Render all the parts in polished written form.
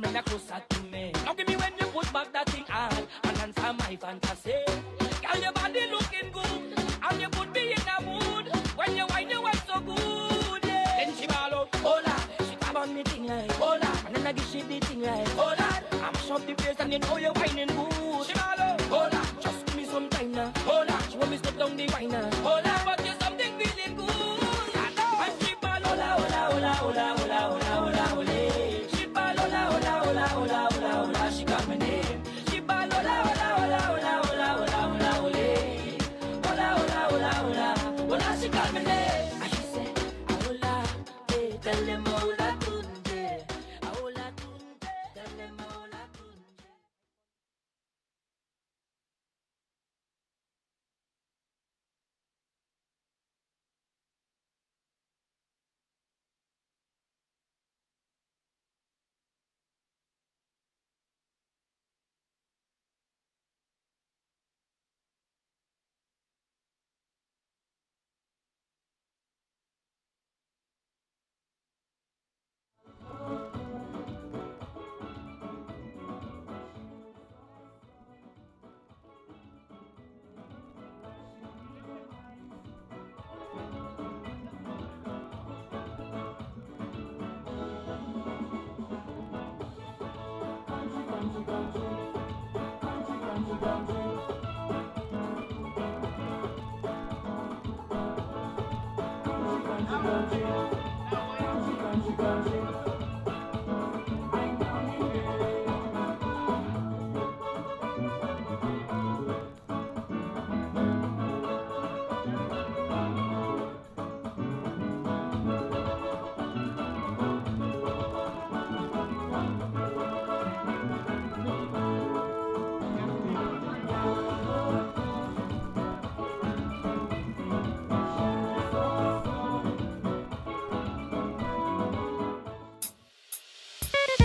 Bring that closer to me. Now give me when you put back that thing on and answer my fantasy. Girl, your body looking good, and you put me in a mood. When you whine so good, yeah. Then she ball up, hola. She grab on me thing like hola, and then I give she the thing like hola. I'm shut the place and you know you're whining good. She ball up, hola. Just give me some time now, hola. She want me step down the wine now, hola. But you something feeling good, I know. And she ball hola, hola, hola, hola, hola, hola, hola, hola. She ball hola, hola, hola, hola, hola, hola. She got my name. She ball hola, hola, hola, hola, hola, hola, hola, hola. Hola, hola, hola, hola, hola. She got my name. Tell them all I couldn't do. All I couldn't do. Tell them all I couldn't do.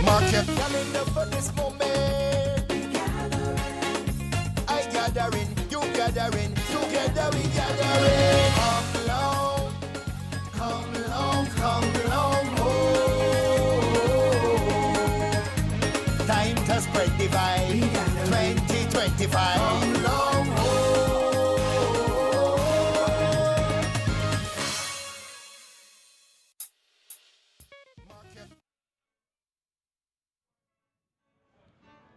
Market calendar for this moment. I gathering, you gathering, together we gathering. Come along, come along, come along, oh. Time to spread the vibe. 2025. Come along, oh.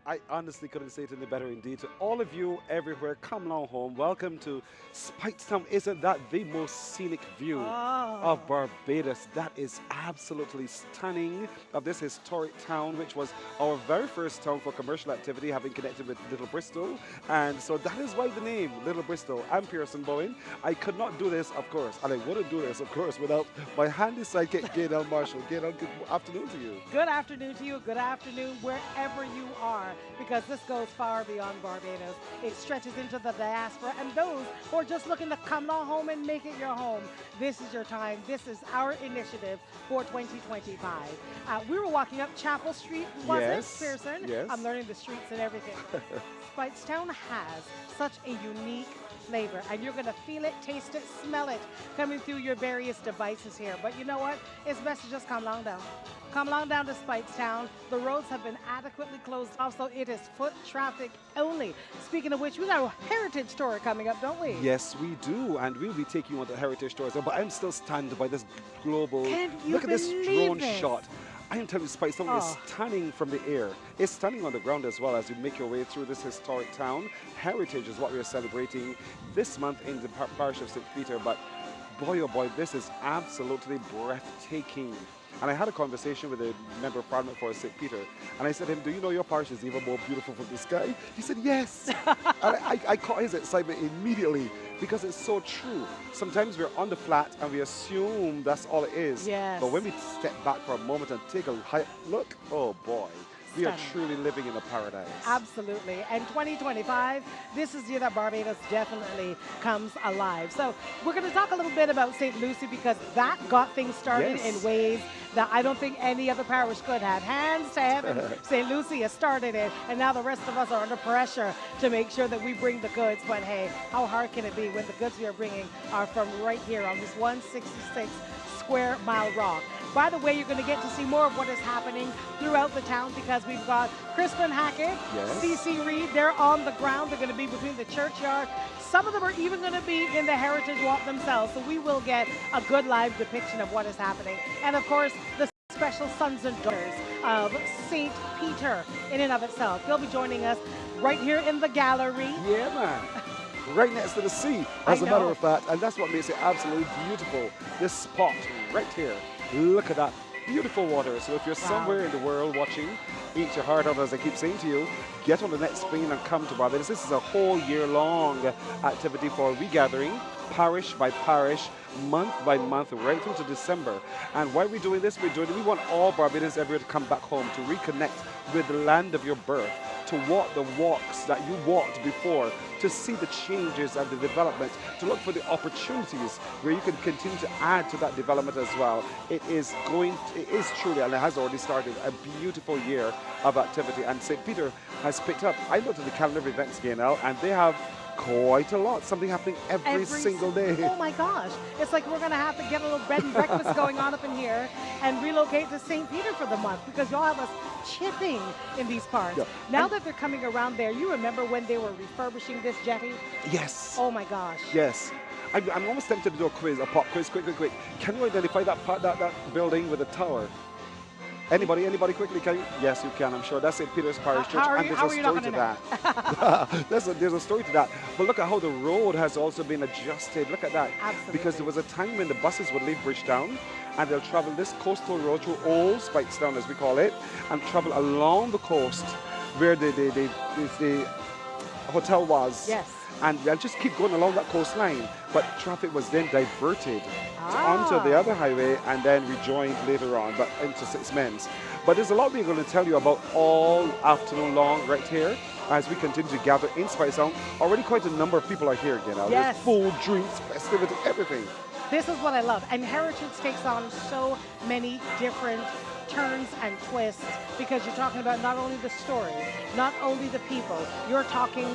I honestly couldn't say it any better indeed. To all of you everywhere, come along home. Welcome to Speightstown. Isn't that the most scenic view of Barbados? That is absolutely stunning of this historic town, which was our very first town for commercial activity, having connected with Little Bristol. And so that is why the name, Little Bristol. I'm Pearson Bowen. I could not do this, of course, and I wouldn't do this, of course, without my handy sidekick, Gaynell Marshall. Gaynell, good afternoon to you. Good afternoon to you. Good afternoon wherever you are, because this goes far beyond Barbados. It stretches into the diaspora and those who are just looking to come on home and make it your home. This is your time. This is our initiative for 2025. We were walking up Chapel Street, wasn't it, Pearson? Yes. I'm learning the streets and everything. Speightstown has such a unique flavor, and you're going to feel it, taste it, smell it coming through your various devices here. But you know what? It's best to just come along down. Come along down to Speightstown. The roads have been adequately closed off, so it is foot traffic only. Speaking of which, we got a heritage tour coming up, don't we? Yes, we do, and we'll be taking you on the heritage tours. But I'm still stunned by this global. Look at this drone shot. I am telling you, Speightstown is stunning from the air. It's stunning on the ground as well as you make your way through this historic town. Heritage is what we are celebrating this month in the parish of St. Peter. But boy, oh boy, this is absolutely breathtaking. And I had a conversation with a member of Parliament for St. Peter, and I said to him, do you know your parish is even more beautiful from the sky? He said, yes. And I caught his excitement immediately because it's so true. Sometimes we're on the flat and we assume that's all it is. Yes. But when we step back for a moment and take a look, oh boy. We are truly living in a paradise. Absolutely. And 2025, this is the year that Barbados definitely comes alive. So we're going to talk a little bit about St. Lucie because that got things started in ways that I don't think any other parish could have. Hands to heaven, St. Lucie has started it, and now the rest of us are under pressure to make sure that we bring the goods. But hey, how hard can it be when the goods we are bringing are from right here on this 166 square mile rock? By the way, you're going to get to see more of what is happening throughout the town because we've got Crispin Hackett, Yes. CC Reed. They're on the ground. They're going to be between the churchyard. Some of them are even going to be in the Heritage Walk themselves. So we will get a good live depiction of what is happening. And of course, the special sons and daughters of St. Peter in and of itself. They'll be joining us right here in the gallery. Yeah, man. Right next to the sea, as a matter of fact. And that's what makes it absolutely beautiful. This spot right here. Look at that. Beautiful water. So if you're somewhere in the world watching, eat your heart out, as I keep saying to you, get on the next plane and come to Barbados. This is a whole year-long activity for regathering, parish by parish, month by month, right through to December. And why are we doing this? We want all Barbadians everywhere to come back home, to reconnect with the land of your birth, to walk the walks that you walked before, to see the changes and the development, to look for the opportunities where you can continue to add to that development as well. It is truly, and it has already started, a beautiful year of activity. And St. Peter has picked up. I looked at the calendar of events, GNL, and they have quite a lot. Something happening every single day. Oh my gosh. It's like we're going to have to get a little bed and breakfast going on up in here and relocate to St. Peter for the month because y'all have us chipping in these parts. Yeah. Now that they're coming around there, you remember when they were refurbishing this jetty? Yes. Oh my gosh. Yes. I'm almost tempted to do a quiz, a pop quiz, quick. Can you identify that building with a tower? Anybody quickly, can you? Yes, you can, I'm sure. That's St. Peter's Parish Church, and there's a story to that. There's a story to that. But look at how the road has also been adjusted. Look at that. Absolutely. Because there was a time when the buses would leave Bridgetown, and they'll travel this coastal road through old Speightstown, as we call it, and travel along the coast where the hotel was. Yes. And they'll just keep going along that coastline. But traffic was then diverted onto the other highway and then rejoined later on, but into Six Men's. But there's a lot we're going to tell you about all afternoon long right here as we continue to gather in Speightstown. Already quite a number of people are here again. Yes. There's food, drinks, festivity, everything. This is what I love. And Heritage takes on so many different turns and twists because you're talking about not only the story, not only the people, you're talking,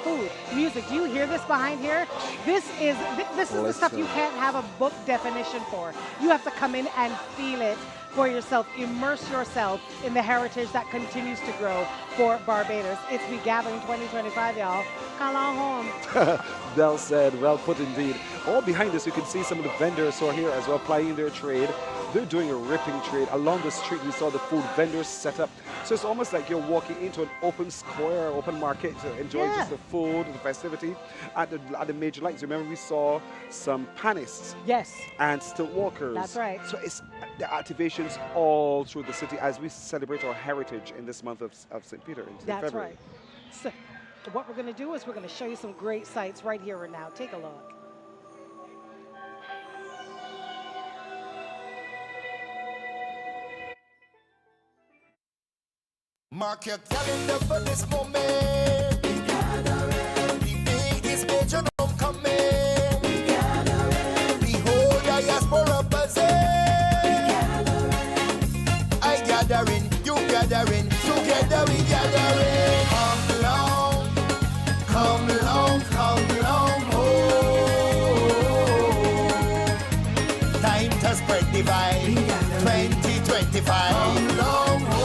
food, music. Do you hear this behind here? This is the stuff you can't have a book definition for. You have to come in and feel it for yourself, immerse yourself in the heritage that continues to grow for Barbados. It's Be Gathering 2025, y'all. Come on home. Well said, well put indeed. All behind us, you can see some of the vendors who are here as well, plying their trade. They're doing a ripping trade. Along the street, we saw the food vendors set up. So it's almost like you're walking into an open square, open market to enjoy just the food, the festivity. At the major lights, remember we saw some panists. Yes. And stilt walkers. That's right. So it's the activations all through the city as we celebrate our heritage in this month of St. Peter in February. That's right. So what we're going to do is we're going to show you some great sights right here and now. Take a look. Mark your calendar for this moment. We gathering. The day is major homecoming. We gathering. Behold, diaspora buzzing. We gathering. I gathering, you gathering, together we gathering. Come along, home. Time to spread the vibe. 2025. Come along, home.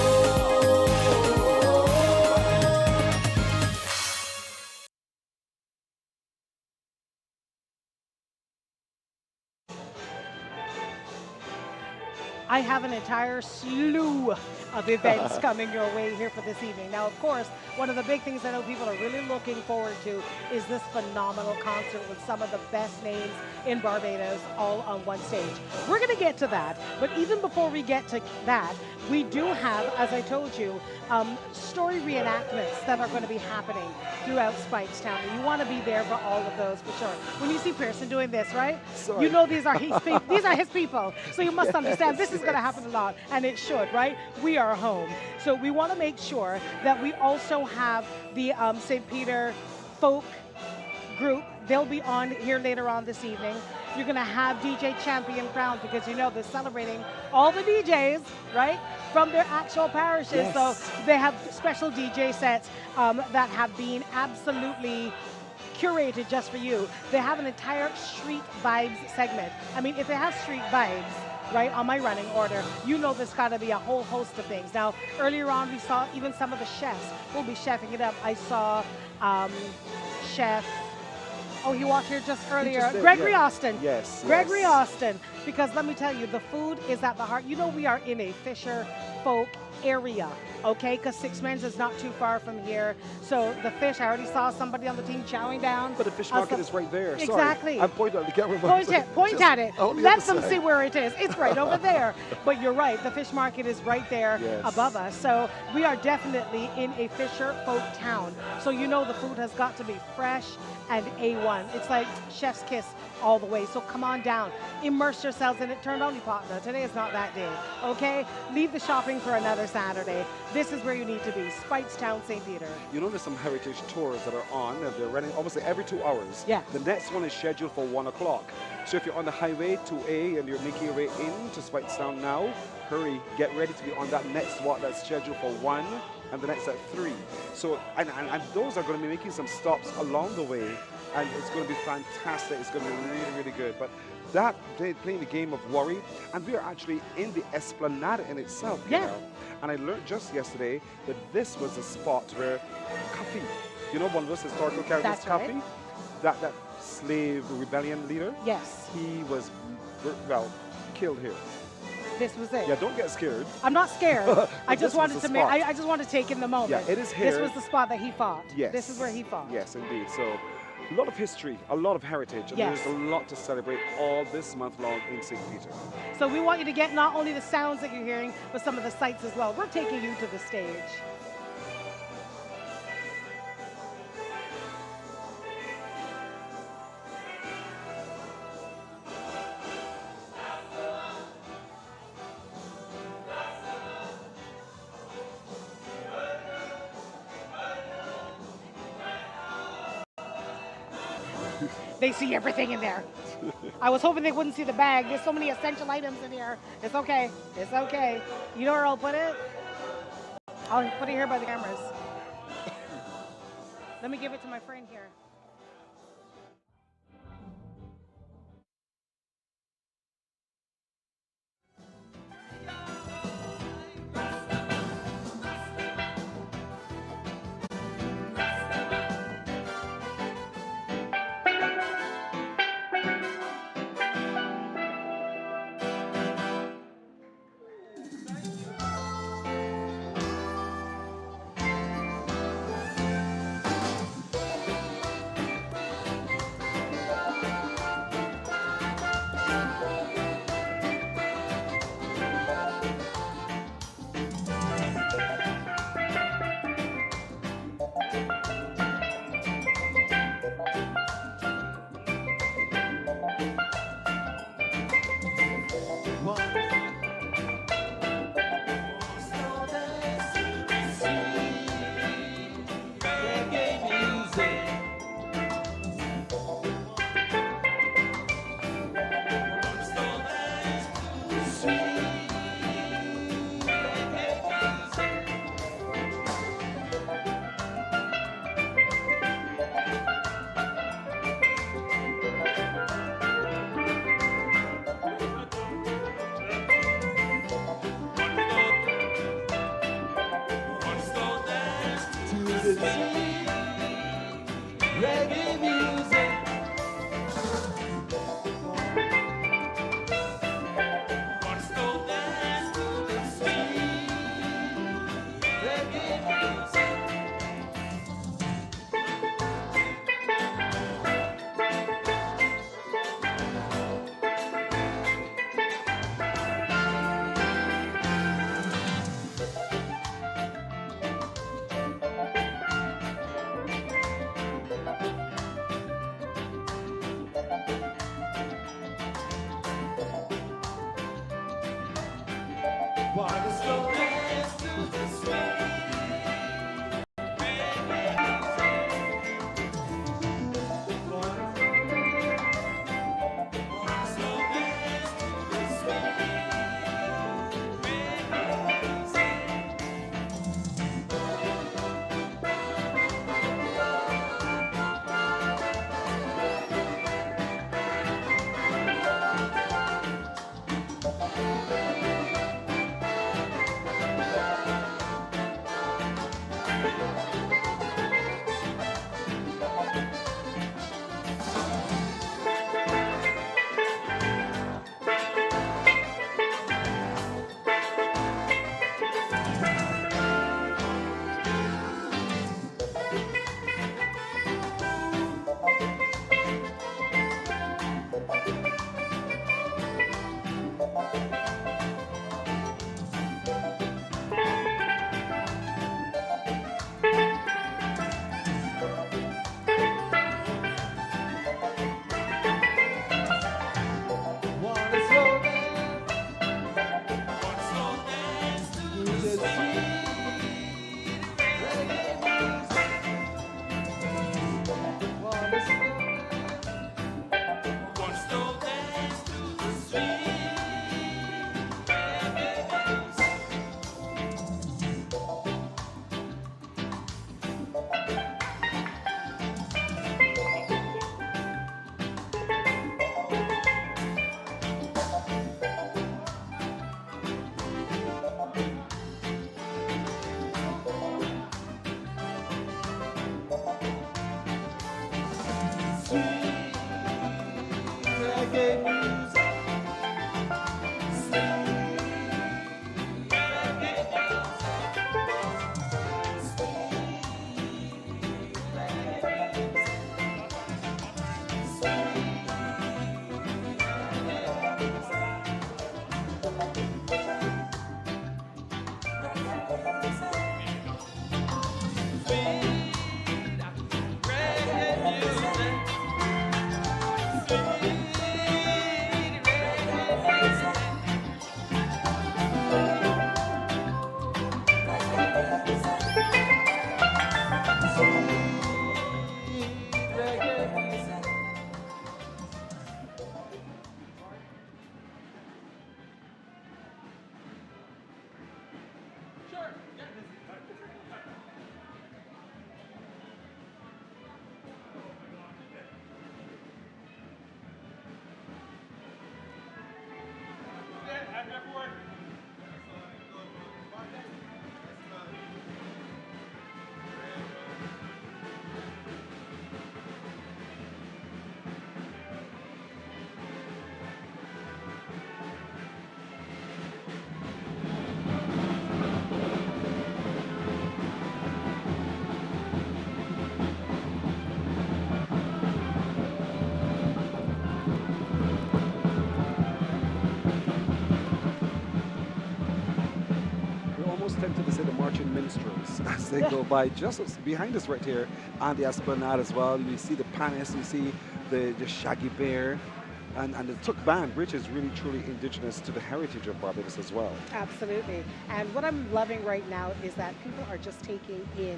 I have an entire slew of events coming your way here for this evening. Now, of course, one of the big things I know people are really looking forward to is this phenomenal concert with some of the best names in Barbados all on one stage. We're going to get to that, but even before we get to that, we do have, as I told you, story reenactments that are going to be happening throughout Speightstown. And you want to be there for all of those for sure. When you see Pearson doing this, right? Sorry. You know these are his people. So you must understand this is going to happen a lot, and it should, right? We are home. So we want to make sure that we also have the St. Peter folk group. They'll be on here later on this evening. You're going to have DJ Champion Crown because you know they're celebrating all the DJs, right, from their actual parishes. Yes. So they have special DJ sets that have been absolutely curated just for you. They have an entire street vibes segment. I mean, if they have street vibes, right, on my running order, you know there's got to be a whole host of things. Now, earlier on, we saw even some of the chefs will be chefing it up. I saw Chef, oh, he walked here just earlier, just did, Gregory yeah. Austin. Yes, Gregory yes. Austin, because let me tell you, the food is at the heart. You know we are in a fisher folk area, okay? Because Six Men's is not too far from here. So the fish, I already saw somebody on the team chowing down. But the fish market is right there. Exactly. Sorry, I'm pointing at the camera. Point at it. On the Let other them side. see where it is. It's right over there. But you're right. The fish market is right there Yes. above us. So we are definitely in a fisher folk town. So you know the food has got to be fresh and A1. It's like chef's kiss all the way. So come on down. Immerse yourselves in it. Turn on your partner. Today is not that day. Okay? Leave the shopping for another Saturday. This is where you need to be. Speightstown, St. Peter. You know there's some heritage tours that are on, and they're running obviously every 2 hours. Yeah. The next one is scheduled for 1 o'clock. So if you're on the highway 2A and you're making your way into Speightstown now, hurry, get ready to be on that next walk that's scheduled for 1 and the next at 3. So, and those are going to be making some stops along the way, and it's going to be fantastic. It's going to be really, really good. But that, playing the game of worry, and we are actually in the Esplanade in itself, you Yeah. know. And I learned just yesterday that this was a spot where Cuffy, you know, one of those historical characters, That's right. Cuffy, that slave rebellion leader, Yes. he was, well, killed here. This was it. Yeah, don't get scared. I'm not scared. I This just was wanted the to make. spot. I just want to take in the moment. Yeah, it is This here. was the spot that he fought. Yes. This is where he fought. Yes, indeed. So, a lot of history, a lot of heritage, and Yes. there's a lot to celebrate all this month long in St. Peter. So we want you to get not only the sounds that you're hearing, but some of the sights as well. We're taking you to the stage. They see everything in there. I was hoping they wouldn't see the bag. There's so many essential items in here. It's okay. It's okay. You know where I'll put it? I'll put it here by the cameras. Let me give it to my friend here. reggae music. Tempted to say the marching minstrels as they go by. Just behind us right here on the Esplanade as well, you see the panis, you see the Shaggy Bear, and the Tuk Band, which is really truly indigenous to the heritage of Barbados as well. Absolutely. And what I'm loving right now is that people are just taking in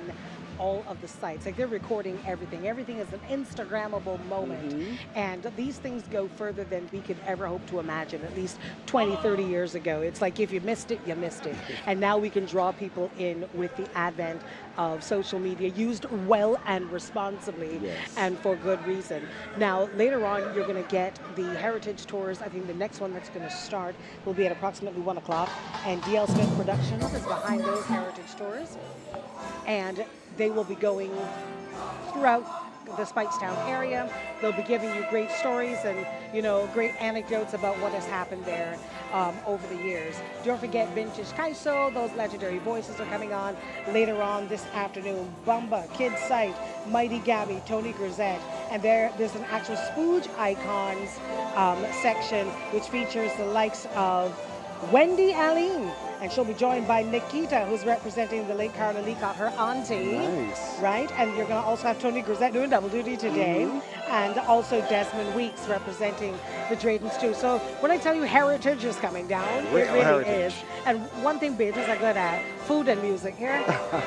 all of the sites. Like, they're recording everything. Everything is an Instagrammable moment. And these things go further than we could ever hope to imagine, at least 20, 30 years ago. It's like, if you missed it, you missed it. And now we can draw people in with the advent of social media, used well and responsibly, and for good reason. Now, later on, you're going to get the heritage tours. I think the next one that's going to start will be at approximately 1 o'clock. And DL Smith Productions is behind those heritage tours. And they will be going throughout the Speightstown area. They'll be giving you great stories and, you know, great anecdotes about what has happened there over the years. Don't forget Vintage Kaiso. Those legendary voices are coming on later on this afternoon. Bumba, Kid Sight, Mighty Gabby, Tony Grisette. And there's an actual Spooge Icons section, which features the likes of Wendy Aline, and she'll be joined by Nikita, who's representing the late Carla Leacott, her auntie. Nice. Right? And you're going to also have Tony Grisette doing double duty today, and also Desmond Weeks representing the Draytons too. So when I tell you heritage is coming down, Real it really heritage. is. And one thing Beatles are good at, food and music here.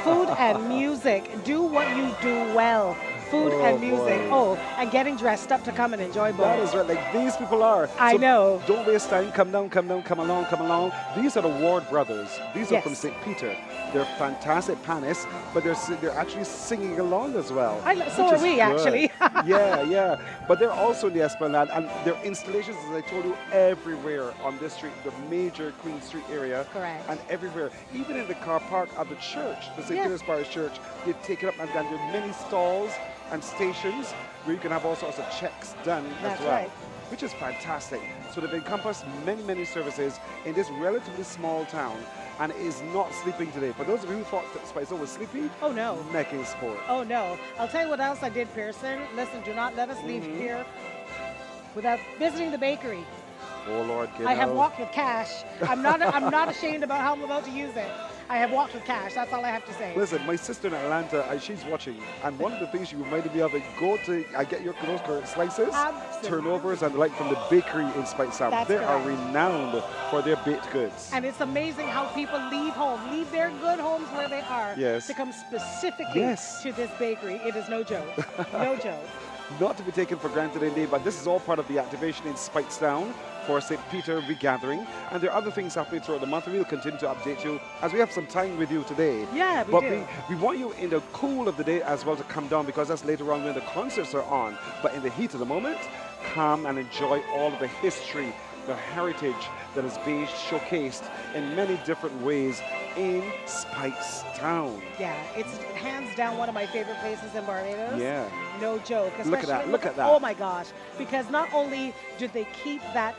Food and music. Do what you do well. Food and music. Boy. Oh, and getting dressed up to come and enjoy both. That is right, like these people are. I know. Don't waste time, come down, come along. These are the Ward brothers. These are from St. Peter. They're fantastic panists, but they're actually singing along as well. So are we, actually. yeah. But they're also in the Esplanade, and their installations, as I told you, everywhere on this street, the major Queen Street area. Correct. And everywhere, even in the car park of the church, the St. Peter's Parish Church, they've taken up, and there are many stalls and stations where you can have all sorts of checks done as well. Right. Which is fantastic. So they've encompassed many services in this relatively small town, and it is not sleeping today. For those of you who thought that Spicer was sleepy, oh no, making sport. Oh no. I'll tell you what else I did, Pearson. Listen, do not let us leave here without visiting the bakery. Oh Lord, I have walked with cash. I'm not ashamed about how I'm about to use it. I have walked with cash. That's all I have to say. Listen, my sister in Atlanta, she's watching, and one of the things she reminded me of is I get those current slices, Absolutely. turnovers, and the like from the bakery in Speightstown. That's They are correct. renowned for their baked goods. And it's amazing how people leave their good homes where they are Yes. to come specifically to this bakery. It is no joke. No joke. Not to be taken for granted indeed, but this is all part of the activation in Speightstown for St. Peter Regathering. And there are other things happening throughout the month, and we'll continue to update you as we have some time with you today. Yeah, we but do. we want you in the cool of the day as well to come down, because that's later on when the concerts are on. But in the heat of the moment, come and enjoy all of the history, the heritage that is being showcased in many different ways in Speightstown. Yeah, it's hands down one of my favorite places in Barbados. Yeah. No joke. Look at that, Especially- look at that. Oh my gosh. Because not only did they keep that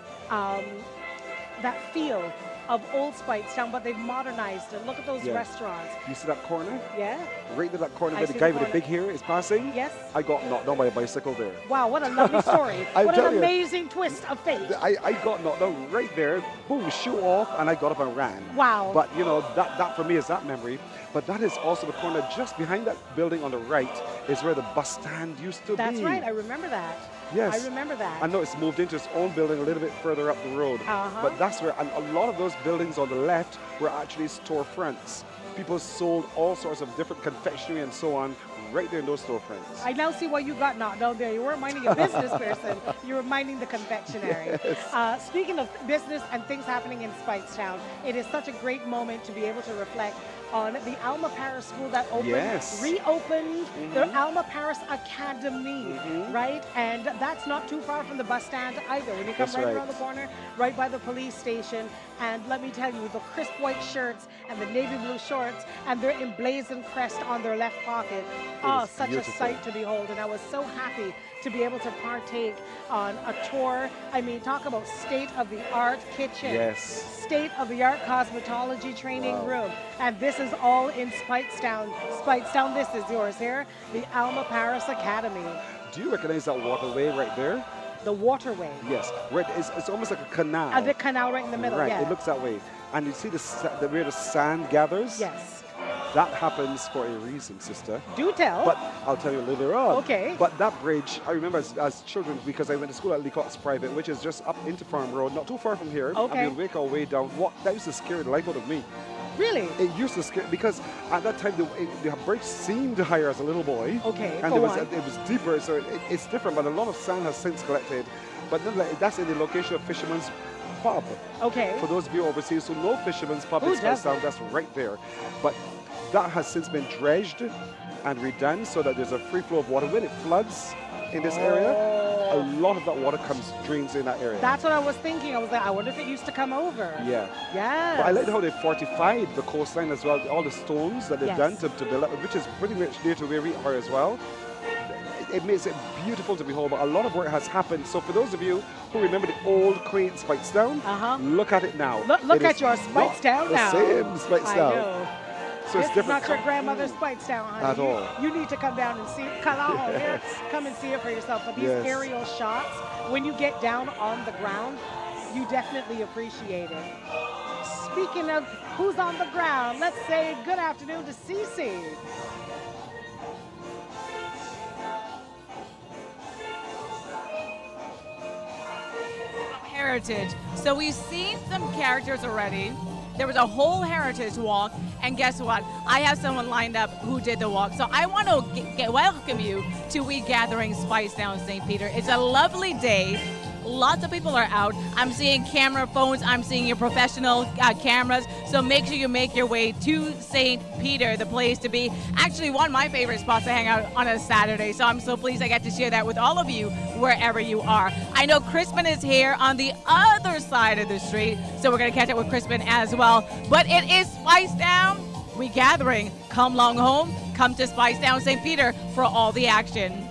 that feel of old Speightstown, but they've modernized it. Look at those Yeah. restaurants. You see that corner? Yeah? Right there, that corner I where the see guy the with the corner. big hair is passing? Yes. I got knocked down by a bicycle there. Wow, what a lovely story. I What tell an you. amazing twist of fate. I got knocked down right there, boom, shoe off, and I got up and ran. Wow. But you know, that for me is that memory. But that is also the corner just behind that building on the right is where the bus stand used to be. That's right. I remember that. Yes. I remember that. I know it's moved into its own building a little bit further up the road. Uh-huh. But that's where, and a lot of those buildings on the left were actually storefronts. People sold all sorts of different confectionery and so on right there in those storefronts. I now see why you got knocked down there. You weren't minding a business person. You were minding the confectionery. Yes. Speaking of business and things happening in Speightstown, it is such a great moment to be able to reflect on the Alma Paris School that opened, Yes. reopened, the Alma Paris Academy, right? And that's not too far from the bus stand either. When you come That's right right. around the corner, right by the police station, and let me tell you, the crisp white shirts and the navy blue shorts and their emblazoned crest on their left pocket. Oh, is such beautiful. a sight to behold. And I was so happy to be able to partake on a tour. I mean, talk about state-of-the-art kitchen. Yes. State-of-the-art cosmetology training Wow. room. And this is all in Speightstown. Speightstown, this is yours here, the Alma Paris Academy. Do you recognize that waterway right there? The waterway. Yes. Right, it's almost like a canal. The canal right in the middle, Right, yeah. it looks that way. And you see where the sand gathers? Yes. That happens for a reason, sister. Do tell. But I'll tell you later on. Okay. But that bridge, I remember as children, because I went to school at Lee Cox Private, which is just up into Farm Road, not too far from here. Okay. And we'll make our way down. That used to scare the life out of me. Really? It used to scare, because at that time, the bridge seemed higher as a little boy. Okay, And go it on. was deeper, so it's different, but a lot of sand has since collected. But nonetheless, that's in the location of Fisherman's Pub. Okay. For those of you overseas who know Fisherman's Pub Who in Speightstown, doesn't? that's right there. But that has since been dredged and redone so that there's a free flow of water. When it floods in this area, a lot of that water drains in that area. That's what I was thinking. I was like, I wonder if it used to come over. Yeah. Yes. But I like how they fortified the coastline as well, all the stones that they've Yes. done to build up, which is pretty much near to where we are as well. It makes it beautiful to behold, but a lot of work has happened. So for those of you who remember the old quaint Speightstown, look at it now. Look It at is your not Speightstown now. The same Speightstown. I know. So it's This is different. not your grandmother's Speightstown, honey. At all. You need to come down and see it. Come on here. Come and see it for yourself. But these Yes. aerial shots, when you get down on the ground, you definitely appreciate it. Speaking of who's on the ground, let's say good afternoon to Cece. Heritage. So we've seen some characters already. There was a whole heritage walk, and guess what? I have someone lined up who did the walk. So I want to welcome you to We Gathering Speightstown St. Peter. It's a lovely day. Lots of people are out. I'm seeing camera phones. I'm seeing your professional cameras. So make sure you make your way to St. Peter, the place to be. Actually, one of my favorite spots to hang out on a Saturday. So I'm so pleased I get to share that with all of you wherever you are. I know Crispin is here on the other side of the street. So we're going to catch up with Crispin as well. But it is Speightstown. We Gathering. Come long home. Come to Speightstown St. Peter for all the action.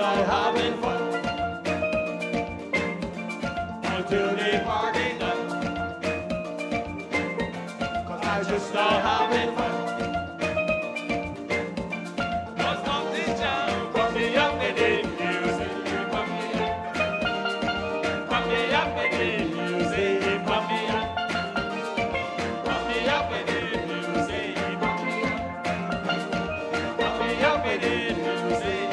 start having fun until the party done. 'Cause I just start having fun. 'Cause from the jam, from the up with the music, from the up with the music, from the up with the music, from the up with the music.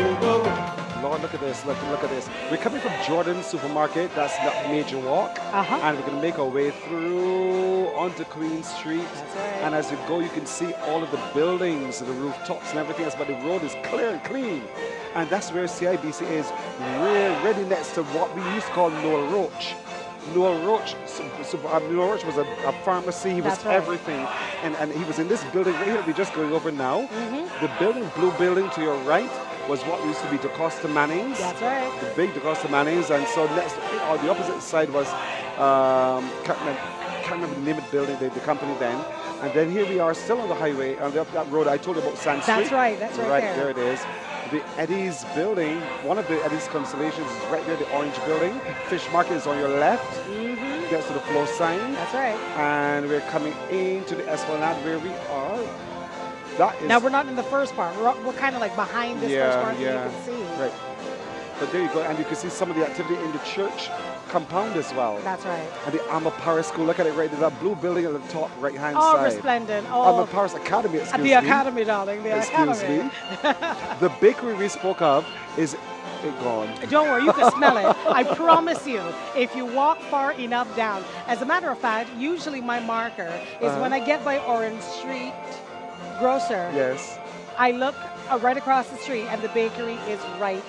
Lord, look at this, look at this. We're coming from Jordan's supermarket, that's the major walk. And we're gonna make our way through onto Queen Street. That's right. And as you go, you can see all of the buildings, the rooftops and everything else, but the road is clear and clean. And that's where CIBC is. We're ready next to what we used to call Noah Roach. Noah Roach was a pharmacy, he was That's right. everything. And he was in this building right here we're just going over now. The building, blue building to your right, was what used to be DaCosta Manning's. That's right. The big DaCosta Manning's. And so next, on the opposite side was, can't remember the name of the building, the company then. And then here we are still on the highway, on that road I told you about, Sand Street. That's right, that's right there. There it is. The Eddie's building, one of the Eddie's Constellations is right there, the orange building. Fish Market is on your left. Gets to the floor sign. That's right. And we're coming into the Esplanade where we are. That is. Now we're not in the first part. We're kind of like behind this first part that you can see. Right. But there you go, and you can see some of the activity in the church compound as well. That's right. And the Alma Paris School, look at it right there, that blue building at the top right-hand Oh, side. resplendent. Alma Oh, Paris Academy, excuse the me. academy, darling. The Excuse academy. me. The bakery we spoke of is gone. Don't worry, you can smell it. I promise you, if you walk far enough down. As a matter of fact, usually my marker is when I get by Orange Street Grocer. Yes. I look right across the street and the bakery is right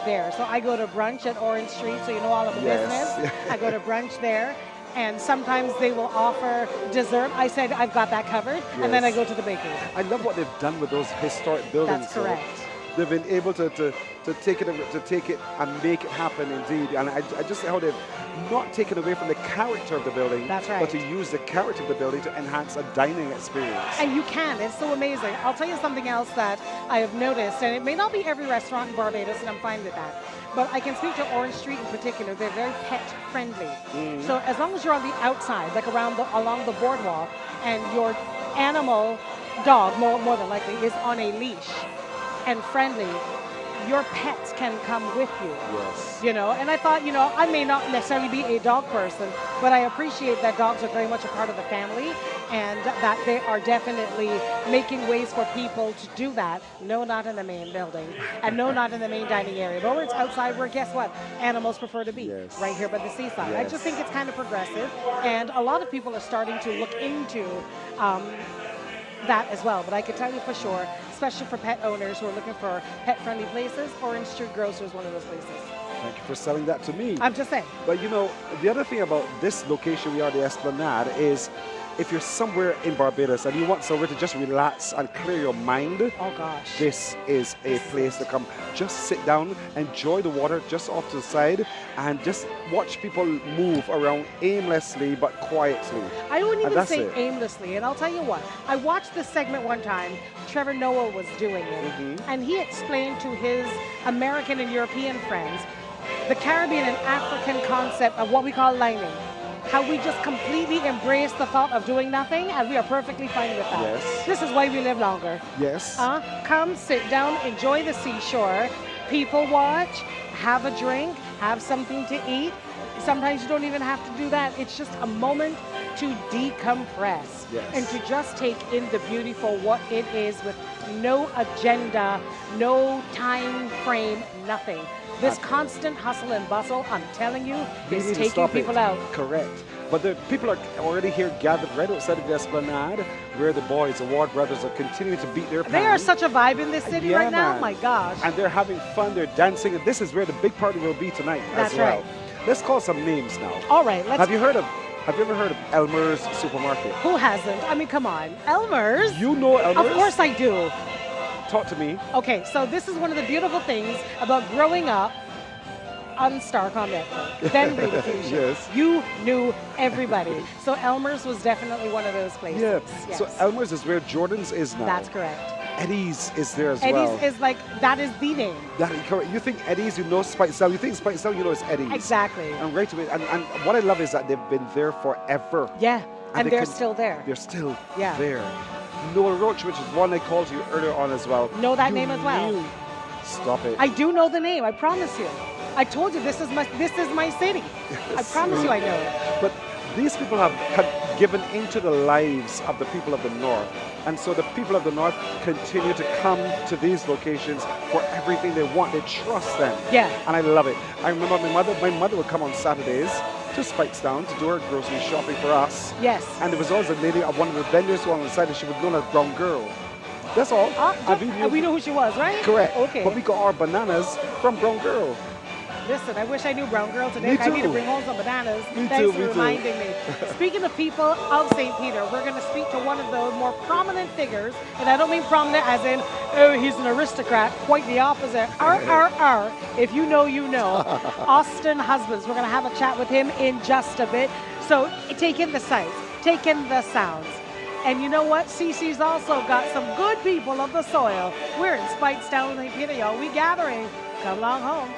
there. So I go to brunch at Orange Street, so you know all of the business. I go to brunch there. And sometimes they will offer dessert. I said, I've got that covered. And then I go to the bakery. I love what they've done with those historic buildings. That's correct. They've been able to take it and make it happen indeed. And I just how they've not taken away from the character of the building. That's right. But to use the character of the building to enhance a dining experience. And you can. It's so amazing. I'll tell you something else that I have noticed, and it may not be every restaurant in Barbados, and I'm fine with that. But I can speak to Orange Street in particular. They're very pet friendly. So as long as you're on the outside, like along the boardwalk, and your animal dog, more than likely, is on a leash and friendly, your pets can come with you. Yes. You know, and I thought, you know, I may not necessarily be a dog person, but I appreciate that dogs are very much a part of the family and that they are definitely making ways for people to do that. No, not in the main building, and no, not in the main dining area, but where it's outside where, guess what, animals prefer to be. Yes. Right here by the seaside. Yes. I just think it's kind of progressive, and a lot of people are starting to look into that as well. But I can tell you for sure, especially for pet owners who are looking for pet-friendly places, Orange Street Grocer is one of those places. Thank you for selling that to me. I'm just saying. But you know, the other thing about this location we are, the Esplanade, is if you're somewhere in Barbados and you want somewhere to just relax and clear your mind, Oh gosh. this is a place to come. Just sit down, enjoy the water just off to the side, and just watch people move around aimlessly but quietly. I wouldn't And even that's say it. aimlessly, and I'll tell you what. I watched this segment one time. Trevor Noah was doing it, and he explained to his American and European friends the Caribbean and African concept of what we call lining. How we just completely embrace the thought of doing nothing, and we are perfectly fine with that. Yes. This is why we live longer. Yes. Come, sit down, enjoy the seashore, people watch, have a drink, have something to eat. Sometimes you don't even have to do that. It's just a moment to decompress Yes. and to just take in the beauty for what it is with no agenda, no time frame, nothing. This constant hustle and bustle, I'm telling you, We is need to taking stop people it. out. Correct. But the people are already here gathered right outside of the Esplanade, where the boys, the Ward brothers, are continuing to beat their They are pan. such a vibe in this city Yeah, right now. man. My gosh. And they're having fun, they're dancing, and this is where the big party will be tonight That's as well. right. Let's call some names now. All right, let's. Have you ever heard of Elmer's Supermarket? Who hasn't? I mean, come on. Elmer's? You know Elmer's? Of course I do. Talk to me. Okay, so this is one of the beautiful things about growing up on Starcom Network, then Rediffusion. Yes. You knew everybody. So Elmer's was definitely one of those places. Yeah. Yes. So Elmer's is where Jordan's is now. That's correct. Eddie's is there as Eddie's well. is like, that is the name. Correct. You think Eddie's, you know Speightstown. You think Speightstown, you know it's Eddie's. Exactly. And right away, and what I love is that they've been there forever. Yeah, and they they're can- still there. They're still Yeah. there. Noah Roach, which is one I called you earlier on as well. Know that You name as well? knew- Stop it. I do know the name, I promise you. I told you this is my city. I promise you I know it. But these people have given into the lives of the people of the North. And so the people of the North continue to come to these locations for everything they want. They trust them. Yeah. And I love it. I remember my mother would come on Saturdays to Speightstown to do her grocery shopping for us. Yes. And there was always a lady, one of the vendors who on the side, and she was known as Brown Girl. That's all. And we know who she was, right? Correct. Okay. But we got our bananas from Brown Girl. Listen, I wish I knew Brown Girl today. Me I need to too. bring home some bananas. Me Thanks too, for me too. reminding me. Speaking of people of St. Peter, we're going to speak to one of the more prominent figures, and I don't mean prominent as in, oh, he's an aristocrat. Quite the opposite. RRR. If you know, you know. Austin Husbands. We're going to have a chat with him in just a bit. So take in the sights, take in the sounds. And you know what? CC's also got some good people of the soil. We're in Speightstown, St. Peter, y'all. We gathering. Come along home.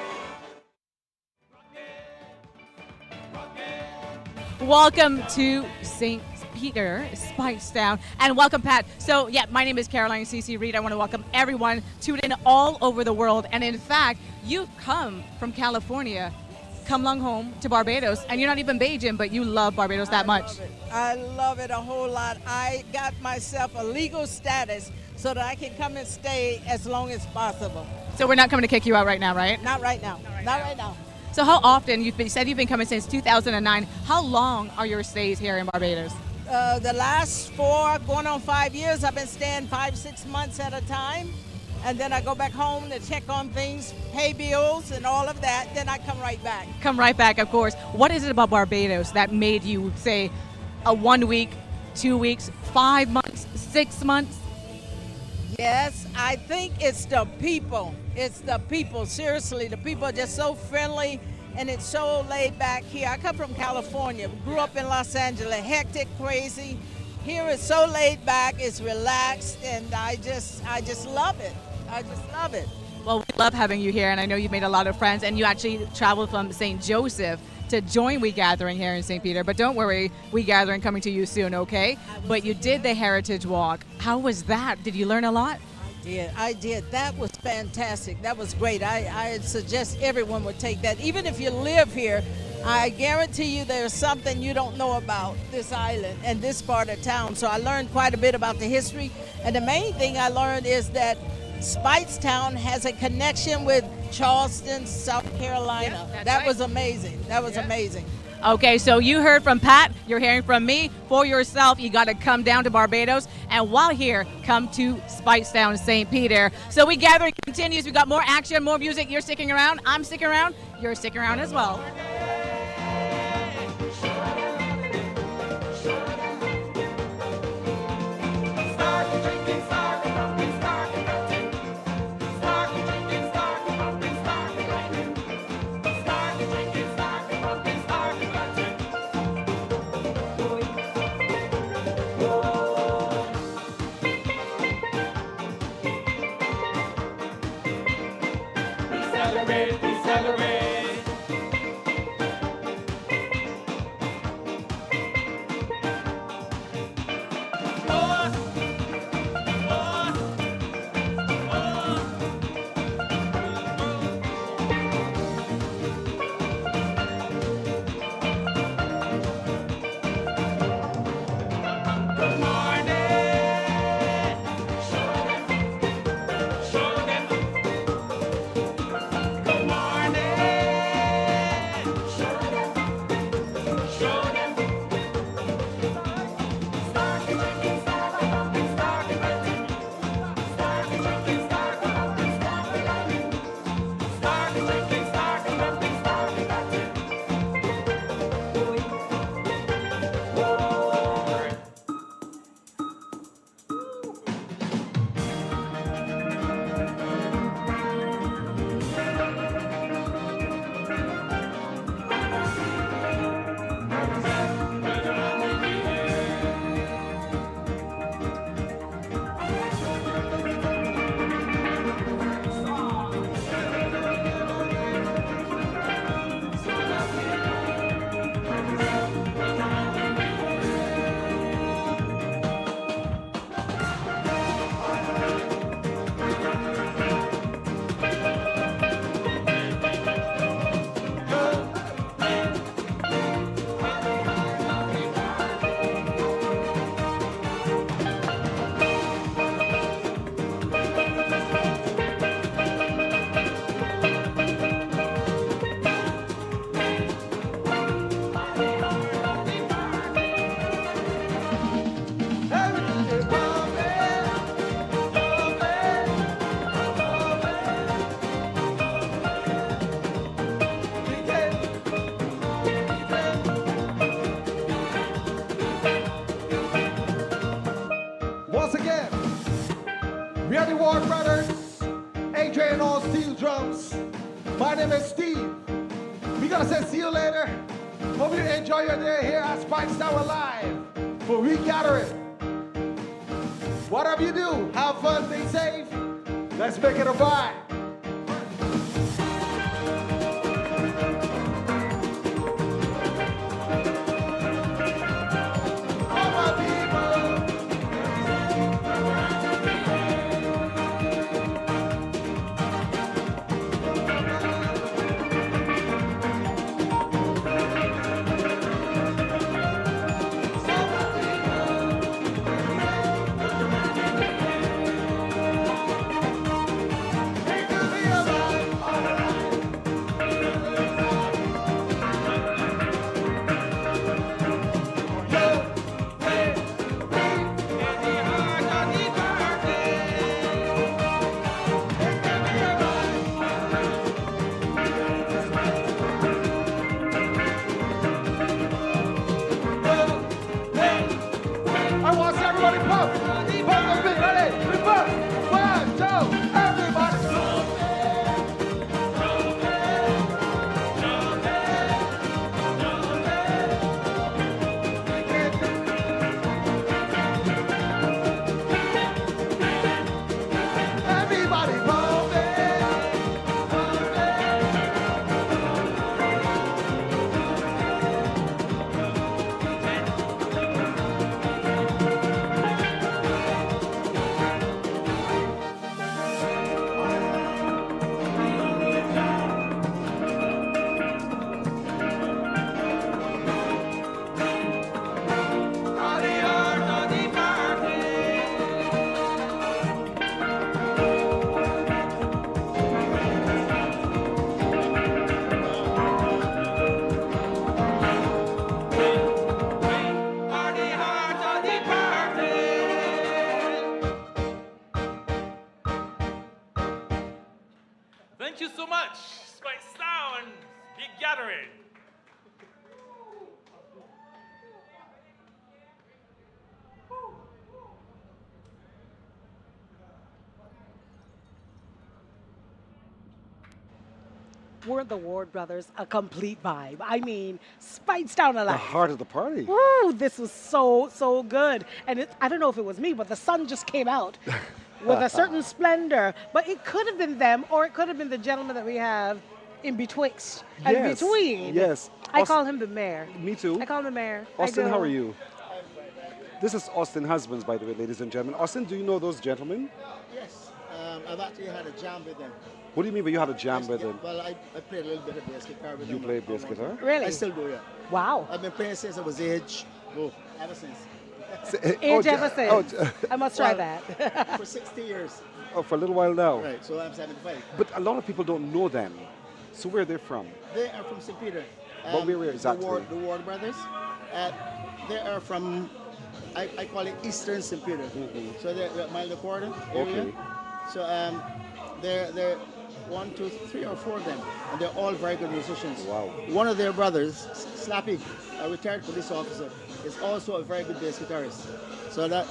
Welcome to St. Peter, Speightstown, and welcome, Pat. So, yeah, my name is Caroline CC Reed. I want to welcome everyone tuned in all over the world. And in fact, you've come from California, come along home to Barbados, and you're not even Bajan, but you love Barbados that much. I love it a whole lot. I got myself a legal status so that I can come and stay as long as possible. So we're not coming to kick you out right now, right? Not right now. Not right now. So how often, you said you've been coming since 2009, how long are your stays here in Barbados? The last 4, going on 5 years, I've been staying 5-6 months at a time. And then I go back home to check on things, pay bills and all of that. Then I come right back. Come right back, of course. What is it about Barbados that made you say a 1 week, 2 weeks, 5 months, 6 months? Yes, I think it's the people. It's the people. Seriously, the people are just so friendly and it's so laid back here. I come from California, grew up in Los Angeles, hectic, crazy. Here it's so laid back, it's relaxed, and I just love it. I just love it. Well, we love having you here, and I know you've made a lot of friends, and you actually traveled from St. Joseph to join We Gathering here in St. Peter. But don't worry, We Gathering coming to you soon, okay? But you did the Heritage Walk. How was that? Did you learn a lot? I did. That was fantastic. That was great. I suggest everyone would take that. Even if you live here, I guarantee you there's something you don't know about this island and this part of town. So I learned quite a bit about the history. And the main thing I learned is that Speightstown has a connection with Charleston, South Carolina. Yeah, that right. was amazing. That was amazing. Okay, so you heard from Pat, you're hearing from me. For yourself, you got to come down to Barbados, and while here, come to Speightstown, St. Peter. So We Gathering continues. We got more action, more music. You're sticking around. I'm sticking around. You're sticking around as well. We celebrate. Good morning. Show them. Good morning. drums. My name is Steve. We're gonna say see you later. Hope you enjoy your day here at Speightstown Live for Regathering. Whatever you do, have fun, stay safe. Let's make it a vibe. All my people. I want to see everybody pump. Pump those big, ready? We pump. 1, 2, everybody. Everybody pump it. Pump Thank you so much, Speightstown, Big Gathering. Weren't the Ward brothers a complete vibe? I mean, Speightstown The alive. heart of the party. Woo, this was so good. And I don't know if it was me, but the sun just came out with a certain splendor. But it could have been them, or it could have been the gentleman that we have in betwixt and Yes, between. yes. I call him the mayor. Me too. I call him the mayor. I Austin, do. how are you? This is Austin Husbands, by the way, ladies and gentlemen. Austin, do you know those gentlemen? Yes, I've actually had a jam with them. What do you mean by you had a jam with them? Well, I played a little bit of bass guitar with You them. play bass guitar? Really? I still do, yeah. Wow. I've been playing since I was ever since. Age ja- ever since. I must try Well, that. For 60 years. oh, for a little while now. Right, so I'm 75. But a lot of people don't know them. So where are they from? They are from St. Peter. But where exactly? The Ward brothers. They are from, I call it Eastern St. Peter. So they're Mile Quarter area. Okay. So they're 1, 2, 3 or 4 of them, and they're all very good musicians. Wow. One of their brothers, Slappy, a retired police officer, is also a very good bass guitarist. So that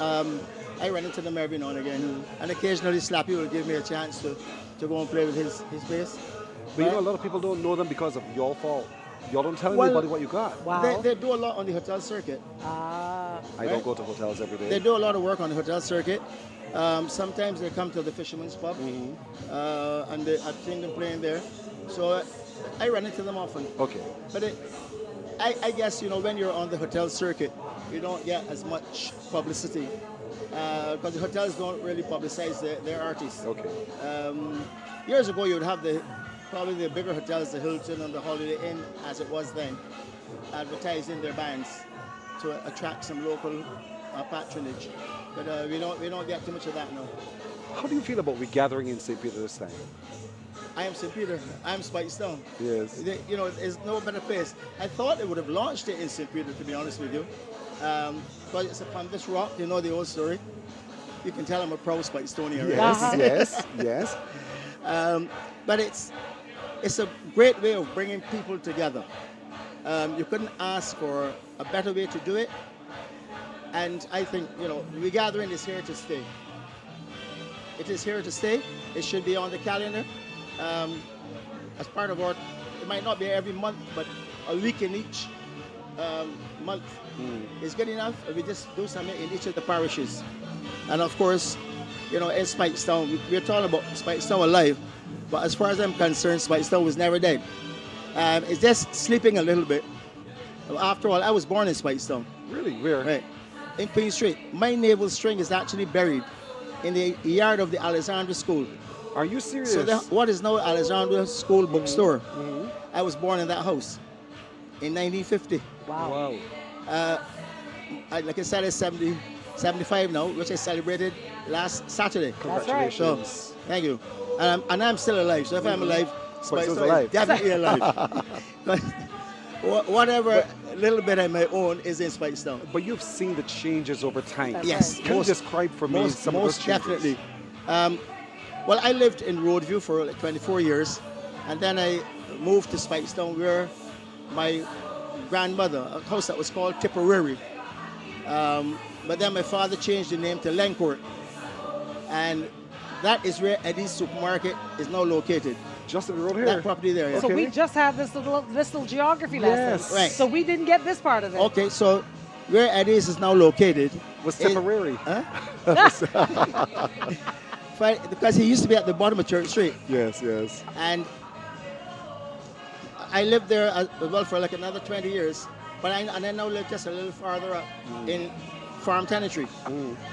I run into them every now and again, and occasionally Slappy will give me a chance to go and play with his bass. But you know, a lot of people don't know them because of your fault. Y'all don't tell Well, anybody what you got. Wow. They do a lot on the hotel circuit. I don't go to hotels every day. They do a lot of work on the hotel circuit. Sometimes they come to the Fisherman's Pub, and I've seen them playing there. So I run into them often. Okay. But I guess, when you're on the hotel circuit, you don't get as much publicity because the hotels don't really publicize their artists. Okay. Years ago, you would have probably the bigger hotels, the Hilton and the Holiday Inn, as it was then, advertising their bands to attract some local patronage. But we don't get too much of that now. How do you feel about regathering in St. Peter this time? I am St. Peter. I'm Speightstown. Yes. There's no better place. I thought they would have launched it in St. Peter, to be honest with you. But it's upon this rock, you know the old story. You can tell I'm a proud Speightstonian, right? Yes, yes. But it's a great way of bringing people together. You couldn't ask for a better way to do it. And I think, Regathering is here to stay. It is here to stay. It should be on the calendar. as part of our, it might not be every month, but a week in each month is good enough. We just do something in each of the parishes. And of course, you know, in Speightstown, we're talking about Speightstown alive, but as far as I'm concerned, Speightstown was never dead. It's just sleeping a little bit. After all, I was born in Speightstown. Really? Where? Right. In Queen Street. My navel string is actually buried in the yard of the Alexandra School. Are you serious? So what is now Alexandra School bookstore? I was born in that house in 1950. Wow. Like I said, it's 75 now, which I celebrated last Saturday. Congratulations. So, thank you. And I'm still alive. So if I'm alive, Speightstown's Speightstown alive. is definitely alive. But whatever little bit I may own is in Speightstown. But you've seen the changes over time. Yes. Can you describe for me some of those most changes? definitely. Well, I lived in Roadview for like 24 years, and then I moved to Speightstown, where my grandmother, a house that was called Tipperary. But then my father changed the name to Lencourt, and that is where Eddie's Supermarket is now located. Just in the road here? That property there, yeah. So we just had this little geography lesson. Yes. Right. So we didn't get this part of it. Okay, so where Eddie's is now located Was Tipperary. Huh? Because he used to be at the bottom of Church Street. Yes, yes. And I lived there as well for like another 20 years. But I now live just a little farther up in farm tenantry.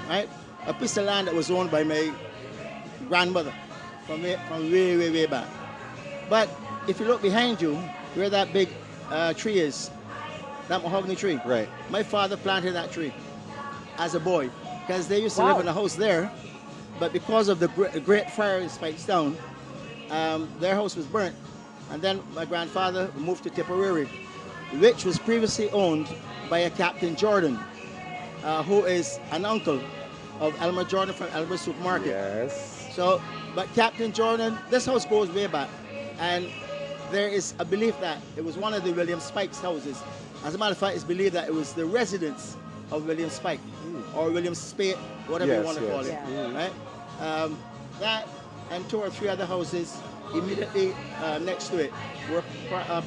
Right? A piece of land that was owned by my grandmother from way back. But if you look behind you, where that big tree is, that mahogany tree. Right. My father planted that tree as a boy, because they used to live in a house there. But because of the great fire in Speightstown, their house was burnt. And then my grandfather moved to Tipperary, which was previously owned by a Captain Jordan, who is an uncle of Elmer Jordan from Elmer Supermarket. Yes. So, but Captain Jordan, this house goes way back. And there is a belief that it was one of the William Spike's houses. As a matter of fact, it's believed that it was the residence of William Spike, or William Spate, whatever you want to call it. Right? That and 2 or 3 other houses immediately next to it were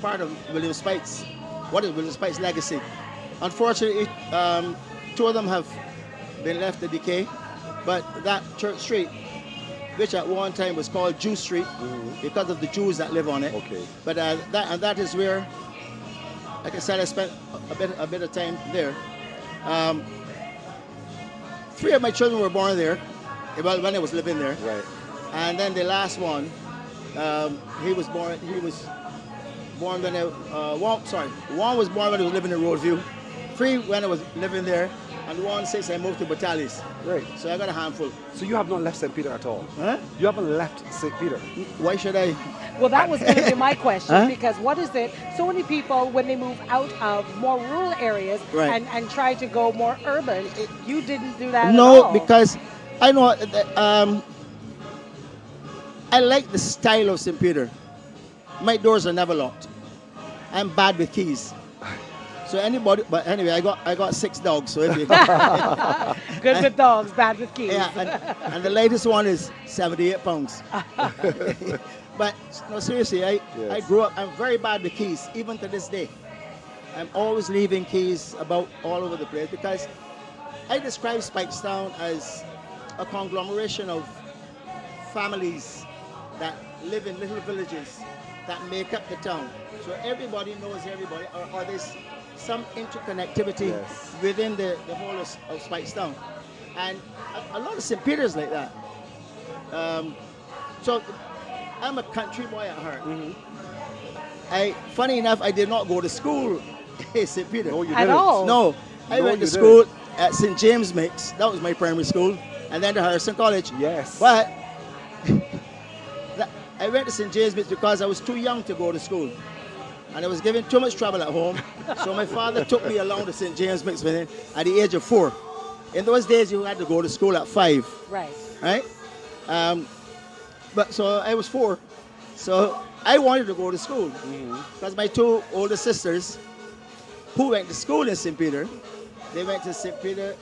part of William Spike's, what is William Spike's legacy. Unfortunately, 2 of them have been left to decay, but that Church Street, which at one time was called Jew Street because of the Jews that live on it. Okay. But that is where, like I said, I spent a bit of time there. 3 of my children were born there, well, when I was living there. Right. And then the last one, he was born when I, one was born when I was living in Roadview, 3 when I was living there, and 1 since I moved to Batalis. Right. So I got a handful. So you have not left St. Peter at all? Huh? You haven't left St. Peter? Why should I? Well, that was going to be my question, Huh? because what is it? So many people, when they move out of more rural areas Right. and try to go more urban, you didn't do that at No, all. because I know I like the style of St. Peter. My doors are never locked. I'm bad with keys. So anybody, but anyway, I got 6 dogs. So if you, Good with dogs, bad with keys. yeah, and the latest one is 78 pounds. But no, seriously, I grew up. I'm very bad with keys, even to this day. I'm always leaving keys about all over the place, because I describe Speightstown as a conglomeration of families that live in little villages that make up the town. So everybody knows everybody, or there's some interconnectivity within the whole of Speightstown. And a lot of St. Peter's like that. So I'm a country boy at heart. Funny enough, I did not go to school in St. Peter. No, you At didn't. all? No, I went to school at St. James Mix. That was my primary school. And then to Harrison College. Yes. But I went to St. James Mix because I was too young to go to school. And I was given too much trouble at home. So my father took me along to St. James Mix with him at the age of 4. In those days, you had to go to school at 5. Right. Right? But so I was 4. So I wanted to go to school because my 2 older sisters, who went to school in St. Peter, they went to St. Peter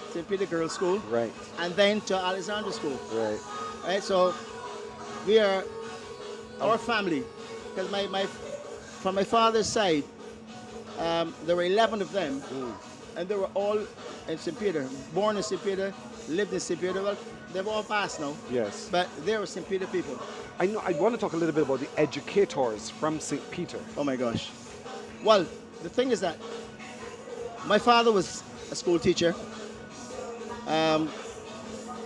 Girls' School, Right. and then to Alexandra School. Right. Right. So we are our family, because from my father's side, there were 11 of them, and they were all in St. Peter, born in St. Peter, lived in St. Peter. Well, they've all passed now. Yes. But they were St. Peter people. I know. I want to talk a little bit about the educators from St. Peter. Oh my gosh. Well, the thing is that my father was a school teacher.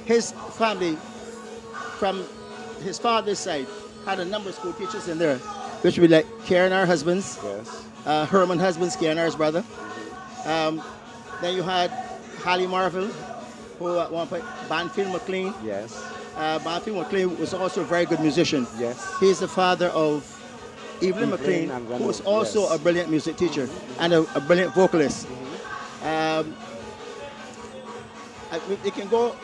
His family, from his father's side, had a number of school teachers in there, which would be like Karen, our husbands, Yes. Herman husbands, Karen, our brother. Then you had Hallie Marville, who at one point, Banfield McLean. Yes. Banfield McLean was also a very good musician. Yes. He's the father of Evelyn McLean, and who was Ronald, also yes. a brilliant music teacher and a brilliant vocalist. It can go.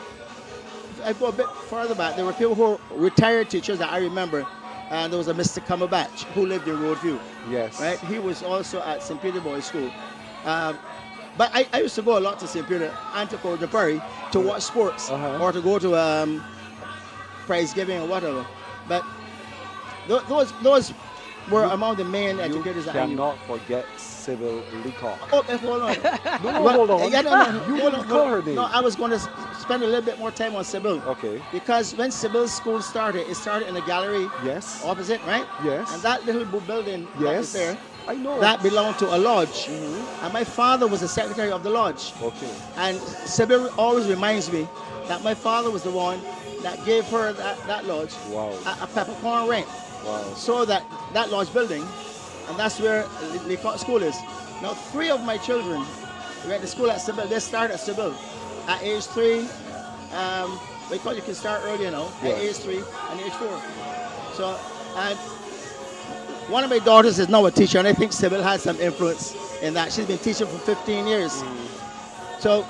I go a bit further back. There were people who were retired teachers that I remember, and there was a Mr. Cumberbatch who lived in Roadview. Yes. Right. He was also at St. Peter Boys School. But I used to go a lot to St. Peter and to go to Bury to watch sports or to go to prize giving or whatever. But those were among the main educators that I knew. You cannot forget Sybil Leacock. Oh, hold on. Hold on. Yeah, no. You didn't call her name. No, I was going to spend a little bit more time on Sybil. Okay. Because when Sybil's school started, it started in the gallery Yes. opposite, right? Yes. And that little building that is Yes. there, I know. that belonged to a lodge. And my father was the secretary of the lodge. Okay. And Sybil always reminds me that my father was the one that gave her that lodge Wow. a peppercorn rent. Wow. So that lodge building, and that's where Leacock School is. Now, 3 of my children went to school at Sybil. They started at Sybil at age 3. Because you can start earlier now, Yes. at age 3 and age 4. So, and one of my daughters is now a teacher, and I think Sybil has some influence in that. She's been teaching for 15 years. So,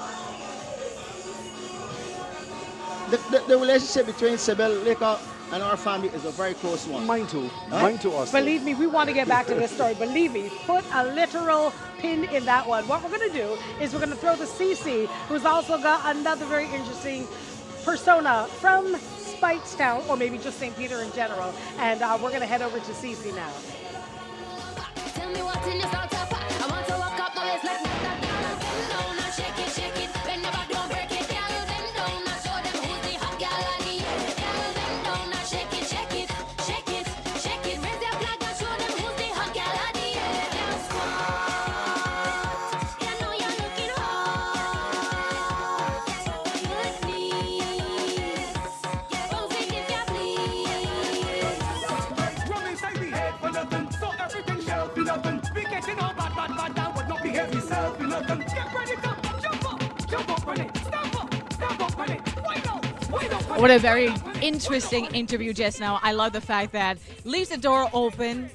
the relationship between Sybil, Leacock, and our family is a very close one. Mine too. Right? Mine too also. Believe me, we want to get back to this story. Believe me, put a literal pin in that one. What we're going to do is we're going to throw to CC, who's also got another very interesting persona from Speightstown, or maybe just St. Peter in general. And we're going to head over to CC now. Tell me what's in your starter pack. I want to walk up, now let's let me bend down and shake it. Bend your back, don't break it, girl. Bend down and show them who's the hot girl of the year. Girl, bend down and shake it. Raise your flag and show them who's the hot girl of the year. Girl, squat. You know you're looking hot. Good knees. Bounce it if you please. Run inside the head for nothing, so everything shall be nothing. We getting all bad, down, would not behave yourself, be nothing. Get ready to jump up, run it, stand up, run it. Wind up, run What it. a very interesting interview just now. I love the fact that leaves the door open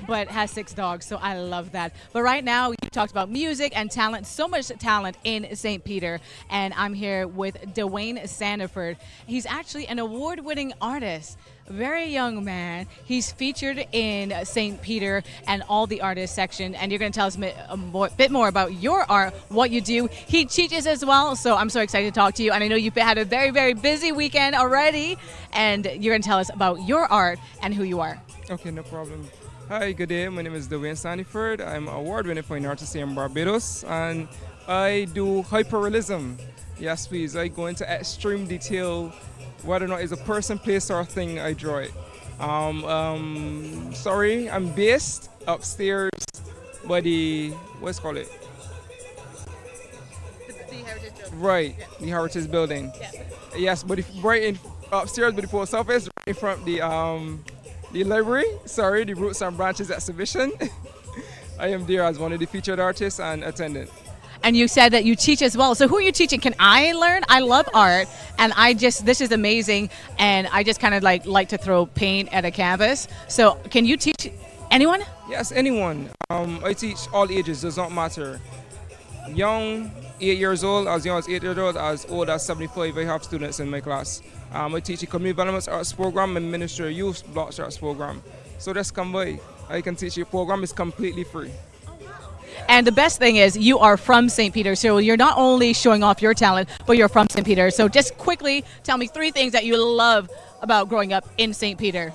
but has 6 dogs, so I love that. But right now, you talked about music and talent, so much talent in St. Peter, and I'm here with Dwayne Sandiford. He's actually an award-winning artist, very young man. He's featured in St. Peter and all the artists section, and you're going to tell us a bit more about your art, what you do. He teaches as well, so I'm so excited to talk to you, and I know you've had a very, very busy weekend already, and you're going to tell us about your art and who you are. Okay, no problem. Hi, good day. My name is Dwayne Sandiford. I'm award-winning fine artist here in Barbados, and I do hyperrealism. Yes, please. I go into extreme detail, whether or not it's a person, place, or thing. I draw it. Sorry, I'm based upstairs by the what's it called it? The Heritage Building. Right, yeah. The Heritage Building. Yeah. Yes, but right in upstairs by the post office, right in front of the library, the Roots and Branches exhibition. I am there as one of the featured artists and attendant. And you said that you teach as well. So who are you teaching? Can I learn? I love art, and this is amazing, and I just kind of like to throw paint at a canvas. So can you teach anyone? Yes, anyone. I teach all ages, does not matter. Young, 8 years old, as young as 8 years old, as old as 75. I have students in my class. I teach a community development arts program and minister youth block arts program. So just come by. I can teach you. Program is completely free. And the best thing is you are from St. Peter, so you're not only showing off your talent, but you're from St. Peter. So just quickly tell me 3 things that you love about growing up in St. Peter.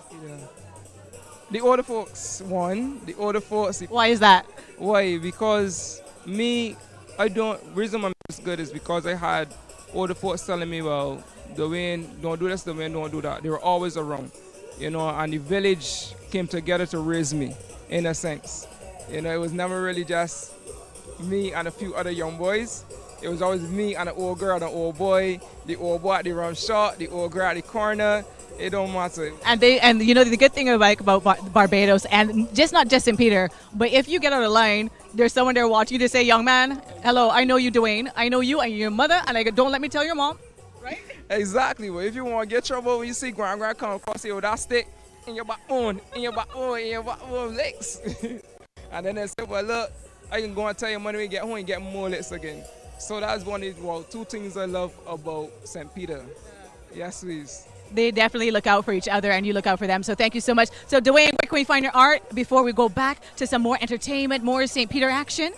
The older folks, one. The older folks. Why is that? Why? Because me, reason I'm this good is because I had older folks telling me, well, Dwayne, don't do this, Dwayne, don't do that. They were always around, and the village came together to raise me, in a sense. It was never really just me and a few other young boys. It was always me and an old girl and an old boy. The old boy at the round shot, the old girl at the corner. It don't matter. And the good thing about Barbados, and not just St. Peter, but if you get on the line, there's someone there watching you to say, young man, hello, I know you, Dwayne. I know you and your mother, and don't let me tell your mom. Right? Exactly. Well, if you want to get trouble when you see grand come across you with that stick in your backbone, legs. And then they say, well, look, I can go and tell your money when you get home and get more licks again. So that's two things I love about St. Peter. Yes, please. They definitely look out for each other, and you look out for them. So thank you so much. So Dwayne, where can we find your art before we go back to some more entertainment, more St. Peter action?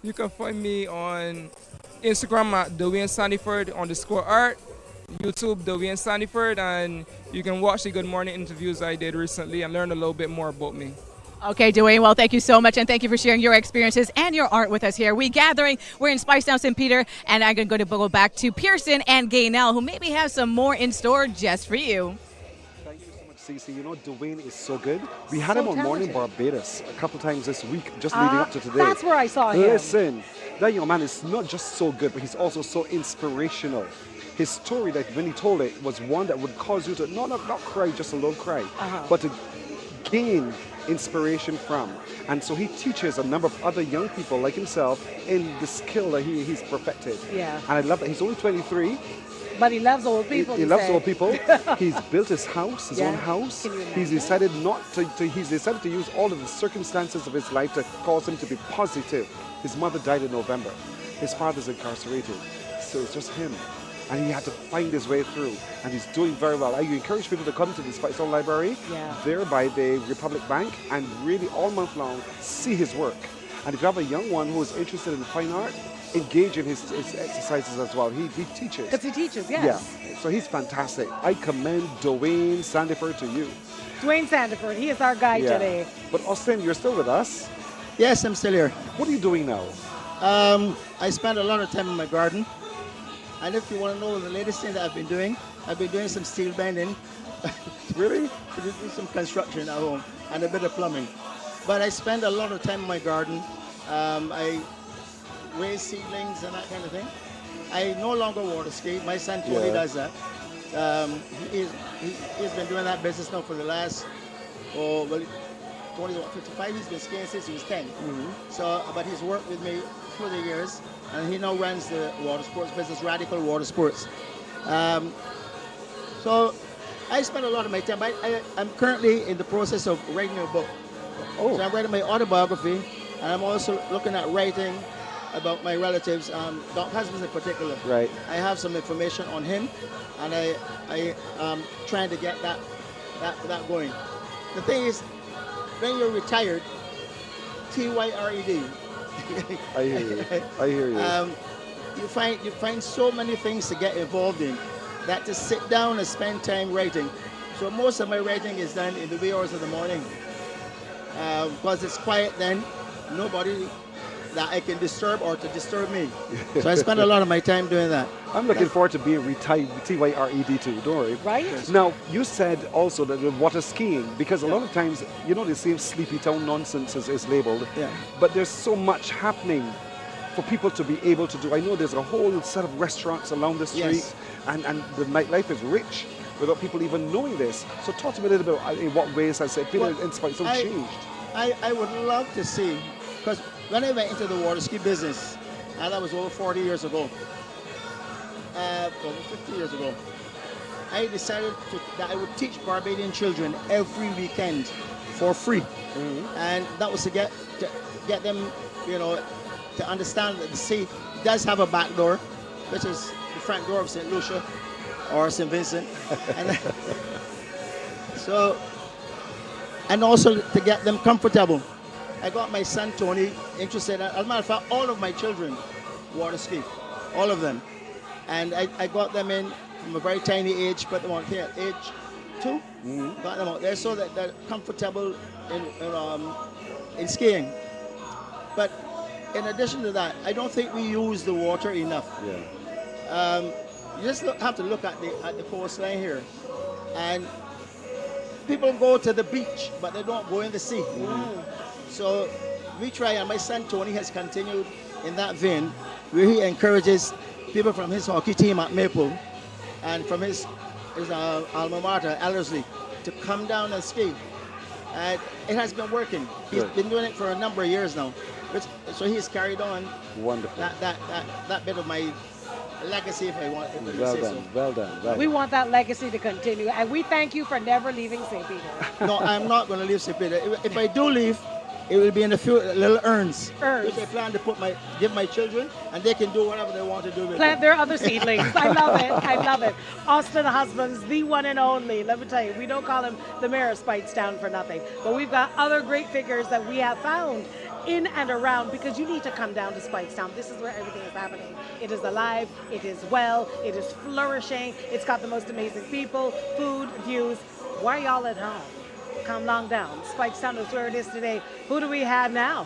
You can find me on Instagram at Dwayne Sandyford _art, YouTube Dwayne Sandyford, and you can watch the Good Morning interviews I did recently and learn a little bit more about me. Okay, Dwayne, well, thank you so much, and thank you for sharing your experiences and your art with us here. We're in Speightstown, St. Peter, and I'm going to go back to Pearson and Gaynell, who maybe have some more in store just for you. Thank you so much, Cece. Dwayne is so good. We had him on Morning Barbados a couple times this week, just leading up to today. That's where I saw him. Listen, that young man is not just so good, but he's also so inspirational. His story, that when he told it, was one that would cause you to not cry, just alone cry, but to gain inspiration from. And so he teaches a number of other young people like himself in the skill that he's perfected. Yeah. And I love that he's only 23. But he loves old people. He loves old people. He's built his house, his own house. He's decided he's decided to use all of the circumstances of his life to cause him to be positive. His mother died in November. His father's incarcerated. So it's just him. And he had to find his way through, and he's doing very well. I encourage people to come to the Speightstown Library, there by the Republic Bank, and really all month long see his work. And if you have a young one who is interested in fine art, engage in his exercises as well. He teaches. Because he teaches, yes. Yeah, so he's fantastic. I commend Dwayne Sandyford to you. Dwayne Sandyford, he is our guy today. But Austin, you're still with us? Yes, I'm still here. What are you doing now? I spend a lot of time in my garden. And if you want to know the latest thing that I've been doing some steel bending. Really? To do some construction at home and a bit of plumbing. But I spend a lot of time in my garden. I raise seedlings and that kind of thing. I no longer water ski. My son Tony does that. He's been doing that business now for the last, Tony's 55. He's been skiing since he was 10. So, but he's worked with me through the years. And he now runs the water sports business, Radical Water Sports. So I spend a lot of my time. I'm currently in the process of writing a book. So I'm writing my autobiography, and I'm also looking at writing about my relatives, Doc Husbands in particular. Right. I have some information on him, and I am trying to get that going. The thing is, when you're retired, TYRED. I hear you. I hear you. You find so many things to get involved in that to sit down and spend time writing. So most of my writing is done in the wee hours of the morning because it's quiet then. Nobody that I can disturb or to disturb me. So I spend a lot of my time doing that. I'm looking forward to being retired, TYRED too, don't worry. Right? Now, you said also that the water skiing, because a lot of times, the same sleepy town nonsense is labeled, but there's so much happening for people to be able to do. I know there's a whole set of restaurants along the street, and the nightlife is rich without people even knowing this. So talk to me a little bit in what ways has it been in Speightstown changed? I would love to see, because when I went into the water ski business, and that was over 40 years ago, over 50 years ago, I decided that I would teach Barbadian children every weekend for free. And that was to get them, to understand that the sea does have a back door, which is the front door of St. Lucia or St. Vincent. And also to get them comfortable. I got my son Tony interested. As a matter of fact, all of my children water ski, all of them. And I got them in from a very tiny age, but they weren't here at age 2. Got them out there so that they're comfortable in skiing. But in addition to that, I don't think we use the water enough. Yeah. You just have to look at the coastline here, and people go to the beach, but they don't go in the sea. So we try, and my son Tony has continued in that vein, where he encourages people from his hockey team at Maple and from his alma mater, Ellerslie, to come down and ski. And it has been working. He's been doing it for a number of years now. So he's carried on that bit of my legacy, if I want to say so. Well done. We want that legacy to continue, and we thank you for never leaving St. Peter. No, I'm not going to leave St. Peter. If I do leave, it will be in a few little urns, which I plan to give my children, and they can do whatever they want to do with Plant it. their other seedlings. I love it. I love it. Austin Husbands, the one and only. Let me tell you, we don't call him the mayor of Speightstown for nothing, but we've got other great figures that we have found in and around, because you need to come down to Speightstown. This is where everything is happening. It is alive, it is well, it is flourishing, it's got the most amazing people, food, views. Why y'all at home? Come long down. Speightstown is where it is today. Who do we have now?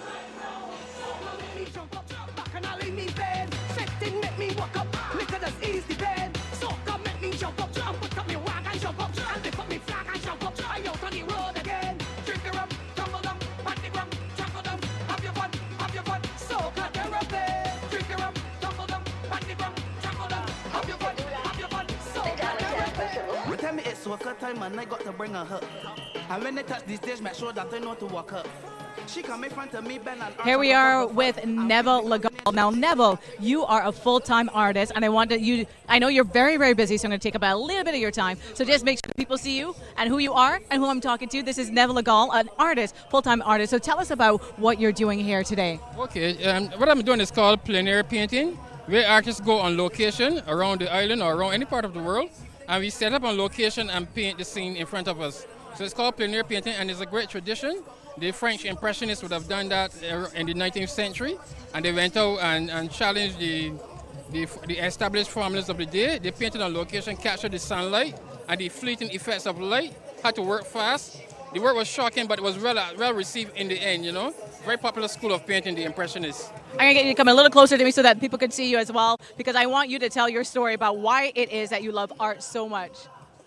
Tell me it's worker time and I got to bring her up. And when they touch the stage, make sure that they know to walk up. She come in front of me, Ben, and Here we are with Neville Legal. Now, Neville, you are a full-time artist, and I know you're very, very busy, so I'm going to take up a little bit of your time. So just make sure people see you and who you are and who I'm talking to. This is Neville Legal, an artist, full-time artist. So tell us about what you're doing here today. Okay, what I'm doing is called plenary painting, where artists go on location around the island or around any part of the world, and we set up on location and paint the scene in front of us. So it's called plenary painting, and it's a great tradition. The French Impressionists would have done that in the 19th century, and they went out and challenged the established formulas of the day. They painted on location, captured the sunlight and the fleeting effects of light, had to work fast. The work was shocking, but it was well received in the end, you know. Very popular school of painting, the Impressionists. I'm going to get you to come a little closer to me so that people can see you as well, because I want you to tell your story about why it is that you love art so much.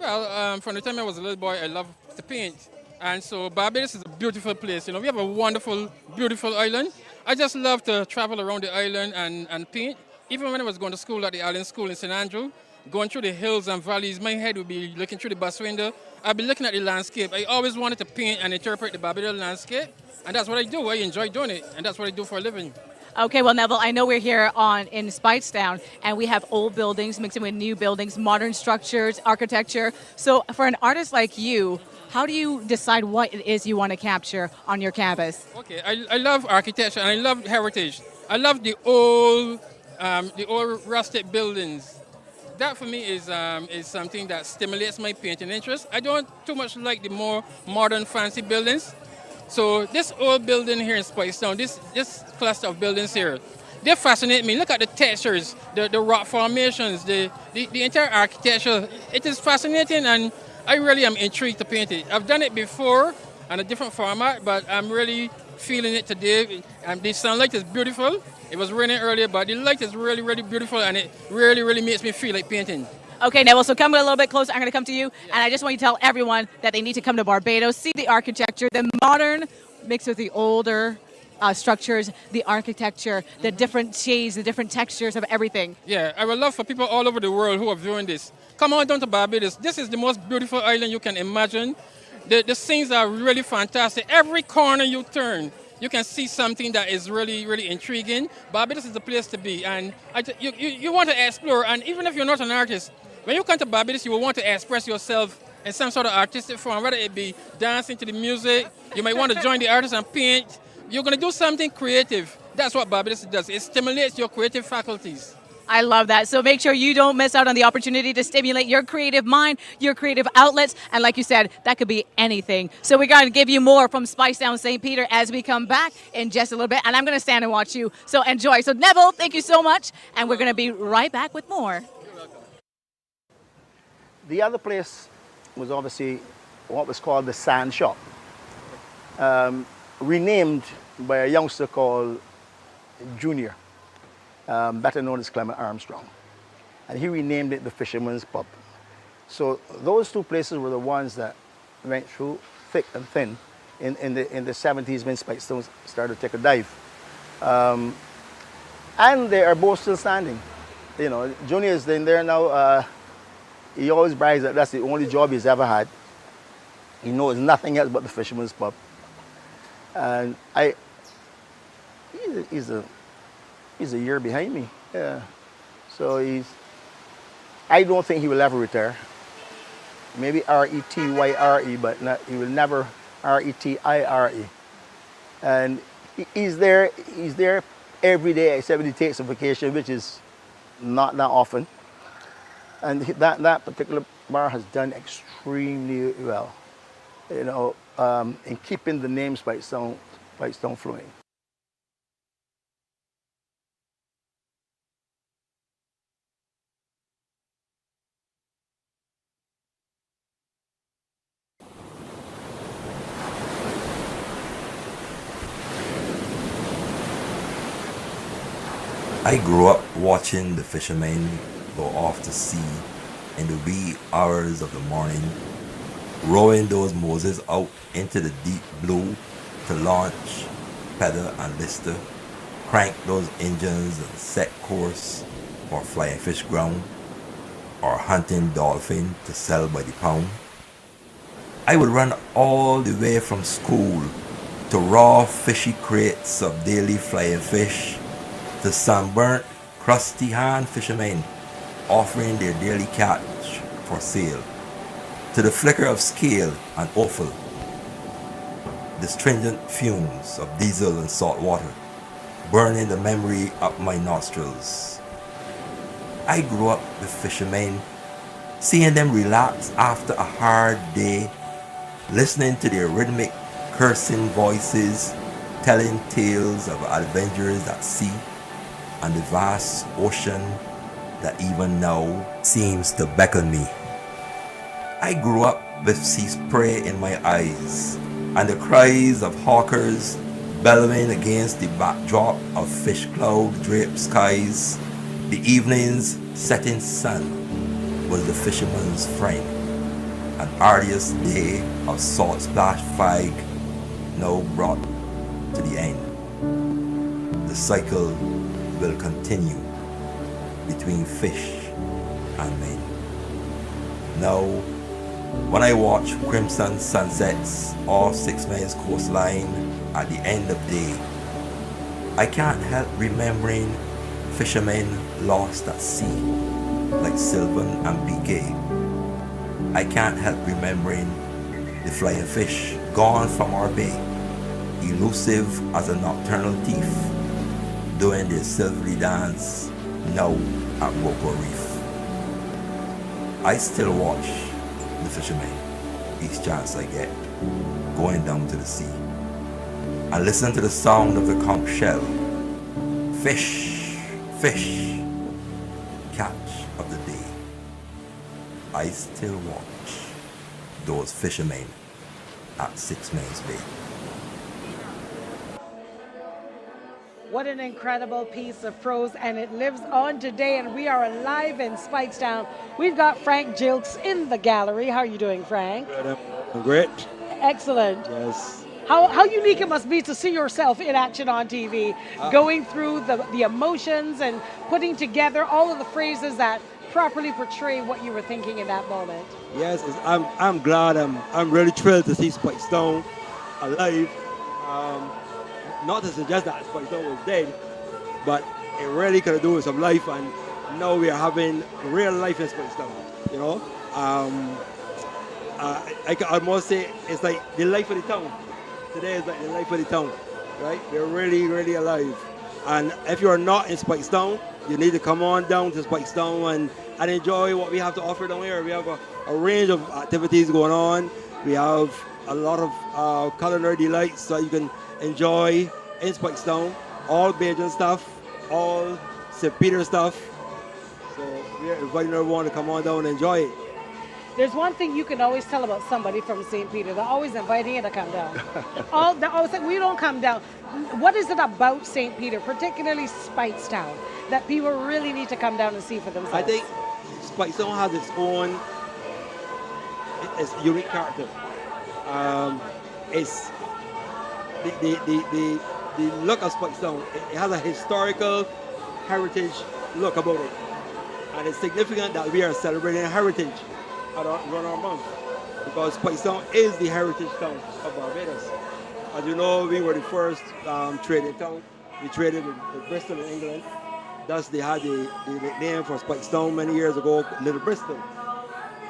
Well, from the time I was a little boy, I loved to paint. And so Barbados is a beautiful place. You know, we have a wonderful, beautiful island. I just love to travel around the island and paint. Even when I was going to school at the Island School in St. Andrew, going through the hills and valleys, my head would be looking through the bus window. I'd be looking at the landscape. I always wanted to paint and interpret the Barbados landscape. And that's what I do. I enjoy doing it. And that's what I do for a living. Okay, well, Neville, I know we're here in Speightstown, and we have old buildings mixing with new buildings, modern structures, architecture. So for an artist like you, how do you decide what it is you want to capture on your canvas? Okay, I love architecture and I love heritage. I love the old rustic buildings. That for me is something that stimulates my painting interest. I don't too much like the more modern, fancy buildings. So this old building here in Speightstown, this cluster of buildings here, they fascinate me. Look at the textures, the rock formations, the entire architecture. It is fascinating, and I really am intrigued to paint it. I've done it before on a different format, but I'm really feeling it today. And the sunlight is beautiful. It was raining earlier, but the light is really, really beautiful, and it really, really makes me feel like painting. Okay, Neville, so come a little bit closer. I'm going to come to you, and I just want you to tell everyone that they need to come to Barbados, see the architecture, the modern mixed with the older structures, the architecture, the different shades, the different textures of everything. Yeah, I would love for people all over the world who are viewing this, come on down to Barbados. This is the most beautiful island you can imagine. The scenes are really fantastic. Every corner you turn, you can see something that is really, really intriguing. Barbados is the place to be, and you want to explore. And even if you're not an artist, when you come to Barbados, you will want to express yourself in some sort of artistic form, whether it be dancing to the music. You might want to join the artists and paint. You're going to do something creative. That's what Barbados does. It stimulates your creative faculties. I love that. So make sure you don't miss out on the opportunity to stimulate your creative mind, your creative outlets. And like you said, that could be anything. So we're going to give you more from Speightstown, St. Peter as we come back in just a little bit. And I'm going to stand and watch you. So enjoy. So Neville, thank you so much. And we're going to be right back with more. The other place was obviously what was called the Sand Shop, renamed by a youngster called Junior, better known as Clement Armstrong. And he renamed it the Fisherman's Pub. So those two places were the ones that went through thick and thin in the 70s when Speightstown started to take a dive. And they are both still standing. You know, Junior is in there now. He always brags that that's the only job he's ever had. He knows nothing else but the Fisherman's Pub. And he's a year behind me. Yeah. So I don't think he will ever retire. Maybe R-E-T-Y-R-E, but he will never R-E-T-I-R-E. And he's there every day except when he takes a vacation, which is not that often. And that particular bar has done extremely well, you know, in keeping the name Speightstown flowing. I grew up watching the fishermen go off to sea in the wee hours of the morning, rowing those Moses out into the deep blue to launch, pedal and lister, crank those engines and set course for flying fish ground or hunting dolphin to sell by the pound. I would run all the way from school to raw fishy crates of daily flying fish, to sunburnt, crusty hand fishermen offering their daily catch for sale, to the flicker of scale and offal, the stringent fumes of diesel and salt water burning the memory up my nostrils. I grew up with fishermen, seeing them relax after a hard day, listening to their rhythmic cursing voices, telling tales of adventures at sea and the vast ocean that even now seems to beckon me. I grew up with sea spray in my eyes and the cries of hawkers bellowing against the backdrop of fish cloud draped skies. The evening's setting sun was the fisherman's friend, an arduous day of salt splash fag now brought to the end. The cycle will continue between fish and men. Now, when I watch crimson sunsets off 6 Miles coastline at the end of day, I can't help remembering fishermen lost at sea like Sylvan and BK. I can't help remembering the flying fish gone from our bay, elusive as a nocturnal thief, doing their silvery dance now at Roper Reef. I still watch the fishermen each chance I get going down to the sea and listen to the sound of the conch shell. Fish, fish, catch of the day. I still watch those fishermen at 6 Miles Bay. What an incredible piece of prose, and it lives on today, and we are alive in Speightstown. We've got Frank Jilks in the gallery. How are you doing, Frank? Good. I'm great. Excellent. Yes. How unique it must be to see yourself in action on TV, going through the emotions and putting together all of the phrases that properly portray what you were thinking in that moment. Yes, I'm glad. I'm really thrilled to see Speightstown alive. Not to suggest that Speightstown was dead, but it really could do with some life, and now we are having real life in Speightstown. You know, I can almost say it's like the life of the town. Today is like the life of the town, right? We're really, really alive. And if you're not in Speightstown, you need to come on down to Speightstown and enjoy what we have to offer down here. We have a range of activities going on. We have a lot of culinary delights that you can enjoy in Speightstown. All Bajan stuff, all St. Peter stuff. So we're inviting everyone to come on down and enjoy it. There's one thing you can always tell about somebody from St. Peter. They're always inviting you to come down. They're always like, we don't come down. What is it about St. Peter, particularly Speightstown, that people really need to come down and see for themselves? I think Speightstown has its unique character. It's the look of Speightstown. It has a historical heritage look about it. And it's significant that we are celebrating heritage around our month, because Speightstown is the heritage town of Barbados. As you know, we were the first trading town. We traded with Bristol in England. Thus, they had the nickname for Speightstown many years ago, Little Bristol.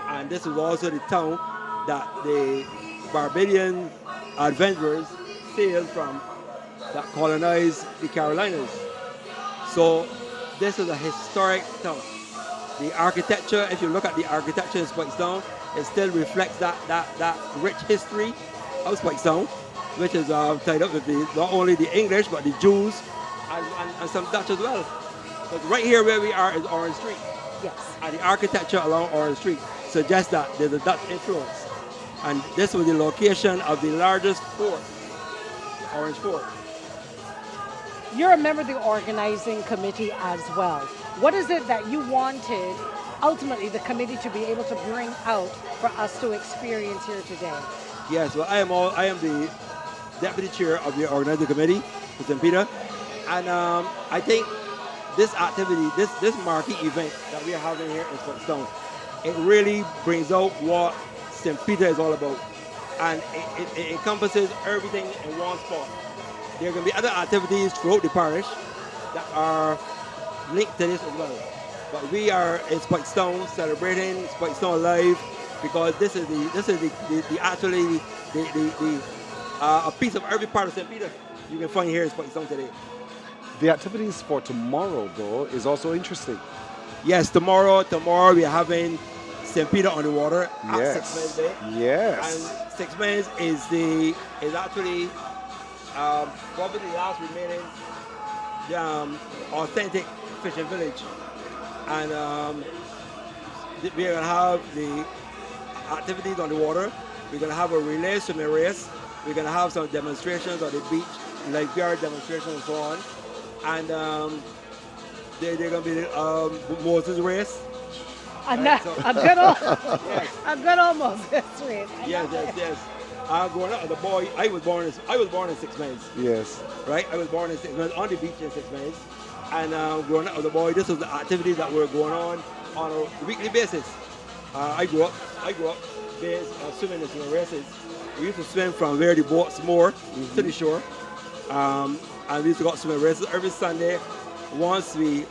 And this was also the town that the Barbadian adventurers sailed from that colonized the Carolinas. So this is a historic town. The architecture, if you look at the architecture in Speightstown, it still reflects that rich history of Speightstown, which is tied up with not only the English, but the Jews and some Dutch as well. But right here where we are is Orange Street. Yes. And the architecture along Orange Street suggests that there's a Dutch influence. And this was the location of the largest fort, the Orange Fort. You're a member of the organizing committee as well. What is it that you wanted, ultimately, the committee to be able to bring out for us to experience here today? Yes, well, I am the deputy chair of the organizing committee for St. Peter. And I think this activity, this marquee event that we are having here in Speightstown, it really brings out what St. Peter is all about. And it encompasses everything in one spot. There are going to be other activities throughout the parish that are linked to this as well. But we are in Speightstown celebrating Speightstown Live, because this is a piece of every part of St. Peter you can find here in Speightstown today. The activities for tomorrow, though, is also interesting. Yes, tomorrow we are having St. Peter on the water at Yes. 6 Mills Day. Yes. And 6 Mills is actually probably the last remaining authentic fishing village. And we're going to have the activities on the water. We're going to have a relay swimming race. We're going to have some demonstrations on the beach, lifeguard demonstrations and so on. And they're going to be the Moses race. A good almost race. Yes. Growing up as a boy, I was born in 6 Mills. Yes. Right? I was born in 6 Mills, on the beach in 6 Mills. And growing up as a boy, this was the activity that were going on a weekly basis. I grew up swimming in swimming races. We used to swim from where the boats moored to the shore. And we used to go to swimming races every Sunday once we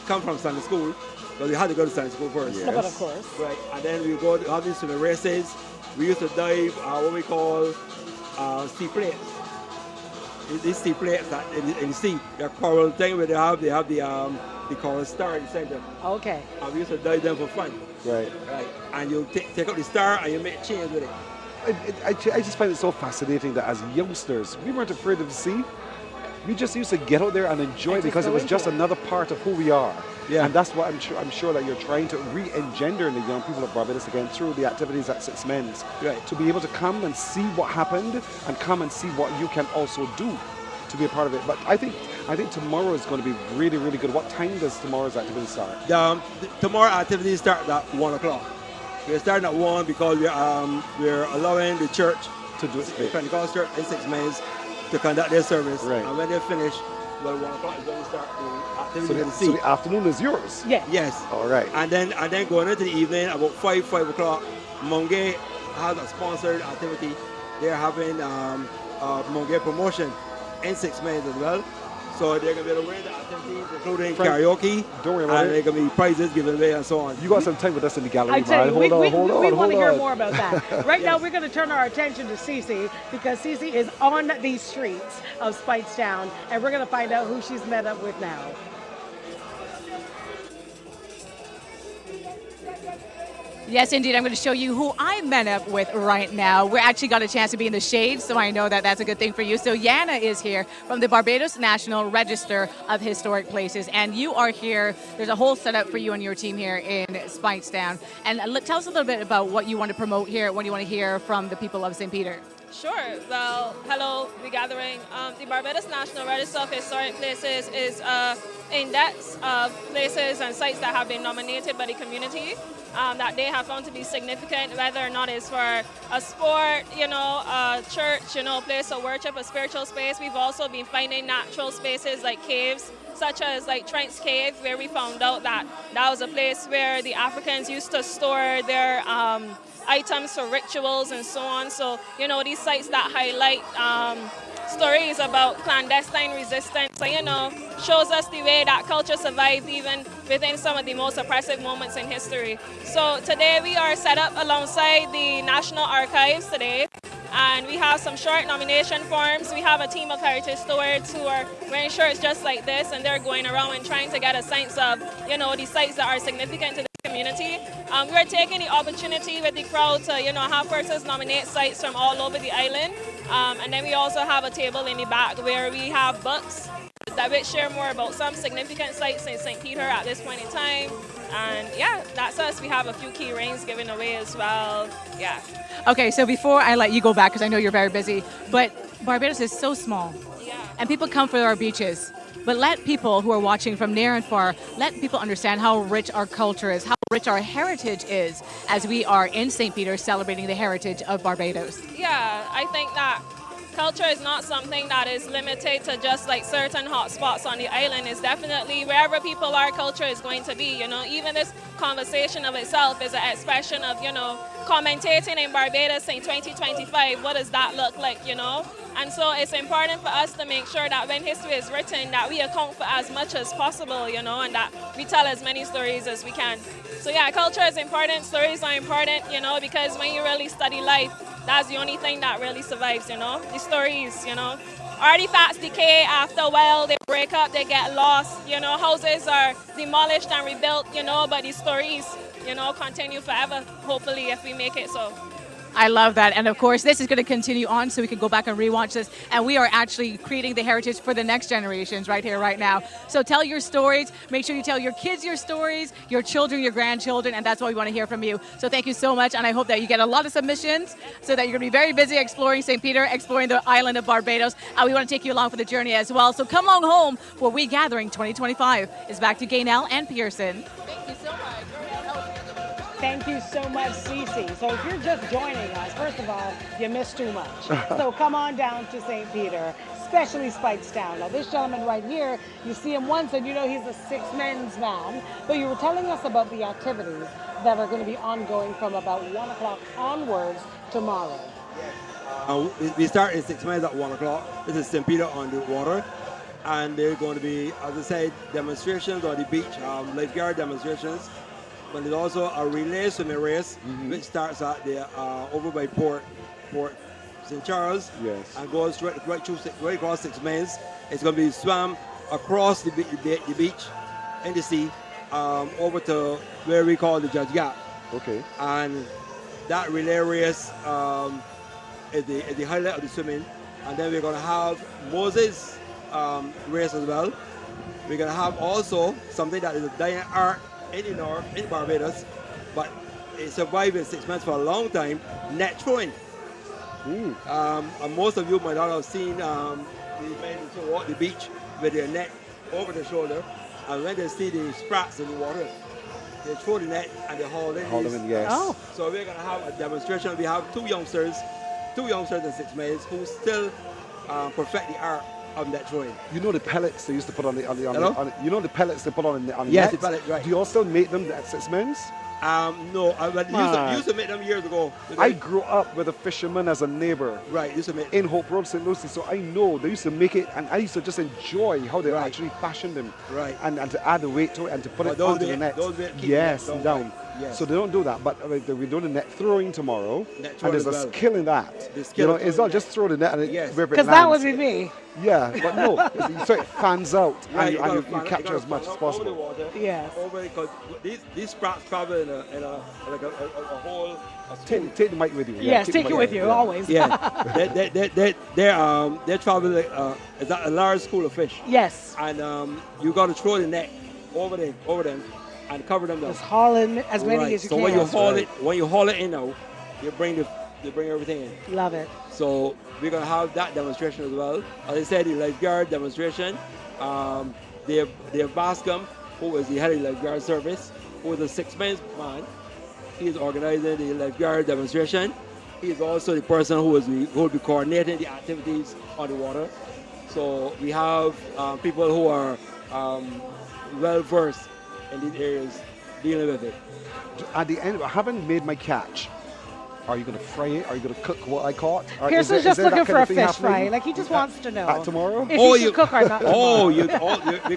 come from Sunday school. But we had to go to Sunday school first. Yes. But of course. Right. And then we go to have these swimming races. We used to dive what we call sea plates. These sea plates that in the sea, they're coral thing where they have the coral star in the center. Okay. And we used to dive them for fun. Right. Right. And you take out the star and you make chains with it. I just find it so fascinating that as youngsters, we weren't afraid of the sea. We just used to get out there and enjoy it because it was just another part of who we are. Yeah. And that's what I'm sure that you're trying to re-engender in the young people of Barbados again through the activities at 6 Men's. Right. To be able to come and see what happened and come and see what you can also do to be a part of it. But I think tomorrow is going to be really, really good. What time does tomorrow's activity start? Tomorrow activities start at 1 o'clock. We're starting at 1 because we're allowing the church to do it. Pentecostal Church in 6 Mills to conduct their service. Right. And when they're finished, 1 o'clock is when we start the activity in the sea. So the afternoon is yours? Yeah. Yes. All right. And then going into the evening, about 5 o'clock, Monge has a sponsored activity. They're having Monge promotion in 6 Mills as well. So they're going to be able to win the activities, including karaoke. Don't worry about and it. there are going to be prizes given away and so on. You got some time with us in the gallery, I tell you, Hold on. we want to hear more about that. Right now, we're going to turn our attention to Cece, because Cece is on these streets of Speightstown, and we're going to find out who she's met up with now. Yes, indeed. I'm going to show you who I met up with right now. We actually got a chance to be in the shade, so I know that that's a good thing for you. So Yana is here from the Barbados National Register of Historic Places, and you are here. There's a whole setup for you and your team here in Speightstown. And tell us a little bit about what you want to promote here, what you want to hear from the people of St. Peter. Sure. Well, hello, the Gathering. The Barbados National Register of Historic Places is an index of places and sites that have been nominated by the community that they have found to be significant, whether or not it's for a sport, a church, place of worship, a spiritual space. We've also been finding natural spaces like caves, such as like Trent's Cave, where we found out that that was a place where the Africans used to store their items for rituals and so on. So, these sites that highlight stories about clandestine resistance, so, shows us the way that culture survived even within some of the most oppressive moments in history. So today we are set up alongside the National Archives today, and we have some short nomination forms. We have a team of heritage stewards who are wearing shirts just like this, and they're going around and trying to get a sense of, the sites that are significant to the community. We're taking the opportunity with the crowd to, have persons nominate sites from all over the island. And then we also have a table in the back where we have books that will share more about some significant sites in St. Peter at this point in time. And yeah, that's us. We have a few key rings given away as well. Yeah. Okay, so before I let you go back, because I know you're very busy, but Barbados is so small. Yeah. And people come for our beaches. But let people who are watching from near and far, let people understand how rich our culture is, how rich our heritage is, as we are in St. Peter celebrating the heritage of Barbados. Yeah, I think that culture is not something that is limited to just like certain hot spots on the island. It's definitely wherever people are, culture is going to be. Even this conversation of itself is an expression of, commentating in Barbados in 2025. What does that look like, And so it's important for us to make sure that when history is written, that we account for as much as possible, and that we tell as many stories as we can. So yeah, culture is important, stories are important, because when you really study life, that's the only thing that really survives, the stories, Artifacts decay after a while, they break up, they get lost, houses are demolished and rebuilt, but the stories, continue forever, hopefully, if we make it so. I love that. And of course, this is going to continue on so we can go back and rewatch this. And we are actually creating the heritage for the next generations right here, right now. So tell your stories. Make sure you tell your kids your stories, your children, your grandchildren. And that's what we want to hear from you. So thank you so much. And I hope that you get a lot of submissions so that you're going to be very busy exploring St. Peter, exploring the island of Barbados. And we want to take you along for the journey as well. So come on home for We Gathering 2025. It's back to Gaynell and Pearson. Thank you so much. Thank you so much, Cece. So if you're just joining us, first of all, you missed too much. So come on down to St. Peter, especially Speightstown. Now this gentleman right here, you see him once and you know he's a six men's man, but you were telling us about the activities that are going to be ongoing from about 1 o'clock onwards tomorrow. We start in 6 minutes at 1 o'clock. This is St. Peter on the water. And they're going to be, as I said, demonstrations on the beach, lifeguard demonstrations. But there's also a relay swimming race, which starts at the over by Port St. Charles, and goes right across 6 miles. It's going to be swam across the beach in the sea over to where we call the Judge Gap. Okay. And that relay race is the highlight of the swimming. And then we're going to have Moses race as well. We're going to have also something that is a dying art in the north, in Barbados, but it survived in 6 months for a long time, net throwing. And most of you might not have seen the men who walk the beach with their net over their shoulder, and when they see the sprats in the water, they throw the net and they haul them in. Yes. Oh. So we're going to have a demonstration. We have two youngsters in 6 miles who still perfect the art of net throwing. You know the pellets they used to put on the you know the pellets they put on the yes, nets? the pellet, right. Do you all still make them at 6 men's? No, I used to make them years ago. I grew up with a fisherman as a neighbor. Right, used to make in Hope Road, St. Lucie. So I know they used to make it, and I used to just enjoy how they actually fashioned them. Right. And to add the weight to it and to put it onto the net. Those yes, down. So they don't do that. But we're doing the net throwing tomorrow. Net And throwing there's a as well. skill in that. The skill of it's throwing not just throw the net and Yes. wherever it Because that lands. would be me. Yeah, but no. So it fans out Right, and you gotta capture fan as much out as over the possible. water. Yes. Over because these sprouts travel in a whole. Take the mic with you. Yes, take the it mic with you, always. Yeah, they travel is that a large school of fish? Yes. And you got to throw the net over them and cover them down. Just haul in as many Right, as you so can. when you haul it in now, you bring everything in. Love it. So we're gonna have that demonstration as well. As I said, the lifeguard demonstration. They have Bascom, who is the head of the lifeguard service, who is a 6-man man. He is organizing the lifeguard demonstration. He is also the person who will be coordinating the activities on the water. So we have people who are well versed in these areas dealing with it. At the end, I haven't made my catch. Are you going to fry it? Are you going to cook what I caught? Or Pearson's just is there looking that for kind a of thing fish happening fry. Like, he just wants to know. tomorrow? If he should cook or not. we're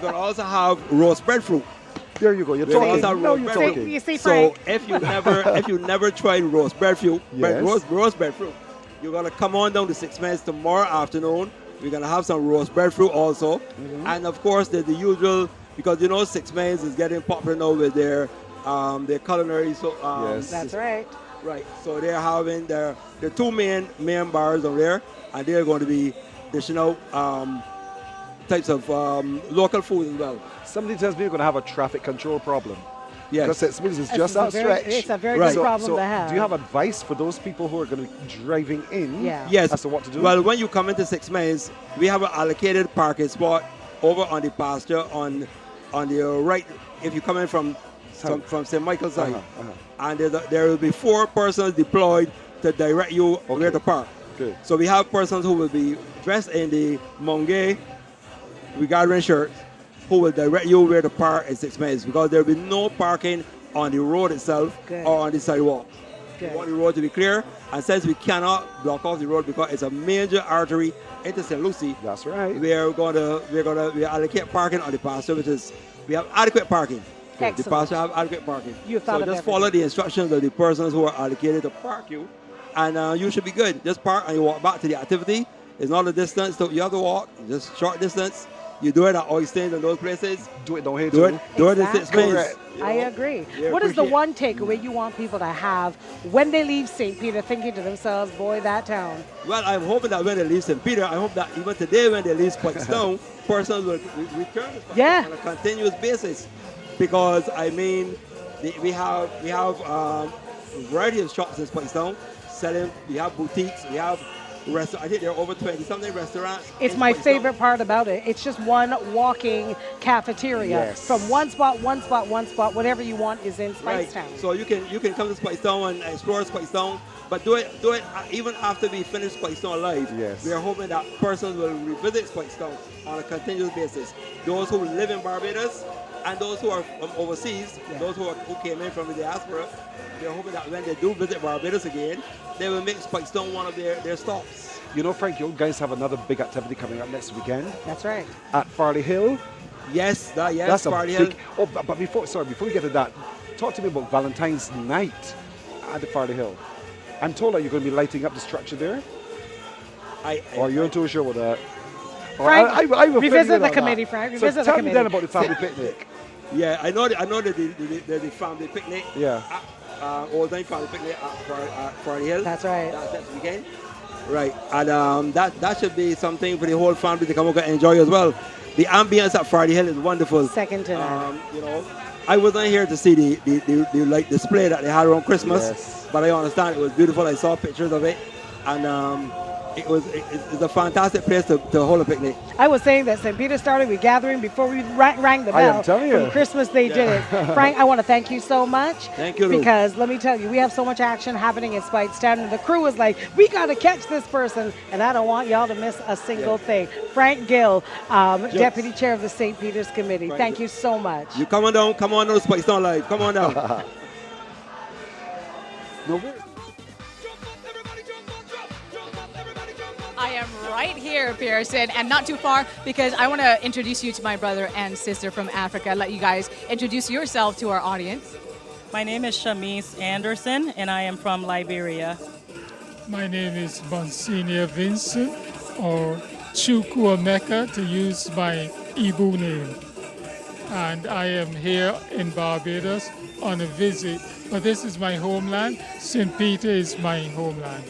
going to also have roast breadfruit. There you go. You're We're talking. also Now roast you're breadfruit. talking. You see, So Frank? if you never tried roast breadfruit, Yes. roast breadfruit, you're gonna come on down to 6 Mans tomorrow afternoon. We're gonna have some roast breadfruit also, and of course there's the usual, because 6 Mans is getting popular now with their culinary. So Yes. That's right. right. So they're having their 2 main bars over there, and they're going to be dishing out types of local food as well. Somebody tells me you're going to have a traffic control problem. Yes. Because it means it's It's just a that very- stretch. it's a very good problem so to have. Do you have advice for those people who are going to be driving in Yeah. Yes. as to what to do? Well, when you come into 6 Mans, we have an allocated parking spot over on the pasture on the right. If you come in from St. Michael's side, and there will be 4 persons deployed to direct you where to park. Good. So we have persons who will be dressed in the Mongay Gatherin shirt, who will direct you where to park at 6 Mans, because there will be no parking on the road itself Good. or on the sidewalk. Good. We want the road to be clear, and since we cannot block off the road because it's a major artery into St. Lucie, that's right. we're allocate parking on the pasture, we have adequate parking. Excellent. The pasture have adequate parking. You've thought so of just everything. follow the instructions of the persons who are allocated to park you, and you should be good. Just park and you walk back to the activity. It's not a distance, so you have to walk, just short distance. You do it at Oyster and those places. Do it down here Do too. it. Do it in 6 Mans. Correct. I agree. Yeah, What is the appreciate- one takeaway you want people to have when they leave St. Peter, thinking to themselves, boy, that town? Well, I'm hoping that when they leave St. Peter, I hope that even today when they leave Speightstown, persons will return to Speightstown Yeah. on a continuous basis. Because, I mean, we have a variety of shops in Speightstown selling. We have boutiques, we have restaurants. I think there are over 20-something restaurants. It's in my Speightstown. favorite part about it. It's just one walking cafeteria. Yes. From one spot, whatever you want is in Right. Speightstown. So you can come to Speightstown and explore Speightstown, but do it even after we finish Speightstown Live. Yes. We are hoping that persons will revisit Speightstown on a continuous basis. Those who live in Barbados and those who are from overseas, those who came in from the diaspora, we are hoping that when they do visit Barbados again, they will make Speightstown one of their stops. You know, Frank, you guys have another big activity coming up next weekend That's right. at Farley Hill. Yes, That's a Farley big. Hill. Oh, but before we get to that, talk to me about Valentine's night at the Farley Hill. I'm told that you're going to be lighting up the structure there. Or you're not too sure about that. Or Frank, I will fill you revisit in the on committee, that. Frank. So Revisit the tell me committee. then about the family picnic. Yeah, I know that the family picnic. Yeah. Old time family picnic at Farley Hill. That's right. That's next weekend. Right, and that should be something for the whole family to come over and enjoy as well. The ambience at Farley Hill is wonderful. Second to none. You know, I wasn't here to see the light display that they had around Christmas, Yes. but I understand it was beautiful. I saw pictures of it, and it's a fantastic place to hold a picnic. I was saying that St. Peter started with Gathering before we rang the I am bell. telling you. From Christmas, they did it. Frank, I want to thank you so much. Thank you, Lou. Because let me tell you, we have so much action happening in Speightstown, and the crew is like, we got to catch this person, and I don't want y'all to miss a single thing. Frank Gill, Deputy Chair of the St. Peter's Committee, Frank thank Gill. you so much. You come on down to Speightstown Live. Come on down. I am right here, Pearson, and not too far because I want to introduce you to my brother and sister from Africa. Let you guys introduce yourself to our audience. My name is Shamise Anderson, and I am from Liberia. My name is Monsignor Vincent, or Chukwuemeka, to use my Igbo name. And I am here in Barbados on a visit, but this is my homeland. St. Peter is my homeland.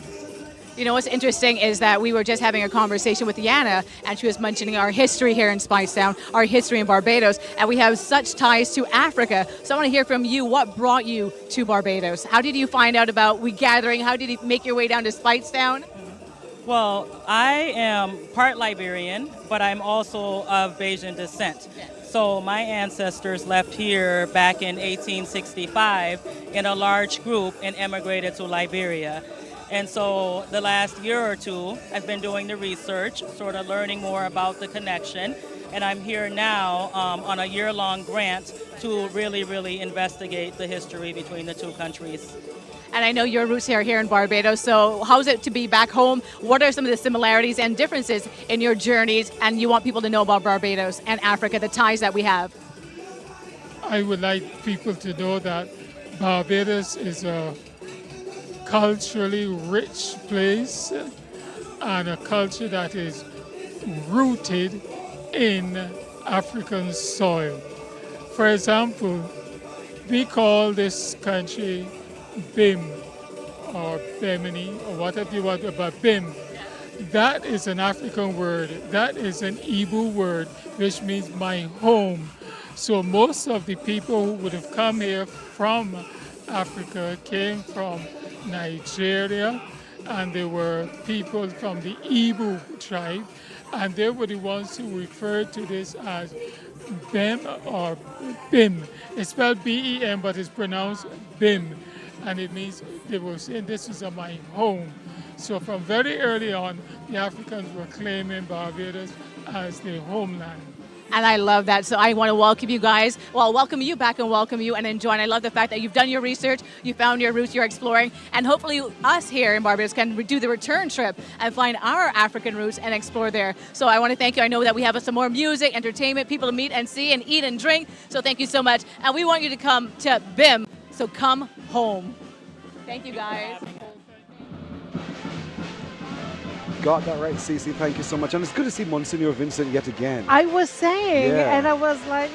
You know what's interesting is that we were just having a conversation with Yana, and she was mentioning our history here in Speightstown, our history in Barbados, and we have such ties to Africa. So I want to hear from you, what brought you to Barbados? How did you find out about We Gathering? How did you make your way down to Speightstown? Well, I am part Liberian, but I'm also of Bajan descent. So my ancestors left here back in 1865 in a large group and emigrated to Liberia. And so the last year or two, I've been doing the research, sort of learning more about the connection. And I'm here now on a year-long grant to really investigate the history between the two countries. And I know your roots are here in Barbados, so how's it to be back home? What are some of the similarities and differences in your journeys? And you want people to know about Barbados and Africa, the ties that we have. I would like people to know that Barbados is a culturally rich place and a culture that is rooted in African soil. For example, we call this country Bim or Bemini or whatever you want, but Bim. That is an African word. That is an Igbo word, which means my home. So most of the people who would have come here from Africa came from Nigeria, and they were people from the Igbo tribe, and they were the ones who referred to this as Bem or Bim. It's spelled B-E-M, but it's pronounced Bim, and it means they were saying this is my home. So from very early on, the Africans were claiming Barbados as their homeland. And I love that. So I want to welcome you guys. Well, welcome you back and welcome you and enjoy. And I love the fact that you've done your research, you found your roots, you're exploring. And hopefully us here in Barbados can do the return trip and find our African roots and explore there. So I want to thank you. I know that we have some more music, entertainment, people to meet and see and eat and drink. So thank you so much. And we want you to come to BIM. So come home. Thank you, guys. Got that right, Cece. Thank you so much. And it's good to see Monsignor Vincent yet again. I was saying, Yeah. and I was like,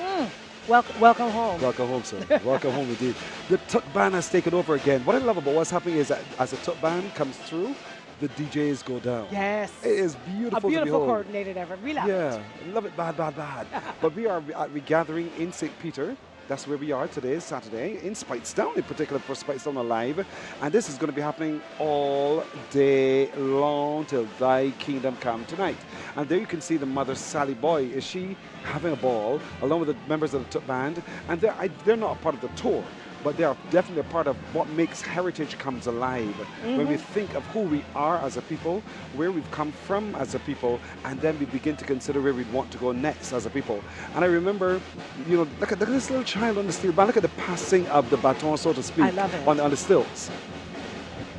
welcome home. Welcome home, sir. Welcome home indeed. The Tuk Band has taken over again. What I love about what's happening is that as the Tuk Band comes through, the DJs go down. Yes. It is beautiful A to beautiful behold. coordinated effort. We love it. Yeah, love it, bad. But we are at Gathering in St. Peter. That's where we are today, Saturday, in Speightstown, in particular for Speightstown Alive. And this is going to be happening all day long till thy kingdom come tonight. And there you can see the mother, Sally Boy. Is she having a ball along with the members of the Tuk Band? And they're not a part of the tour, but they are definitely a part of what makes heritage comes alive. When we think of who we are as a people, where we've come from as a people, and then we begin to consider where we want to go next as a people. And I remember, you know, look at this little child on the steel band. Look at the passing of the baton, so to speak, I love it. on the stilts.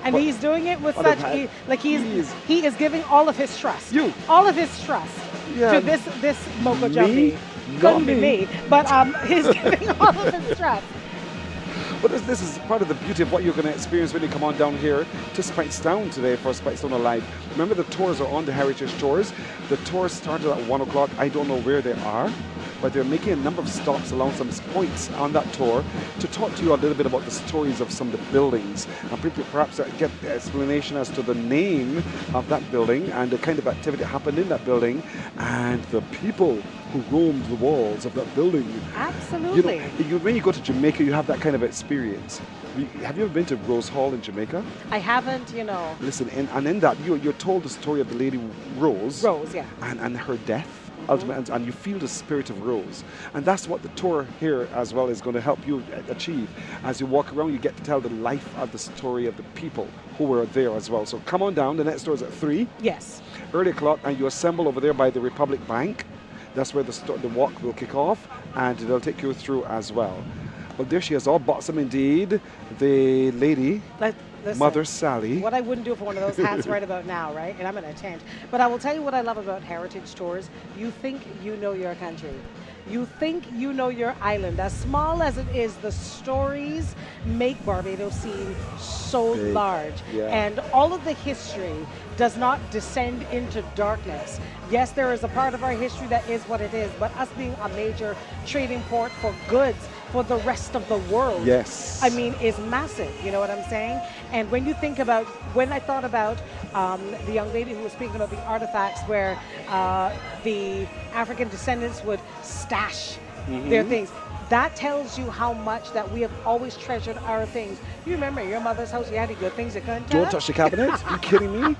And But- he's doing it with on such, the- he is giving all of his trust. All of his trust Yeah. to this Mocha Me? Jumpy. Not Couldn't be me. me, but he's giving all of his trust. But this is part of the beauty of what you're going to experience when you come on down here to Speightstown today for Speightstown Alive. Remember, the tours are on the heritage tours. The tours started at 1 o'clock. I don't know where they are, but they're making a number of stops along some points on that tour to talk to you a little bit about the stories of some of the buildings and perhaps get the explanation as to the name of that building and the kind of activity that happened in that building and the people who roamed the walls of that building. Absolutely. When you go to Jamaica, you have that kind of experience. Have you ever been to Rose Hall in Jamaica? I haven't, Listen, and in that, you're told the story of the lady Rose. Rose, yeah. And her death. Ultimately, and you feel the spirit of Rose. And that's what the tour here as well is going to help you achieve. As you walk around, you get to tell the life of the story of the people who were there as well. So come on down. The next tour is at 3. Yes. Early o'clock, and you assemble over there by the Republic Bank. That's where the walk will kick off, and they'll take you through as well. But there she is, all buxom indeed, the lady, Listen, Mother Sally. What I wouldn't do for one of those hats right about now, right? And I'm going to tent. But I will tell you what I love about heritage tours. You think you know your country. You think you know your island. As small as it is, the stories make Barbados seem so Big. large. Yeah. And all of the history does not descend into darkness. Yes, there is a part of our history that is what it is, but us being a major trading port for goods for the rest of the world, Yes. I mean, is massive. You know what I'm saying? And when you think about, when I thought about the young lady who was speaking about the artifacts where the African descendants would stash their things, that tells you how much that we have always treasured our things. You remember your mother's house, you had the good things you couldn't Don't touch the cabinet. You kidding me?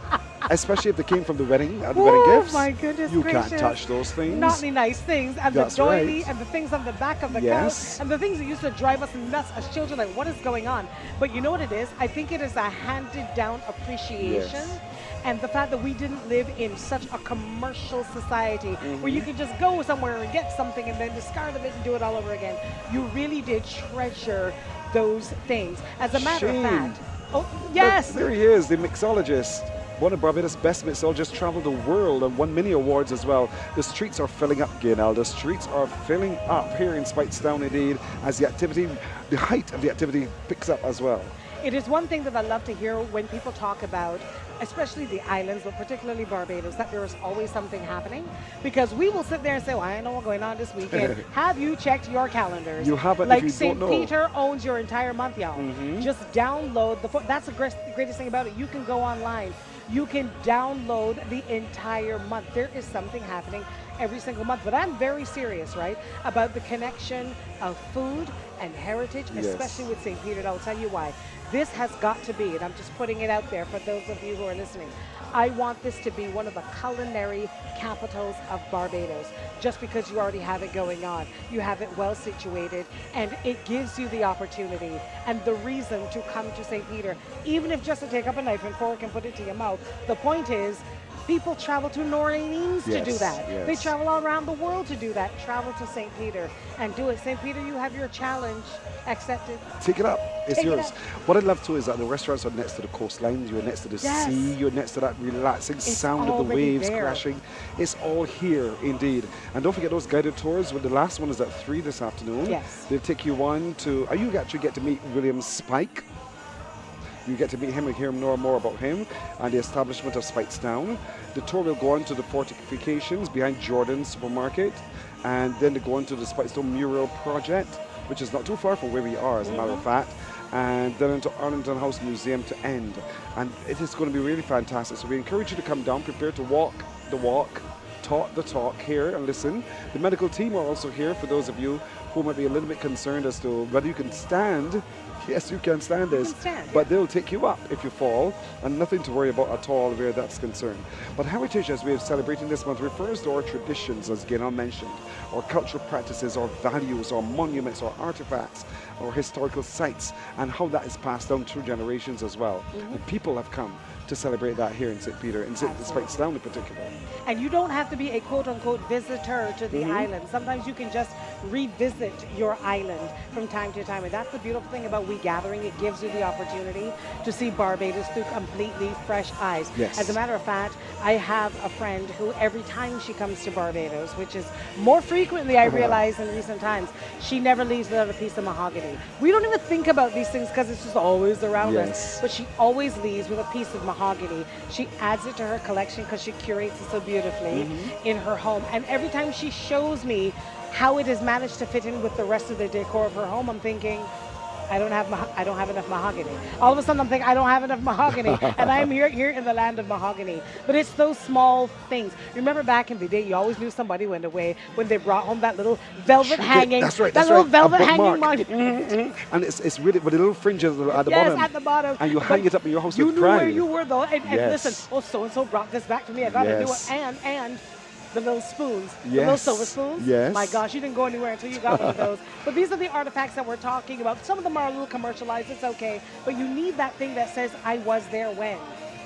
Especially if they came from the wedding, the wedding gifts. Oh my goodness You gracious. can't touch those things. Not the nice things, and That's the doily, right. and the things on the back of the Yes. couch, and the things that used to drive us nuts as children, like what is going on? But you know what it is? I think it is a handed down appreciation. Yes. And the fact that we didn't live in such a commercial society where you could just go somewhere and get something and then discard of it and do it all over again. You really did treasure those things. As a matter Shame. of fact, oh yes, There he is, the mixologist. One of Barbados' best mixologists, traveled the world and won many awards as well. The streets are filling up, Gaynell. The streets are filling up here in Speightstown indeed, as the activity, the height of the activity picks up as well. it is one thing that I love to hear when people talk about, especially the islands, but particularly Barbados, that there is always something happening. Because we will sit there and say, well, I know what's going on this weekend. Have you checked your calendars? You haven't, like if you St. don't know. Peter owns your entire month, y'all. Just download that's the greatest thing about it. You can go online. You can download the entire month. There is something happening every single month. But I'm very serious, right, about the connection of food and heritage, Yes. especially with St. Peter. And I'll tell you why. This has got to be, and I'm just putting it out there for those of you who are listening, I want this to be one of the culinary capitals of Barbados, just because you already have it going on. You have it well situated, and it gives you the opportunity and the reason to come to St. Peter, even if just to take up a knife and fork and put it to your mouth. The point is, people travel to New Orleans to do Yes, that. yes. They travel all around the world to do that. Travel to St. Peter and do it. St. Peter, you have your challenge accepted. Take it up. It's Take it yours. up. What I love too is that the restaurants are next to the coastline. You're next to the Yes. sea. You're next to that relaxing sound of the already waves there. crashing. It's all here indeed. And don't forget those guided tours. Well, the last one is at 3 this afternoon. Yes. They'll take you on to. You actually get to meet William Spike. You get to meet him and hear more about him and the establishment of Speightstown. The tour will go on to the fortifications behind Jordan's supermarket, and then they go on to the Speightstown Mural Project, which is not too far from where we are, as a matter of fact, and then into Arlington House Museum to end. And it is going to be really fantastic. So we encourage you to come down, prepare to walk the walk, talk the talk here and listen. The medical team are also here for those of you who might be a little bit concerned as to whether you can stand. Yes, you can stand this, but they'll take you up if you fall, and nothing to worry about at all where that's concerned. But heritage, as we are celebrating this month, refers to our traditions, as Gaynell mentioned, our cultural practices, our values, our monuments, our artifacts, our historical sites, and how that is passed down through generations as well. And people have come to celebrate that here in St. Peter, in Speightstown in particular. And you don't have to be a quote-unquote visitor to the island. Sometimes you can just revisit your island from time to time. And that's the beautiful thing about We Gathering. It gives you the opportunity to see Barbados through completely fresh eyes. Yes. As a matter of fact, I have a friend who every time she comes to Barbados, which is more frequently I realize in recent times, she never leaves without a piece of mahogany. We don't even think about these things because it's just always around us. But she always leaves with a piece of mahogany. She adds it to her collection because she curates it so beautifully in her home. And every time she shows me how it has managed to fit in with the rest of the decor of her home, I'm thinking, I don't have enough mahogany. All of a sudden I'm thinking I don't have enough mahogany, and I'm here in the land of mahogany. But it's those small things. Remember back in the day, you always knew somebody went away when they brought home that little velvet hanging. That's right. That That's little right. velvet A hanging bookmark. monument. And it's really with the little fringes at the bottom. Yes, at the bottom. And you hang it up in your house You with knew pride. where you were though, and Yes. listen. Oh, so and so brought this back to me. I got to do Yes. it. And the little spoons, the little Yes. silver spoons. Yes. My gosh, you didn't go anywhere until you got one of those. But these are the artifacts that we're talking about. Some of them are a little commercialized. It's okay, but you need that thing that says "I was there when,"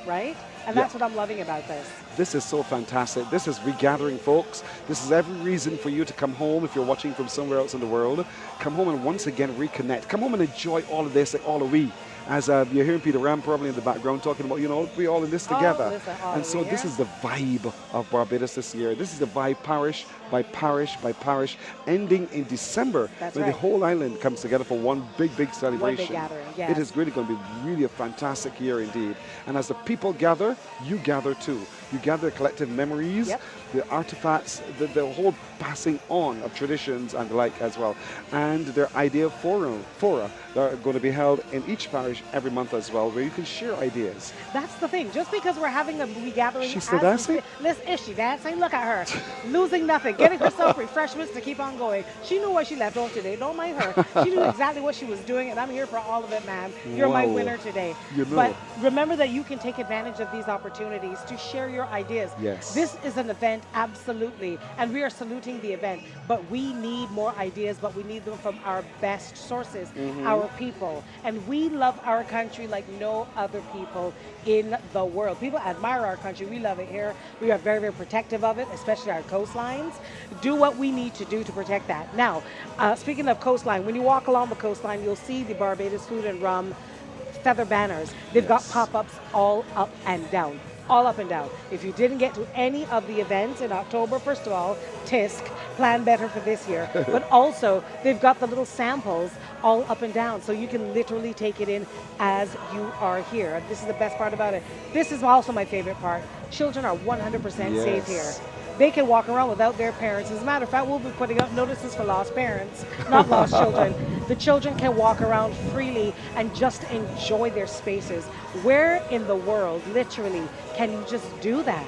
right? And that's what I'm loving about this. This is so fantastic. This is regathering, folks. This is every reason for you to come home if you're watching from somewhere else in the world. Come home and once again reconnect. Come home and enjoy all of this, all of we. As you're hearing Peter Ram probably in the background talking about, we all in this together. Listen, and so this is the vibe of Barbados this year. This is the vibe parish by parish, ending in December, That's when right. the whole island comes together for one big celebration. gathering, yes. It is really going to be really a fantastic year indeed. And as the people gather, you gather too. You gather collective memories, Yep. the artifacts, the whole passing on of traditions and the like as well. And their idea fora that are going to be held in each parish every month as well, where you can share ideas. That's the thing. Just because we're having a regathering, She's still as we dancing? say- Listen, is she dancing? Look at her, losing nothing, getting herself refreshments to keep on going. She knew what she left off today. Don't mind her. She knew exactly what she was doing, and I'm here for all of it, man. You're my Wow. winner today. You know. But remember that you can take advantage of these opportunities to share your ideas. Yes. This is an event, absolutely, and we are saluting the event. But we need more ideas, but we need them from our best sources, Mhm. our people. And we love our country like no other people in the world. People admire our country. We love it here. We are very, very protective of it, especially our coastlines. Do what we need to do to protect that. Now, speaking of coastline, when you walk along the coastline, you'll see the Barbados Food and Rum feather banners. They've got pop-ups all up and down. All up and down. If you didn't get to any of the events in October, first of all, TISC, plan better for this year. But also, they've got the little samples all up and down, so you can literally take it in as you are here. This is the best part about it. This is also my favorite part. Children are 100% safe here. Yes. They can walk around without their parents. As a matter of fact, we'll be putting up notices for lost parents, not lost children. The children can walk around freely and just enjoy their spaces. Where in the world, literally, can you just do that?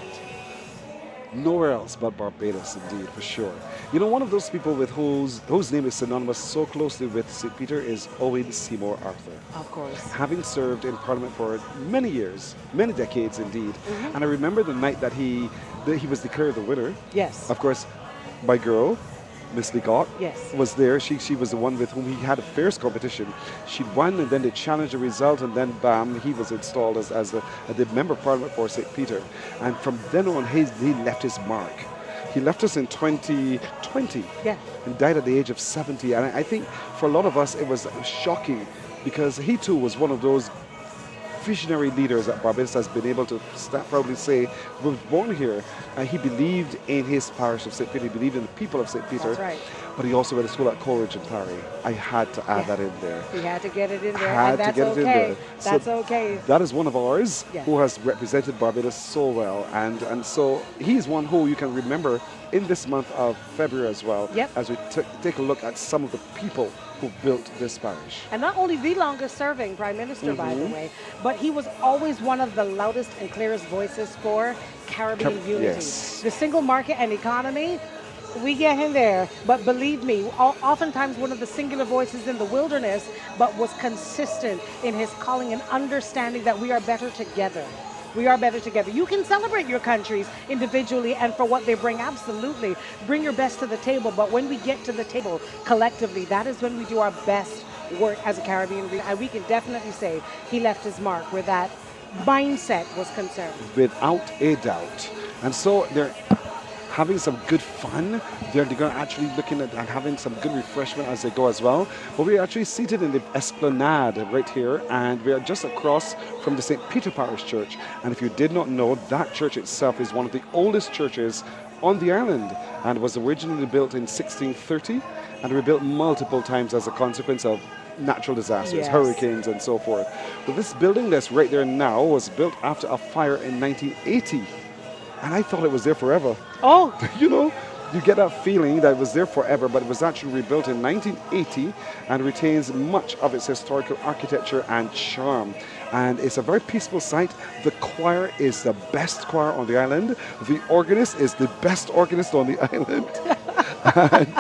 Nowhere else but Barbados, indeed, for sure. You know, one of those people with whose name is synonymous so closely with St. Peter is Owen Seymour Arthur. Of course. Having served in Parliament for many years, many decades indeed. And I remember the night that he was declared the winner. Yes. Of course, my girl, Miss Legault, Yes. was there. She was the one with whom he had a fierce competition. She won, and then they challenged the result, and then bam, he was installed as the member of Parliament for St. Peter. And from then on, he left his mark. He left us in 2020 and died at the age of 70. And I think for a lot of us, it was shocking because he too was one of those visionary leaders that Barbados has been able to proudly say was born here. He believed in his parish of St. Peter. He believed in the people of St. Peter. That's right. But he also went to school at Coleridge and Parry. I had to add that in there. We had to get it in there, Had and to that's get it in okay. there. That's So okay. That is one of ours Yeah. who has represented Barbados so well. And so he's one who you can remember in this month of February as well, as we take a look at some of the people who built this parish. And not only the longest serving Prime Minister, by the Mhm. way, but he was always one of the loudest and clearest voices for Caribbean unity. Yes. The single market and economy, we get him there. But believe me, oftentimes one of the singular voices in the wilderness, but was consistent in his calling and understanding that we are better together. We are better together. You can celebrate your countries individually and for what they bring, absolutely. Bring your best to the table, but when we get to the table collectively, that is when we do our best work as a Caribbean region. And we can definitely say he left his mark where that mindset was concerned. Without a doubt. And so they're having some good fun. They're going to actually looking at and having some good refreshment as they go as well. But we're actually seated in the Esplanade right here, and we are just across from the St. Peter Parish Church. And if you did not know, that church itself is one of the oldest churches on the island and was originally built in 1630 and rebuilt multiple times as a consequence of natural disasters, Yes. hurricanes and so forth. But this building that's right there now was built after a fire in 1980. And I thought it was there forever. Oh! You know, you get that feeling that it was there forever, but it was actually rebuilt in 1980 and retains much of its historical architecture and charm. And it's a very peaceful site. The choir is the best choir on the island. The organist is the best organist on the island. And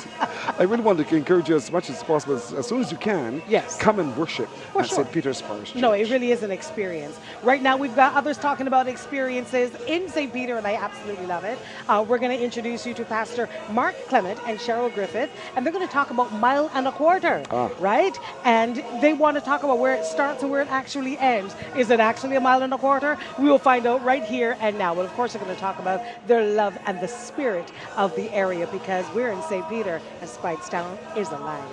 I really want to encourage you as much as possible, as soon as you can, come and worship at sure. St. Peter's Parish Church. No, it really is an experience. Right now, we've got others talking about experiences in St. Peter, and I absolutely love it. We're going to introduce you to Pastor Mark Clement and Cheryl Griffith, and they're going to talk about mile and a quarter, right? And they want to talk about where it starts and where it actually ends. Is it actually a mile and a quarter? We will find out right here and now. But of course, they're going to talk about their love and the spirit of the area, because we're in St. Peter and Speightstown is alive.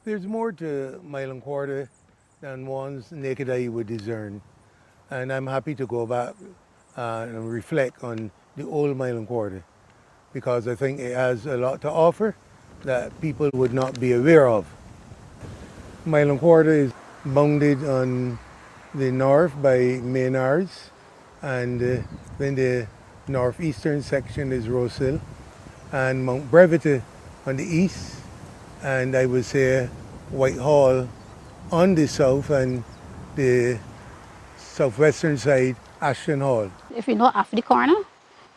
There's more to mile and quarter than one's naked eye would discern. And I'm happy to go back and reflect on the old Mile and Quarter, because I think it has a lot to offer that people would not be aware of. Mile and Quarter is bounded on the north by Maynards, and then the northeastern section is Rose Hill, and Mount Brevity on the east, and I would say Whitehall on the south, and the southwestern side, Ashton Hall. If you know after the corner,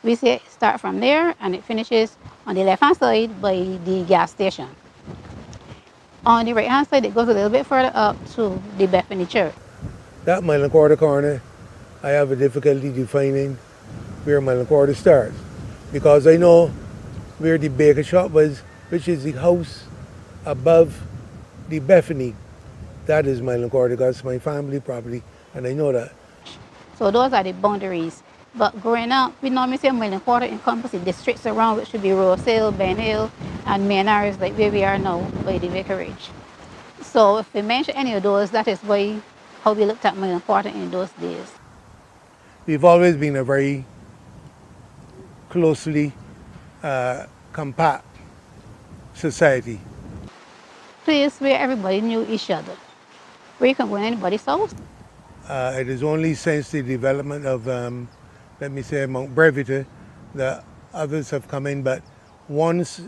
we say start from there and it finishes on the left hand side by the gas station. On the right hand side, it goes a little bit further up to the Bethany Church. That Mile and Quarter corner, I have a difficulty defining where Mile and Quarter starts, because I know where the baker shop was, which is the house above the Bethany. That is Mile and Quarter, because it's my family property, and I know that. So those are the boundaries. But growing up, we normally say Mile and Quarter encompasses the districts around, which should be Rose Hill, Ben Hill, and Maynards, like where we are now by the vicarage. So if we mention any of those, that is why how we looked at Mile and Quarter in those days. We've always been a very closely compact society. Place where everybody knew each other, where you can go in anybody's house. It is only since the development of, let me say, Mount Brevity, that others have come in, but once,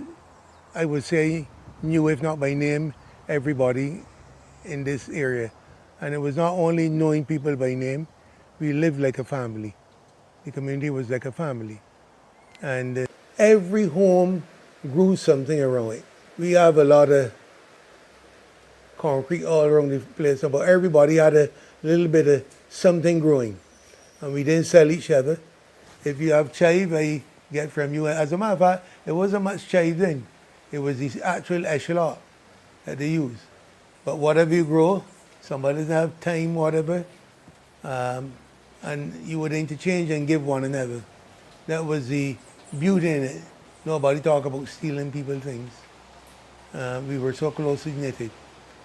I would say, knew, if not by name, everybody in this area. And it was not only knowing people by name, we lived like a family. The community was like a family. And every home grew something around it. We have a lot of concrete all around the place, but everybody had a little bit of something growing. And we didn't sell each other. If you have chive, I get from you. As a matter of fact, there wasn't much chive then. It was the actual echelon that they used. But whatever you grow, somebody doesn't have time, whatever, and you would interchange and give one another. That was the beauty in it. Nobody talk about stealing people things. We were so closely knitted.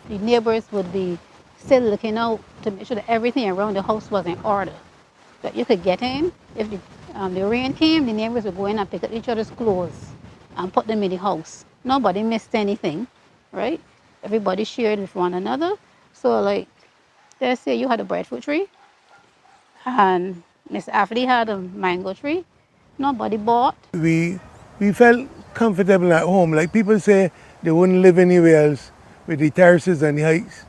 The neighbors would be still looking out to make sure that everything around the house was in order, that you could get in. If the rain came, the neighbors would go in and pick up each other's clothes and put them in the house. Nobody missed anything, right? Everybody shared with one another. So like, let's say you had a breadfruit tree and Miss Affley had a mango tree. Nobody bought. We felt comfortable at home. Like people say they wouldn't live anywhere else with the terraces and the heights.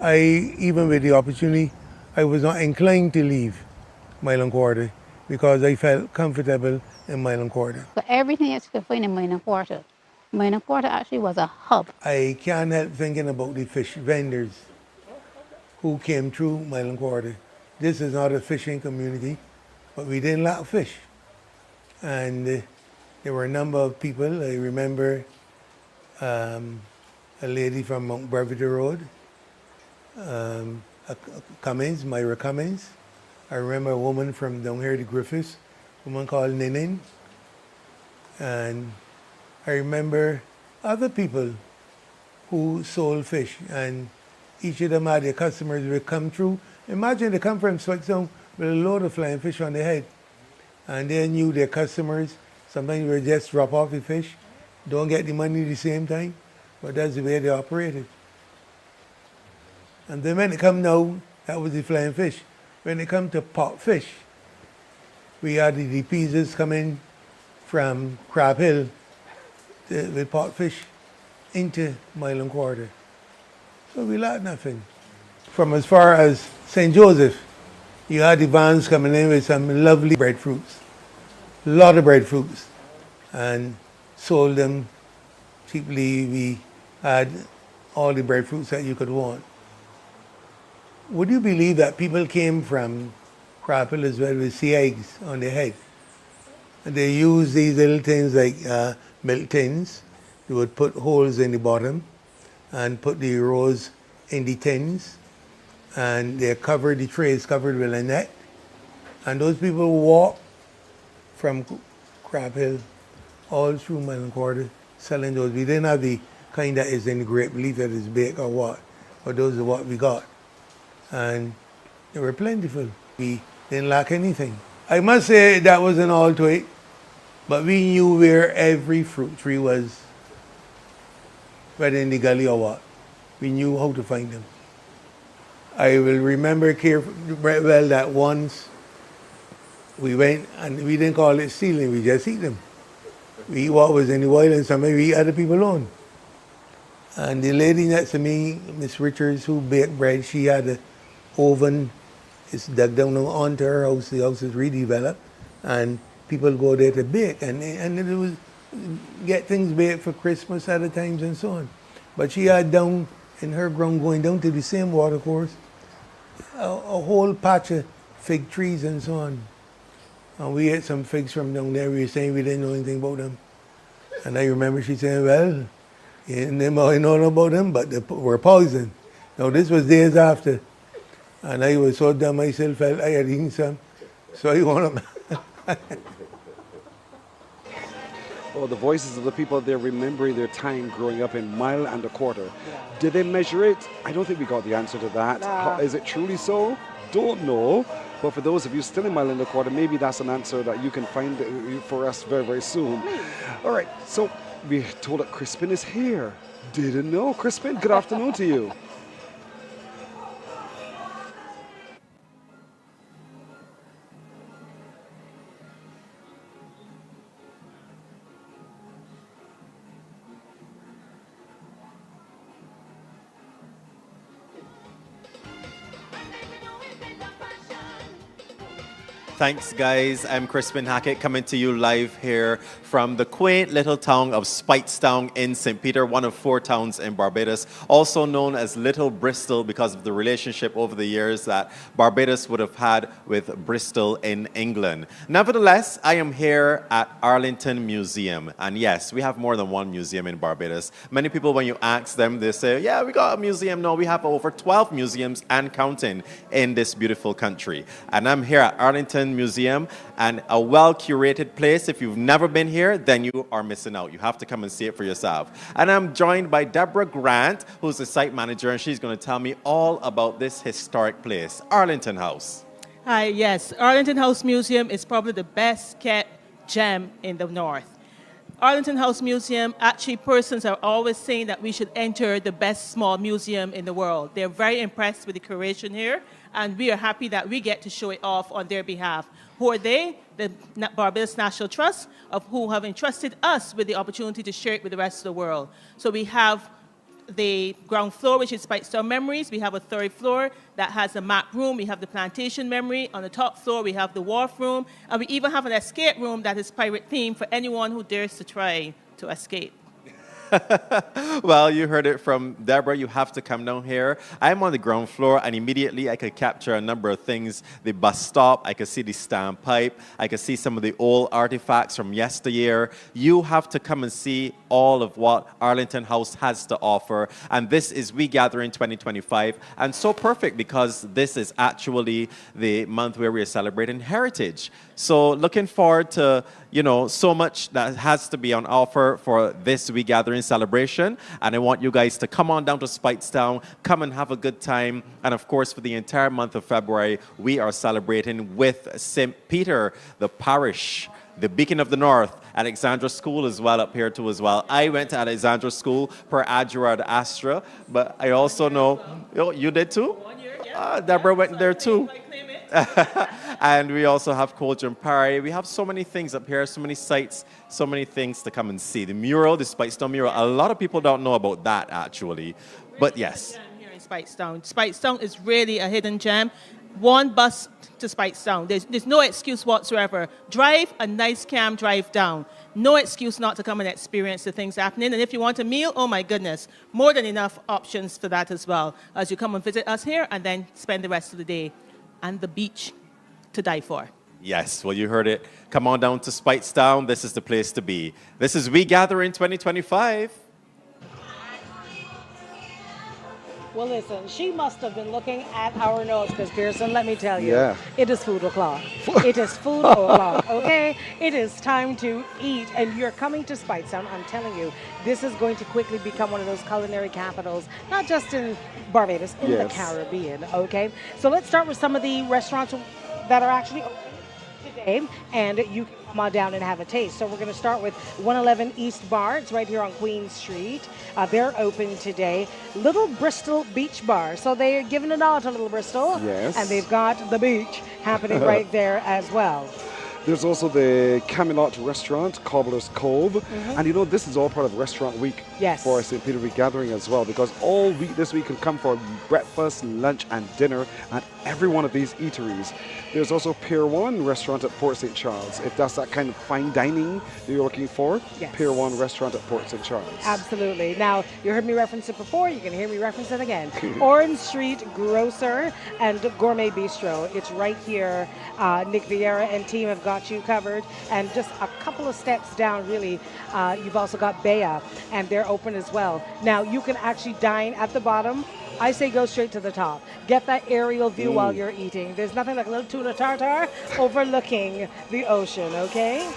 Even with the opportunity, I was not inclined to leave Mile and Quarter because I felt comfortable in Mile and Quarter. But everything else you could find in Mile and Quarter. Mile and Quarter actually was a hub. I can't help thinking about the fish vendors who came through Mile and Quarter. This is not a fishing community, but we didn't lack fish. And there were a number of people. I remember a lady from Mount Brevity Road, Cummins, Myra Cummins. I remember a woman from down here, the Griffiths, a woman called Ninin. And I remember other people who sold fish, and each of them had their customers who would come through. Imagine they come from Speightstown with a load of flying fish on their head, and they knew their customers. Sometimes they would just drop off the fish, don't get the money at the same time, but that's the way they operated. And then when they come now, that was the flying fish. When they come to pot fish, we had the pieces coming from Crab Hill with pot fish into Mile and Quarter. So we lacked nothing. From as far as St. Joseph, you had the vans coming in with some lovely breadfruits, a lot of breadfruits, and sold them cheaply. We had all the breadfruits that you could want. Would you believe that people came from Crab Hill as well with sea eggs on their head? And they used these little things like milk tins. They would put holes in the bottom and put the rows in the tins, and they're covered, the tray is covered with a net. And those people walk from Crab Hill all through Mile and Quarter selling those. We didn't have the kind that is in the grape leaf that is baked or what, but those are what we got. and they were plentiful. We didn't lack anything. I must say that wasn't all to it, but we knew where every fruit tree was, whether in the gully or what. We knew how to find them. I will remember well that once we went and we didn't call it stealing, we just eat them. We eat what was in the wild and sometimes we eat other people own. And the lady next to me, Miss Richards, who baked bread, she had an oven. It's dug down onto her house. The house is redeveloped, and people go there to bake, and it was get things baked for Christmas at times and so on. But she had down in her ground, going down to the same water course, a whole patch of fig trees and so on. And we ate some figs from down there. We were saying we didn't know anything about them. And I remember she saying, well, you know about them, but they were poison. Now, this was days after. And I was so dumb myself, I had eaten some. So I want them. Oh, the voices of the people there remembering their time growing up in mile and a quarter. Did they measure it? I don't think we got the answer to that. Is it truly so? Don't know. But for those of you still in mile and a quarter, maybe that's an answer that you can find for us very, very soon. All right, so we told that Crispin is here. Didn't know. Crispin, good afternoon to you. Thanks, guys. I'm Crispin Hackett coming to you live here from the quaint little town of Speightstown in St. Peter, one of 4 towns in Barbados, also known as Little Bristol because of the relationship over the years that Barbados would have had with Bristol in England. Nevertheless, I am here at Arlington Museum. And yes, we have more than one museum in Barbados. Many people, when you ask them, they say, yeah, we got a museum. No, we have over 12 museums and counting in this beautiful country. And I'm here at Arlington Museum, and a well-curated place. If you've never been here, then you are missing out. You have to come and see it for yourself. And I'm joined by Deborah Grant, who's the site manager, and she's going to tell me all about this historic place, Arlington House. Hi, yes. Arlington House Museum is probably the best kept gem in the North. Arlington House Museum, actually persons are always saying that we should enter the best small museum in the world. They're very impressed with the curation here, and we are happy that we get to show it off on their behalf. Who are they? The Barbados National Trust, of who have entrusted us with the opportunity to share it with the rest of the world. So we have the ground floor, which is Speightstown Memories. We have a 3rd floor that has a map room. We have the plantation memory. On the top floor, we have the wharf room. And we even have an escape room that is pirate themed for anyone who dares to try to escape. Well, you heard it from Deborah. You have to come down here. I'm on the ground floor, and immediately I could capture a number of things. The bus stop, I could see the standpipe, I could see some of the old artifacts from yesteryear. You have to come and see all of what Arlington House has to offer. And this is We Gatherin 2025, and so perfect because this is actually the month where we are celebrating heritage. So looking forward to, so much that has to be on offer for this We Gatherin celebration. And I want you guys to come on down to Speightstown, come and have a good time. And of course, for the entire month of February, we are celebrating with St. Peter, the parish, the Beacon of the North, Alexandra School as well up here too as well. I went to Alexandra School per Adjurad Astra, but I also know, you did too? 1 year, yeah. Deborah went there too. And we also have Colgan Parry. We have so many things up here, so many sites, so many things to come and see. The mural, the Speightstown mural, a lot of people don't know about that actually, but yes. Here in Speightstown. Speightstown is really a hidden gem. One bus to Speightstown. There's no excuse whatsoever. Drive a nice cam drive down. No excuse not to come and experience the things happening. And if you want a meal, oh my goodness, more than enough options for that as well, as you come and visit us here and then spend the rest of the day. And the beach to die for. Yes, well, you heard it. Come on down to Speightstown. This is the place to be. This is We Gatherin 2025. Well, listen, she must have been looking at our notes because, Pearson, let me tell you, Yeah. it is food o'clock. It is food o'clock, okay? It is time to eat, and you're coming to Speightstown. I'm telling you, this is going to quickly become one of those culinary capitals, not just in Barbados, in the Yes. Caribbean, okay? So let's start with some of the restaurants that are actually open today, and you can come on down and have a taste. So we're going to start with 111 East Bar. It's right here on Queen Street. They're open today. Little Bristol Beach Bar. So they're giving it all to Little Bristol. Yes. And they've got the beach happening right there as well. There's also the Camelot restaurant, Cobbler's Cove. And you know, this is all part of Restaurant Week Yes. for St. Peter Gathering as well, because all week this week can come for breakfast, lunch, and dinner at every one of these eateries. There's also Pier 1 restaurant at Port St. Charles. If that's that kind of fine dining that you're looking for, Yes. Pier 1 restaurant at Port St. Charles. Absolutely. Now, you heard me reference it before. You can hear me reference it again. Orange Street Grocer and Gourmet Bistro. It's right here. Nick Vieira and team have got you covered. And just a couple of steps down, really, you've also got Bea, and they're open as well. Now, you can actually dine at the bottom. I say go straight to the top. Get that aerial view while you're eating. There's nothing like a little tuna tartare overlooking the ocean, okay?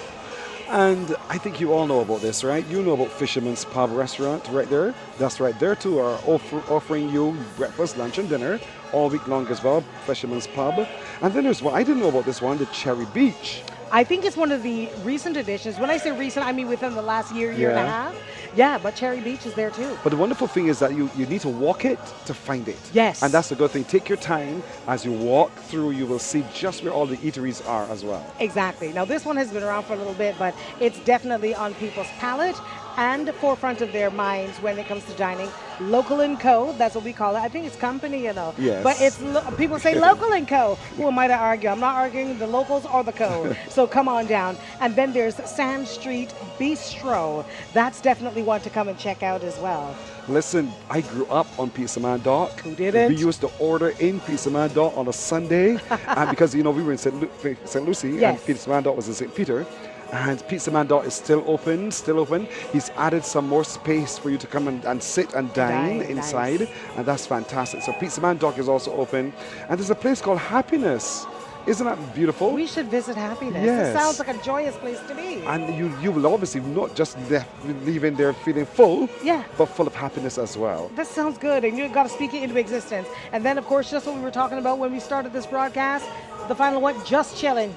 And I think you all know about this, right? You know about Fisherman's Pub restaurant right there. That's right there too, are offering you breakfast, lunch, and dinner all week long as well, Fisherman's Pub. And then there's one, I didn't know about this one, the Cherry Beach. I think it's one of the recent additions. When I say recent, I mean within the last year and a Yeah. half. Yeah, but Cherry Beach is there too. But the wonderful thing is that you need to walk it to find it. Yes. And that's the good thing. Take your time. As you walk through, you will see just where all the eateries are as well. Exactly. Now, this one has been around for a little bit, but it's definitely on people's palate and forefront of their minds when it comes to dining. Local and Co. That's what we call it. I think it's company, you know. Yes. But it's people say local and Co. Who am I to argue? I'm not arguing the locals or the Co. So come on down. And then there's Sand Street Bistro. That's definitely one to come and check out as well. Listen, I grew up on Pizza Man Dock. Who didn't? We used to order in Pizza Man Dock on a Sunday. And because, you know, we were in St. Lucie Yes. and Pizza Man Dock was in St. Peter. And Pizza Man Dock is still open, He's added some more space for you to come and sit and dine inside. nice. And that's fantastic. So Pizza Man Dock is also open. And there's a place called Happiness. Isn't that beautiful? We should visit Happiness. Yes. It sounds like a joyous place to be. And you will obviously not just leave in there feeling full, Yeah. but full of happiness as well. That sounds good, and you've got to speak it into existence. And then, of course, just what we were talking about when we started this broadcast, the final one, just chilling.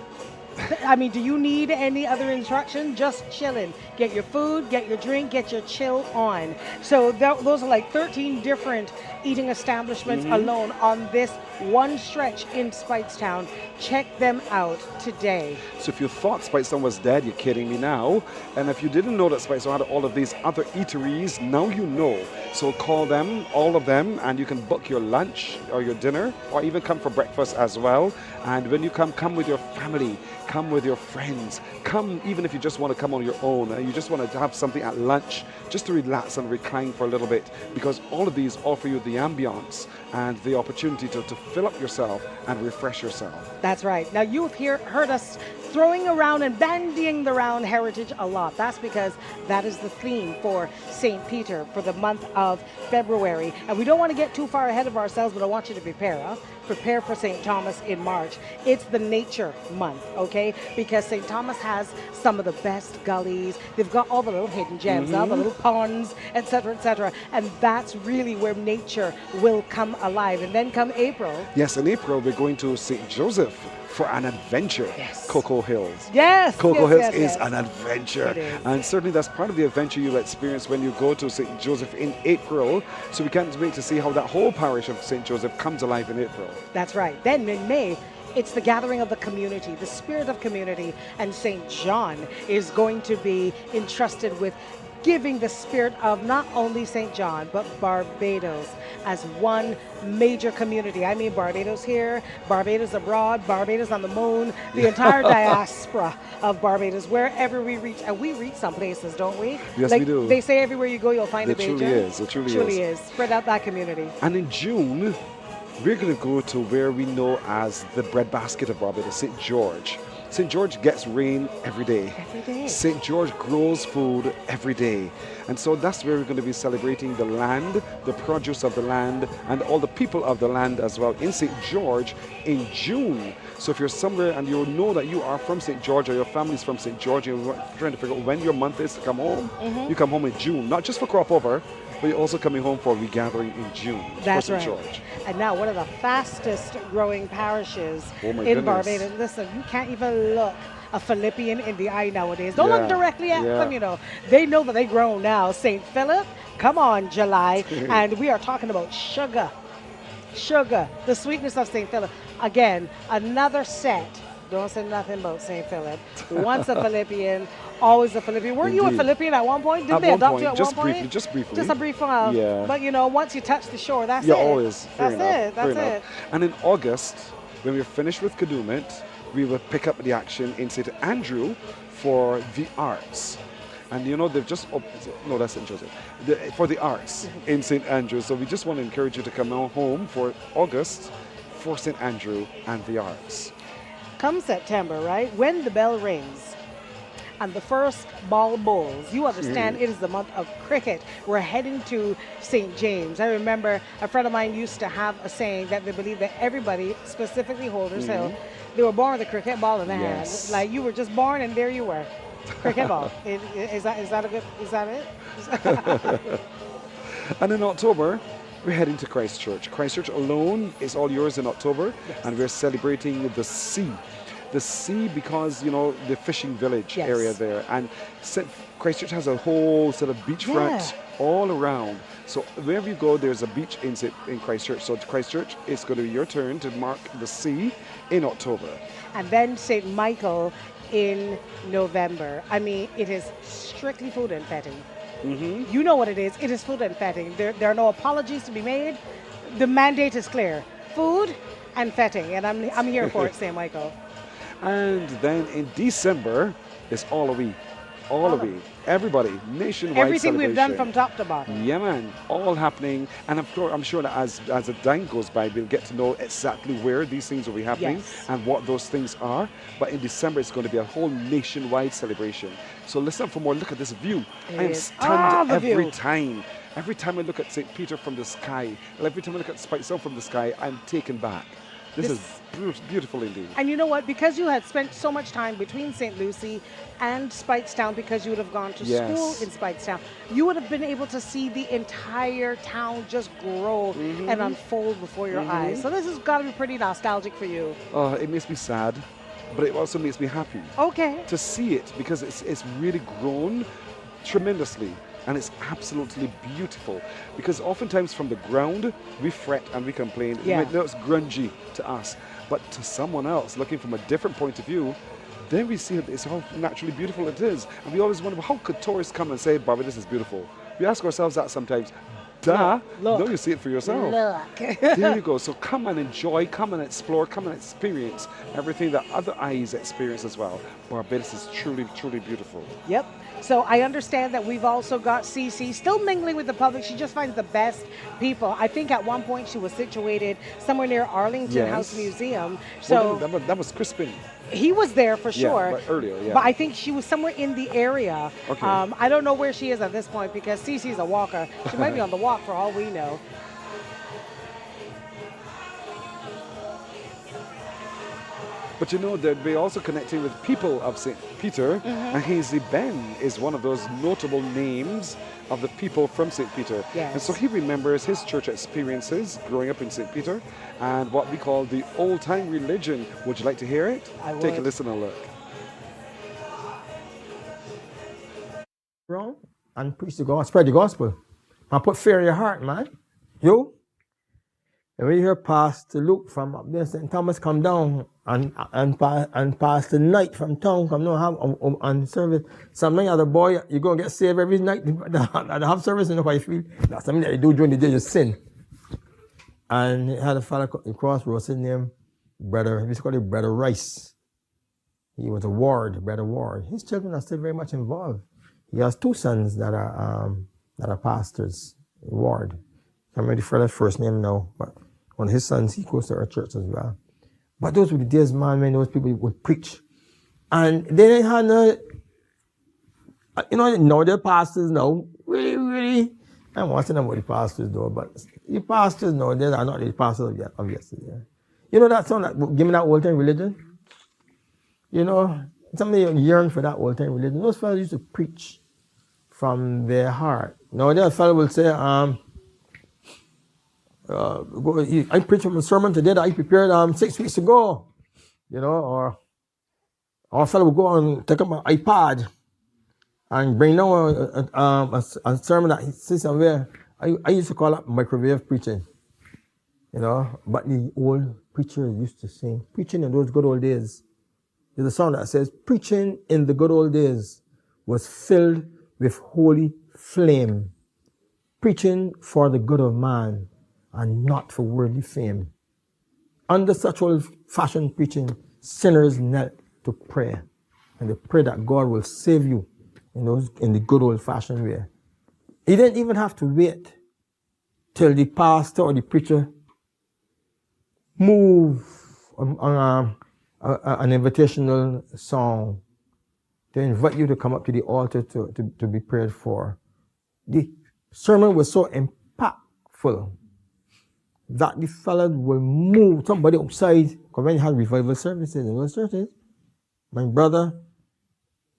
I mean, do you need any other instruction? Just chilling. Get your food, get your drink, get your chill on. So those are like 13 different eating establishments alone on this one stretch in Speightstown. Check them out today. So if you thought Speightstown was dead, you're kidding me now. And if you didn't know that Speightstown had all of these other eateries, now you know. So call them, all of them, and you can book your lunch or your dinner, or even come for breakfast as well. And when you come with your family, come with your friends, come even if you just want to come on your own and you just want to have something at lunch, just to relax and recline for a little bit, because all of these offer you the ambience and the opportunity to fill up yourself and refresh yourself. That's right. Now, you have heard us throwing around and bandying around heritage a lot. That's because that is the theme for St. Peter for the month of February. And we don't want to get too far ahead of ourselves, but I want you to prepare. Prepare for St. Thomas in March. It's the nature month, okay? Because St. Thomas has some of the best gullies. They've got all the little hidden gems, the little ponds, etc., etc. And that's really where nature will come alive. And then come April. Yes, in April, we're going to St. Joseph for an adventure. Yes. Cocoa Hills. Yes. Cocoa yes, Hills yes, is yes. an adventure. It is. And certainly that's part of the adventure you'll experience when you go to St. Joseph in April. So we can't wait to see how that whole parish of St. Joseph comes alive in April. That's right. Then in May, it's the gathering of the community, the spirit of community, and St. John is going to be entrusted with giving the spirit of not only St. John, but Barbados as one major community. I mean Barbados here, Barbados abroad, Barbados on the moon, the entire diaspora of Barbados, wherever we reach. And we reach some places, don't we? Yes, like we do. They say everywhere you go, you'll find a It Bajan. truly is. It truly is. Spread out that community. And in June, we're going to go to where we know as the breadbasket of Barbados, St. George. St. George gets rain every day. Every day. St. George grows food every day. And so that's where we're going to be celebrating the land, the produce of the land, and all the people of the land as well in St. George in June. So if you're somewhere and you know that you are from St. George or your family's from St. George, and you're trying to figure out when your month is to come home, you come home in June, not just for crop over, but you're also coming home for regathering in June. That's for right. St. George. And now one of the fastest growing parishes Oh my in goodness. Barbados. Listen, you can't even look a Philippian in the eye nowadays. Don't look Yeah, directly at yeah. them, you know. They know that they grown now. St. Philip, come on, July. And we are talking about sugar. Sugar, the sweetness of St. Philip. Again, another set. Don't say nothing about St. Philip. Once a Philippian, always a Philippian. Weren't you a Indeed. Philippian at one point? Didn't At they one adopt point, you at just one point? briefly, just briefly. Just a brief while. Yeah. But you know, once you touch the shore, that's Yeah, it. always. Fair That's enough. it. That's Fair enough. it. And in August, when we're finished with Kadooment, we will pick up the action in St. Andrew for the arts. And you know, they've just, no, that's St. Joseph, for the arts in St. Andrew. So we just want to encourage you to come on home for August for St. Andrew and the arts. Come September, right? When the bell rings and the first ball bowls, you understand it is the month of cricket. We're heading to St. James. I remember a friend of mine used to have a saying that they believe that everybody, specifically Holders Hill, they were born with a cricket ball in their hand. Like you were just born and there you were. Cricket ball. Is that a good, is that it? And in October, we're heading to Christchurch. Christchurch alone is all yours in October, and we're celebrating the sea. The sea because, you know, the fishing village area there. And Christchurch has a whole sort of beachfront all around. So wherever you go, there's a beach in Christchurch. So Christchurch, it's going to be your turn to mark the sea in October. And then St. Michael in November. I mean, it is strictly food and fetting. You know what it is. It is food and fetting. There are no apologies to be made. The mandate is clear. Food and fetting. And I'm here for it, St. Michael. And then in December, it's all a week. All of it. Everybody, nationwide Everything we've done celebration. from top to bottom. Yeah, man, all happening. And of course, I'm sure that as the time goes by, we'll get to know exactly where these things will be happening and what those things are. But in December, it's going to be a whole nationwide celebration. So listen for more. Look at this view. I am stunned every time. Every time I look at St. Peter from the sky, every time I look at Speightstown from the sky, I'm taken back. This is beautiful indeed. And you know what? Because you had spent so much time between St. Lucie and Speightstown, because you would have gone to school in Speightstown, you would have been able to see the entire town just grow and unfold before your eyes. So this has got to be pretty nostalgic for you. It makes me sad, but it also makes me happy. Okay. To see it, because it's really grown tremendously. And it's absolutely beautiful, because oftentimes from the ground we fret and we complain. Yeah. We might know it's grungy to us, but to someone else looking from a different point of view, then we see it's how naturally beautiful it is. And we always wonder, how could tourists come and say, Barbados is beautiful? We ask ourselves that sometimes. Duh, look, no, you see it for yourself. Look. There you go. So come and enjoy, come and explore, come and experience everything that other eyes experience as well. Barbados is truly, truly beautiful. Yep. So I understand that we've also got CC still mingling with the public. She just finds the best people. I think at one point she was situated somewhere near Arlington House Museum. So well, that was Crispin. He was there for sure. Yeah, but earlier, yeah. But I think she was somewhere in the area. Okay. I don't know where she is at this point because CC's a walker. She might be on the walk for all we know. But you know that we're also connecting with people of St. Peter, and Hazy Ben is one of those notable names of the people from St. Peter. Yes. And so he remembers his church experiences growing up in St. Peter and what we call the old-time religion. Would you like to hear it? I Take a would. listen and look. Wrong and preach the gospel, spread the gospel. And put fear in your heart, man. You. And when you hear Pastor Luke from up there, St. Thomas come down and Pastor Knight from town come down and service. Some other boy, you go and get saved every night. They have service, you know how you feel. That's something that you do during the day, you sin. And he had a fellow in Crossroads, his name, Brother, we call it Brother Rice. He was a ward, Brother Ward. His children are still very much involved. He has two sons that are pastors, Ward. I can't remember the first name now, but one of his sons, he goes to our church as well. But those were the days, man, when those people would preach. And they didn't have no, now they're pastors now, really, I'm watching them with the pastors though, but the pastors now, they are not the pastors of yesterday. You know that song, give me that old time religion? Somebody yearn for that old time religion. Those fellas used to preach from their heart. Now that fellow will say, I preached from a sermon today that I prepared 6 weeks ago, or a fellow will go and take up my iPad and bring down a sermon that he sees somewhere. I used to call that microwave preaching, but the old preachers used to sing, preaching in those good old days. There's a song that says, preaching in the good old days was filled with holy flame, preaching for the good of man and not for worldly fame. Under such old-fashioned preaching, sinners knelt to pray, and they pray that God will save you in the good old-fashioned way. He didn't even have to wait till the pastor or the preacher move on an invitational song to invite you to come up to the altar to be prayed for. The sermon was so impactful that the fellas will move somebody outside, because when you have revival services in those churches, my brother,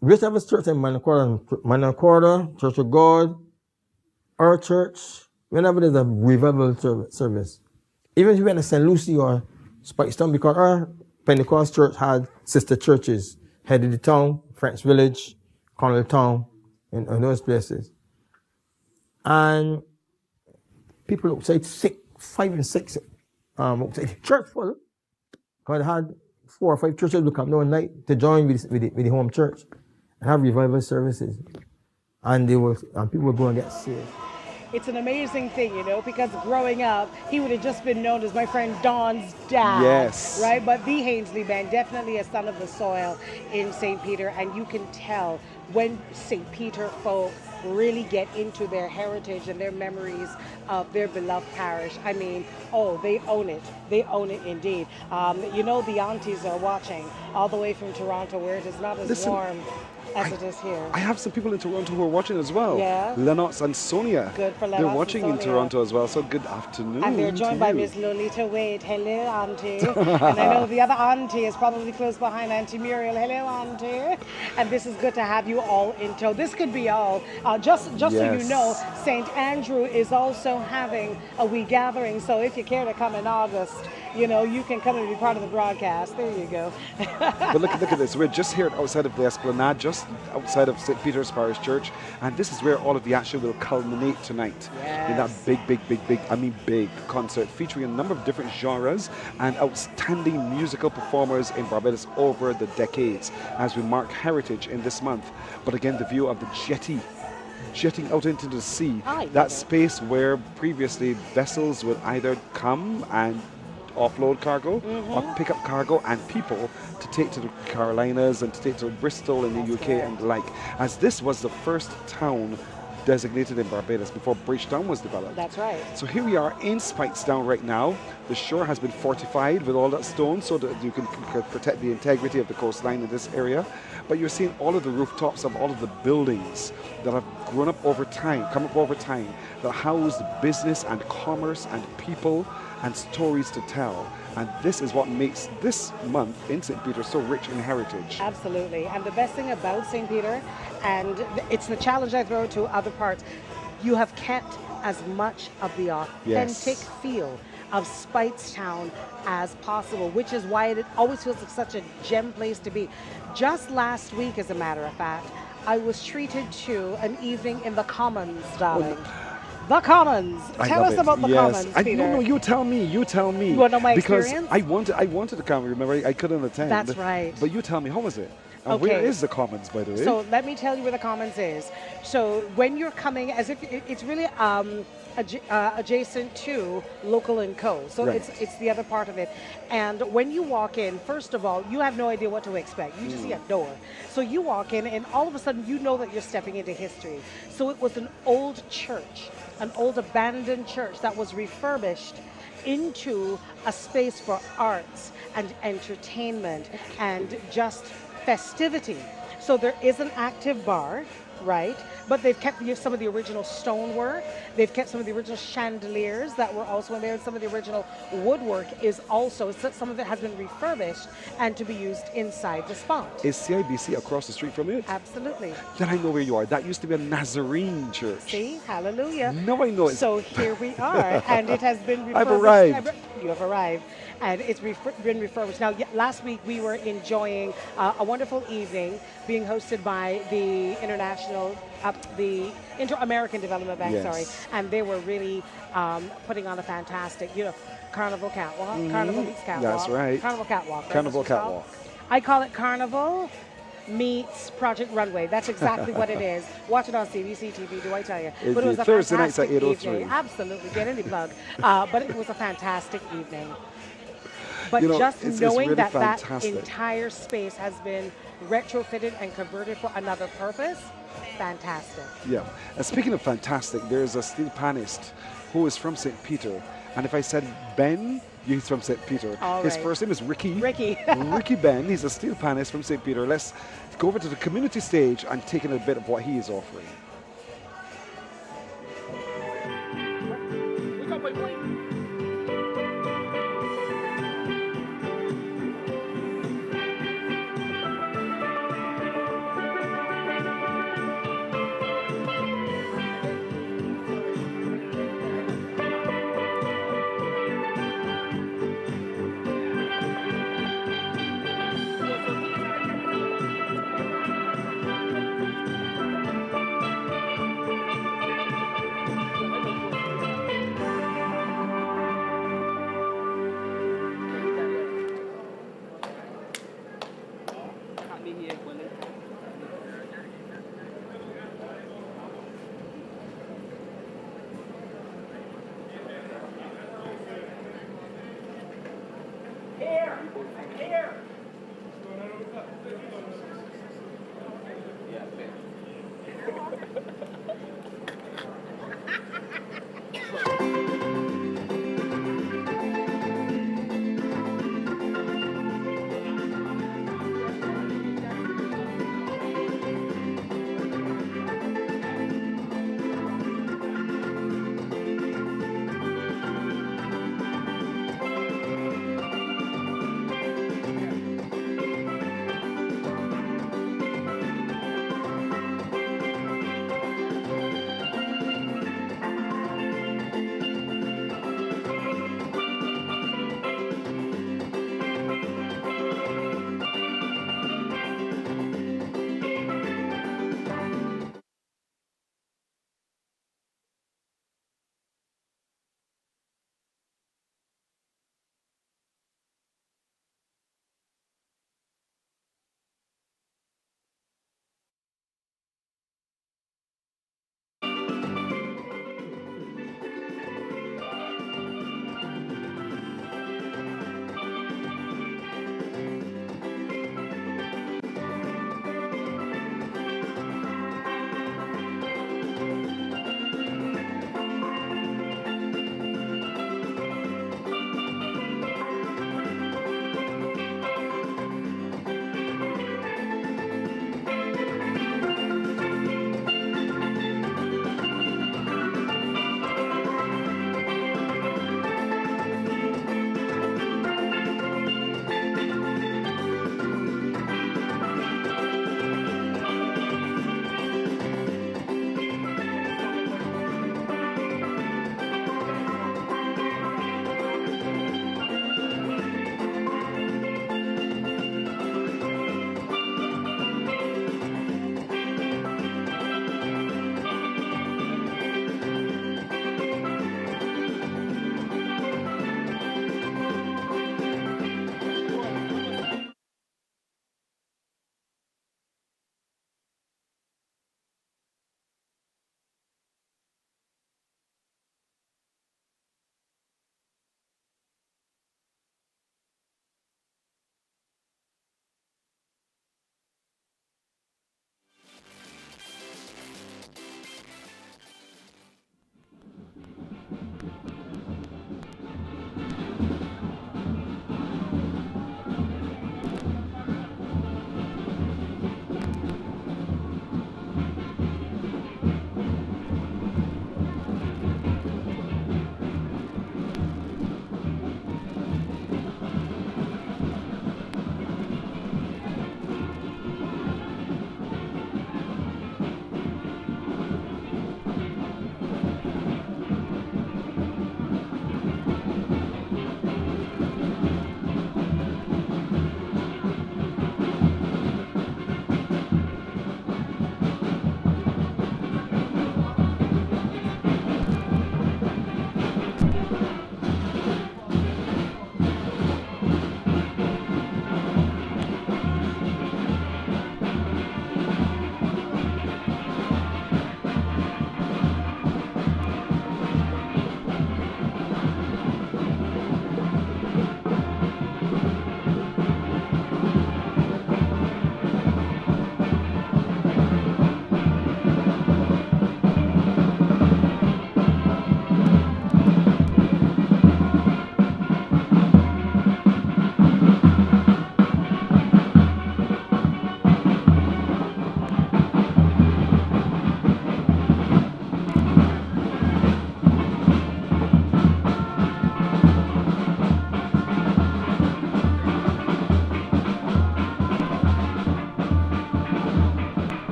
whichever church in Manacor, Church of God, our church, whenever there's a revival service, even if you went to St. Lucie or Speightstown, because our Pentecost church had sister churches, Head of the Town, French Village, Connell Town, in those places. And people outside 5 and 6 outside church full, because they had 4 or 5 churches would come down night to join with the home church and have revival services. And people would go and get saved. It's an amazing thing, because growing up, he would have just been known as my friend Don's dad. Yes. Right? But the Hainsley Band, definitely a son of the soil in St. Peter. And you can tell when St. Peter folk really get into their heritage and their memories of their beloved parish. I mean, they own it. They own it indeed. The aunties are watching all the way from Toronto, where it is not as warm as it is here. I have some people in Toronto who are watching as well. Yeah. Lennox and Sonia. Good for Lennox. They're watching and in Toronto as well, so good afternoon. And they're joined by Miss Lolita Wade. Hello, Auntie. And I know the other auntie is probably close behind, Auntie Muriel. Hello, Auntie. And this is good to have you all in tow. This could be all. Just so you know, St. Andrew is also having a wee gathering. So if you care to come in August, you can come and be part of the broadcast. There you go. But look at this. We're just here outside of the Esplanade, just outside of St. Peter's Parish Church, and this is where all of the action will culminate tonight in that big concert featuring a number of different genres and outstanding musical performers in Barbados over the decades as we mark heritage in this month. But again, the view of the jetting out into the sea, that space where previously vessels would either come and offload cargo or pick up cargo and people to take to the Carolinas and to take to Bristol in the UK and the like, as this was the first town designated in Barbados before Bridgetown was developed. That's right. So here we are in Speightstown right now. The shore has been fortified with all that stone so that you can protect the integrity of the coastline in this area. But you're seeing all of the rooftops of all of the buildings that have come up over time, that house business and commerce and people and stories to tell. And this is what makes this month in St. Peter so rich in heritage. Absolutely. And the best thing about St. Peter, and it's the challenge I throw to other parts, you have kept as much of the authentic feel of Speightstown as possible, which is why it always feels like such a gem place to be. Just last week, as a matter of fact, I was treated to an evening in the Commons, darling. The Commons. Tell us about the Commons, Peter. No, you tell me. You want to know my experience? Because I wanted to come. Remember, I couldn't attend. That's right. But you tell me, how was it? And where is the Commons, by the way? So let me tell you where the Commons is. So when you're coming, as if it's really adjacent to Local and Co. So it's the other part of it. And when you walk in, first of all, you have no idea what to expect. You just see a door. So you walk in, and all of a sudden, you know that you're stepping into history. So it was an old church, an old abandoned church that was refurbished into a space for arts and entertainment and just festivity. So there is an active bar, right? But they've kept some of the original stonework. They've kept some of the original chandeliers that were also in there. And some of the original woodwork is also, some of it has been refurbished and to be used inside the spot. Is CIBC across the street from it? Absolutely. Then I know where you are. That used to be a Nazarene church. See, hallelujah. No, I know it. So here we are, and it has been refurbished. I've arrived. You have arrived, and it's been refurbished. Now, last week we were enjoying a wonderful evening being hosted by the the Inter-American Development Bank, Yes. sorry, and they were really putting on a fantastic, carnival catwalk, carnival meets catwalk. That's right. Carnival catwalk. Right, Carnival Mr. Stahl? catwalk. I call it carnival meets Project Runway. That's exactly what it is. Watch it on CBC TV, do I tell you? It's But it was a Thursday nights at fantastic 8:03. evening. Absolutely, get any plug. But it was a fantastic evening. But just it's knowing really that fantastic. entire space has been retrofitted and converted for another purpose, fantastic. Yeah. And speaking of fantastic, there's a steel panist who is from St. Peter. And if I said Ben, he's from St. Peter. All His right. first name is Ricky. Ricky. Ricky Ben. He's a steel panist from St. Peter. Let's go over to the community stage and take in a bit of what he is offering.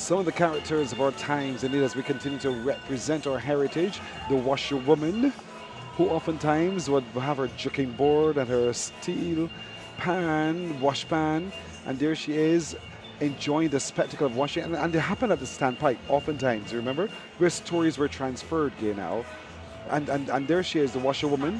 some of the characters of our times, indeed, as we continue to represent our heritage. The washerwoman, who oftentimes would have her juking board and her steel pan, wash pan, and there she is enjoying the spectacle of washing. And they happen at the standpipe oftentimes, you remember? Where stories were transferred, gay now. And there she is, the washerwoman.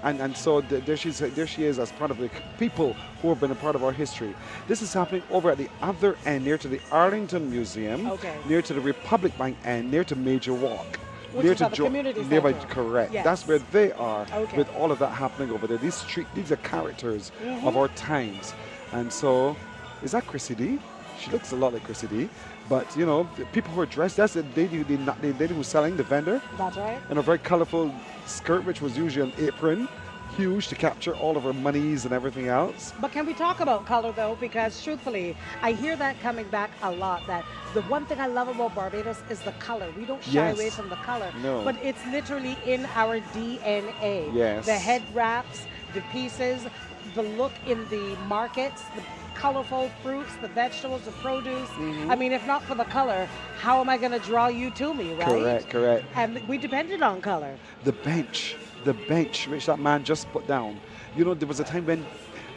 And so there she is as part of the people who have been a part of our history. This is happening over at the other end, near to the Arlington Museum, near to the Republic Bank end, near to Major Walk. Which near is to at the community nearby, center. correct. Yes. That's where they are Okay. with all of that happening over there. These are characters of our times. And so, is that Chrissy D? She looks a lot like Chrissy D. But, you know, the people who are dressed, that's the lady who's selling, the vendor. That's right. In a very colorful skirt, which was usually an apron, huge to capture all of her monies and everything else. But can we talk about color though? Because truthfully, I hear that coming back a lot, that the one thing I love about Barbados is the color. We don't shy Yes. away from the color. No. But it's literally in our DNA. Yes. The head wraps, the pieces, the look in the markets, the colorful fruits, the vegetables, the produce. I mean, if not for the color, how am I going to draw you to me, right? Correct. And we depended on color. The bench which that man just put down. You know, there was a time when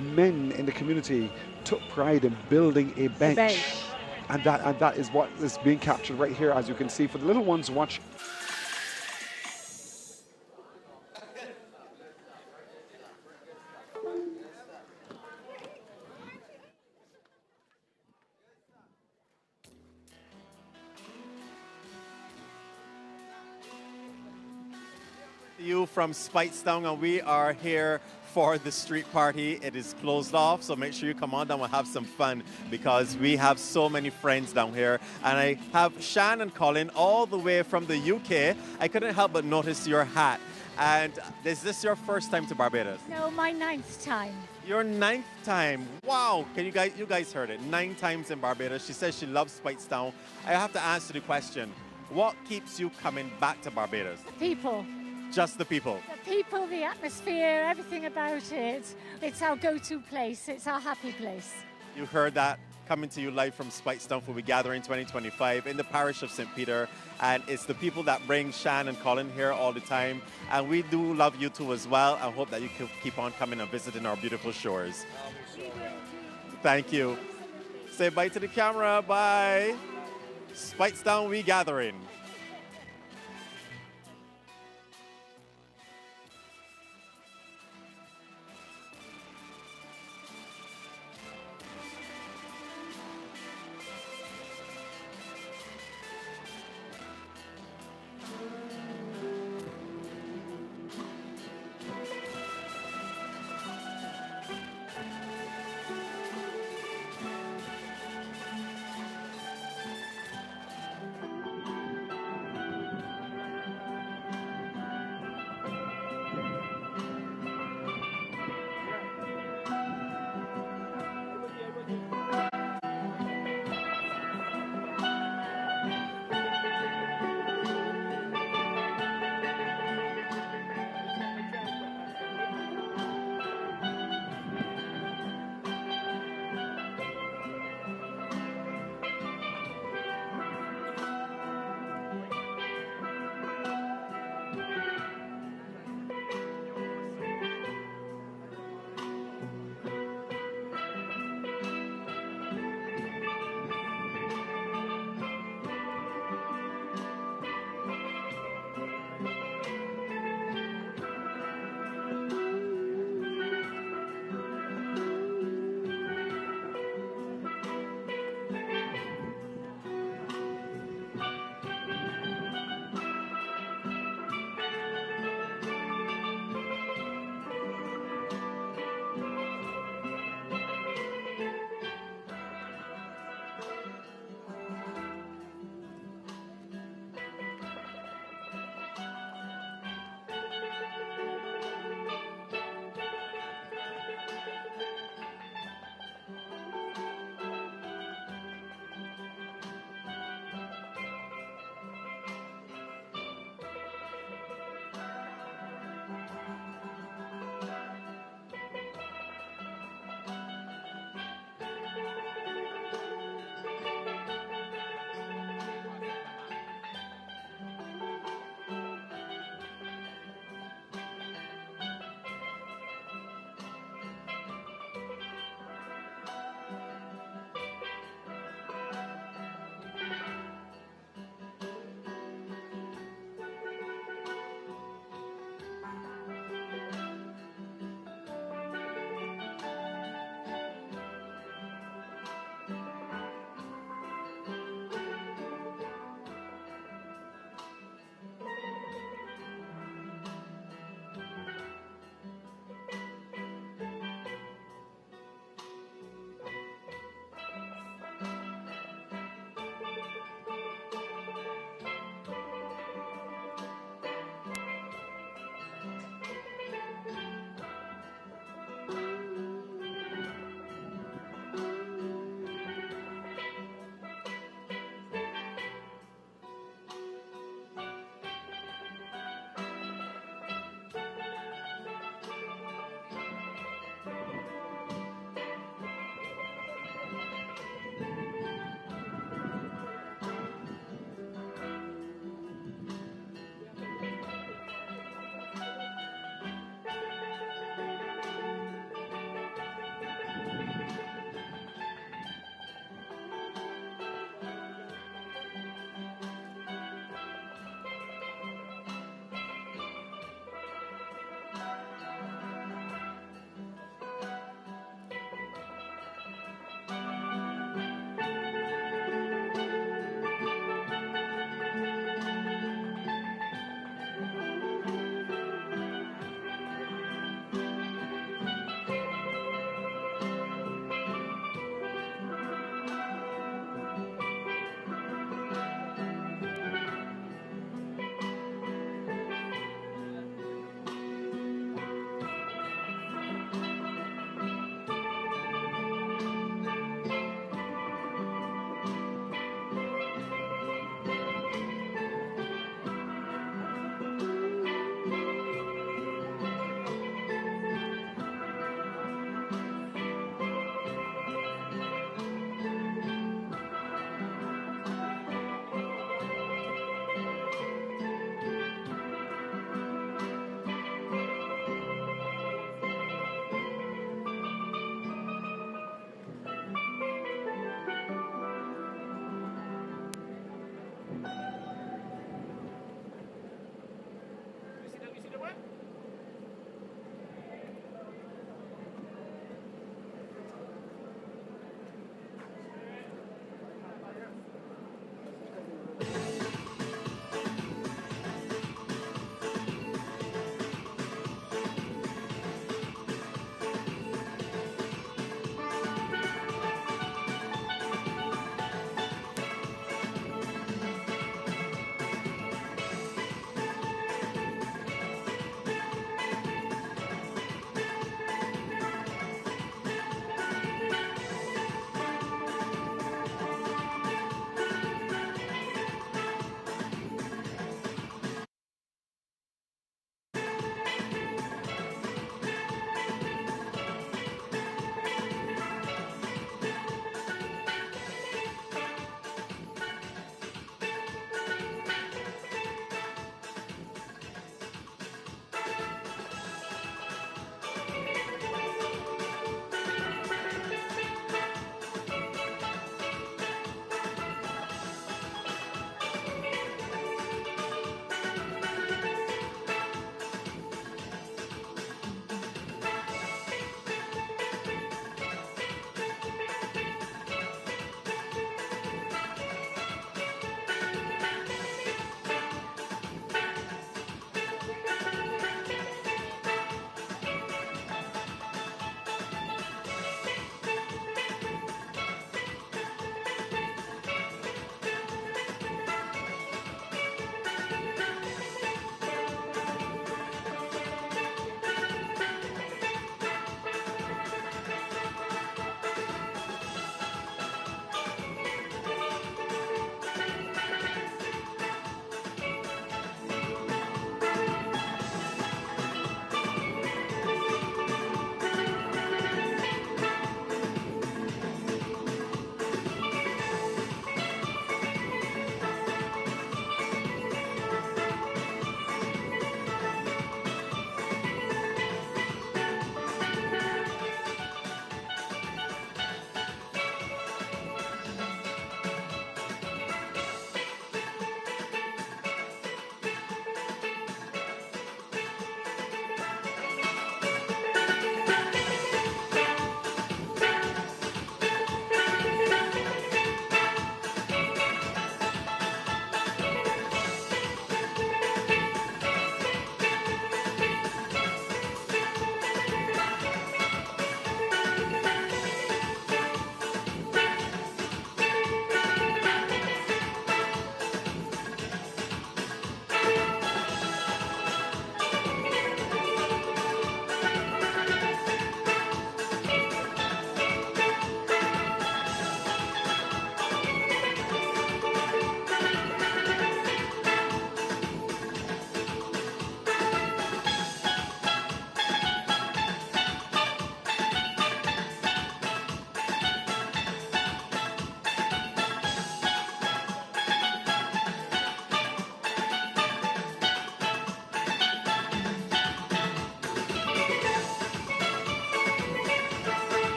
men in the community took pride in building a bench. And that is what is being captured right here, as you can see. For the little ones watch. You from Speightstown, and we are here for the street party. It is closed off, so make sure you come on down. We'll have some fun because we have so many friends down here. And I have Shan and Colin all the way from the UK. I couldn't help but notice your hat. And is this your first time to Barbados? No, my 9th time. Your 9th time. Wow. You guys heard it. 9 times in Barbados. She says she loves Speightstown. I have to answer the question. What keeps you coming back to Barbados? The people. Just the people. The people, the atmosphere, everything about it. It's our go-to place. It's our happy place. You heard that coming to you live from Speightstown for We Gathering 2025 in the parish of St. Peter. And it's the people that bring Shan and Colin here all the time. And we do love you too as well. I hope that you can keep on coming and visiting our beautiful shores. Thank you. Say bye to the camera. Bye. Speightstown We Gathering.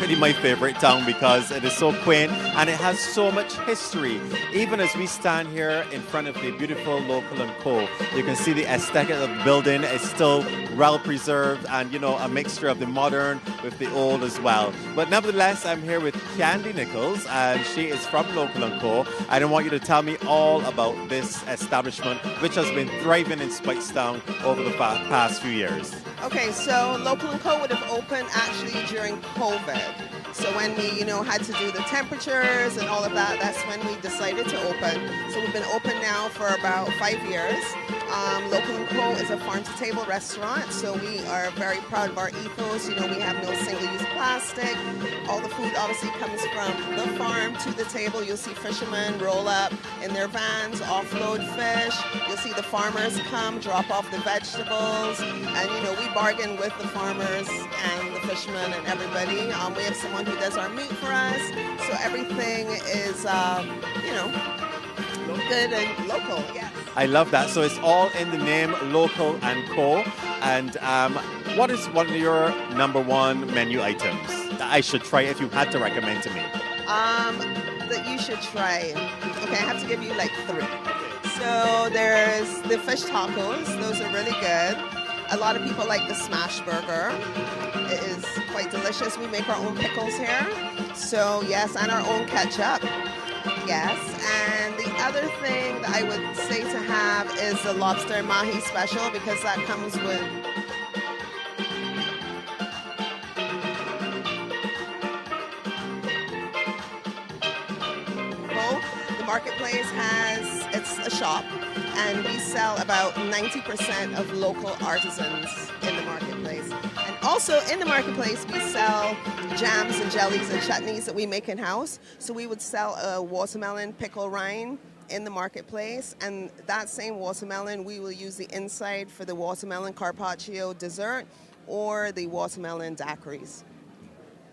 definitely my favorite town because it is so quaint and it has so much history. Even as we stand here in front of the beautiful Local & Co., you can see the aesthetic of the building is still well preserved and, you know, a mixture of the modern with the old as well. But nevertheless, I'm here with Candy Nichols and she is from Local & Co. And I want you to tell me all about this establishment, which has been thriving in Speightstown over the past few years. Okay, so Local & Co. would have opened actually during COVID. So when we, had to do the temperatures and all of that, that's when we decided to open. So we've been open now for about 5 years. Local & Co. is a farm-to-table restaurant, so we are very proud of our ethos. We have no single-use plastic. All the food obviously comes from the farm to the table. You'll see fishermen roll up in their vans, offload fish. You'll see the farmers come, drop off the vegetables, and we bargain with the farmers and the fishermen and everybody. We have someone who does our meat for us, so everything is, good and local. Yes. I love that. So it's all in the name Local & Co. And what is one of your #1 menu items that I should try if you had to recommend to me? That you should try. Okay, I have to give you like 3. So there's the fish tacos. Those are really good. A lot of people like the smash burger. It is quite delicious. We make our own pickles here. So yes, and our own ketchup. Yes, and the other thing that I would say to have is the lobster mahi special because that comes with the marketplace it's a shop, and we sell about 90% of local artisans in the marketplace. And also in the marketplace, we sell jams and jellies and chutneys that we make in-house. So we would sell a watermelon pickle rind in the marketplace, and that same watermelon, we will use the inside for the watermelon carpaccio dessert or the watermelon daiquiris.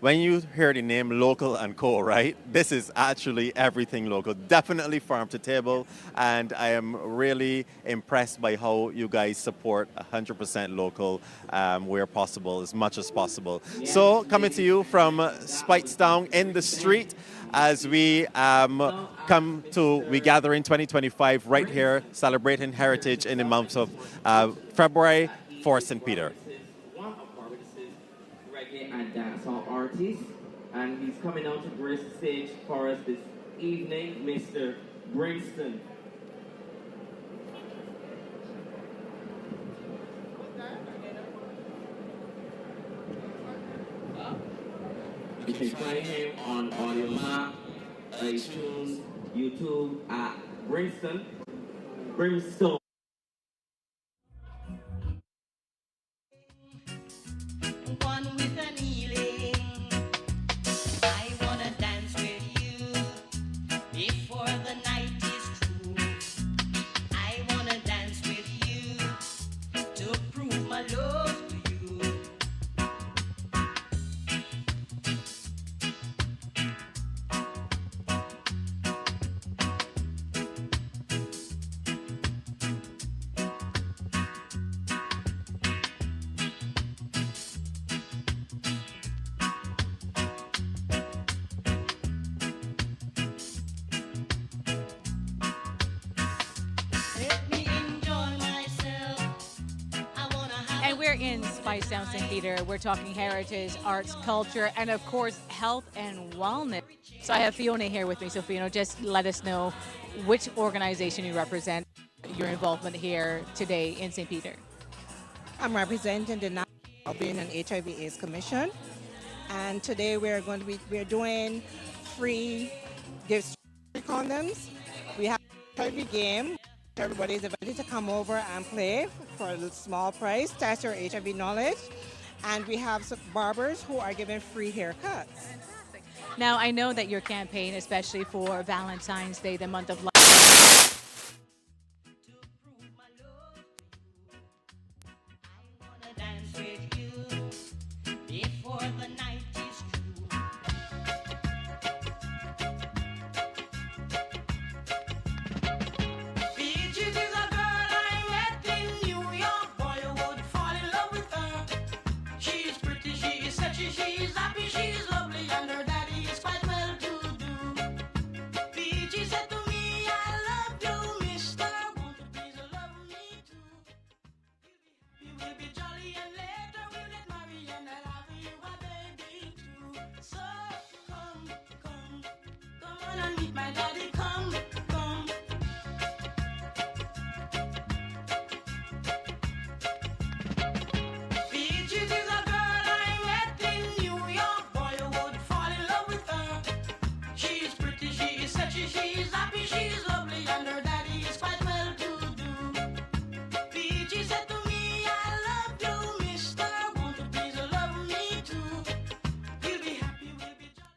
When you hear the name Local & Co., right, this is actually everything local, definitely farm to table, and I am really impressed by how you guys support 100% local where possible, as much as possible. So coming to you from Speightstown in the street as we come to We Gatherin 2025 right here, celebrating heritage in the month of February for St. Peter. And dancehall artist, and he's coming out to grace the stage for us this evening, Mr. Brinston. You can find him on AudioMac, iTunes, YouTube at Brimstone. We're in Speightstown, St. Peter. We're talking heritage, arts, culture, and of course, health and wellness. So I have Fiona here with me. So Fiona, just let us know which organization you represent, your involvement here today in St. Peter. I'm representing the National Wellbeing and HIV/AIDS Commission, and today we're doing free gifts, condoms. We have a HIV game. Everybody is invited to come over and play for a small price, test your HIV knowledge. And we have some barbers who are giving free haircuts. Now, I know that your campaign, especially for Valentine's Day, the month of love, She's pretty, she's sexy, she's happy, she's lovely. she's happy, she's lovely, and her daddy is quite well to do. Peachy said to me, I love you, mister, won't you please love me too? We'll be happy, we'll be jolly.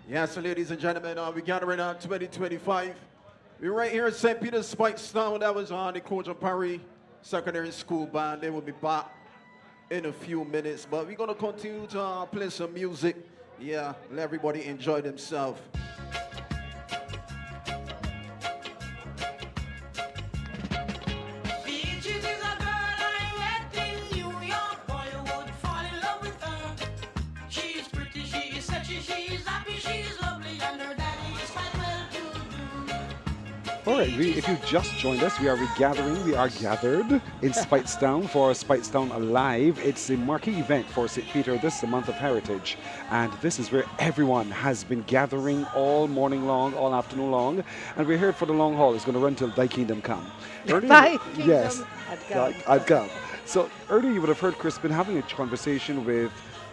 Yes, so ladies and gentlemen, we're gathering on 2025. We're right here at St. Peter's Speightstown. That was on the Coach Parry Secondary School Band. They will be back in a few minutes, but we're going to continue to play some music. Yeah, let everybody enjoy themselves. All right, if you just joined us, we are regathering. We are gathered in Speightstown for Speightstown Alive. It's a marquee event for St. Peter. This is the month of heritage. And this is where everyone has been gathering all morning long, all afternoon long. And we're here for the long haul. It's going to run till Thy Kingdom Come. Thy Kingdom yes, I'd come. So earlier you would have heard Chris been having a conversation with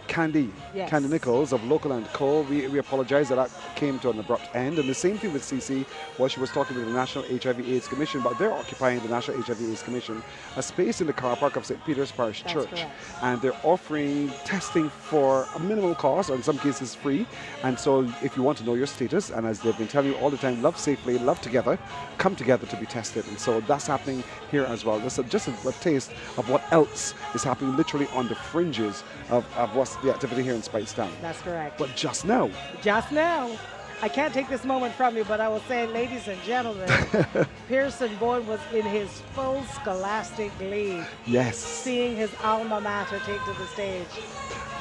Candy Nichols of Local and Co. We apologize that came to an abrupt end. And the same thing with CC, while she was talking with the National HIV/AIDS Commission, but they're occupying the National HIV/AIDS Commission a space in the car park of St. Peter's Parish Church. Correct. And they're offering testing for a minimal cost, or in some cases free. And so if you want to know your status, and as they've been telling you all the time, love safely, love together, come together to be tested. And so that's happening here as well. This is just a taste of what else is happening literally on the fringes of what's the activity here in Speightstown. That's correct. But just now, I can't take this moment from you, but I will say, ladies and gentlemen, Pearson Boyd was in his full scholastic glee. yes, Seeing his alma mater take to the stage.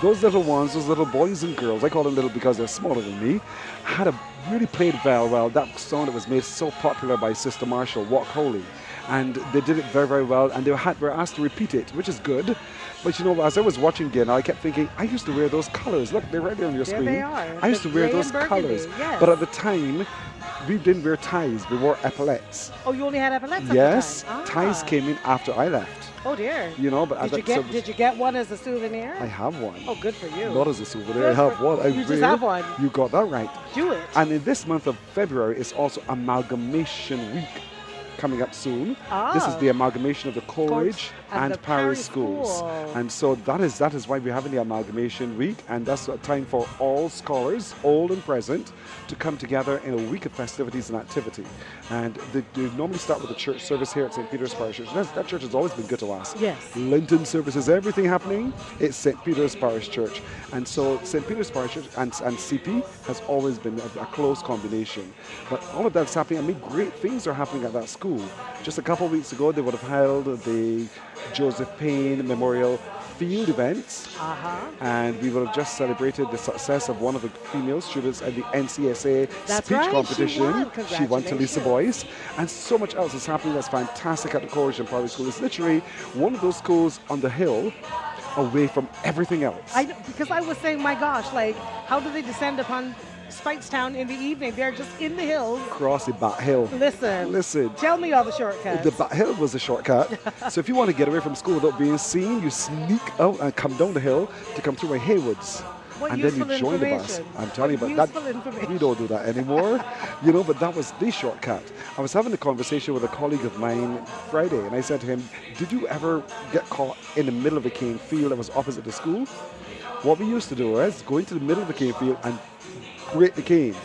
those little ones, those little boys and girls, I call them little because they're smaller than me, really played well. That song that was made so popular by Sister Marshall, Walk Holy. And they did it very, very well, and they were asked to repeat it, which is good. But you know, as I was watching again, I kept thinking, I used to wear those colors. Look, they're right there on your screen. They are. I used to wear those colors. Yes. But at the time, we didn't wear ties, we wore epaulets. Oh, you only had epaulets at Yes, the time? ties came in after I left. Oh dear. You know, but did you get one as a souvenir? I have one. Oh, good for you. Not as a souvenir, I have one. You just have one. You got that right. Do it. And in this month of February is also Amalgamation Week coming up soon. This is the amalgamation of the Coleridge and Parry schools. And so that is why we're having the Amalgamation Week, and that's a time for all scholars, old and present, to come together in a week of festivities and activity. And they normally start with the church service here at St. Peter's Parish Church. That church has always been good to us. Yes. Lenten services, everything happening, it's St. Peter's Parish Church. And so St. Peter's Parish Church and CP has always been a close combination. But all of that's happening. I mean, great things are happening at that school. Just a couple of weeks ago, they would have held the Joseph Payne Memorial Field events, and we would have just celebrated the success of one of the female students at the NCSA speech competition. She won to Lisa Boyce, and so much else is happening that's fantastic at the Coleridge and Parry School. It's literally one of those schools on the hill, away from everything else. Because I was saying, my gosh, like, how do they descend upon Speightstown in the evening? They're just in the hills. Cross the Bat Hill. Listen. Tell me all the shortcuts. The Bat Hill was a shortcut. So if you want to get away from school without being seen, you sneak out and come down the hill to come through Haywoods. And then you join the bus. I'm telling you, but we don't do that anymore. You know, but that was the shortcut. I was having a conversation with a colleague of mine Friday, and I said to him, did you ever get caught in the middle of a cane field that was opposite the school? What we used to do was go into the middle of the cane field and grate the cane,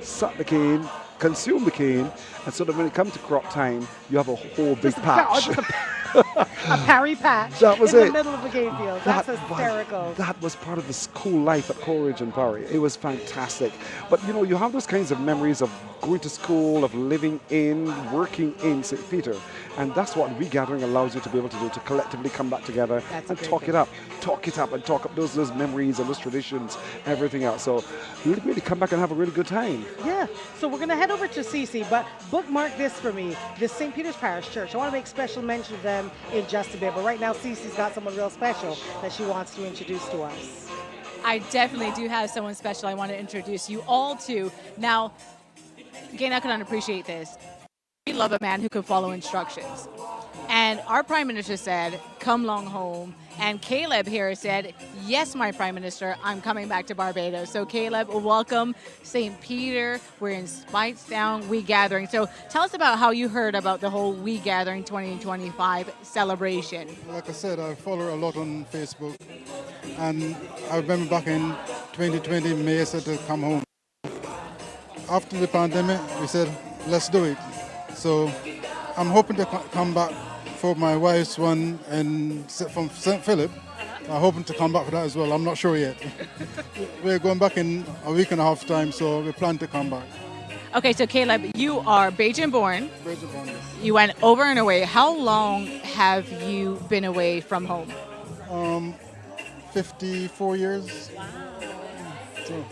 suck the cane, consume the cane, and so that when it comes to crop time, you have a whole big patch. A Parry patch That was in it. the middle of the game field. That's hysterical. That was part of the school life at Coleridge and Parry. It was fantastic. But you know, you have those kinds of memories of going to school, of living in, working in St. Peter. And that's what regathering allows you to be able to do, to collectively come back together and talk it up and talk up those memories and those traditions, everything else. So really come back and have a really good time. Yeah. So we're going to head over to CC, but bookmark this for me, the St. Peter's Parish Church. I want to make special mention of them in just a bit, but right now CC's got someone real special that she wants to introduce to us. I definitely do have someone special I want to introduce you all to. Now, again, I can appreciate this. We love a man who can follow instructions. And our Prime Minister said, come long home. And Caleb here said, yes, my Prime Minister, I'm coming back to Barbados. So Caleb, welcome. St. Peter, we're in Speightstown, We Gathering. So tell us about how you heard about the whole We Gathering 2025 celebration. Like I said, I follow a lot on Facebook. And I remember back in 2020, May said to come home. after the pandemic, we said, let's do it. So I'm hoping to come back for my wife's one from St. Philip. I'm hoping to come back for that as well. I'm not sure yet. We're going back in a week and a half time, so we plan to come back. Okay, so Caleb, you are Bajan born. Bajan born, yes. You went over and away. How long have you been away from home? 54 years. Wow. So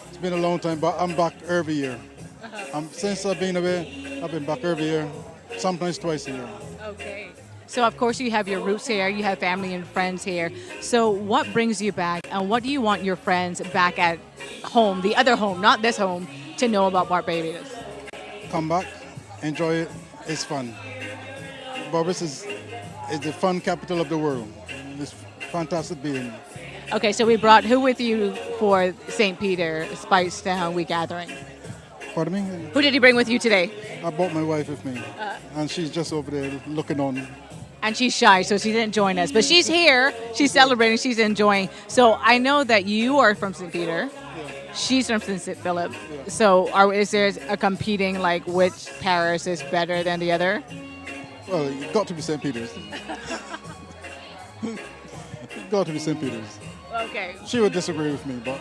it's been a long time, but I'm back every year. Since I've been away, I've been back every year, sometimes twice a year. Okay. So of course you have your roots here, you have family and friends here. So what brings you back, and what do you want your friends back at home, the other home, not this home, to know about Barbados? Come back, enjoy it, it's fun. Barbados is the fun capital of the world. It's fantastic being. Okay, so we brought who with you for St. Peter, Speightstown, We Gathering? Pardon me? Who did you bring with you today? I brought my wife with me, and she's just over there looking on. And she's shy, so she didn't join us. But she's here, she's celebrating, she's enjoying. So I know that you are from St. Peter. She's from St. Philip. Yeah. So is there a competing, like, which parish is better than the other? Well, you've got to be St. Peter's. Got to be St. Peter's. Okay. She would disagree with me, but...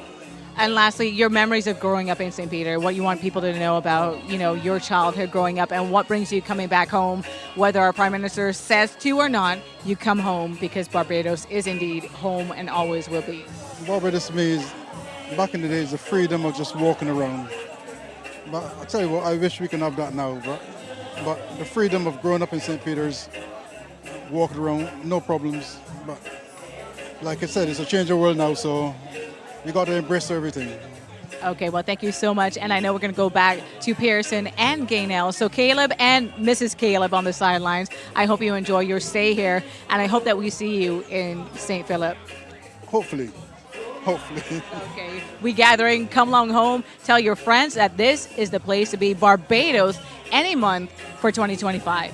And lastly, your memories of growing up in St. Peter, what you want people to know about, your childhood growing up, and what brings you coming back home, whether our Prime Minister says to or not, you come home because Barbados is indeed home and always will be. Barbados to me is, back in the days, the freedom of just walking around. But I tell you what, I wish we can have that now, but the freedom of growing up in St. Peter's, walking around, no problems. But like I said, it's a change of world now, so you got to embrace everything. Okay, well, thank you so much. And I know we're going to go back to Pearson and Gaynell. So Caleb and Mrs. Caleb on the sidelines, I hope you enjoy your stay here. And I hope that we see you in St. Philip. Hopefully. Okay. We Gathering, come along home. Tell your friends that this is the place to be. Barbados any month for 2025.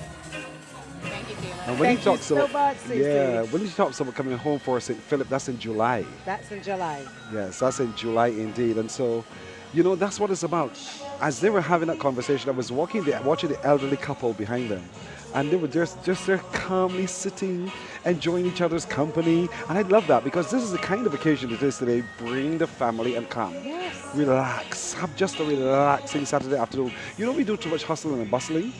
And when Thank you so much, Cece. when you talk about coming home for St. Philip, that's in July. That's in July. Yes, that's in July indeed. And so, that's what it's about. As they were having that conversation, I was watching the elderly couple behind them. And they were just there calmly sitting, enjoying each other's company. And I love that, because this is the kind of occasion it is today. Bring the family and come. Yes. Relax. Have just a relaxing Saturday afternoon. We do too much hustling and bustling.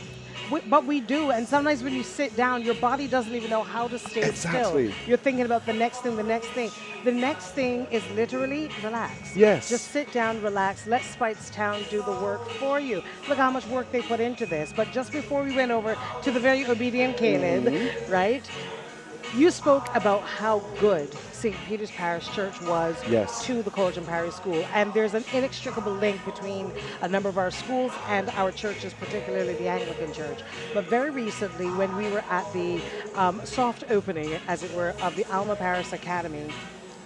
But we do, and sometimes when you sit down, your body doesn't even know how to stay still. You're thinking about the next thing. The next thing is literally relax. Yes. Just sit down, relax. Let Speightstown do the work for you. Look how much work they put into this. But just before we went over to the very obedient Caleb, right? You spoke about how good St. Peter's Parish Church was to the Collegian Parish School. And there's an inextricable link between a number of our schools and our churches, particularly the Anglican Church. But very recently, when we were at the soft opening, as it were, of the Alma Parish Academy,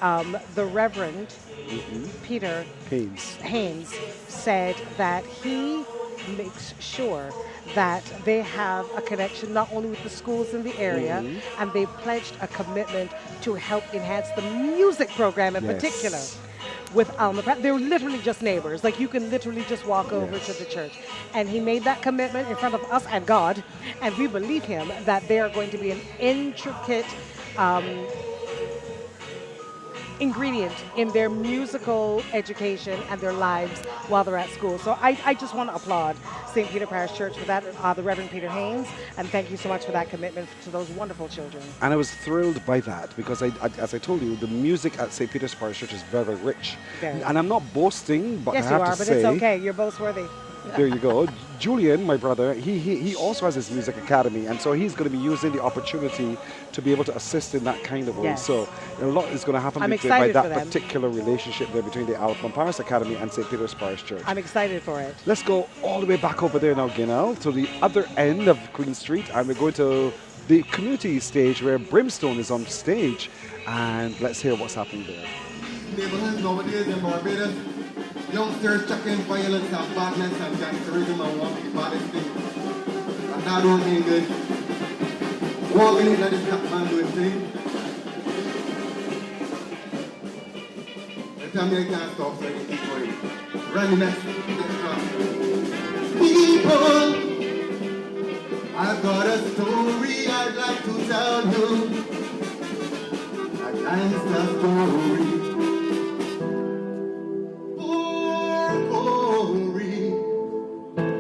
the Reverend Peter Haynes said that he makes sure that they have a connection not only with the schools in the area, and they pledged a commitment to help enhance the music program in particular with Alma. They're literally just neighbors. Like, you can literally just walk over to the church. And he made that commitment in front of us and God, and we believe him that they are going to be an intricate ingredient in their musical education and their lives while they're at school. So I just want to applaud St. Peter Parish Church for that, the Reverend Peter Haynes, and thank you so much for that commitment to those wonderful children. And I was thrilled by that, because as I told you, the music at St. Peter's Parish Church is very rich. And I'm not boasting, but yes, I have you are, to but say... it's okay. You're both worthy. There you go. Julian, my brother, he also has his music academy, and so he's going to be using the opportunity to be able to assist in that kind of way. Yes. So a lot is going to happen by that particular relationship there between the Alma Parish Academy and St. Peter's Parish Church. I'm excited for it. Let's go all the way back over there now, Gaynell, to the other end of Queen Street, and we're going to the community stage where Brimstone is on stage, and let's hear what's happening there. Neighborhoods nowadays in Barbados, youngsters chucking violence and badness and gangsterism and want the baddest thing. And that don't mean good. What we need that this black man doing thing. They tell me I can't stop, so I can keep going. Randomness, People, I've got a story I'd like to tell you. A gangster story. Poor Corey.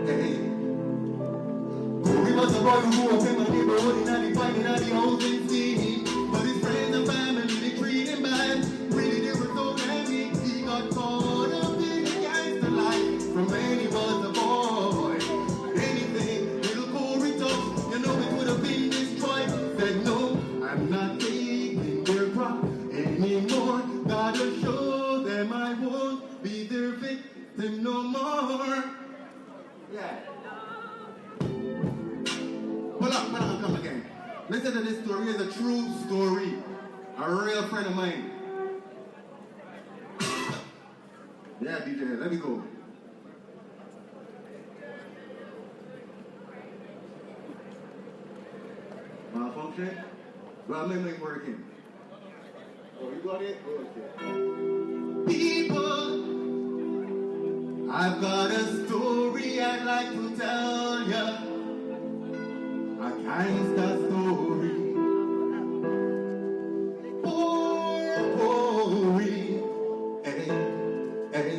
Hey. Corey was a boy who grew up in my neighborhood in the fighting at the housing scene. But his friends and family, they treat him bad. Really, they were so damn weak. He got caught up in the gangster life from when he was a boy. Anything little Corey touched, you know it would have been destroyed. Said no, I'm not taking their crop anymore. Gotta show them I won't be their victim no more. Yeah. Hold up, come again. Listen to this story. It's a true story. A real friend of mine. Yeah, DJ, let me go. Malfunction? Well, my mic working. Oh, you got it? Okay. People, I've got a story I'd like to tell ya. A gangster story. Poor Corey. Hey, hey.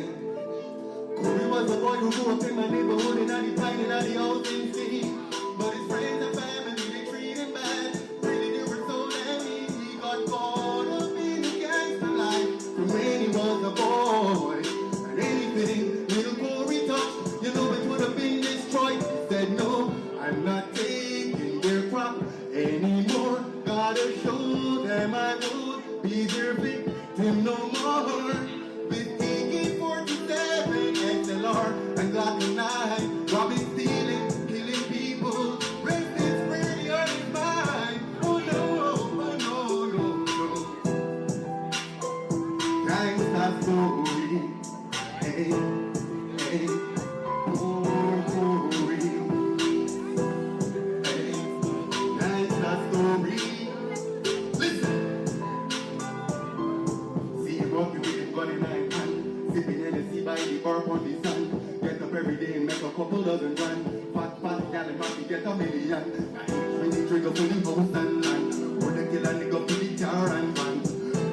Corey was a boy who grew up in my neighborhood and he fighting at the housing scene. But his friends and family, they treat him bad. Really, they were so damn weak. He got caught up in the gangster life from when he was a boy. And anything little Corey touched, you know it would have been destroyed. He said no, I'm not taking their crop anymore. Gotta show them I won't be their victim no more. With AK-47 XLR and Gatherin, robbing, stealing, killing people. Rest is where the earth is mine. Oh no, gangsta story. Hey, hey, poor Corey. Hey, gangsta story. Listen. See him walking with his gun in my hand, sipping Hennessy by the bar on the sun. Get up every day and make a couple dozen run. Fat gal and happy get a million. When he trigger for the house and land, wanna kill a nigga for the car and van.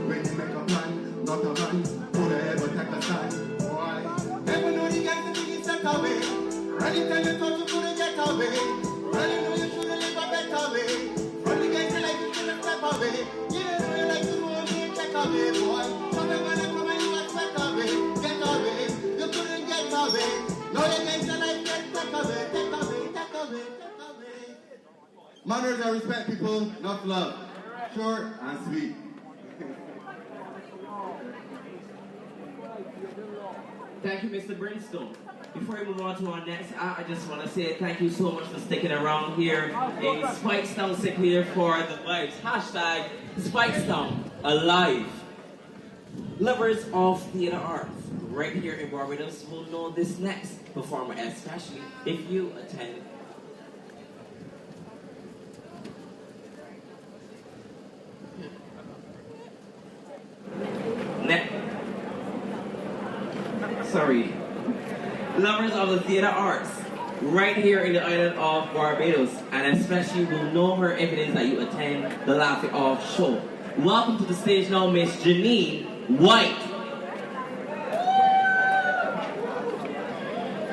When he make a plan, not a man, could I ever take a stand? Why? Never know the gangster thing is set away. Running time you thought you couldn't get away. Running know you should've live a better way. From the gangster like you should've step away. Yeah, know you like to go and check away, boy. Some of them come and you a sweat away. Get away, you couldn't get away. Now you gangster like get take away, take away, take away, take away. Manners and respect, people, not love. Short and sweet. Thank you, Mr. Brimstone. Before we move on to our next act, I just want to say thank you so much for sticking around here in Speightstown, sitting here for the vibes. Hashtag Speightstown alive. Lovers of theater arts, right here in Barbados, will know this next performer, especially if you attend. Sorry. Lovers of the theater arts, right here in the island of Barbados, and especially will know her if it is that you attend the Laugh It Off show. Welcome to the stage now, Miss Janine White.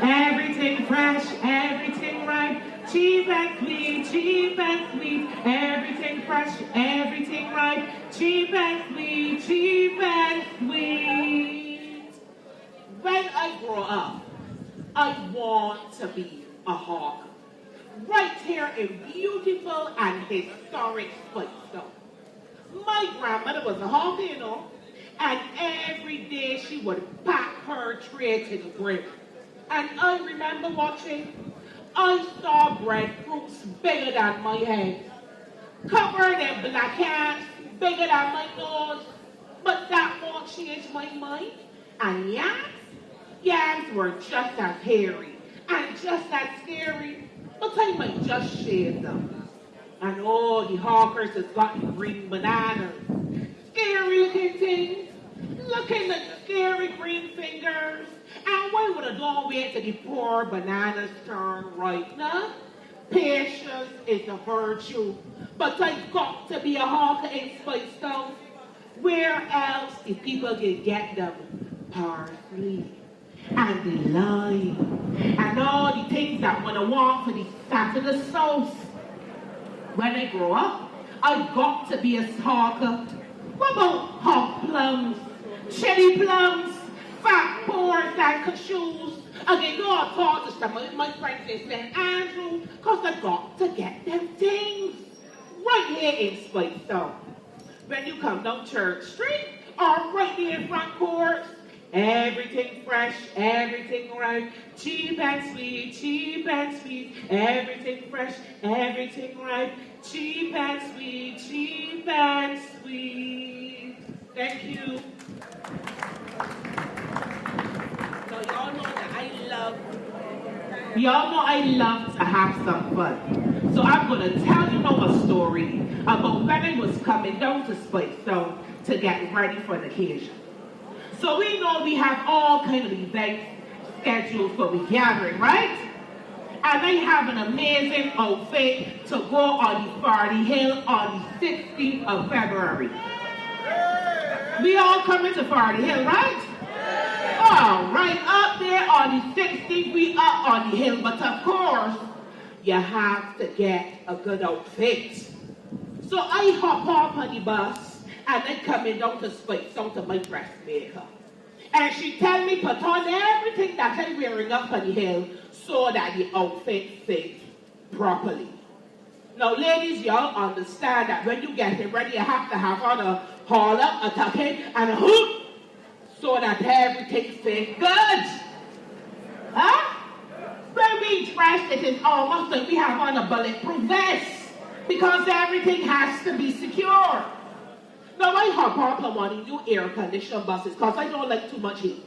Everything fresh, everything right, cheap and sweet, cheap and sweet. Everything fresh, everything right, cheap and sweet, cheap and sweet. When I grow up, I want to be a hawk. Right here in beautiful and historic Speightstown. My grandmother was a hawk, you know, and every day she would pack her tray to the grill. And I remember watching, I saw breadfruits bigger than my head, covered in black ants bigger than my nose, but that won't change my mind. And yams were just as hairy and just as scary, but I might just shave them. And all the hawkers has got the green bananas, scary looking things, looking like scary green fingers. And when but don't wait till the poor bananas turn ripe. Nah? Patience is a virtue. But I've got to be a hawker in Speightstown. Where else if people can get them parsley and the lime and all the things that when I want for the fat and the sauce. When I grow up, I've got to be a hawker. What about hog plums, cherry plums, fat boards and cashews? Again, go and talk to some of my friends in St. Andrew, because I've got to get them things right here in Speightstown. When you come down Church Street, or right there in front court, everything fresh, everything right, cheap and sweet, everything fresh, everything right, cheap and sweet. Thank you. So y'all know that I love to have some fun. So I'm going to tell you a story about when I was coming down to Speightstown to get ready for the occasion. So we know we have all kind of events scheduled for the gathering, right? And I have an amazing outfit to go on the Fardy Hill on the 16th of February. We all coming to Fardy Hill, right? All right, up there on the 16th, we up on the hill, but of course, you have to get a good outfit. So I hop off on the bus, and I coming down to Speightstown to my dressmaker. And she tell me put on everything that I'm wearing up on the hill so that the outfit fits properly. Now, ladies, y'all understand that when you get it ready, you have to have on a haul up, a tuck in, and a hoop, so that everything fits good. Huh? When we dress, it is almost like we have on a bulletproof vest, because everything has to be secure. Now, I hop up on one of new air-conditioned buses, because I don't like too much heat.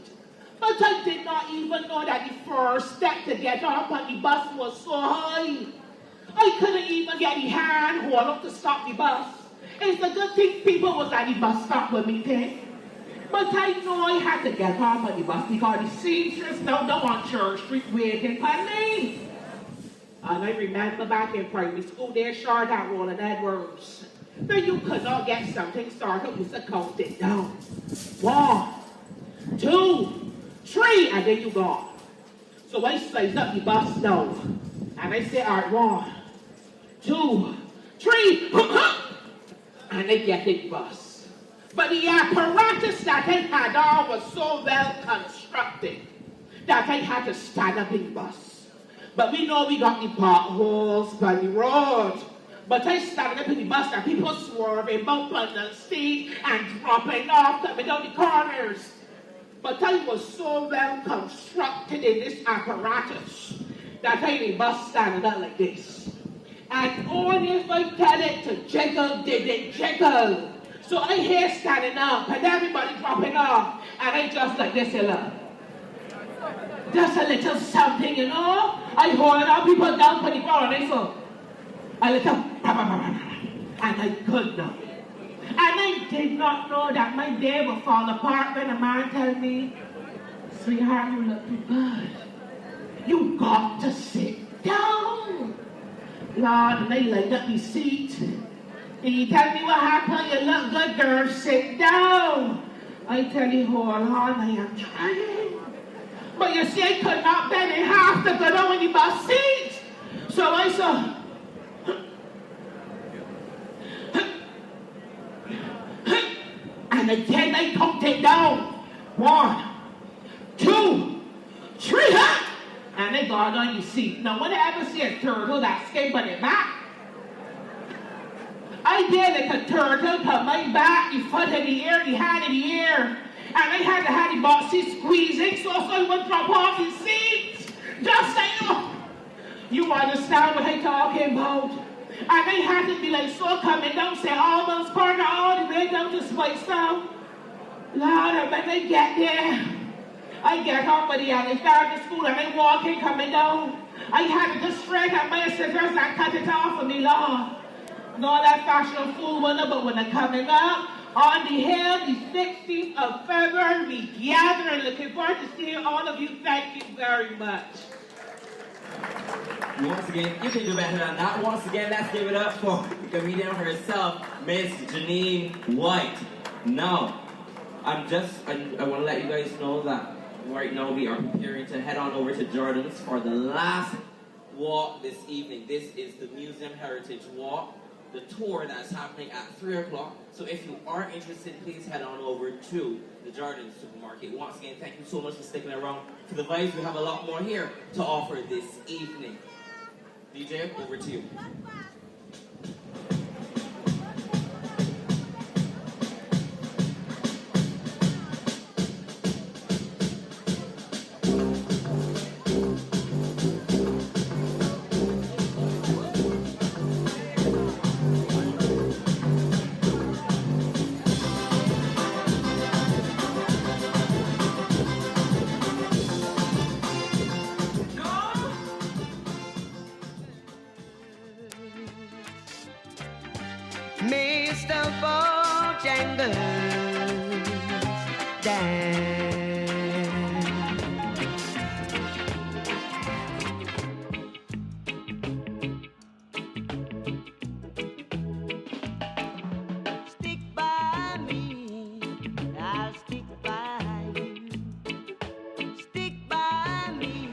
But I did not even know that the first step to get up on the bus was so high. I couldn't even get the hand hold up to stop the bus. It's a good thing people was at the bus stop with me then. But I know I had to get off on the bus because the seamstress now down on Church Street waiting for me. And I remember back in primary school, they short at Roland Edwards. Then you could not get something started, you should count it down. 1, 2, 3, and then you go. So I slice up the bus now. And I say, all right, 1, 2, 3, and I get in the bus. But the apparatus that I had on was so well constructed that I had to stand up in the bus. But we know we got the potholes by the road. But I started up in the bus and people swerving, bumping the seat and dropping off, coming down the corners. But I was so well constructed in this apparatus that I in the bus standing up like this. And only if I tell it to jiggle, did it jiggle. So I here standing up and everybody dropping off. And I just like this, look. Just a little something, you know. I hold all people down for the ground and I saw a little, and I could not. And I did not know that my day would fall apart when a man tell me, sweetheart, you look too good. You got to sit down. Lord, and they lined up the seat. And he tell me what happened, you look good, girl, sit down. I tell you, hold on, I am trying. But you see, I could not bend in half to go down in the bus seat. So I saw, and again I counted down. 1, 2, 3, and they got on the seat. Now, when I ever see a turtle that skate on their back, I did like a turtle, put my back, the foot in the air, the hand in the air. And I had to have the boxy squeezing so I would drop off the seat. Just saying, you understand what I'm talking about. And I had to be like so coming down, say almost corner all the way down to Speightstown. Lord, and when I get there, I get off of the alley, start to school, and I walking coming down. I had to just straight at my scissors and cut it off for me, Lord. Not that fashion fool one, but when I'm coming up, On the hill, the 16th of February, we gather and looking forward to seeing all of you. Thank you very much. Once again, you can do better than that. Once again, let's give it up for the comedian herself, Miss Janine White. Now, I want to let you guys know that right now we are preparing to head on over to Jordan's for the last walk this evening. This is the Museum Heritage Walk, the tour that's happening at 3 o'clock. So if you are interested, please head on over to the Jordan Supermarket. Once again, thank you so much for sticking around for the vibes. We have a lot more here to offer this evening. DJ, over to you. Mr. Bojangles dance. Stick by me, I'll stick by you. Stick by me.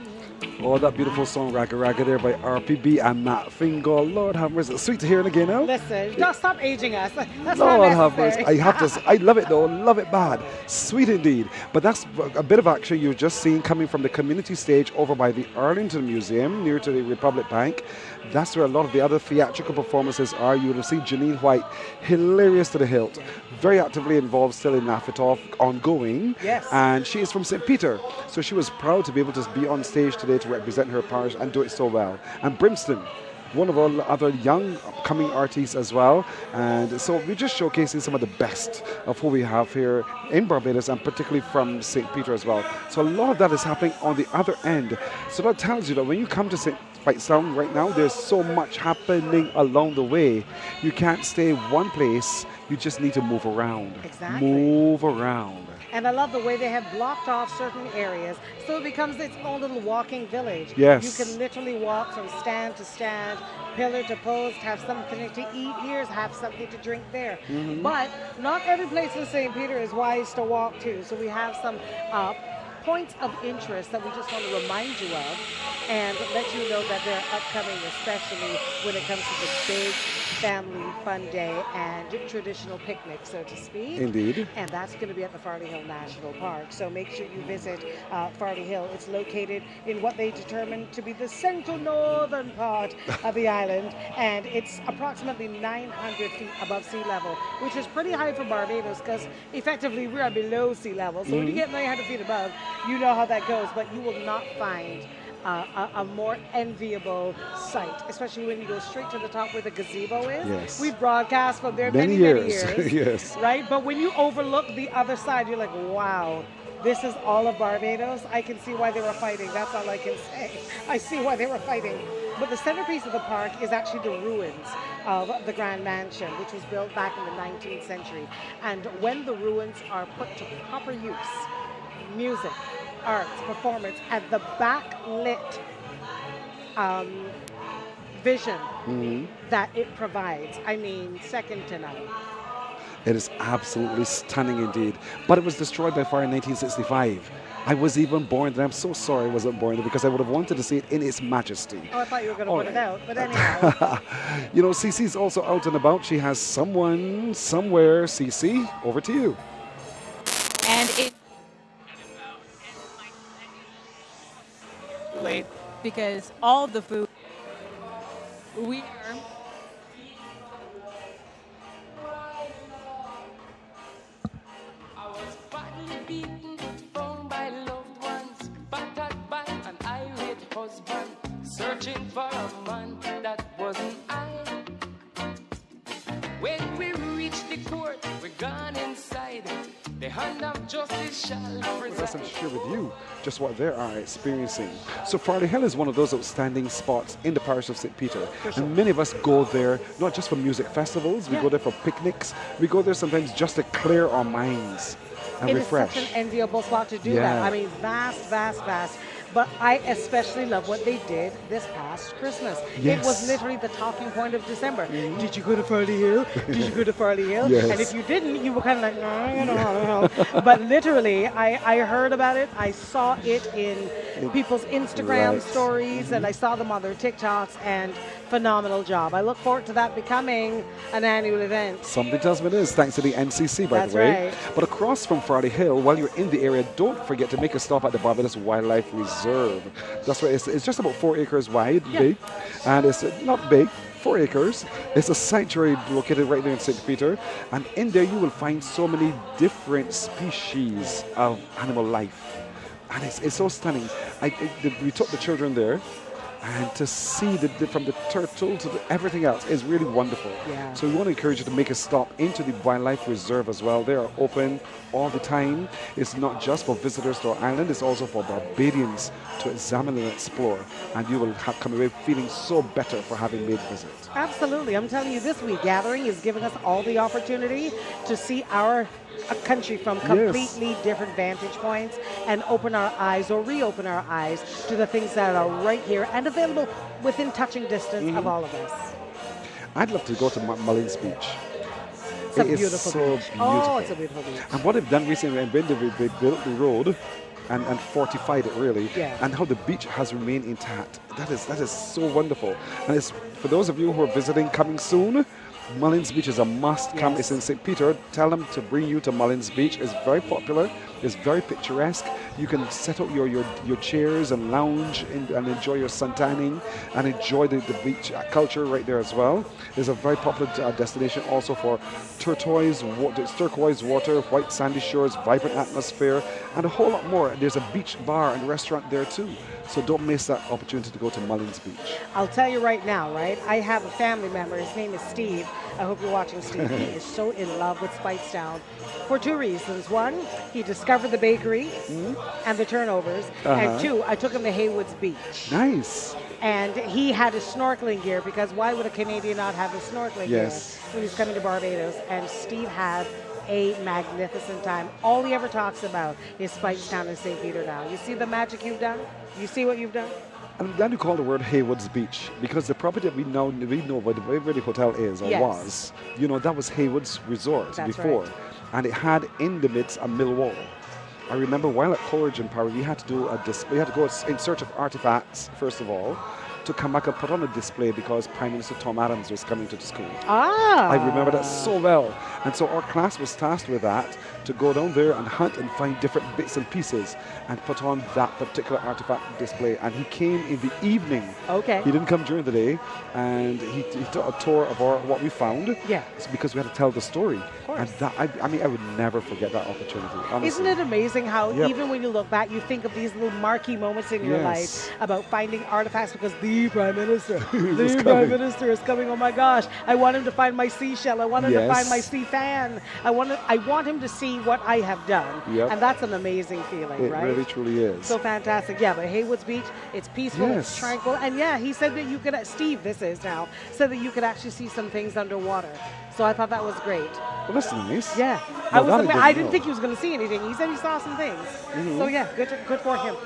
Oh, that beautiful song, Ragga Ragga, there by RPB and Matt Fingal. Lord have mercy. Sweet to hear it again now. Listen, don't stop aging us. That's Lord not have mercy. necessary. I have to say, I love it though, love it bad. Sweet indeed. But that's a bit of action you've just seen coming from the community stage over by the Arlington Museum near to the Republic Bank. That's where a lot of the other theatrical performances are. You would have seen Janine White, hilarious to the hilt, very actively involved still in Laugh It Off, ongoing. Yes. And she is from St. Peter, so she was proud to be able to be on stage today to represent her parish and do it so well. And Brimston, one of our other young upcoming artists as well. And so we're just showcasing some of the best of who we have here in Barbados and particularly from St. Peter as well. So a lot of that is happening on the other end. So that tells you that when you come to Speightstown right now, there's so much happening along the way. You can't stay one place. You just need to move around. Exactly. Move around. And I love the way they have blocked off certain areas so it becomes its own little walking village. Yes. You can literally walk from stand to stand, pillar to post, have something to eat here, have something to drink there. Mhm. But not every place in St. Peter is wise to walk to. So we have some points of interest that we just want to remind you of and let you know that they're upcoming, especially when it comes to the big family fun day and traditional picnic, so to speak. Indeed. And that's going to be at the Farley Hill National Park. So make sure you visit Farley Hill. It's located in what they determined to be the central northern part of the island, and it's approximately 900 feet above sea level, which is pretty high for Barbados because effectively we are below sea level. So when you get 900 feet above, you know how that goes, but you will not find a more enviable sight, especially when you go straight to the top where the gazebo is. Yes. We've broadcast from there Many many years. years. Yes. Right? But when you overlook the other side, you're like, wow, this is all of Barbados. I can see why they were fighting. That's all I can say. I see why they were fighting. But the centerpiece of the park is actually the ruins of the Grand Mansion, which was built back in the 19th century. And when the ruins are put to proper use, music, arts, performance, and the backlit vision that it provides, I mean, second to none. It is absolutely stunning indeed. But it was destroyed by fire in 1965. I was even born then. I'm so sorry I wasn't born then because I would have wanted to see it in its majesty. Oh, I thought you were going to put it out, but anyhow. You know, Cece's also out and about. She has someone somewhere. Cece, over to you. And it late because all the food we are I was badly beaten, thrown by loved ones, battered by an irate husband, searching for a man that wasn't I. When we reach the court, we're gone inside. The hand of justice shall preside. us and share with you just what they are experiencing. So Farley Hill is one of those outstanding spots in the parish of St. Peter. And many of us go there, not just for music festivals, we go there for picnics, we go there sometimes just to clear our minds and refresh. It is such an enviable spot to do that. I mean, vast. But I especially love what they did this past Christmas. It was literally the talking point of December. Did you go to Farley Hill? Did you go to Farley Hill? Yes. And if you didn't, you were kind of like, no, you know. But literally, I heard about it. I saw it in people's Instagram stories, and I saw them on their TikToks, and phenomenal job. I look forward to that becoming an annual event. Something tells me it is, thanks to the NCC, by That's the way. right. But across from Farley Hill, while you're in the area, don't forget to make a stop at the Barbados Wildlife Reserve. That's right. It's just about 4 acres wide, big, and it's not big. 4 acres. It's a sanctuary located right there in St. Peter, and in there you will find so many different species of animal life, and it's so stunning. We took the children there, and to see from the turtle to everything else is really wonderful. Yeah. So we want to encourage you to make a stop into the wildlife reserve as well. They are open all the time. It's not just for visitors to our island, it's also for Barbadians to examine and explore. And you will come away feeling so better for having made the visit. Absolutely. I'm telling you, this week, Gathering is giving us all the opportunity to see our country from completely different vantage points and open our eyes or reopen our eyes to the things that are right here and available within touching distance of all of us. I'd love to go to Mullins Beach. It's a beautiful beach. Beautiful. Oh, it's a beautiful beach. And what they've done recently, they built the road and fortified it really, and how the beach has remained intact. That is so wonderful. And it's for those of you who are visiting coming soon, Mullins Beach is a must come. It's in St. Peter. Tell them to bring you to Mullins Beach. It's very popular. It's very picturesque. You can set out your chairs and lounge and enjoy your sun tanning and enjoy the beach culture right there as well. It's a very popular destination also for turquoise water, white sandy shores, vibrant atmosphere, and a whole lot more. There's a beach bar and restaurant there too. So don't miss that opportunity to go to Mullins Beach. I'll tell you right now, right? I have a family member. His name is Steve. I hope you're watching, Steve. He is so in love with Speightstown for 2 reasons. One, he discovered the bakery and the turnovers. And 2, I took him to Haywood's Beach. Nice. And he had his snorkeling gear, because why would a Canadian not have his snorkeling gear when he's coming to Barbados? And Steve had a magnificent time. All he ever talks about is Speightstown and St. Peter now. You see the magic you've done? You see what you've done? I'm glad you called the word Haywood's Beach, because the property that we know where the hotel is or was, that was Haywood's Resort before. Right. And it had in the midst a mill wall. I remember while at college in Paris, we had to do a display. We had to go in search of artifacts, first of all, to come back and put on a display because Prime Minister Tom Adams was coming to the school. I remember that so well. And so our class was tasked with that, to go down there and hunt and find different bits and pieces and put on that particular artifact display. And he came in the evening. Okay. He didn't come during the day, and he took a tour of what we found. Yeah. It's because we had to tell the story. Of course. And that, I mean, I would never forget that opportunity, honestly. Isn't it amazing how even when you look back, you think of these little marquee moments in your life about finding artifacts because the Prime Minister, the Prime Minister is coming. Oh my gosh, I want him to find my seashell. I want him to find my sea fan. I want him to see what I have done. And that's an amazing feeling, right? It really truly is. So fantastic. Yeah, but Haywood's Beach, it's peaceful, it's tranquil. And yeah, he said that you could, Steve, this is now, said that you could actually see some things underwater. So I thought that was great. Well, that's nice. Yeah. I didn't think he was going to see anything. He said he saw some things. So yeah, good for him.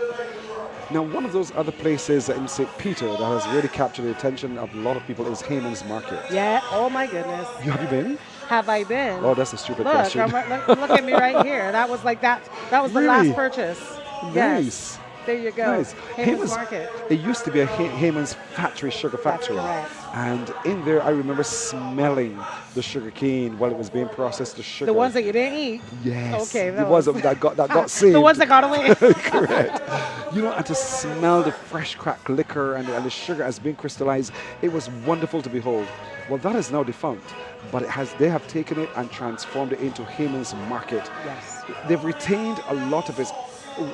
Now, one of those other places in St. Peter that has really captured the attention of a lot of people is Hayman's Market. Yeah. Oh my goodness. Have you been? Have I been? Oh, that's a stupid look, question. Look at me right here. That was like that. That was the last purchase. Nice. Yes. There you go. Nice. Hayman's Market. It used to be a Hayman's factory, sugar factory. That's correct. And in there, I remember smelling the sugar cane while it was being processed to sugar. The ones that you didn't eat? Yes. Okay. The ones that got saved. The ones that got away. Correct. And to smell the fresh cracked liquor and the sugar as being crystallized, it was wonderful to behold. Well, that is now defunct, but they have taken it and transformed it into Hayman's Market. Yes. They've retained a lot of its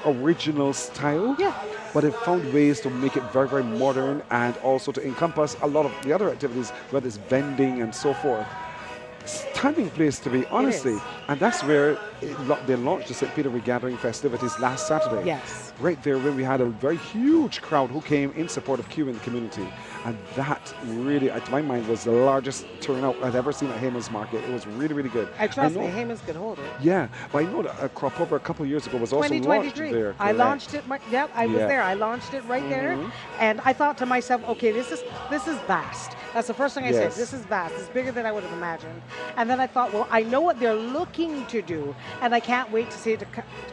original style, but they've found ways to make it very, very modern and also to encompass a lot of the other activities, whether it's vending and so forth. Stunning place to be, honestly. And that's where they launched the St. Peter Regathering festivities last Saturday. Yes. Right there when we had a very huge crowd who came in support of Q in the community. And that really, to my mind, was the largest turnout I've ever seen at Hayman's Market. It was really, really good. I trust me, Hayman's could hold it. Yeah, but I know that Crop Over a couple of years ago was also launched there. I launched it. I was there. I launched it right there, and I thought to myself, okay, this is vast. That's the first thing I said. This is vast. It's bigger than I would have imagined. And then I thought, well, I know what they're looking to do, and I can't wait to see it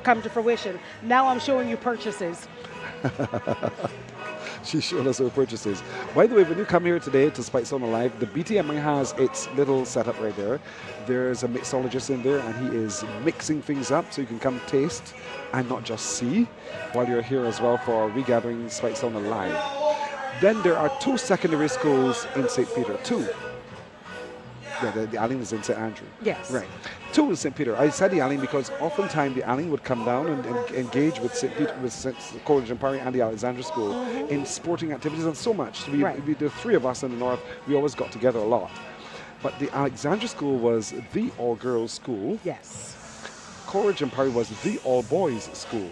come to fruition. Now I'm showing you purchases. She's showing us her purchases. By the way, when you come here today to Speightstown Alive, the BTMI has its little setup right there. There's a mixologist in there, and he is mixing things up so you can come taste and not just see while you're here as well for Regathering Speightstown Alive. Then there are 2 secondary schools in St. Peter. 2. Yeah, the Alling is in St. Andrew. Yes. Right. 2 in St. Peter. I said the Alling because oftentimes the Alling would come down and engage with St. Peter, with College and Parry and the Alexandra School in sporting activities and so much. So the 3 of us in the north, we always got together a lot. But the Alexandra School was the all-girls school. Yes. College and Parry was the all-boys school.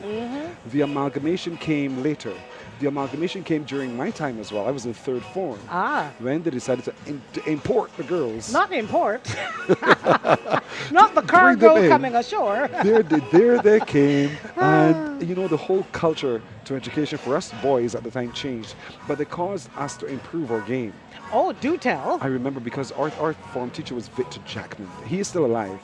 The amalgamation came later. The amalgamation came during my time as well. I was in 3rd form. When they decided to import the girls. Not import. Not the cargo coming ashore. there they came. And, you know, the whole culture to education for us boys at the time changed. But they caused us to improve our game. Oh, do tell. I remember because our form teacher was Victor Jackman. He is still alive.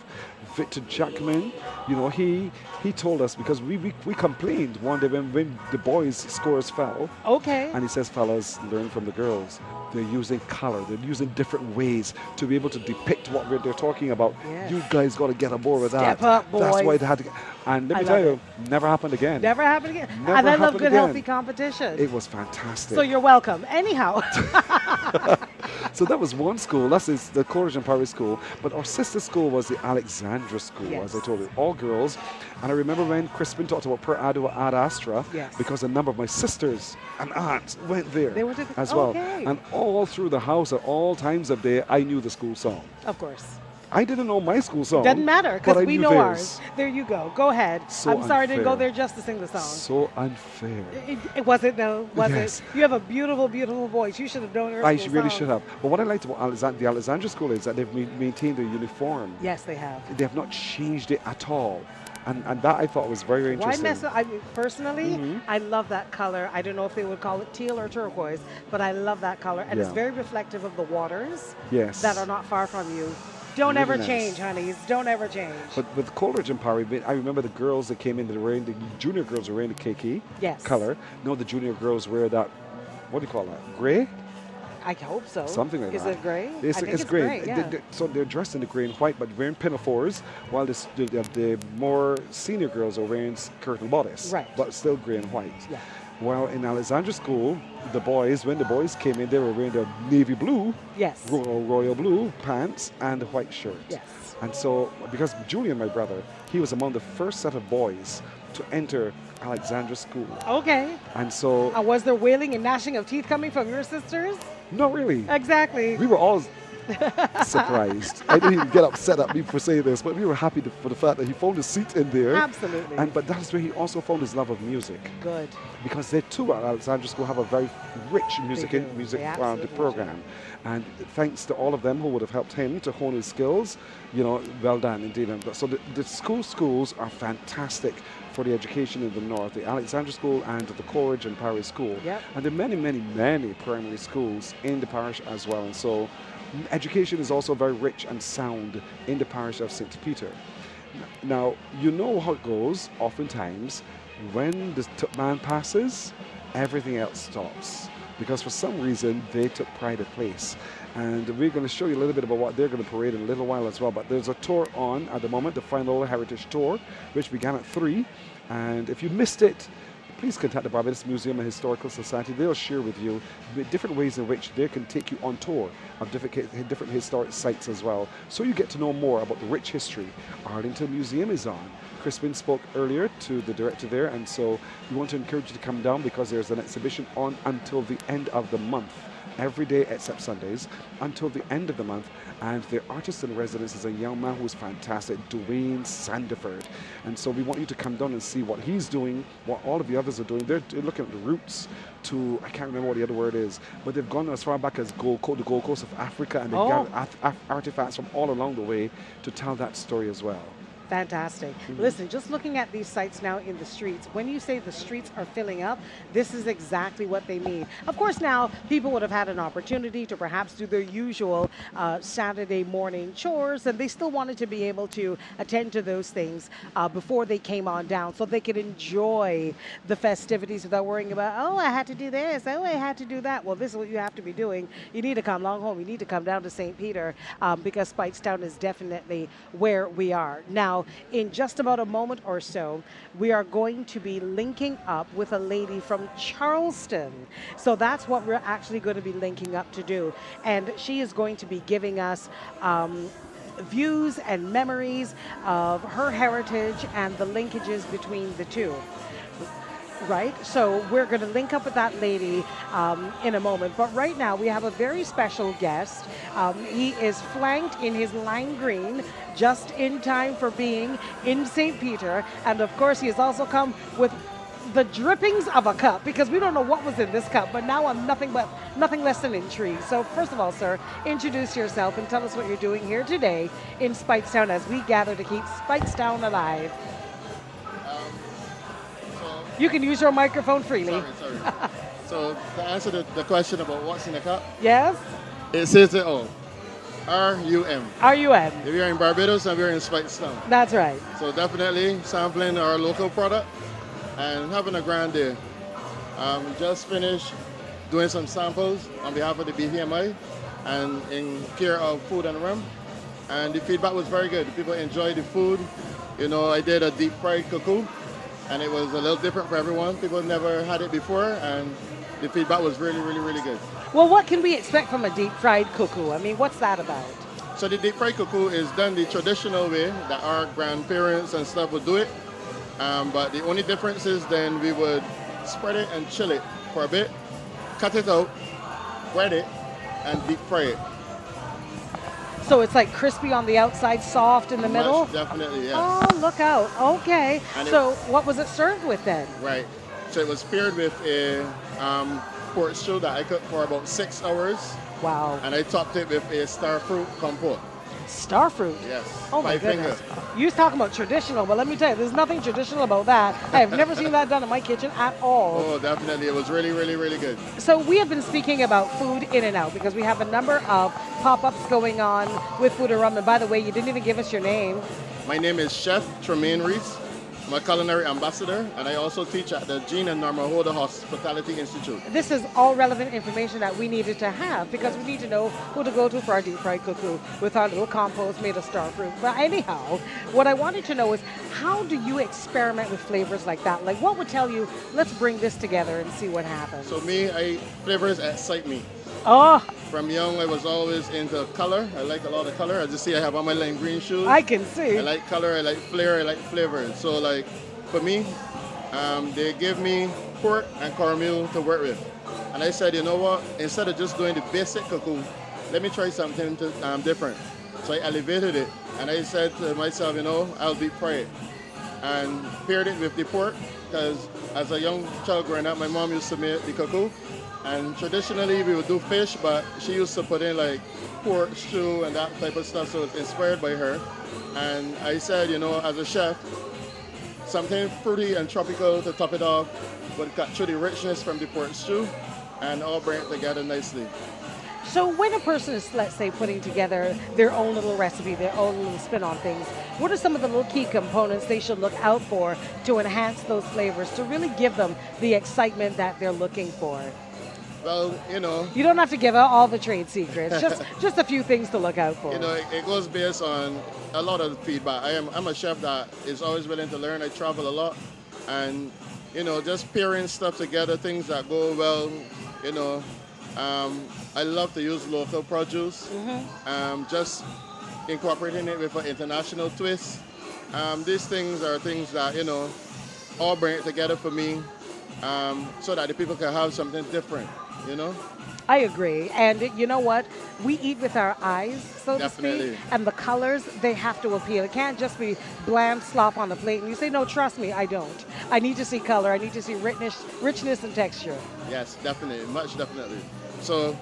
Victor Jackman, you know, he told us because we complained one day when the boys' scores fell. Okay. And he says, fellas, learn from the girls. They're using color. They're using different ways to be able to depict what they're talking about. Yes. You guys got to get aboard with that. Step up, boys. That's why they had to get. And let me tell you, never happened again. Never happened again. Never and I love good, again. healthy competition. It was fantastic. So you're welcome. Anyhow. So that was one school. That's the College and Parry School. But our sister school was the Alexandra School, as I told you, all girls. And I remember when Crispin talked about Per Ardua Ad Astra, because a number of my sisters and aunts went there as well. And all through the house at all times of day, I knew the school song. Of course. I didn't know my school song. Doesn't matter, because we know theirs. ours. There you go. Go ahead. So I'm sorry I didn't go unfair. there just to sing the song. So unfair. It wasn't, though, was Yes. it? You have a beautiful, beautiful voice. You should have known her I school really song. should have. But what I liked about the Alexandra School is that they've maintained their uniform. Yes, they have. They have not changed it at all. And that I thought was very, very Why interesting. mess up? I mean, personally, I love that color. I don't know if they would call it teal or turquoise, but I love that color. And it's Yeah. very reflective of the waters Yes. that are not far from you. Don't Really ever nice. change, honeys. Don't ever change. But with Coleridge and Parry, I remember the girls that came in, they were wearing, the junior girls were wearing the KK color. No, the junior girls wear that, what do you call that, gray? I hope so. Something like Is that. it gray? It's, I think it's gray. gray. Yeah. So they're dressed in the gray and white, but wearing pinafores, while the more senior girls are wearing curtain bodice, Right. but still gray and white. Yeah. While in Alexandra School, the boys, when the boys came in, they were wearing the navy blue, Yes. royal blue pants and the white shirt. Yes. And so, because Julian, my brother, he was among the first set of boys to enter Alexandra School. Okay. And so, Was there wailing and gnashing of teeth coming from your sisters? not really. Exactly. We were all surprised. I didn't even get upset at me for saying this, but we were happy for the fact that he found a seat in there. Absolutely. But that's where he also found his love of music. Good. Because they too at Alexandra School have a very rich music program. And thanks to all of them who would have helped him to hone his skills, you know, well done indeed. And so the schools are fantastic for the education in the north, the Alexandra School and the Coleridge and Parry School. Yep. And there are many, many, many primary schools in the parish as well. And so education is also very rich and sound in the parish of St. Peter. Now, you know how it goes. Oftentimes, when the man passes, everything else stops. Because for some reason, they took pride of place. And we're going to show you a little bit about what they're going to parade in a little while as well. But there's a tour on at the moment, the final Heritage Tour, which began at 3. And if you missed it, please contact the Barbados Museum and Historical Society. They'll share with you the different ways in which they can take you on tour of different historic sites as well. So you get to know more about the rich history. Arlington Museum is on. Crispin spoke earlier to the director there, and so we want to encourage you to come down because there's an exhibition on until the end of the month. every day except Sundays until the end of the month. And the artist in residence is a young man who's fantastic, Dwayne Sandiford. And so we want you to come down and see what he's doing, what all of the others are doing. They're looking at the roots to, I can't remember what the other word is, but they've gone as far back as the Gold Coast of Africa, and they've gathered artifacts from all along the way to tell that story as well. Fantastic. Listen, just looking at these sites now in the streets, when you say the streets are filling up, this is exactly what they mean. Of course, now people would have had an opportunity to perhaps do their usual Saturday morning chores, and they still wanted to be able to attend to those things before they came on down so they could enjoy the festivities without worrying about, oh, I had to do this, oh, I had to do that. Well, this is what you have to be doing. You need to come along home. You need to come down to St. Peter because Speightstown is definitely where we are. Now, in just about a moment or so, we are going to be linking up with a lady from Charleston. So that's what we're actually going to be linking up to do. And she is going to be giving us views and memories of her heritage and the linkages between the two. Right, so we're going to link up with that lady in a moment. But right now we have a very special guest. He is flanked in his lime green, just in time for being in St. Peter. And of course, he has also come with the drippings of a cup, because we don't know what was in this cup, but now I'm nothing less than intrigued. So first of all, sir, introduce yourself and tell us what you're doing here today in Speightstown as we gather to keep Speightstown alive. You can use your microphone freely. Sorry. So to answer the question about what's in the cup, yes, it says it all. R-U-M. R-U-M. If you're in Barbados and we're in Speightstown. That's right. So definitely sampling our local product and having a grand day. We just finished doing some samples on behalf of the BVMI and in care of Food and Rum. And the feedback was very good. People enjoyed the food. You know, I did a deep fried cuckoo, and it was a little different for everyone. People never had it before, and the feedback was really, really, really good. Well, what can we expect from a deep fried cuckoo? I mean, what's that about? So the deep fried cuckoo is done the traditional way that our grandparents and stuff would do it. But the only difference is then we would spread it and chill it for a bit, cut it out, wet it, and deep fry it. So it's like crispy on the outside, soft in the middle? Definitely, yes. Oh, look out. Okay. And so what was it served with then? Right. So it was paired with a pork stew that I cooked for about 6 hours. Wow. And I topped it with a starfruit compote. Starfruit? Yes. Oh my Finger. goodness. You was talking about traditional, but let me tell you, there's nothing traditional about that. I have never seen that done in my kitchen at all. Oh, definitely. It was really, really, really good. So we have been speaking about food in and out because we have a number of pop-ups going on with Food and Rum. And by the way, you didn't even give us your name. My name is Chef Tremaine Reese. I'm a culinary ambassador, and I also teach at the Jean and Norma Holder Hospitality Institute. This is all relevant information that we needed to have because we need to know who to go to for our deep fried cuckoo with our little compost made of starfruit. But anyhow, what I wanted to know is how do you experiment with flavors like that? Like what would tell you, let's bring this together and see what happens? So flavors excite me. Oh. From young, I was always into color. I like a lot of color. As you see, I have on my lime green shoes. I can see. I like color, I like flair, I like flavors. So like, for me, they give me pork and cornmeal to work with. And I said, you know what? Instead of just doing the basic cuckoo, let me try something different. So I elevated it. And I said to myself, you know, I'll deep fry it. And paired it with the pork, because as a young child growing up, my mom used to make the cuckoo. And traditionally we would do fish, but she used to put in like pork stew and that type of stuff, so it's inspired by her. And I said, you know, as a chef, something fruity and tropical to top it off, but capture the richness from the pork stew and all bring it together nicely. So when a person is, let's say, putting together their own little recipe, their own little spin on things, what are some of the little key components they should look out for to enhance those flavors, to really give them the excitement that they're looking for? Well, you know, you don't have to give out all the trade secrets, just a few things to look out for. You know, it goes based on a lot of feedback. I'm a chef that is always willing to learn. I travel a lot, and you know, just pairing stuff together, things that go well. You know, I love to use local produce. Just incorporating it with an international twist. These things are things that, you know, all bring it together for me. so that the people can have something different, you know? I agree. And you know what? We eat with our eyes, so Definitely. to speak. And the colors, they have to appeal. It can't just be bland slop on the plate. And you say, no, trust me, I don't. I need to see color. I need to see richness and texture. Yes, definitely, much definitely. So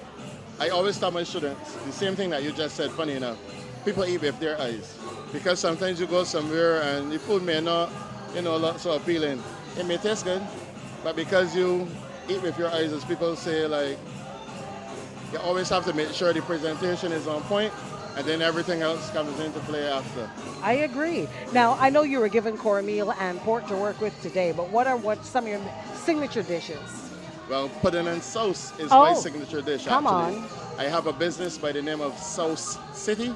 I always tell my students the same thing that you just said, funny enough. People eat with their eyes. Because sometimes you go somewhere and the food may not, look so appealing. It may taste good, but because you eat with your eyes, as people say, like, you always have to make sure the presentation is on point, and then everything else comes into play after. I agree. Now, I know you were given cornmeal and pork to work with today, but what are some of your signature dishes? Well, pudding and sauce is my signature dish, come actually. on. I have a business by the name of Sauce City,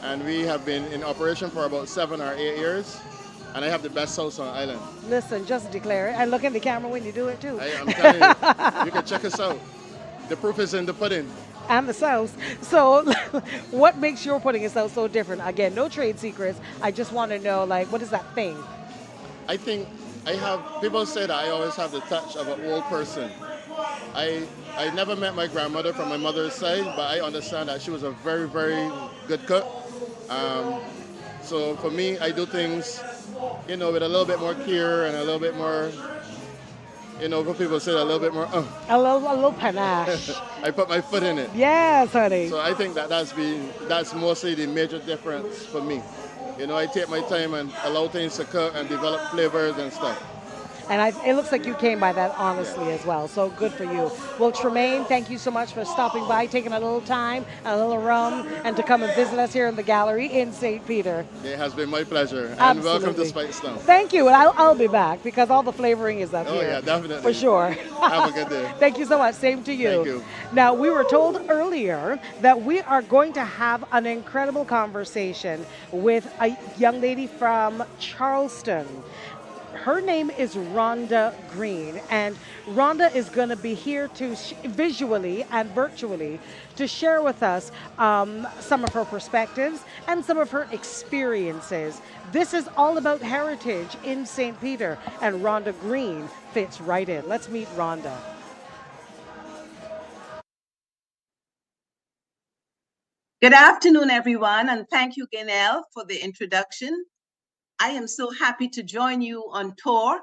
and we have been in operation for about 7 or 8 years, and I have the best sauce on the island. Listen, just declare it, and look in the camera when you do it, too. I'm telling you, you can check us out. The proof is in the pudding. And the sauce. So what makes your pudding and sauce so different? Again, no trade secrets. I just want to know, like, what is that thing? I think people say that I always have the touch of an old person. I never met my grandmother from my mother's side, but I understand that she was a very, very good cook. So for me, I do things, with a little bit more care and a little bit more, what people say, a little bit more, A little panache. I put my foot in it. Yes, honey. So I think that's mostly the major difference for me. I take my time and allow things to cook and develop flavors and stuff. And it looks like you came by that honestly as well. So good for you. Well, Tremaine, thank you so much for stopping by, taking a little time, a little rum, and to come and visit us here in the gallery in St. Peter. It has been my pleasure. And Absolutely. welcome to Speightstown. Thank you. And I'll be back because all the flavoring is up here. Oh, yeah, definitely. For sure. Have a good day. Thank you so much. Same to you. Thank you. Now, we were told earlier that we are going to have an incredible conversation with a young lady from Charleston. Her name is Rhonda Green, and Rhonda is going to be here to visually and virtually to share with us some of her perspectives and some of her experiences. This is all about heritage in St. Peter, and Rhonda Green fits right in. Let's meet Rhonda. Good afternoon, everyone, and thank you, Gaynell, for the introduction. I am so happy to join you on tour,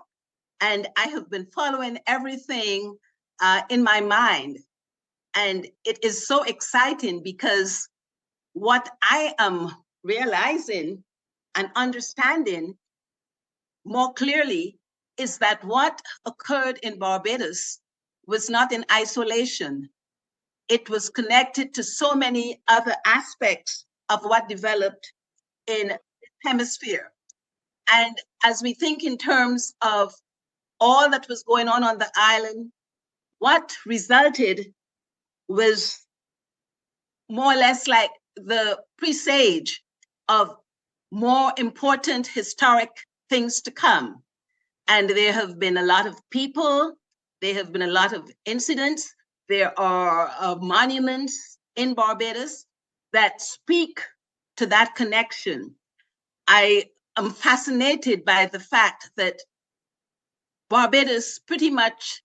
and I have been following everything in my mind. And it is so exciting because what I am realizing and understanding more clearly is that what occurred in Barbados was not in isolation. It was connected to so many other aspects of what developed in the hemisphere. And as we think in terms of all that was going on the island, what resulted was more or less like the presage of more important historic things to come. And there have been a lot of people, there have been a lot of incidents, there are monuments in Barbados that speak to that connection. I'm fascinated by the fact that Barbados pretty much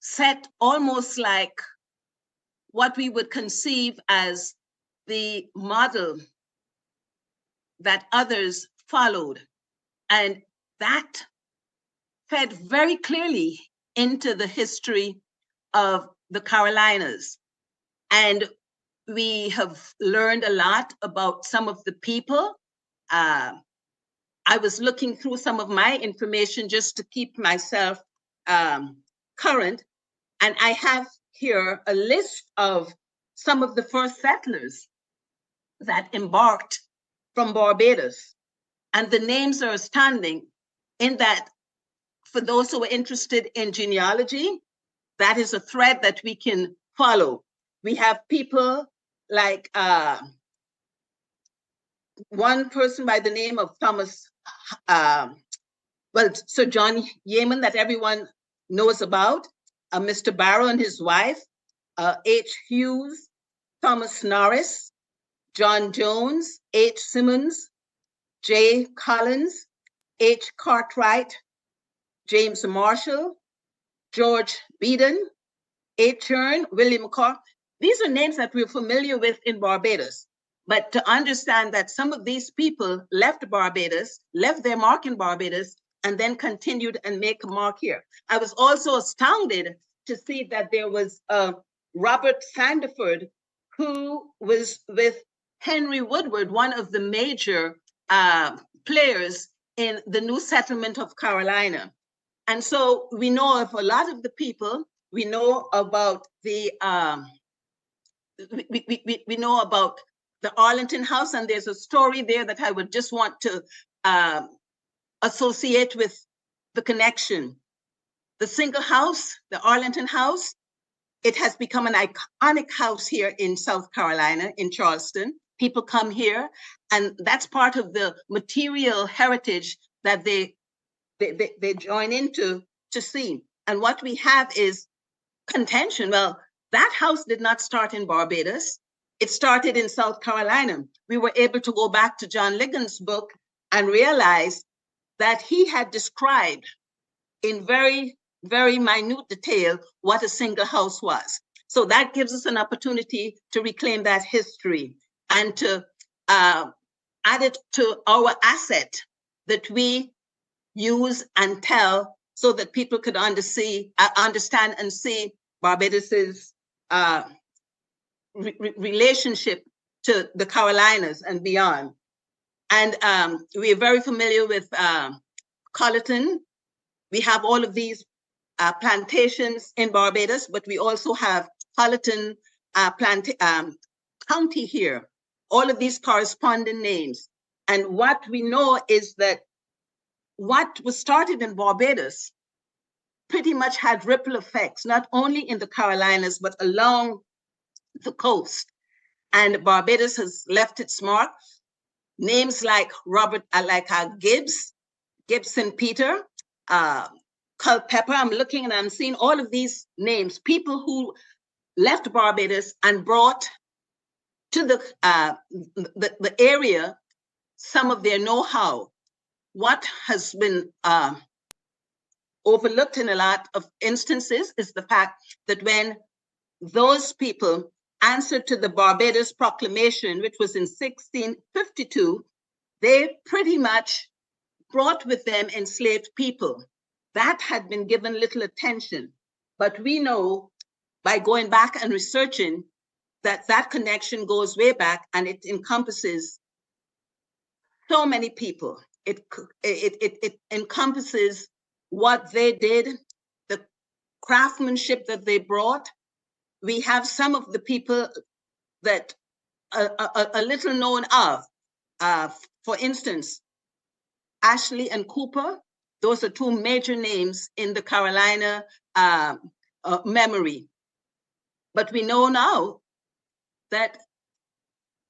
set almost like what we would conceive as the model that others followed. And that fed very clearly into the history of the Carolinas. And we have learned a lot about some of the people. I was looking through some of my information just to keep myself current. And I have here a list of some of the first settlers that embarked from Barbados. And the names are astounding in that for those who are interested in genealogy, that is a thread that we can follow. We have people like one person by the name of Thomas, Sir John Yeaman that everyone knows about, Mr. Barrow and his wife, H. Hughes, Thomas Norris, John Jones, H. Simmons, J. Collins, H. Cartwright, James Marshall, George Beeden, Achern, William Cork. These are names that we're familiar with in Barbados. But to understand that some of these people left Barbados, left their mark in Barbados, and then continued and make a mark here. I was also astounded to see that there was Robert Sandiford, who was with Henry Woodward, one of the major players in the new settlement of Carolina. And so we know of a lot of the people. We know about the we know about the Arlington House, and there's a story there that I would just want to associate with the connection. The single house, the Arlington House, it has become an iconic house here in South Carolina, in Charleston. People come here, and that's part of the material heritage that they join into to see. And what we have is contention. Well, that house did not start in Barbados. It started in South Carolina. We were able to go back to John Ligon's book and realize that he had described in very, very minute detail what a single house was. So that gives us an opportunity to reclaim that history and to add it to our asset that we use and tell so that people could understand and see Barbados's relationship to the Carolinas and beyond. And we are very familiar with Colleton. We have all of these plantations in Barbados, but we also have Colleton County here. All of these corresponding names. And what we know is that what was started in Barbados pretty much had ripple effects, not only in the Carolinas, but along the coast. And Barbados has left its mark. Names like Gibbs, Gibson Peter, Culpeper. I'm looking and I'm seeing all of these names, people who left Barbados and brought to the area some of their know-how. What has been overlooked in a lot of instances is the fact that when those people answered to the Barbados Proclamation, which was in 1652, they pretty much brought with them enslaved people. That had been given little attention. But we know by going back and researching that that connection goes way back, and it encompasses so many people. It encompasses what they did, the craftsmanship that they brought. We have some of the people that a little known of. For instance, Ashley and Cooper. Those are two major names in the Carolina memory. But we know now that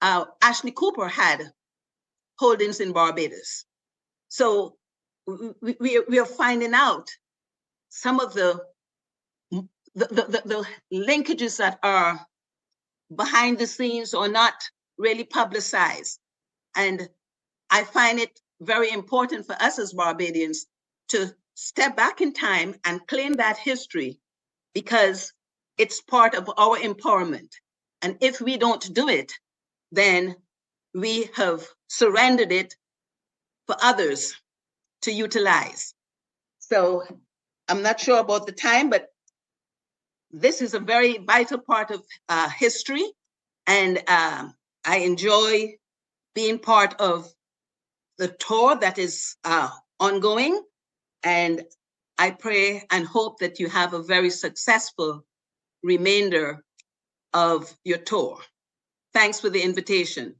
Ashley Cooper had holdings in Barbados. So we are finding out some of the linkages that are behind the scenes or not really publicized. And I find it very important for us as Barbadians to step back in time and claim that history, because it's part of our empowerment. And if we don't do it, then we have surrendered it for others to utilize. So I'm not sure about the time, but this is a very vital part of history. And I enjoy being part of the tour that is ongoing. And I pray and hope that you have a very successful remainder of your tour. Thanks for the invitation.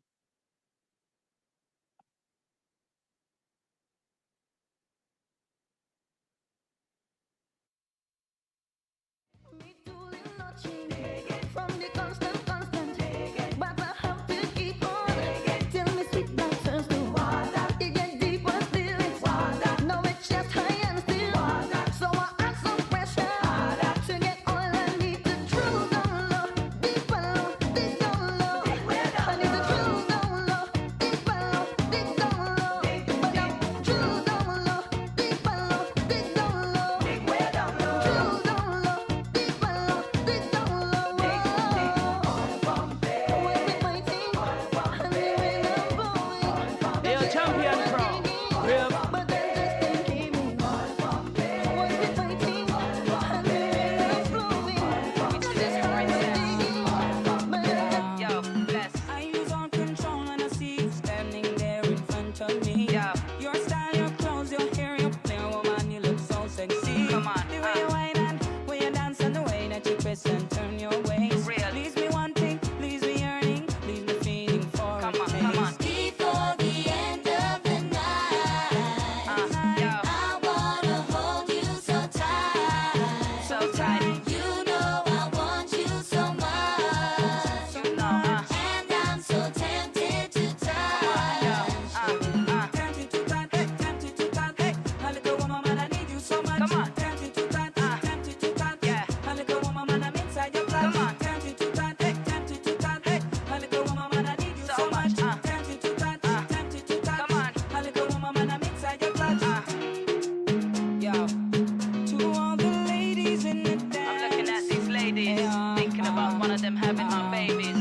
them having my babies.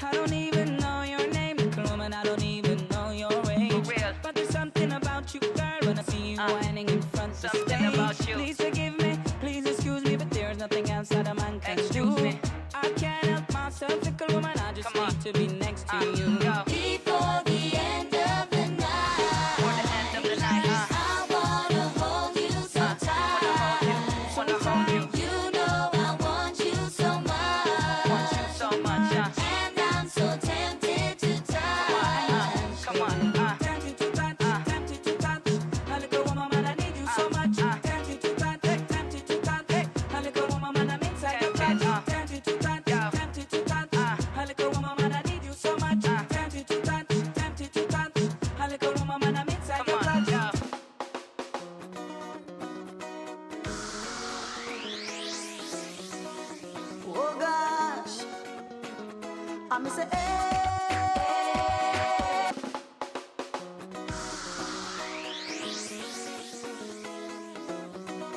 I don't even know your name, little woman. I don't even know your age. But there's something about you, girl, when I see you whining in front of the stage. About you. Please forgive me, please excuse me, but there's nothing else that a man can do. I can't help myself, little woman. I just need to be next to you. Before the end of the night, I wanna hold you so tight. You know I want you so much. And I'm so tempted to touch. Come on. Tempted to touch, tempted to touch. A little woman, man, I need you so much. Tempted to touch, tempted to touch. A little woman, man, I'm inside your touch. Tempted to touch, tempted to touch. A little woman, man, I need you so much. Tempted to touch, tempted to touch. A little woman, man, I'm inside your touch. Oh gosh, I'm say,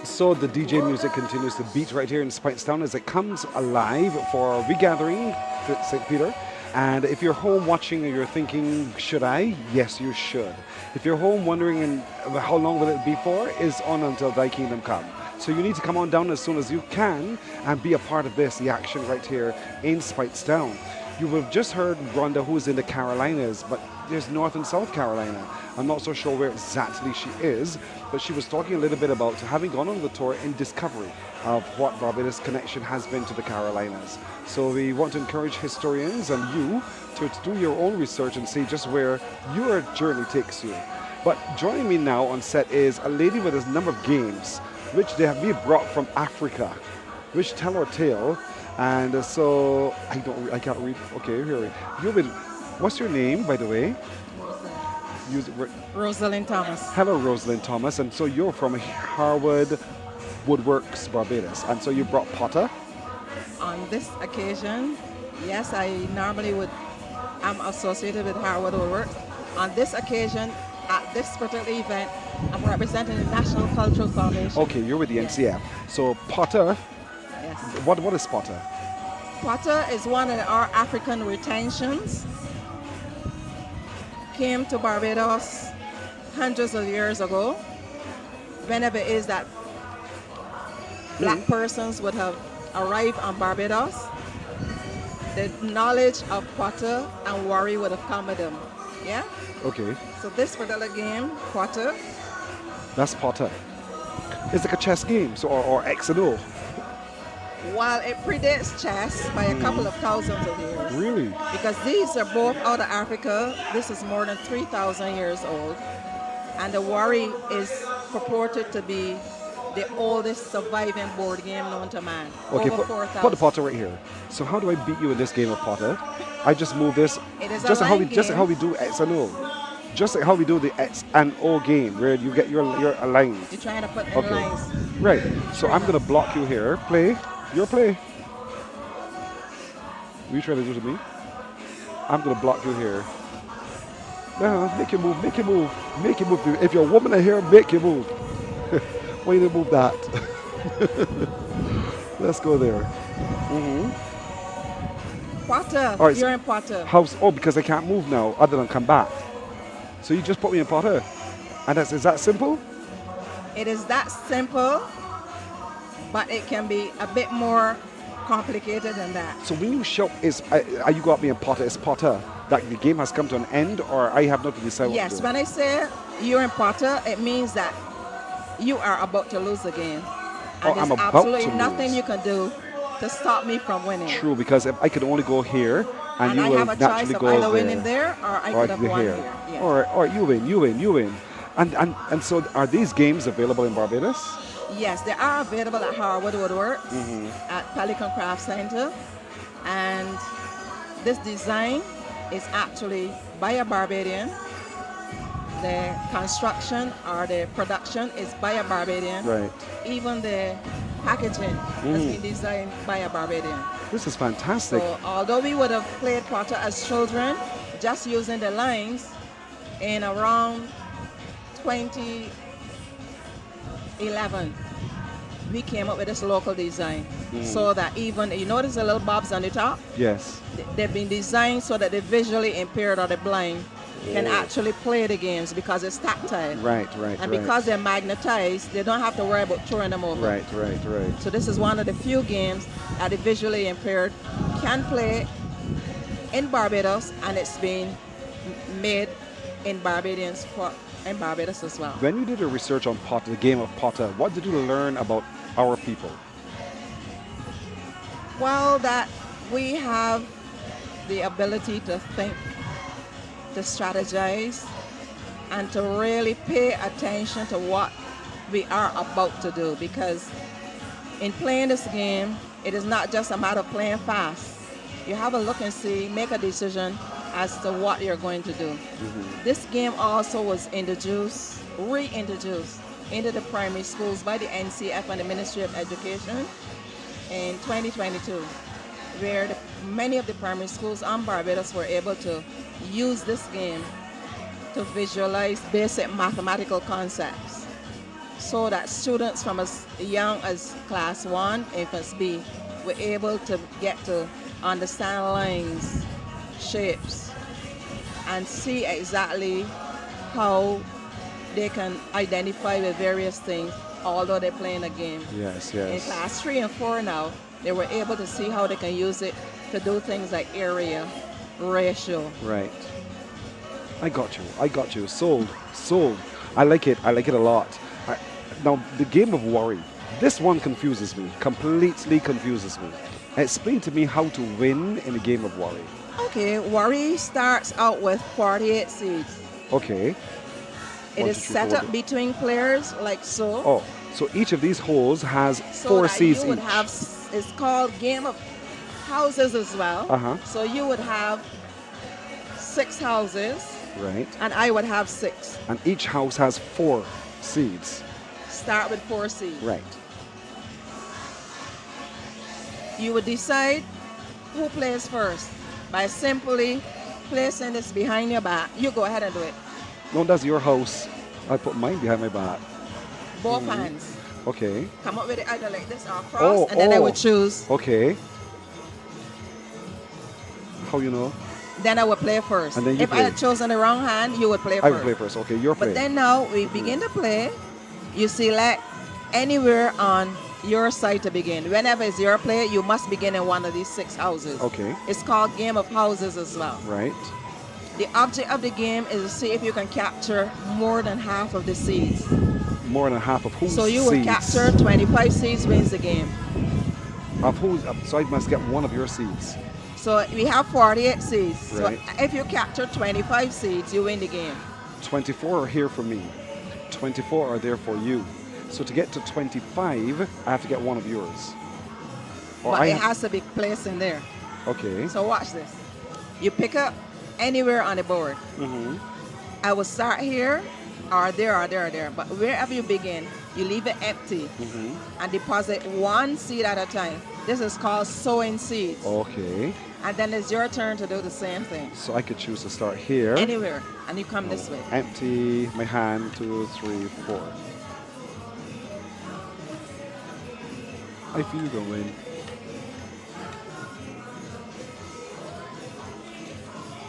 So the DJ music continues to beat right here in Speightstown as it comes alive for Regathering St. Peter. And if you're home watching and you're thinking, should I? Yes, you should. If you're home wondering how long will it be for, is on until thy kingdom come. So you need to come on down as soon as you can and be a part of this, the action right here in Speightstown. You have just heard Rhonda, who's in the Carolinas, but there's North and South Carolina. I'm not so sure where exactly she is, but she was talking a little bit about having gone on the tour in discovery of what Barbados connection has been to the Carolinas. So we want to encourage historians and you to do your own research and see just where your journey takes you. But joining me now on set is a lady with a number of games, which they have brought from Africa, which tell her tale. And so I can't read. Okay, here we. What's your name, by the way? Rosalind Thomas. Hello, Rosalind Thomas. And so you're from Harwood Woodworks, Barbados. And so you brought Potter? On this occasion, yes, I'm associated with Harwood Woodworks. On this occasion, at this particular event, I'm representing the National Cultural Foundation. Okay, you're with the NCF. So Potter, yes. What is Potter? Potter is one of our African retentions. Came to Barbados hundreds of years ago. Whenever it is that black persons would have arrived on Barbados, the knowledge of Potter and worry would have come with them. Yeah? Okay. So this particular game, Potter. That's Potter. It's like a chess game, so or X and O. While it predates chess by a couple of thousands of years. Really? Because these are both out of Africa. This is more than 3,000 years old. And the worry is purported to be the oldest surviving board game known to man. Okay, over put the Potter right here. So how do I beat you in this game of Potter? I just move this. It is just a how line just like how we do X and O. Just like how we do the X and O game, where you get your lines. You're trying to put in lines. Right. So I'm gonna block you here. Play. Your play. What are you trying to do to me? I'm gonna block you here. Make your move. Make your move. Make your move. If you're a woman in here, make your move. Why you didn't move that? Let's go there. Potter. All right, You're in Potter. Because I can't move now, other than come back. So you just put me in Potter, and is that simple? It is that simple, but it can be a bit more complicated than that. So when you show you got me in Potter, it's Potter. That the game has come to an end, or I have not to decide what to Yes, do? when I say you're in Potter, it means that you are about to lose the game. And I'm there's about absolutely to nothing lose. you can do to stop me from winning. True, because if I could only go here, and you I will have a choice naturally of go either there. winning there or I could have won here. Yeah. Or you win. And so are these games available in Barbados? Yes, they are available at Harwood Woodworks, at Pelican Craft Center. And this design is actually by a Barbadian. The construction or the production is by a Barbadian. Right. Even the packaging has been designed by a Barbadian. This is fantastic. So although we would have played Potter as children, just using the lines, in around 2011, we came up with this local design so that even, you notice the little bobs on the top? Yes. They've been designed so that the visually impaired or the blind can actually play the games because it's tactile. Right. And because they're magnetized, they don't have to worry about throwing them over. Right. So this is one of the few games that the visually impaired can play in Barbados, and it's been made in Barbadians in Barbados as well. When you did your research on Potter, the game of Potter, what did you learn about our people? Well, that we have the ability to think, to strategize, and to really pay attention to what we are about to do, because in playing this game, it is not just a matter of playing fast. You have a look and see, make a decision as to what you're going to do. This game also was reintroduced into the primary schools by the NCF and the Ministry of Education in 2022, where many of the primary schools on Barbados were able to use this game to visualize basic mathematical concepts, so that students from as young as class 1, infants B, were able to get to understand lines, shapes, and see exactly how they can identify the various things, although they're playing a game. Yes. In class 3 and 4 now, they were able to see how they can use it to do things like area, ratio. Right. I got you. Sold. I like it a lot. Now, the game of worry, this one confuses me, completely confuses me. Explain to me how to win in a game of worry. Okay, worry starts out with 48 seeds. Okay. It is set up between players like so. Oh, so each of these holes has so 4 that seeds you would each. have, it's called game of houses as well. So you would have 6 houses. Right. And I would have 6. And each house has 4 seeds. Start with 4 seeds. Right. You would decide who plays first by simply placing this behind your back. You go ahead and do it. No, that's your house. I put mine behind my back. Both hands. Okay. Come up with it either like this or cross, and then I would choose. Okay. How you know? Then I would play first. And then you if play. I had chosen the wrong hand, you would play first. I would play first. Okay, you're playing. But then now we begin to play. You select anywhere on your side to begin. Whenever it's your play, you must begin in one of these 6 houses. Okay. It's called game of houses as well. Right. The object of the game is to see if you can capture more than half of the seeds. More than half of whose So you would seeds? capture 25 seeds wins the game. Of whose? So I must get one of your seeds. So we have 48 seeds. Right. So if you capture 25 seeds, you win the game. 24 are here for me. 24 are there for you. So to get to 25, I have to get one of yours. But it has to be placed in there. Okay. So watch this. You pick up anywhere on the board. I will start here, or there, or there, or there. But wherever you begin, you leave it empty and deposit 1 seed at a time. This is called sowing seeds. Okay. And then it's your turn to do the same thing. So I could choose to start here. Anywhere. And you come this way. Empty my hand, 2, 3, 4. I feel you're gonna win.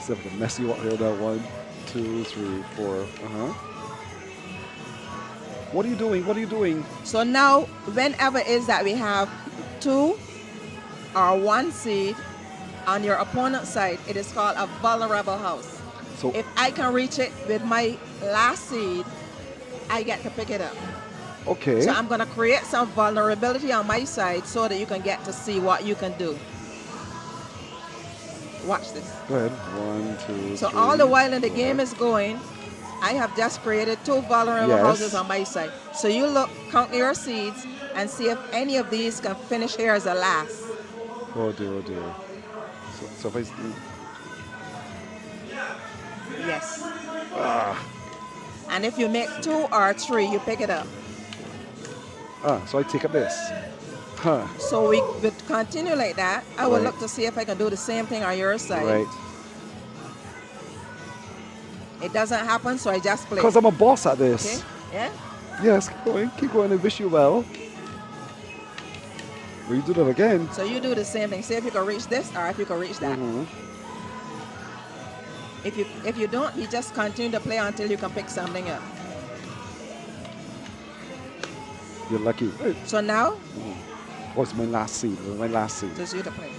See if I can mess you up here. That 1, 2, 3, 4. What are you doing? What are you doing? So now, whenever it is that we have 2 or 1 seed on your opponent's side, it is called a vulnerable house. So if I can reach it with my last seed, I get to pick it up. Okay. So I'm going to create some vulnerability on my side so that you can get to see what you can do. Watch this. Go ahead. 1, 2, So 3, all the while in the 4. game is going, I have just created 2 vulnerable houses on my side. So you look, count your seeds and see if any of these can finish here as a last. Oh dear, oh dear. So if I... Yes. And if you make 2 or 3, you pick it up. So I take up this. So we would continue like that. I will Right. look to see if I can do the same thing on your side. Right. It doesn't happen, so I just play. Because I'm a boss at this. Okay? Yeah? Yes, keep going. Keep going. I wish you well. We do that again. So you do the same thing. See if you can reach this or if you can reach that. If you don't, you just continue to play until you can pick something up. You're lucky. So now, What's my last seed? My last seed. just you to play.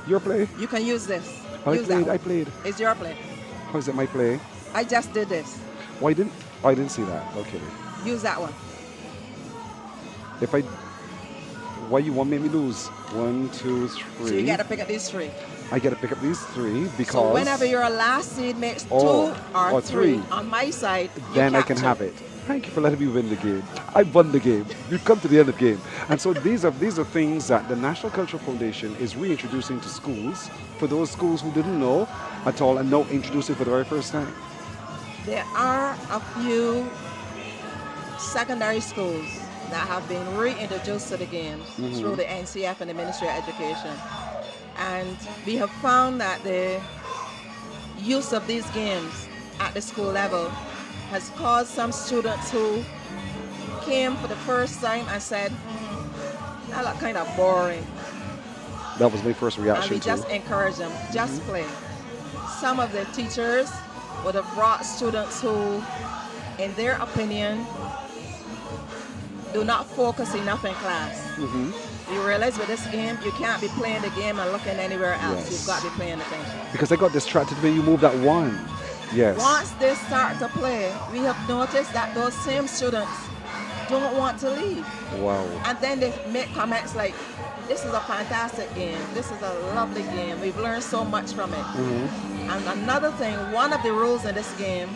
Your play? You can use this. I Use that played. one. I played. It's your play. How is it my play? I just did this. Why didn't? I didn't see that. Okay. Use that one. If I, why you want me to lose? 1, 2, 3. So you got to pick up these three. I got to pick up these 3 because. So whenever your last seed makes 2 or or 3 3, on my side, then you I can capture. have it. Thank you for letting me win the game. I won the game. We've come to the end of the game. And so these are things that the National Cultural Foundation is reintroducing to schools for those schools who didn't know at all and now introducing for the very first time. There are a few secondary schools that have been reintroduced to the games through the NCF and the Ministry of Education. And we have found that the use of these games at the school level has caused some students who came for the first time and said, that look kind of boring. That was my first And reaction we just encourage them, just play. Some of the teachers would have brought students who, in their opinion, do not focus enough in class. You realize with this game, you can't be playing the game and looking anywhere else. Yes. You've got to be paying attention. Because I got distracted when you moved that 1. Yes. Once they start to play, we have noticed that those same students don't want to leave. Wow. And then they make comments like, this is a fantastic game. This is a lovely game. We've learned so much from it. And another thing, one of the rules in this game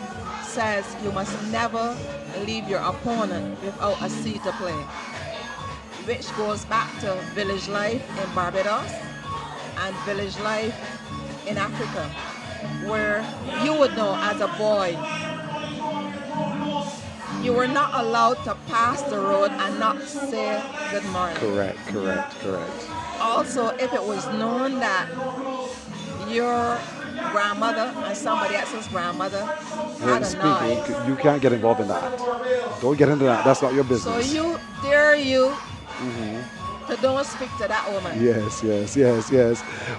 says you must never leave your opponent without a seed to play, which goes back to village life in Barbados and village life in Africa, where you would know as a boy, you were not allowed to pass the road and not say good morning. Correct. Also, if it was known that your grandmother and somebody else's grandmother had a knife, You can't get involved in that. Don't get into that. That's not your so business. you dare you to don't speak to that woman. Yes.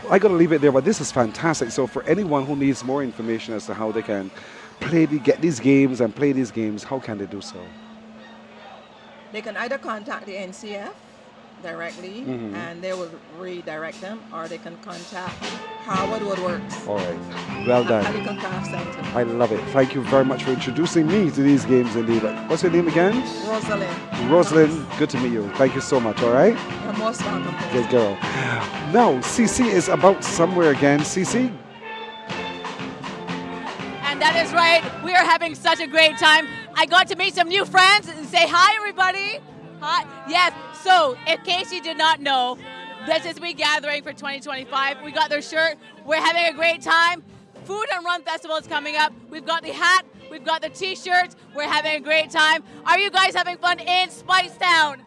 I got to leave it there, but this is fantastic. So for anyone who needs more information as to how they can get these games and play these games, how can they do so? They can either contact the NCF directly and they will redirect them, or they can contact Harvard Woodworks. All right. Well at done. Pelican Craft Center. I love it. Thank you very much for introducing me to these games indeed. What's your name again? Rosalind, good to meet you. Thank you so much, all right? You're most welcome. Good girl. Now, CC is about somewhere again. CC? And that is right. We are having such a great time. I got to meet some new friends and say hi, everybody. Hi. Yes. So, in case you did not know, this is We Gathering for 2025. We got their shirt. We're having a great time. Food and Run Festival is coming up. We've got the hat. We've got the T-shirts. We're having a great time. Are you guys having fun in Speightstown?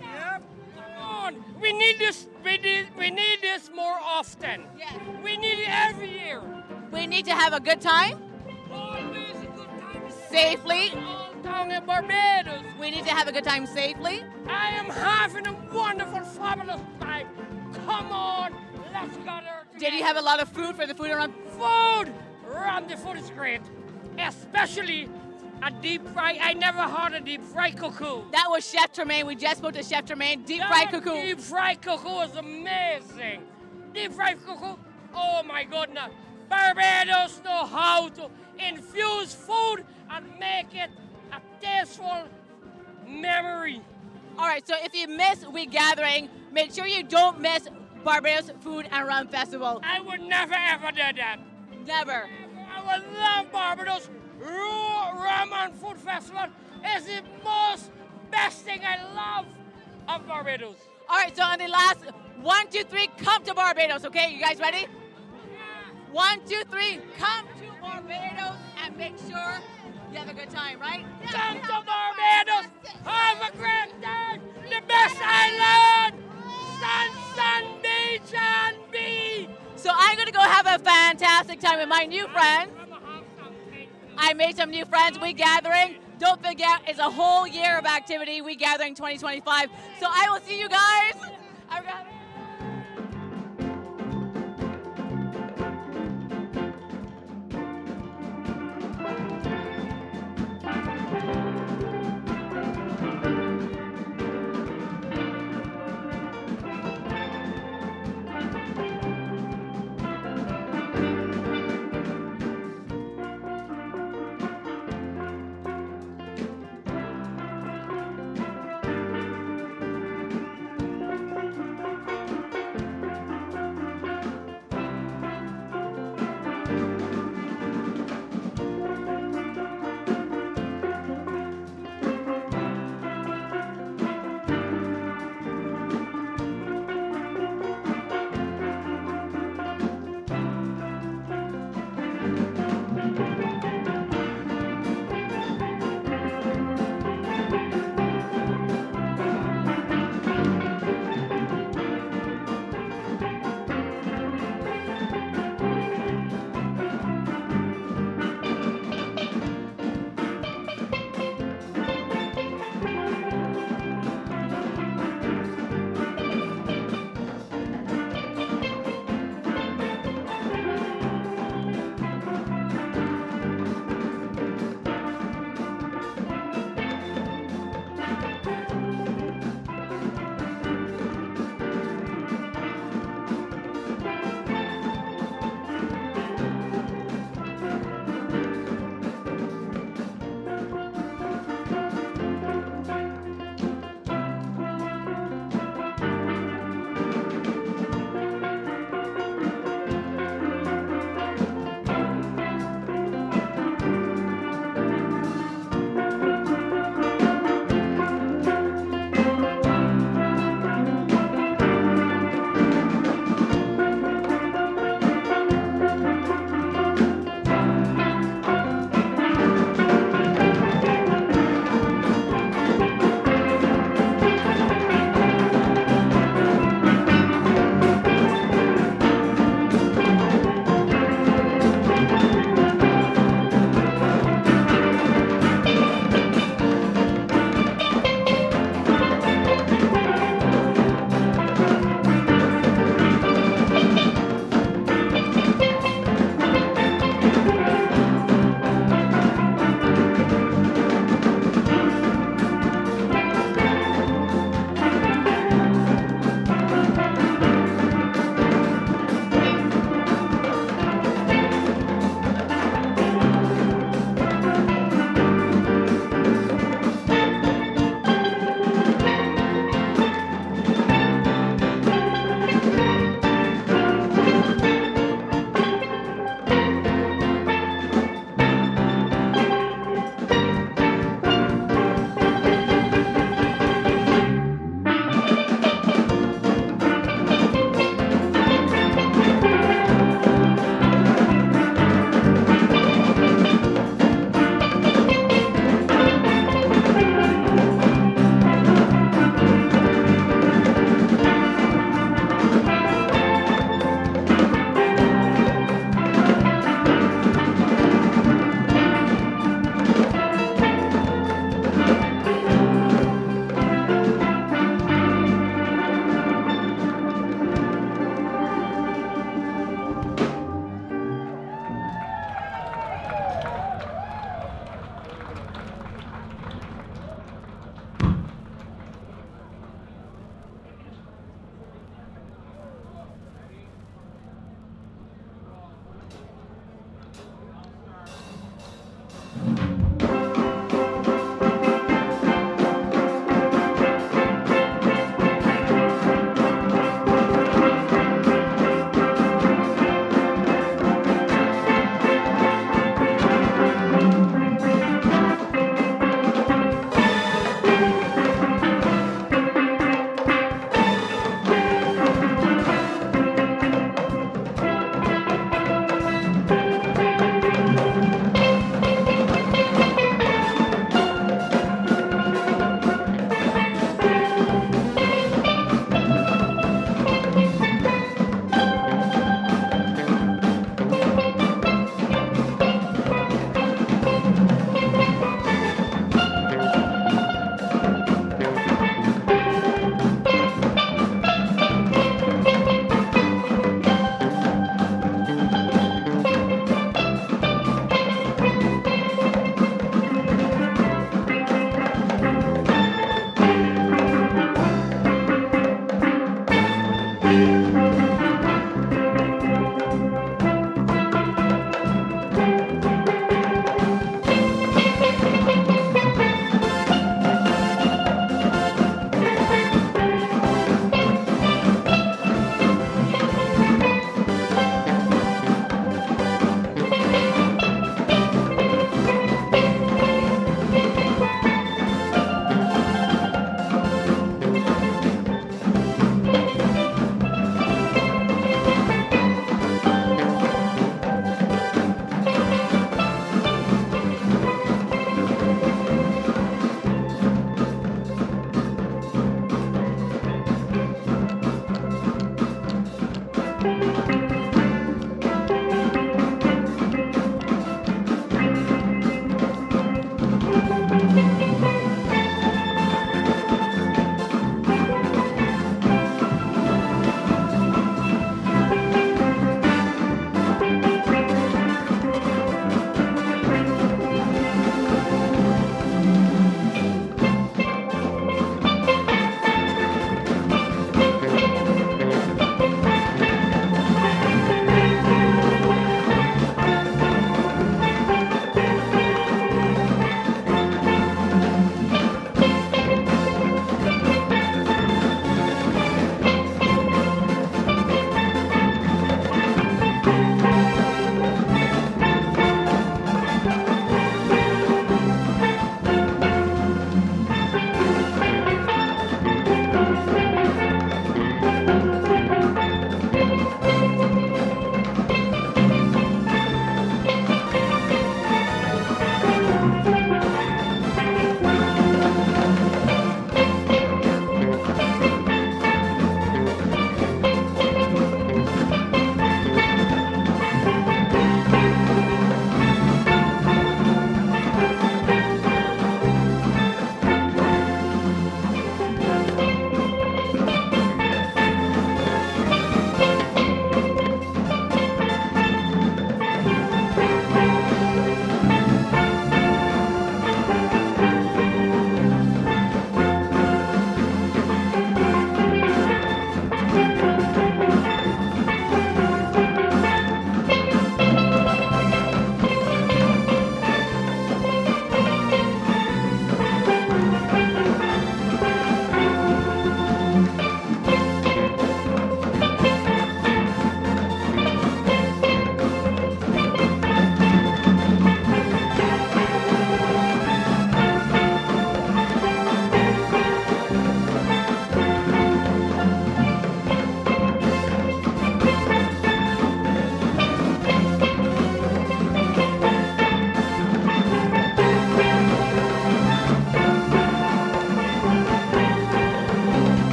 Yep. Come on. We need this. We need this more often. Yeah. We need it every year. We need to have a good time. Always a good time. Safely. All down in Barbados. We need to have a good time safely. I am having a wonderful, fabulous time. Come on, let's go there. Did you have a lot of food for the Food and Run? Food! The food is great. Especially a deep fry. I never had a deep fried cuckoo. That was Chef Tremaine. We just spoke to Chef Tremaine. Deep fried cuckoo. Deep fried cuckoo is amazing. Deep fried cuckoo, oh my goodness. Barbados know how to infuse food and make it a tasteful memory. All right, so if you miss We Gathering, make sure you don't miss Barbados Food and Run Festival. I would never ever do that. Never. I would love Barbados Rum and Food Festival. It's the most best thing I love of Barbados. All right, so on the last 1, 2, 3, come to Barbados, okay? You guys ready? 1, 2, 3, come to Barbados and make sure you have a good time, right? Come to Barbados, have a great time, the best island, sun, beach, and be. So I'm gonna go have a fantastic time with my new friends. I made some new friends. We Gathering. Don't forget, it's a whole year of activity. We Gathering 2025. So I will see you guys I've got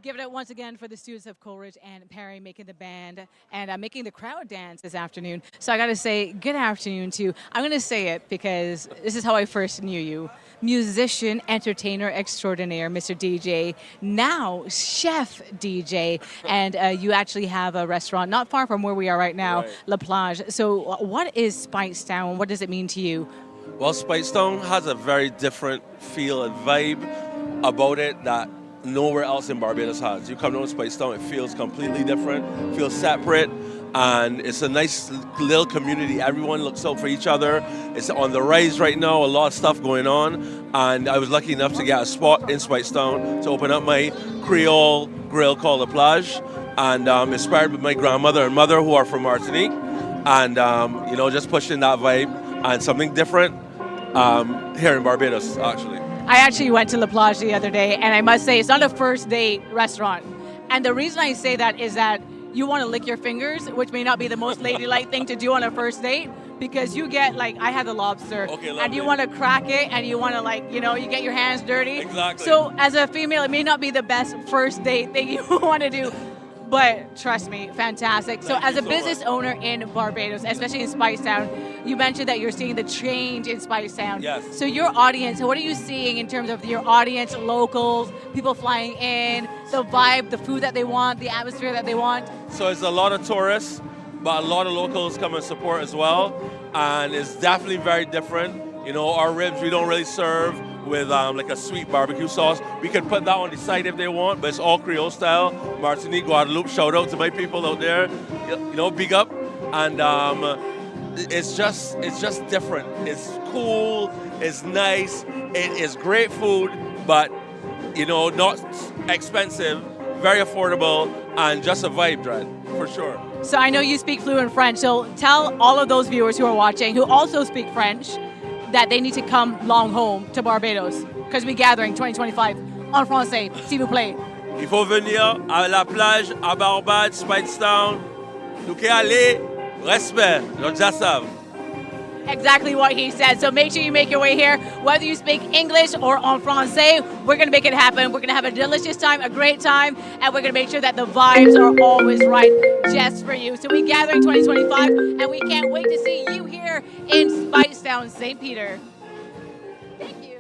Give it up once again for the students of Coleridge and Perry making the band and making the crowd dance this afternoon. So I got to say good afternoon to, I'm going to say it because this is how I first knew you. Musician, entertainer extraordinaire, Mr. DJ, now chef DJ, and you actually have a restaurant not far from where we are right now, Right. La Plage. So what is Speightstown? What does it mean to you? Well, Speightstown has a very different feel and vibe about it that nowhere else in Barbados has. You come down to Speightstown, it feels completely different, feels separate, and it's a nice little community. Everyone looks out for each other. It's on the rise right now, a lot of stuff going on, and I was lucky enough to get a spot in Speightstown to open up my Creole grill called La Plage, and inspired by my grandmother and mother who are from Martinique, and you know, just pushing that vibe and something different here in Barbados, actually. I actually went to La Plage the other day, and I must say it's not a first date restaurant. And the reason I say that is that you want to lick your fingers, which may not be the most ladylike thing to do on a first date, because you get, like, I had the lobster, and you want to crack it, and you want to, like, you know, you get your hands dirty. Exactly. So as a female, it may not be the best first date thing you want to do, but trust me, fantastic. So as a business owner in Barbados, especially in Speightstown, you mentioned that you're seeing the change in Speightstown. Yes. So your audience, what are you seeing in terms of your audience, locals, people flying in, the vibe, the food that they want, the atmosphere that they want? So it's a lot of tourists, but a lot of locals come and support as well, and it's definitely very different. You know, our ribs we don't really serve with like a sweet barbecue sauce. We can put that on the side if they want, but it's all Creole style. Martinique, Guadeloupe, shout out to my people out there. You know, big up. And it's just different. It's cool, it's nice, it is great food, but you know, not expensive, very affordable, and just a vibe, Dread, for sure. So I know you speak fluent French, so tell all of those viewers who are watching who also speak French that they need to come long home to Barbados, because we're gathering 2025 en français, s'il vous plaît. Il faut venir à la plage à Barbade, Speightstown. Nous qu'à aller, respect, nous déjà savent. Exactly what he said. So make sure you make your way here. Whether you speak English or en français, we're going to make it happen. We're going to have a delicious time, a great time, and we're going to make sure that the vibes are always right just for you. So we gather in 2025, and we can't wait to see you here in Speightstown, St. Peter. Thank you.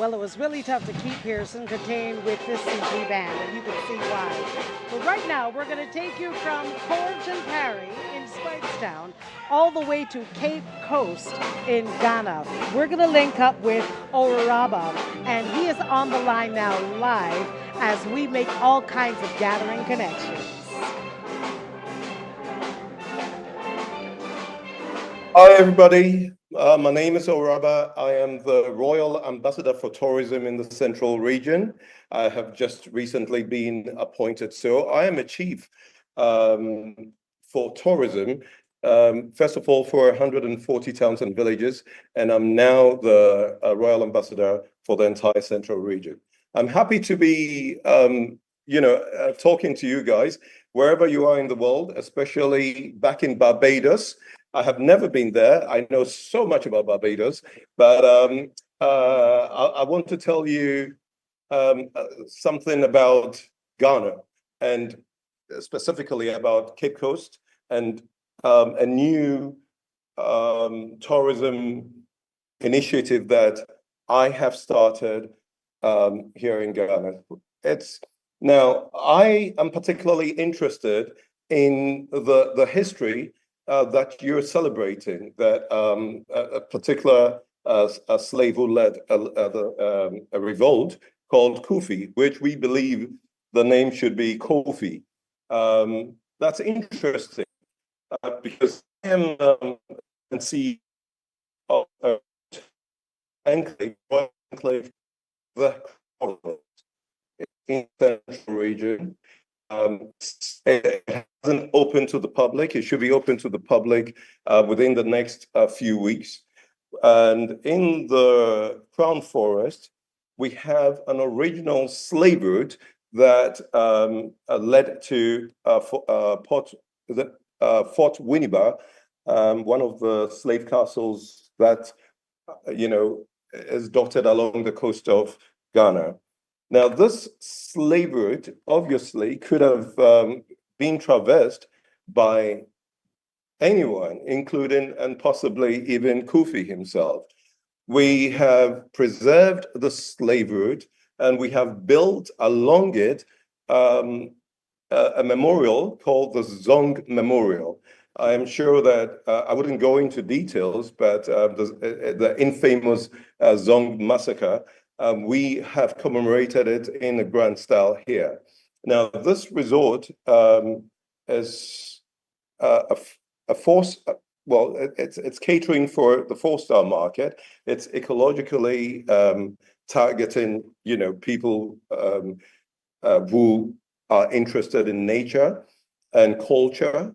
Well, it was really tough to keep Pearson contained with this CG band, and you can see why. But right now, we're going to take you from Corge and Parry in Speightstown all the way to Cape Coast in Ghana. We're going to link up with Oraba, and he is on the line now live as we make all kinds of gathering connections. Hi, everybody. My name is Oraba. I am the Royal Ambassador for Tourism in the Central Region. I have just recently been appointed. So I am a chief for tourism, first of all, for 140 towns and villages, and I'm now the Royal Ambassador for the entire Central Region. I'm happy to be, talking to you guys wherever you are in the world, especially back in Barbados. I have never been there. I know so much about Barbados, but I want to tell you something about Ghana and specifically about Cape Coast and a new tourism initiative that I have started here in Ghana. Now, I am particularly interested in the history that you're celebrating, that a particular slave who led a revolt called Kufi, which we believe the name should be Kofi. That's interesting because I am see of enclave, the in the Central Region. It hasn't opened to the public. It should be open to the public within the next few weeks. And in the Crown Forest, we have an original slave route that led to Fort Winneba, one of the slave castles that is dotted along the coast of Ghana. Now, this slave route obviously could have been traversed by anyone, including and possibly even Kufi himself. We have preserved the slave route and we have built along it a memorial called the Zong Memorial. I am sure that I wouldn't go into details, but the infamous Zong massacre, we have commemorated it in a grand style here. Now, this resort is a force. Well, it's catering for the 4-star market. It's ecologically targeting, people who are interested in nature and culture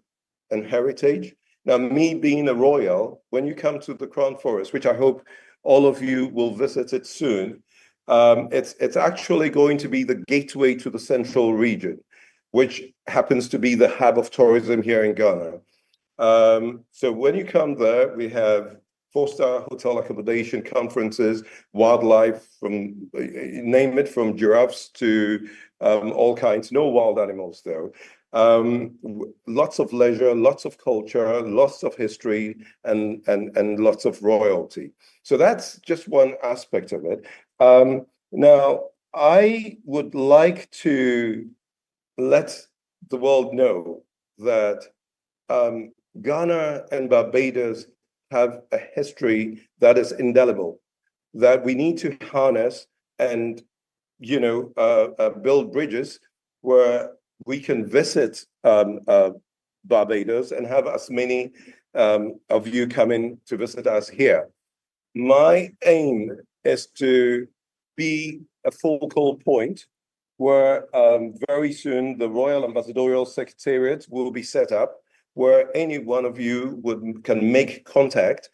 and heritage. Now, me being a royal, when you come to the Crown Forest, which I hope all of you will visit it soon, it's actually going to be the gateway to the Central Region, which happens to be the hub of tourism here in Ghana. So when you come there, we have 4-star hotel accommodation, conferences, wildlife, from name it, from giraffes to all kinds. No wild animals though. Lots of leisure, lots of culture, lots of history, and lots of royalty. So that's just one aspect of it. Now, I would like to let the world know that Ghana and Barbados have a history that is indelible, that we need to harness and, build bridges where we can visit Barbados and have as many of you coming to visit us here. My aim is to be a focal point where very soon the Royal Ambassadorial Secretariat will be set up, where any one of you can make contact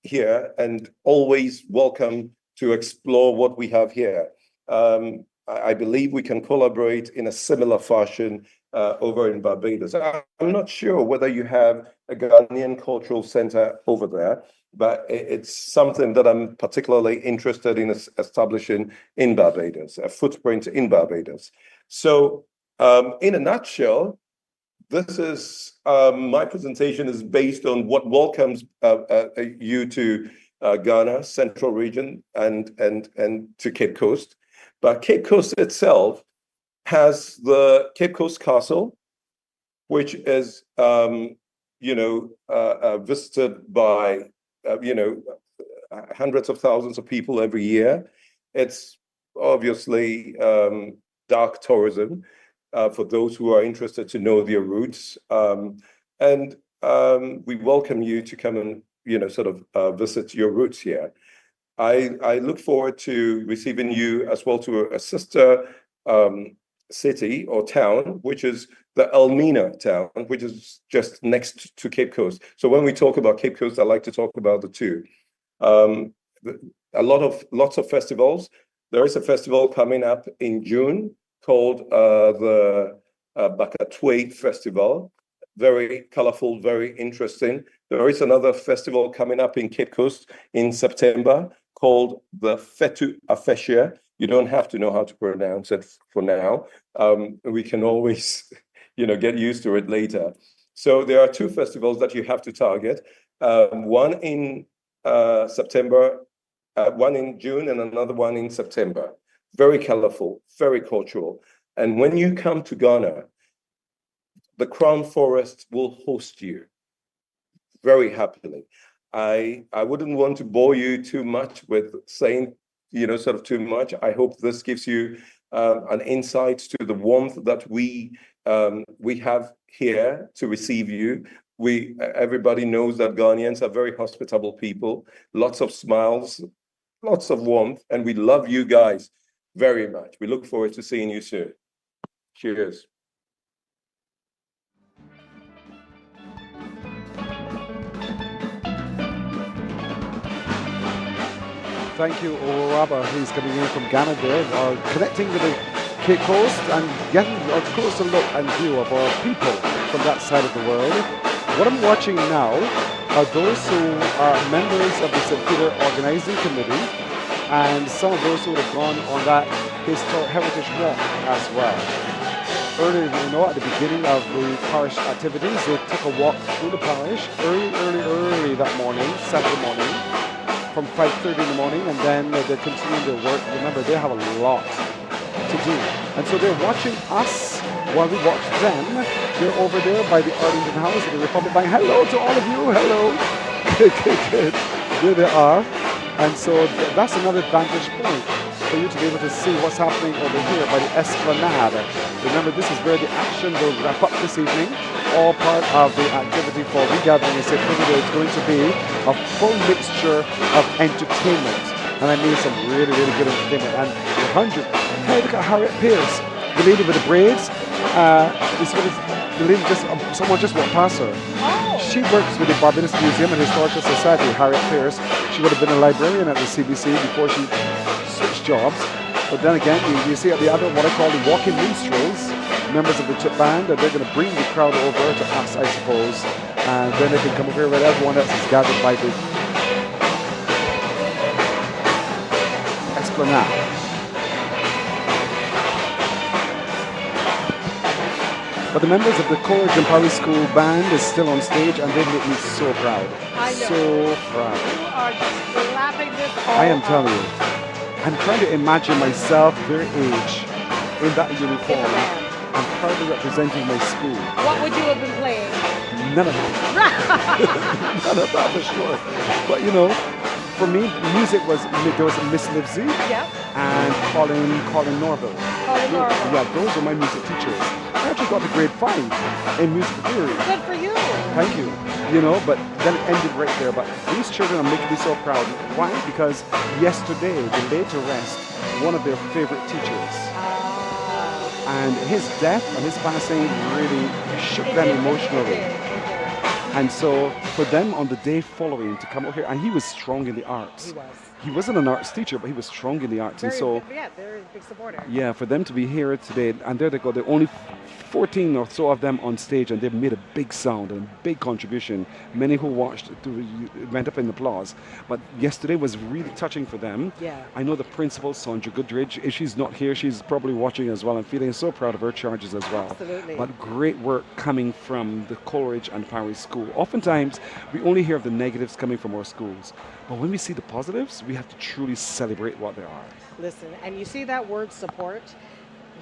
here and always welcome to explore what we have here. I believe we can collaborate in a similar fashion over in Barbados. I'm not sure whether you have a Ghanaian cultural center over there, but it's something that I'm particularly interested in establishing in Barbados, a footprint in Barbados. So in a nutshell, this is my presentation is based on what welcomes you to Ghana, Central Region, and to Cape Coast. But Cape Coast itself has the Cape Coast Castle, which is, visited by, hundreds of thousands of people every year. It's obviously dark tourism for those who are interested to know their roots. We welcome you to come and, visit your roots here. I look forward to receiving you as well to a sister city or town, which is the Elmina town, which is just next to Cape Coast. So when we talk about Cape Coast, I like to talk about the two. Lots of festivals. There is a festival coming up in June called the Bakatwe Festival. Very colorful, very interesting. There is another festival coming up in Cape Coast in September called the Fetu Afesia. You don't have to know how to pronounce it for now. We can always, get used to it later. So there are two festivals that you have to target. One in September, one in June, and another one in September. Very colorful, very cultural. And when you come to Ghana, the Crown Forest will host you very happily. I wouldn't want to bore you too much with saying, too much. I hope this gives you an insight to the warmth that we have here to receive you. Everybody knows that Ghanaians are very hospitable people, lots of smiles, lots of warmth, and we love you guys very much. We look forward to seeing you soon. Cheers. Thank you, Oraba, who's coming in from Ghana there, connecting with the Cape Coast and getting a closer look and view of our people from that side of the world. What I'm watching now are those who are members of the St. Peter Organizing Committee and some of those who have gone on that historic heritage walk as well. Earlier, at the beginning of the parish activities, they took a walk through the parish early that morning, Saturday morning, from 5:30 in the morning, and then they continue their work. Remember, they have a lot to do. And so they're watching us while we watch them. They're over there by the Arlington House at the Republic Bank. Hello to all of you. Hello. Good. There they are. And so that's another vantage point for you to be able to see what's happening over here by the Esplanade. Remember, this is where the action will wrap up this evening. All part of the activity for regathering in St. Peter. It's going to be a full mixture of entertainment. And I mean some really, really good entertainment. And 100. Hey, look at Harriet Pierce, the lady with the braids. Someone just walked past her. Oh. She works with the Barbados Museum and Historical Society, Harriet Pierce. She would have been a librarian at the CBC before she switched jobs. But then again, you see at the other, what I call the walking minstrels, members of the chip band, and they're going to bring the crowd over to us, I suppose. And then they can come over here where everyone else is gathered by the Esplanade. But the members of the College and Poly School Band is still on stage, and they make me so proud. I know. So proud. You are just clapping this all I am telling you. I'm trying to imagine myself, their age, in that uniform. I'm proudly representing my school. What would you have been playing? None of it. None of that for sure. But for me, music was, there was Miss Livesey and Colin Norville. Yeah, those were my music teachers. I actually got to grade 5 in music theory. Good for you. Thank you. But then it ended right there. But these children are making me so proud. Why? Because yesterday they laid to rest one of their favorite teachers. And his death and his passing really shook them emotionally. And so for them on the day following to come out here, and he was strong in the arts. He was. He wasn't an arts teacher, but he was strong in the arts. Very, and so, they're a big supporter. Yeah, for them to be here today, and there they go. There are only 14 or so of them on stage, and they've made a big sound and a big contribution. Many who watched went up in applause. But yesterday was really touching for them. Yeah. I know the principal, Sandra Goodridge. If she's not here, she's probably watching as well and feeling so proud of her charges as well. Absolutely. But great work coming from the Coleridge and Parry School. Oftentimes, We only hear of the negatives coming from our schools. But when we see the positives, we have to truly celebrate what they are. Listen, and you see that word support?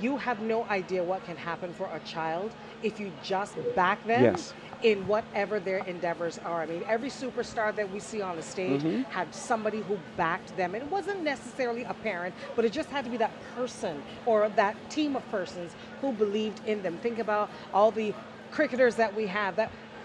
You have no idea what can happen for a child if you just back them Yes. in whatever their endeavors are. I mean, every superstar that we see on the stage had somebody who backed them. And it wasn't necessarily a parent, but it just had to be that person or that team of persons who believed in them. Think about all the cricketers that we have.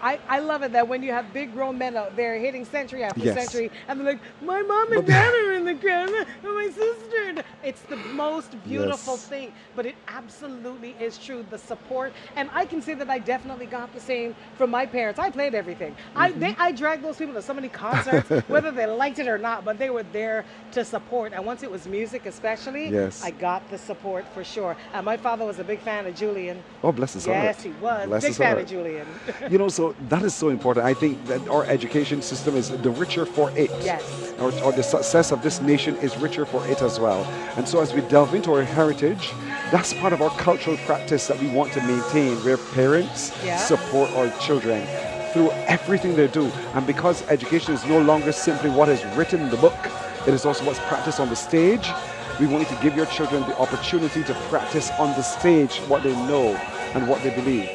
I love it that when you have big grown men out there hitting century after Yes. century, and they're like, my mom and dad are in the crowd, and my sister. It's the most beautiful Yes. thing, but it absolutely is true. The support, and I can say that I definitely got the same from my parents. I played everything. I dragged those people to so many concerts, whether they liked it or not, but they were there to support. And once it was music, especially, Yes. I got the support for sure. And my father was a big fan of Julian. Oh, bless his heart. Yes, he was. Bless Big his fan heart. of Julian. You know, so that is so important. I think that our education system is the richer for it. Yes. Or the success of this nation is richer for it as well. And so as we delve into our heritage, that's part of our cultural practice that we want to maintain, where parents support our children through everything they do. And because education is no longer simply what is written in the book, it is also what's practiced on the stage, we want you to give your children the opportunity to practice on the stage what they know and what they believe.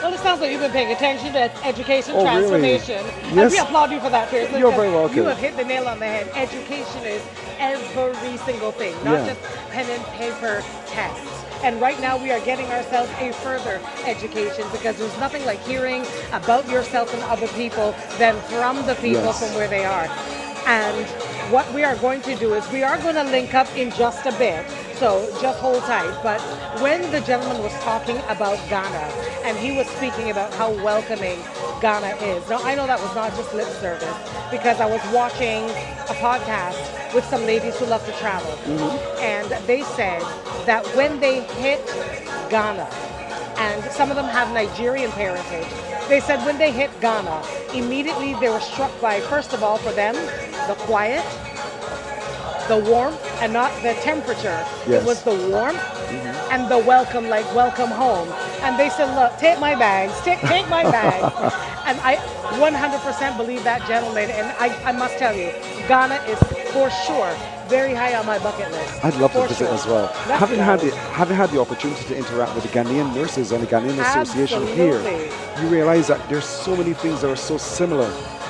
Well, it sounds like you've been paying attention to education Oh, really? transformation. Yes. And we applaud you for that, Pearson. You're very welcome. You have hit the nail on the head. Education is every single thing, not Yeah. just pen and paper tests. And right now we are getting ourselves a further education, because there's nothing like hearing about yourself and other people than from the people Yes. from where they are. And what we are going to do is we are going to link up in just a bit. So just hold tight. But when the gentleman was talking about Ghana, and he was speaking about how welcoming Ghana is. Now, I know that was not just lip service, because I was watching a podcast with some ladies who love to travel. And they said that when they hit Ghana, and some of them have Nigerian parentage, they said when they hit Ghana, immediately they were struck by, first of all, for them, the quiet, the warmth, and not the temperature. Yes. It was the warmth and the welcome, like welcome home. And they said, look, take my bags, take my bags. And I 100% believe that gentleman. And I must tell you, Ghana is for sure very high on my bucket list. I'd love to For visit sure. as well. Let's Having go. had the opportunity to interact with the Ghanaian nurses and the Ghanaian Association Absolutely. here, you realize that there's so many things that are so similar.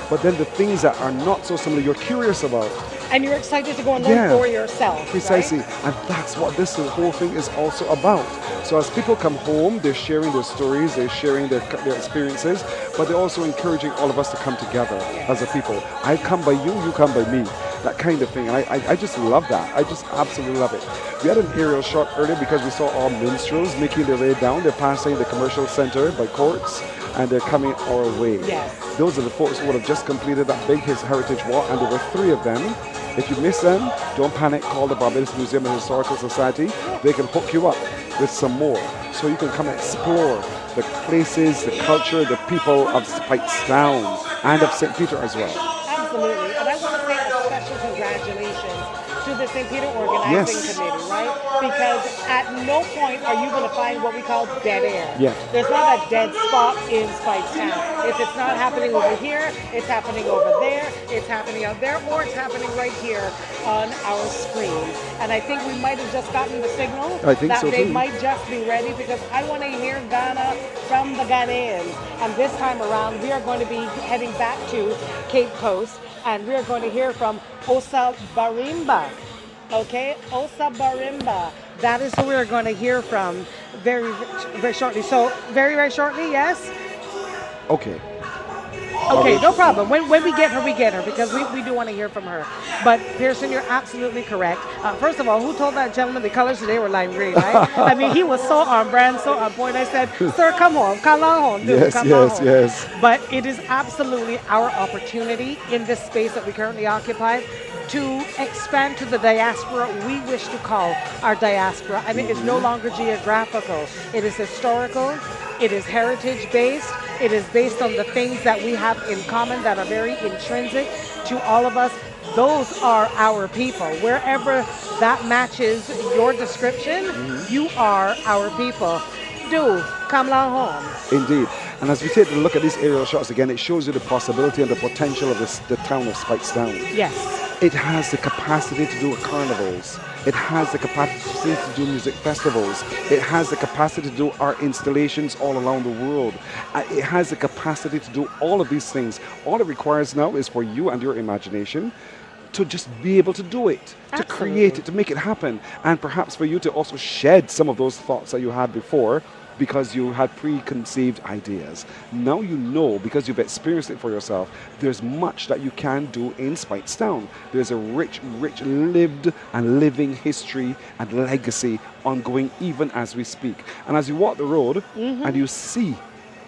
But then the things that are not so similar, you're curious about. And you're excited to go and learn for yourself. Precisely. Right? And that's what this whole thing is also about. So as people come home, they're sharing their stories, they're sharing their experiences, but they're also encouraging all of us to come together as a people. I come by you, you come by me. That kind of thing. And I just love that. I just absolutely love it. We had an aerial shot earlier because we saw all minstrels making their way down. They're passing the commercial center by Courts, and they're coming our way. Yes. Those are the folks who would have just completed that big heritage walk, and there were 3 of them. If you miss them, don't panic. Call the Barbados Museum and Historical Society. They can hook you up with some more, so you can come and explore the places, the culture, the people of Speightstown and of St. Peter as well. Absolutely. And I want to say a special congratulations to the St. Peter Organizing Yes. Committee, right? Because at no point are you going to find what we call dead air. Yeah. There's not a dead spot in Speightstown. If it's not happening over here, it's happening over there, it's happening out there, or it's happening right here on our screen. And I think we might have just gotten the signal I think that so they too. might just be ready, because I want to hear Ghana from the Ghanaians. And this time around, we are going to be heading back to Cape Coast, and we are going to hear from Osa Barimba. Okay, Osa Barimba. That is who we're going to hear from very, very shortly. So, very, very shortly, yes? Okay. Okay, no problem. When we get her, because we do want to hear from her. But Pearson, you're absolutely correct. First of all, who told that gentleman the colors today were lime green, right? I mean, he was so on brand, so on point. I said, sir, come home. Come on home. Dude, Yes, come yes, on home. yes. But it is absolutely our opportunity in this space that we currently occupy to expand to the diaspora we wish to call our diaspora. I mean, it's no longer geographical. It is historical. It is heritage-based. It is based on the things that we have in common that are very intrinsic to all of us. Those are our people. Wherever that matches your description, you are our people. Do come along home. Indeed. And as we take a look at these aerial shots again, it shows you the possibility and the potential of the town of Speightstown. Yes. It has the capacity to do carnivals. It has the capacity to do music festivals. It has the capacity to do art installations all around the world. It has the capacity to do all of these things. All it requires now is for you and your imagination to just be able to do it, to create it, to make it happen, and perhaps for you to also shed some of those thoughts that you had before because you had preconceived ideas. Now you know, because you've experienced it for yourself, there's much that you can do in Speightstown. There's a rich, rich lived and living history and legacy ongoing even as we speak. And as you walk the road and you see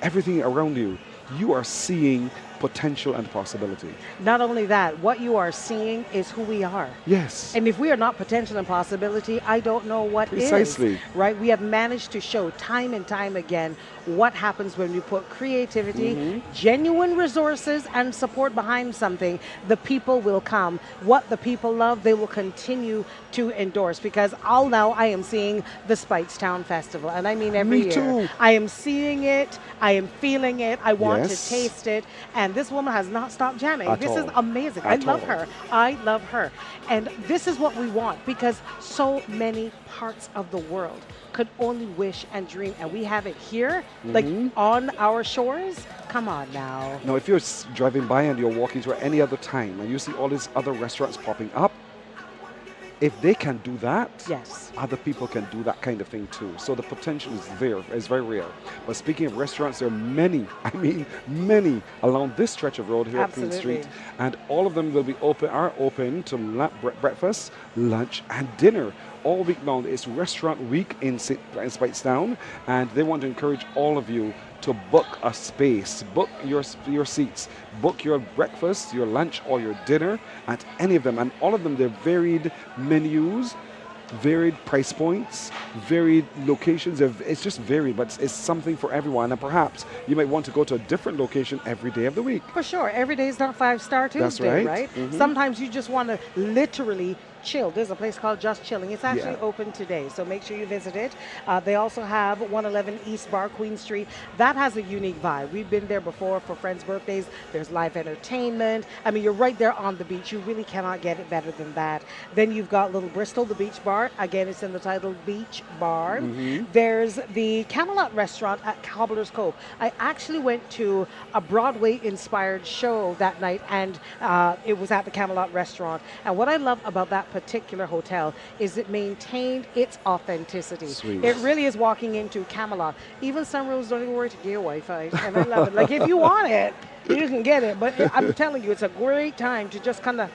everything around you, you are seeing potential and possibility. Not only that, what you are seeing is who we are. Yes. And if we are not potential and possibility, I don't know what Precisely. is. Right? We have managed to show time and time again what happens when we put creativity, genuine resources, and support behind something. The people will come. What the people love, they will continue to endorse, because all now I am seeing the Speightstown Festival, and I mean every year. too. I am seeing it, I am feeling it, I want Yes. to taste it, and this woman has not stopped jamming. At This is all. amazing. I At love all. her. I love her. And this is what we want, because so many parts of the world could only wish and dream, and we have it here, like on our shores. Come on now. Now, if you're driving by and you're walking through at any other time and you see all these other restaurants popping up, if they can do that, yes, other people can do that kind of thing too. So the potential is there, is very real. But speaking of restaurants, there are many, I mean many, along this stretch of road here at Queen Absolutely. Street, and all of them will be are open to breakfast, lunch, and dinner all week long. It's Restaurant Week in Speightstown, and they want to encourage all of you to book a space, book your seats, book your breakfast, your lunch, or your dinner at any of them. And all of them, they're varied menus, varied price points, varied locations. It's just varied, but it's something for everyone. And perhaps you might want to go to a different location every day of the week. For sure. Every day is not 5-Star Tuesday, That's right. right? Sometimes you just want to literally chill. There's a place called Just Chilling. It's actually open today, so make sure you visit it. They also have 111 East Bar, Queen Street. That has a unique vibe. We've been there before for friends' birthdays. There's live entertainment. I mean, you're right there on the beach. You really cannot get it better than that. Then you've got Little Bristol, the beach bar. Again, it's in the title Beach Bar. There's the Camelot restaurant at Cobbler's Cove. I actually went to a Broadway-inspired show that night, and it was at the Camelot restaurant. And what I love about that particular hotel is it maintained its authenticity. Sweet. It really is walking into Camelot. Even some rooms don't even worry to get Wi-Fi, and I love it. Like, if you want it, you can get it. But I'm telling you, it's a great time to just kind of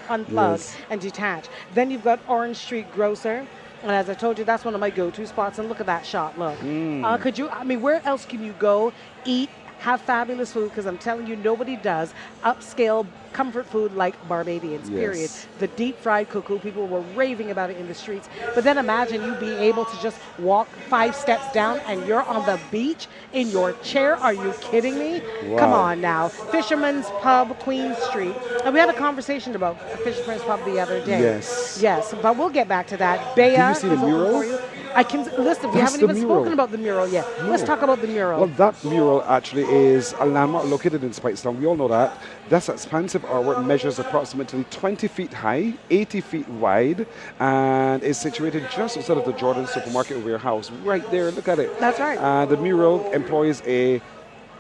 unplug and detach. Then you've got Orange Street Grocer. And as I told you, that's one of my go-to spots. And look at that shot, look. Where else can you go, eat, have fabulous food? Because I'm telling you, nobody does upscale comfort food like Barbadians, period. The deep-fried cuckoo, people were raving about it in the streets. But then imagine you being able to just walk 5 steps down and you're on the beach in your chair. Are you kidding me? Wow. Come on now. Fisherman's Pub, Queen Street. And we had a conversation about Fisherman's Pub the other day. Yes, but we'll get back to that. Bea, Did you see the is open mural? for you. I can listen. We That's haven't the even mural. spoken about the mural yet. Let's talk about the mural. Well, that mural actually is a landmark located in Speightstown. We all know that. That's expansive artwork, measures approximately 20 feet high, 80 feet wide, and is situated just outside of the Jordan Supermarket warehouse. Right there, look at it. That's right. The mural employs a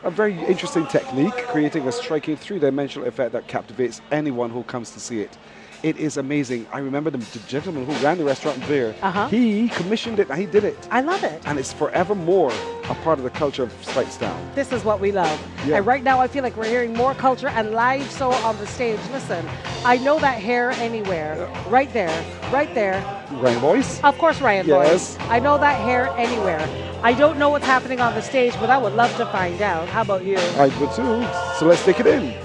very interesting technique, creating a striking three-dimensional effect that captivates anyone who comes to see it. It is amazing. I remember the gentleman who ran the restaurant there. He commissioned it and he did it. I love it. And it's forevermore a part of the culture of Speightstown. This is what we love. Yeah. And right now I feel like we're hearing more culture and live so on the stage. Listen, I know that hair anywhere. Right there. Right there. Ryan Boyce? Of course, Ryan Yes. Boyce. I know that hair anywhere. I don't know what's happening on the stage, but I would love to find out. How about you? I would too. So let's take it in.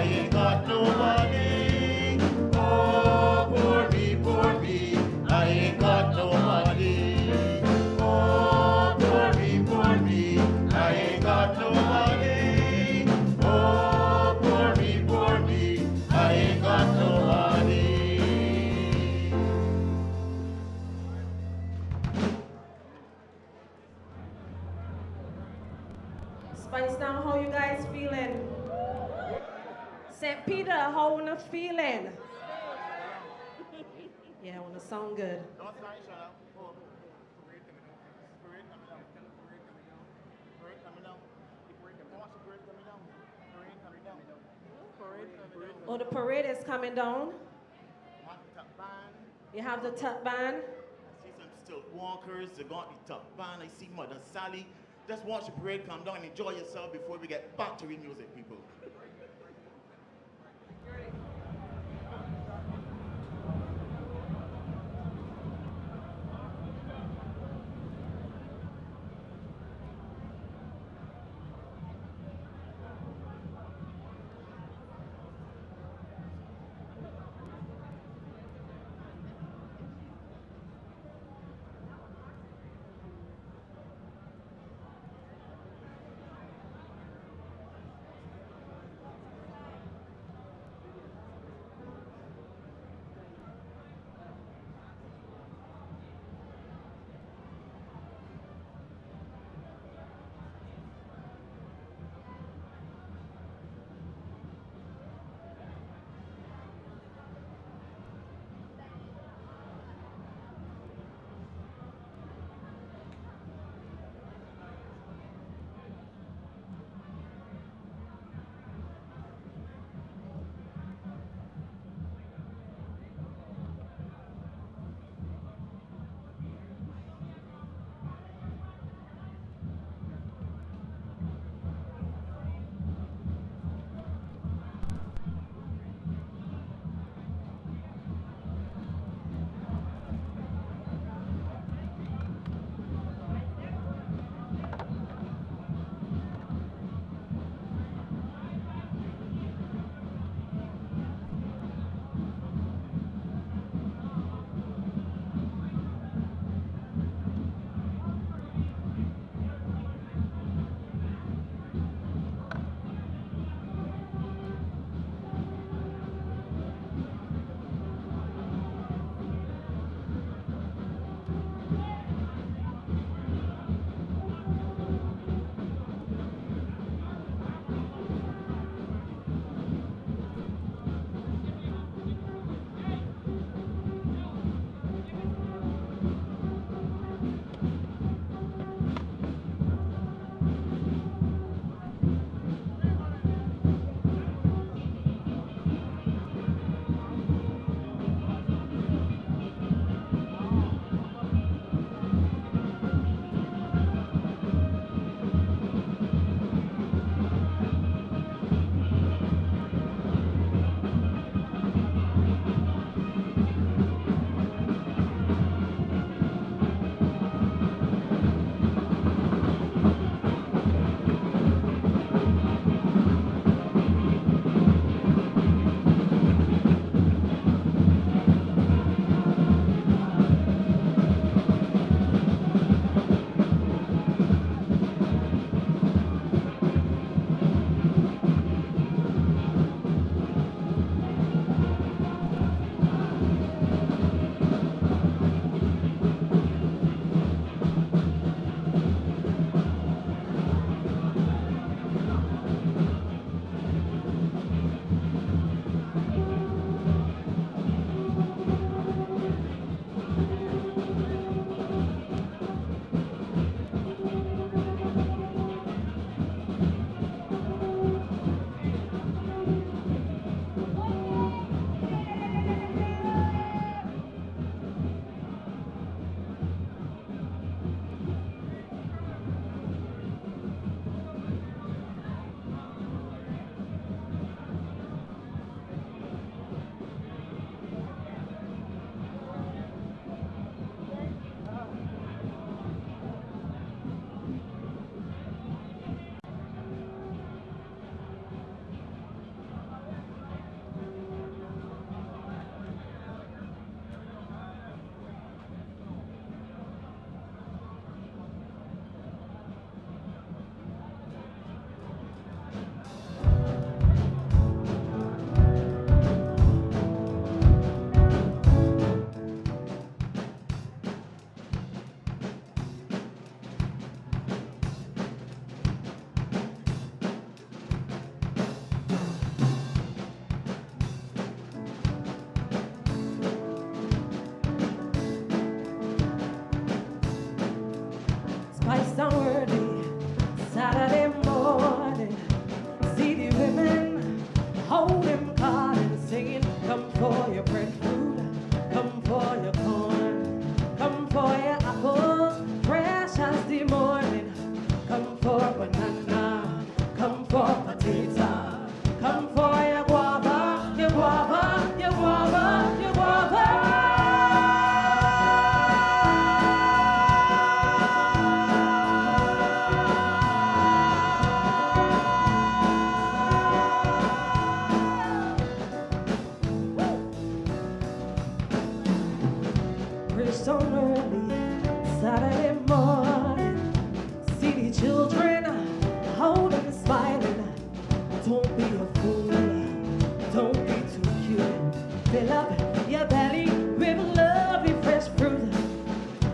I ain't got nobody. Oh, poor me, I ain't got no money. Oh, poor me, I ain't got no money. Oh, poor me, I ain't got no money. Speightstown, how you guys feeling? St. Peter, how wanna feeling? Yeah, I wanna sound good. Oh, the parade is coming down. You have the tuck band. I see some still walkers, they got the top band. I see Mother Sally. Just watch the parade come down and enjoy yourself before we get back to real music, people. Don't be a fool, don't be too cute. Fill up your belly with lovely fresh fruit.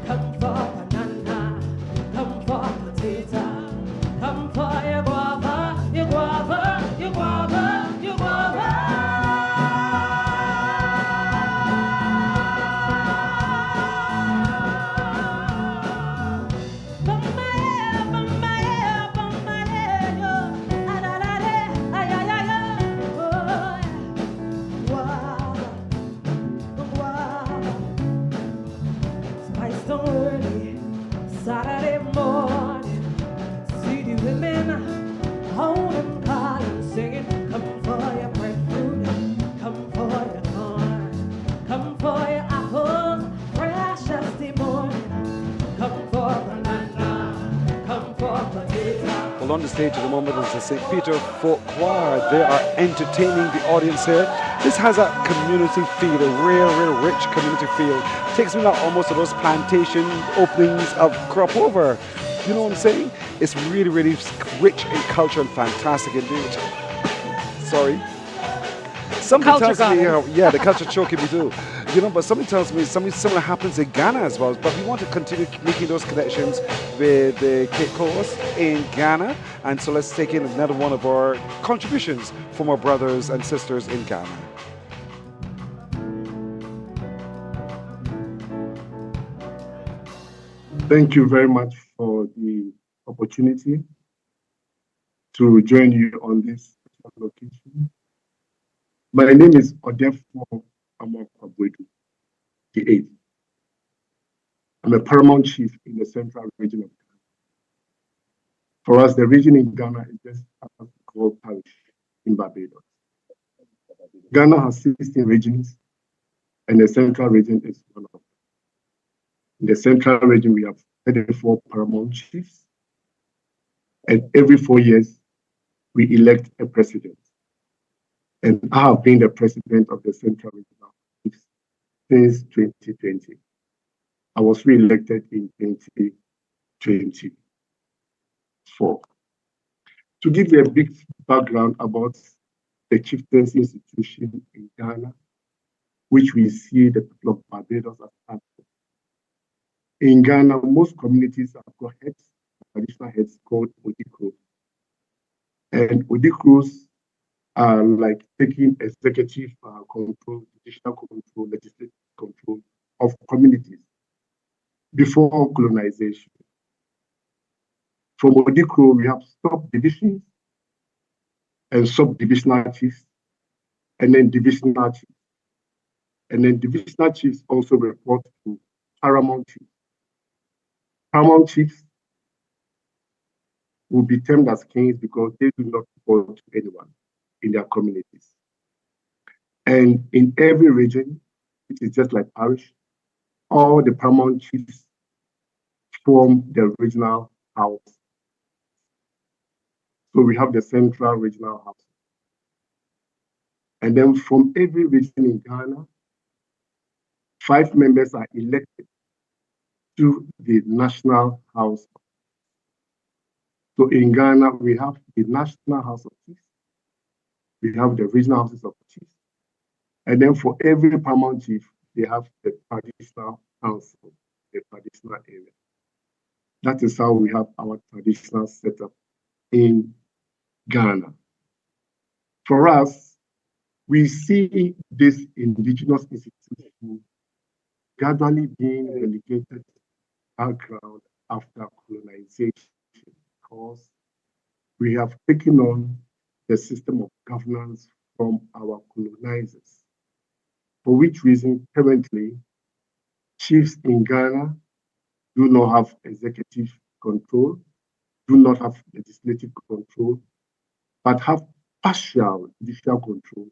Come for banana, come for potato, come for your guava, your guava, your guava, your guava. Speightstown early, Saturday morning, see the women holding cotton, singing, come for your breadfruit, come for your corn, come for your apples, fresh as the morning, come for banana, come for potato. Well, on the stage at the moment is the St. Peter Folk Choir. They are entertaining the audience here. This has a community feel, a real rich community feel. Takes me now almost to those plantation openings of crop over. You know what I'm saying? It's really rich in culture and fantastic indeed. Sorry. Somebody tells me, yeah, the culture choking me too. You know, but somebody tells me something similar happens in Ghana as well. But we want to continue making those connections with the Cape Coast in Ghana. And so let's take in another one of our contributions from our brothers and sisters in Ghana. Thank you very much for the opportunity to join you on this location. My name is Odefo Amokwabwedu, the 8th. I'm a paramount chief in the central region of Ghana. For us, the region in Ghana is just called parish in Barbados. Ghana has 16 regions, and the central region is one of them. In the central region, we have 34 paramount chiefs, and every 4 years, we elect a president. And I have been the president of the Central Regional Chiefs since 2020. I was re-elected in 2024. To give you a big background about the chieftaincy institution in Ghana, which we see the people of Barbados as part of. In Ghana, most communities have got heads, traditional heads called Odikro. And Odikros are like taking executive control, judicial control, legislative control of communities before colonization. From Odikro, we have subdivisions and subdivisional chiefs, and then divisional chiefs. And then divisional chiefs also report to paramount chiefs. Paramount chiefs will be termed as kings because they do not report to anyone in their communities. And in every region, it is just like parish, all the paramount chiefs form the regional house. So we have the central regional house. And then from every region in Ghana, 5 members are elected to the national house. So in Ghana, we have the national house of chiefs, we have the regional houses of chiefs, and then for every paramount chief, they have the traditional council, the traditional area. That is how we have our traditional setup in Ghana. For us, we see this indigenous institution gradually being relegated background after colonization, because we have taken on the system of governance from our colonizers. For which reason, currently, chiefs in Ghana do not have executive control, do not have legislative control, but have partial judicial control,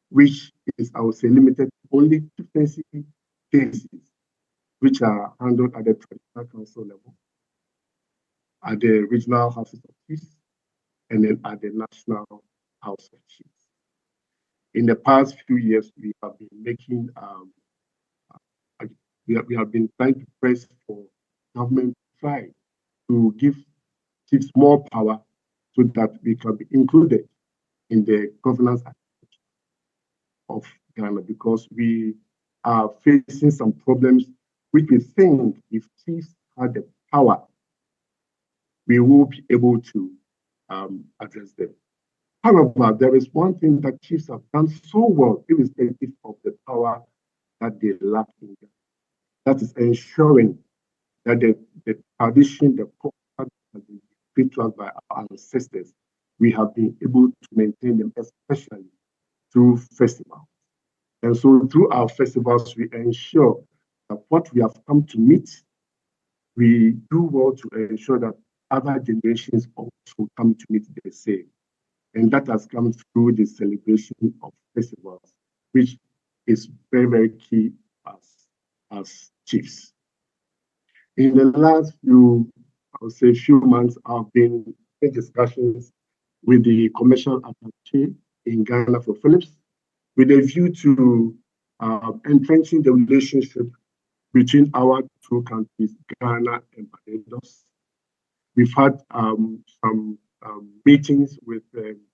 which is, I would say, limited only to chieftaincy cases, which are handled at the traditional council level, at the regional houses of chiefs, and then at the national house of chiefs. In the past few years, we have been making, we have been trying to press for government to try to give chiefs more power so that we can be included in the governance of Ghana, because we are facing some problems which we think if chiefs had the power, we will be able to address them. However, there is one thing that chiefs have done so well, irrespective of the power that they lack in Ghana. That is ensuring that the tradition, the culture that has been perpetuated by our ancestors, we have been able to maintain them, especially through festivals. And so through our festivals, we ensure that what we have come to meet, we do well to ensure that other generations also come to meet the same. And that has come through the celebration of festivals, which is very, very key as chiefs. In the last few months, I've been in discussions with the commercial attaché in Ghana for Philips, with a view to entrenching the relationship between our two countries, Ghana and Barbados. We've had some meetings with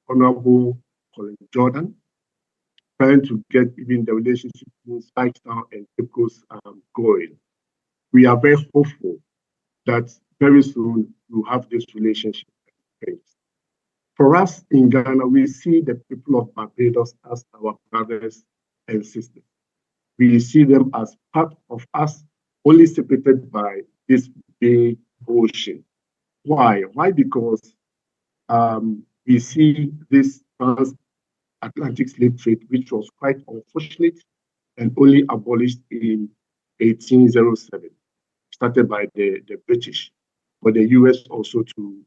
Honorable Colin Jordan, trying to get even the relationship between Speightstown and Cape Coast going. We are very hopeful that very soon we'll have this relationship. For us in Ghana, we see the people of Barbados as our brothers and sisters. We see them as part of us, only separated by this big ocean. Why? Why? Because we see this transatlantic slave trade, which was quite unfortunate and only abolished in 1807, started by the British, but the US also to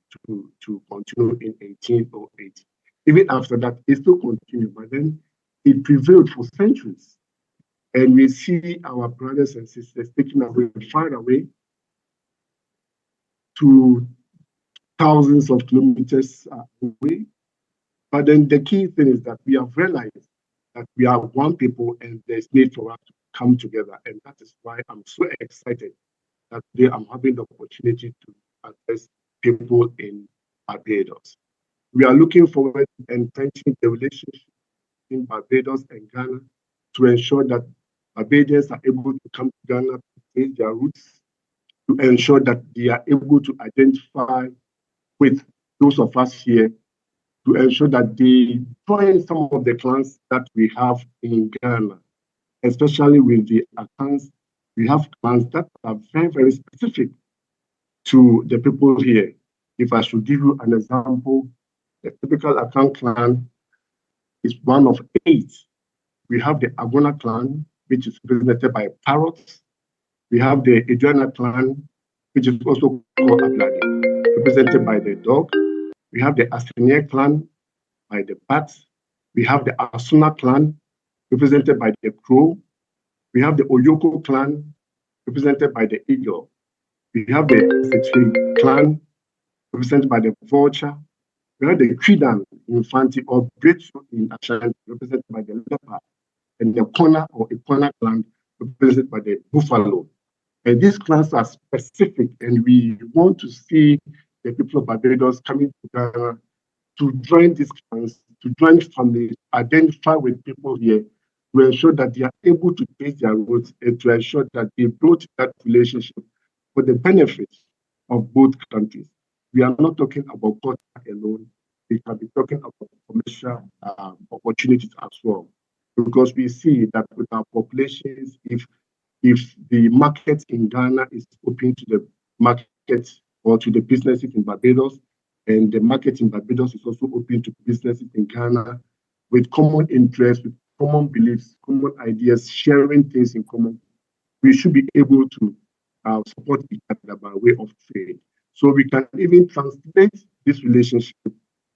continue in 1808. Even after that, it still continued, but then it prevailed for centuries. And we see our brothers and sisters taken away, far away, to thousands of kilometers away. But then the key thing is that we have realized that we are one people and there's need for us to come together. And that is why I'm so excited that today I'm having the opportunity to address people in Barbados. We are looking forward to entrenching the relationship in Barbados and Ghana to ensure that Barbadians are able to come to Ghana to trace their roots, to ensure that they are able to identify with those of us here, to ensure that they join some of the clans that we have in Ghana, especially with the accounts. We have clans that are very, very specific to the people here. If I should give you an example, the typical Akan clan is one of 8. We have the Agona clan, which is represented by parrots. We have the Adriana clan, which is also called Abladi, represented by the dog. We have the Asenia clan by the bats. We have the Asuna clan, represented by the crow. We have the Oyoko clan, represented by the eagle. We have the Setri clan, represented by the vulture. We have the Kridan Infanti or Brechu in Ashanti, represented by the leopard. And the Kona or Ipona clan, represented by the buffalo. And these clans are specific, and we want to see the people of Barbados coming together to join these clans, to join families, identify with people here, to ensure that they are able to trace their roots and to ensure that they build that relationship for the benefit of both countries. We are not talking about culture alone. We can be talking about commercial opportunities as well, because we see that with our populations, if the market in Ghana is open to the market or to the businesses in Barbados, and the market in Barbados is also open to businesses in Ghana, with common interests, with common beliefs, common ideas, sharing things in common, we should be able to support each other by way of trade. So we can even translate this relationship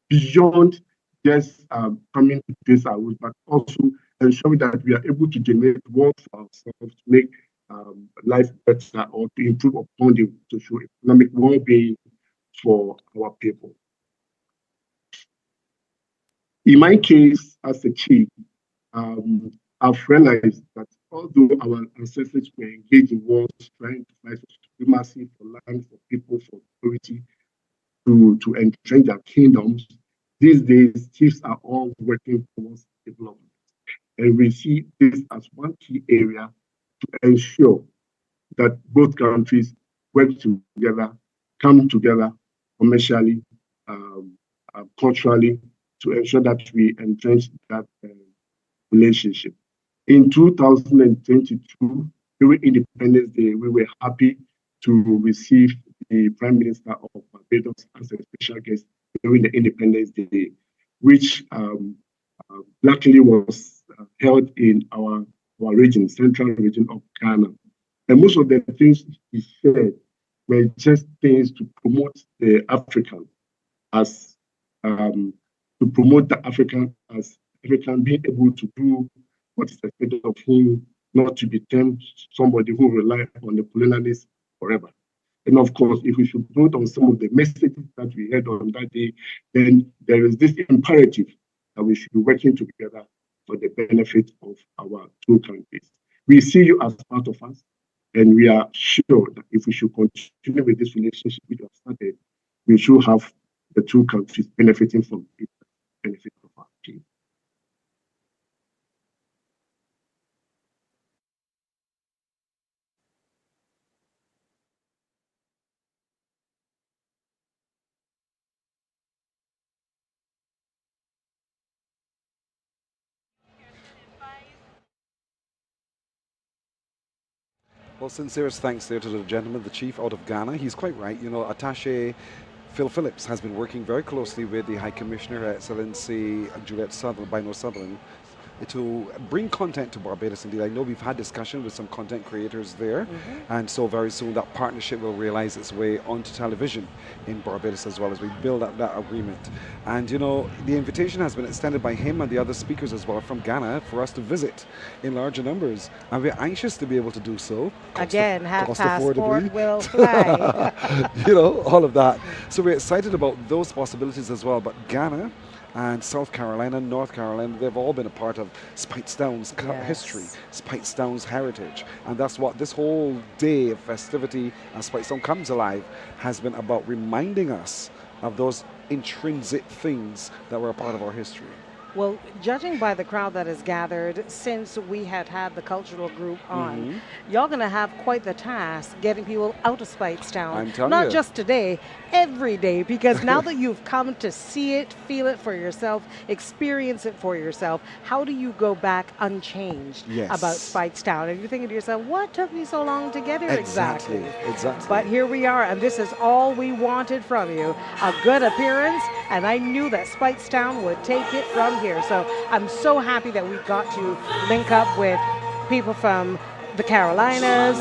beyond just coming to this our but also ensuring that we are able to generate wealth for ourselves, to make life better, or to improve upon the socio-economic well-being for our people. In my case, as a chief, I've realized that although our ancestors were engaged in wars, trying to fight for supremacy, for land, for people, for authority, to entrench their kingdoms, these days, chiefs are all working towards development. And we see this as one key area to ensure that both countries work together, come together commercially, culturally, to ensure that we entrench that relationship. In 2022, during Independence Day, we were happy to receive the Prime Minister of Barbados as a special guest during the Independence Day, which luckily was held in our region, central region of Ghana. And most of the things he said were just things to promote the African as African being able to do what is expected of him, not to be termed somebody who rely on the colonialists forever. And of course, if we should build on some of the messages that we heard on that day, then there is this imperative that we should be working together for the benefit of our two countries. We see you as part of us, and we are sure that if we should continue with this relationship we have started, we should have the two countries benefiting from it, benefit of our team. Well, sincerest thanks there to the gentleman, the chief out of Ghana. He's quite right. You know, Attaché Phil Phillips has been working very closely with the High Commissioner, Her Excellency Juliet Sutherland, Bino Sutherland, to bring content to Barbados. Indeed, I know we've had discussion with some content creators there, and so very soon that partnership will realize its way onto television in Barbados as well as we build up that agreement. And you know, the invitation has been extended by him and the other speakers as well from Ghana for us to visit in larger numbers, and we're anxious to be able to do so. Again, half passport will fly. You know, all of that. So we're excited about those possibilities as well. But Ghana and South Carolina, North Carolina, they've all been a part of Speightstown's history, Speightstown's heritage. And that's what this whole day of festivity as Speightstown comes alive has been about, reminding us of those intrinsic things that were a part of our history. Well, judging by the crowd that has gathered since we had the cultural group on, y'all going to have quite the task getting people out of Speightstown. I'm telling Not you. just today, every day, because now that you've come to see it, feel it for yourself, experience it for yourself, how do you go back unchanged about Speightstown? And you're thinking to yourself, what took me so long to get here exactly? Exactly. But here we are, and this is all we wanted from you, a good appearance, and I knew that Speightstown would take it from here. So I'm so happy that we got to link up with people from the Carolinas,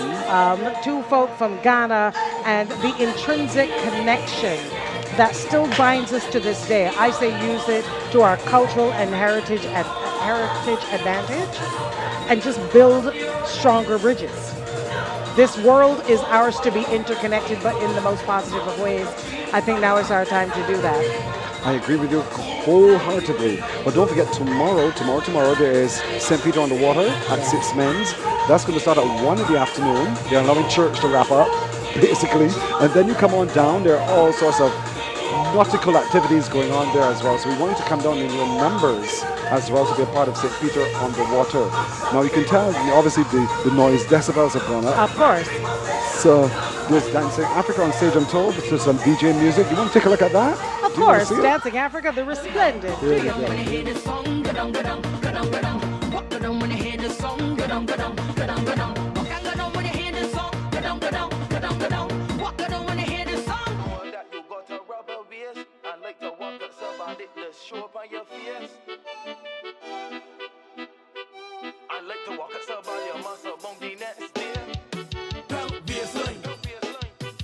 two folk from Ghana, and the intrinsic connection that still binds us to this day. I say use it to our cultural and heritage advantage, and just build stronger bridges. This world is ours to be interconnected, but in the most positive of ways. I think now is our time to do that. I agree with you wholeheartedly. But don't forget, tomorrow, there is St. Peter on the Water at 6 Men's. That's going to start at 1 in the afternoon. They're allowing church to wrap up, basically. And then you come on down. There are all sorts of nautical activities going on there as well. So we want you to come down in your numbers as well to be a part of St. Peter on the Water. Now you can tell, obviously, the noise decibels have gone up. Of course. So there's Dancing Africa on stage, I'm told. There's some DJ music. You want to take a look at that? Of course, Dancing Africa, the resplendent. There you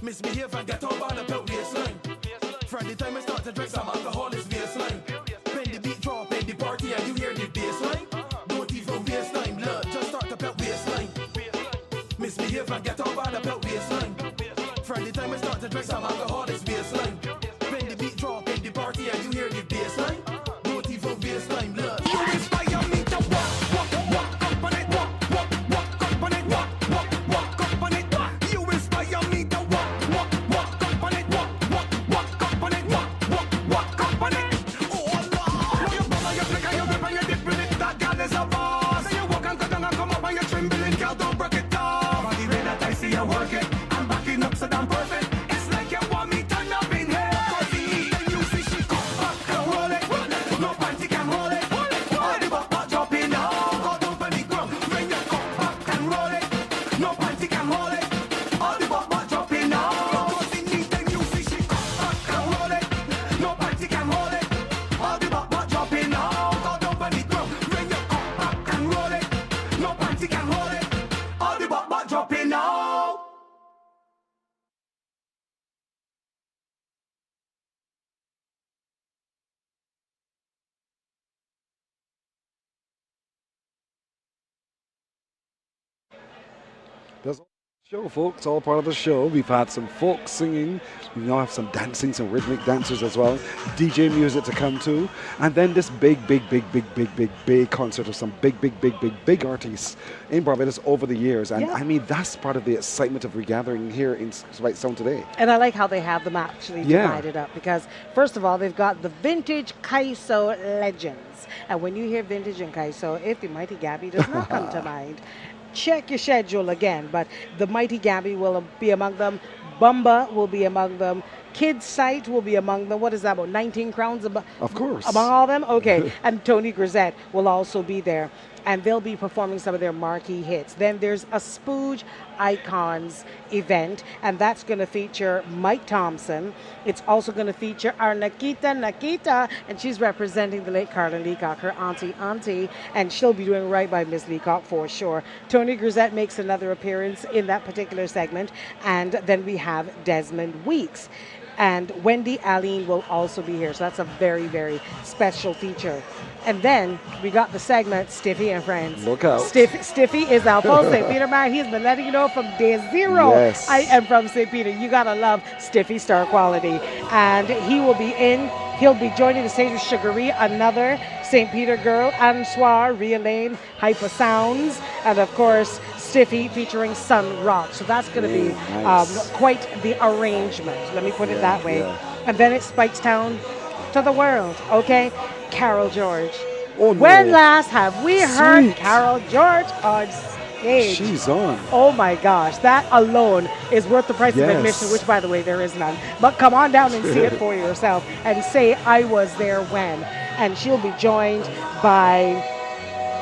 Misbehave and get over the belt baseline. From the time I start to drink some alcohol, it's baseline. When the beat drop in the party and you hear the baseline, don't even waste time, blood, just start the belt baseline. Misbehave and get over the belt baseline. From the time I start to drink some alcohol, it's baseline. When the beat drop in the party and you hear the baseline, don't even waste time, blood. You inspire me to walk up on it, walk up on it, walk up on it. You inspire me to walk up Show, folks, all part of the show. We've had some folk singing. We now have some dancing, some rhythmic dancers as well. DJ music to come to. And then this big concert of some big artists in Barbados over the years. And Yeah. I mean, that's part of the excitement of regathering here in Speightstown today. And I like how they have them actually Yeah. divided up because, first of all, they've got the vintage Kaiso legends. And when you hear vintage and Kaiso, if the Mighty Gabby does not come to mind, check your schedule again. But the Mighty Gabby will be among them. Bumba will be among them. Kids Sight will be among them. What is that, about 19 crowns Of course. among all of them? Okay. And Tony Grisette will also be there. And they'll be performing some of their marquee hits. Then there's a Spooge Icons event, and that's going to feature Mike Thompson. It's also going to feature our Nakita, and she's representing the late Carlin Leacock, her auntie, and she'll be doing right by Miss Leacock for sure. Tony Grisette makes another appearance in that particular segment, and then we have Desmond Weeks. And Wendy Aline will also be here. So that's a very special feature. And then we got the segment Stiffy and Friends. Look out. Stiffy is our full St. Peter man. He's been letting you know from day zero. Yes. I am from St. Peter. You got to love Stiffy star quality. And he will be in. He'll be joining the stage with Sugaree, another St. Peter girl, Ansoir, Ria Lane, Hyper Sounds, and of course, Stiffy featuring Sun Rock. So that's going to be nice. quite the arrangement. Let me put it that way. yeah. And then it Speightstown to the world, okay? Carol George. Oh, no. When last have we heard Sweet. Carol George on stage? She's on. Oh my gosh, that alone is worth the price of Yes. admission, which by the way, there is none. But come on down and see it for yourself and say, I was there when. And she'll be joined by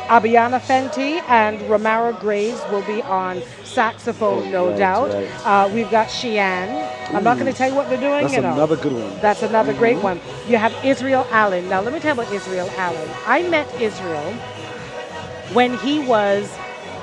Abiana Fenty, and Romara Graves will be on saxophone, no right, doubt. right. We've got Sheehan. I'm not going to tell you what they're doing. That's you know. another good one. That's another great one. You have Israel Allen. Now, let me tell you about Israel Allen. I met Israel when he was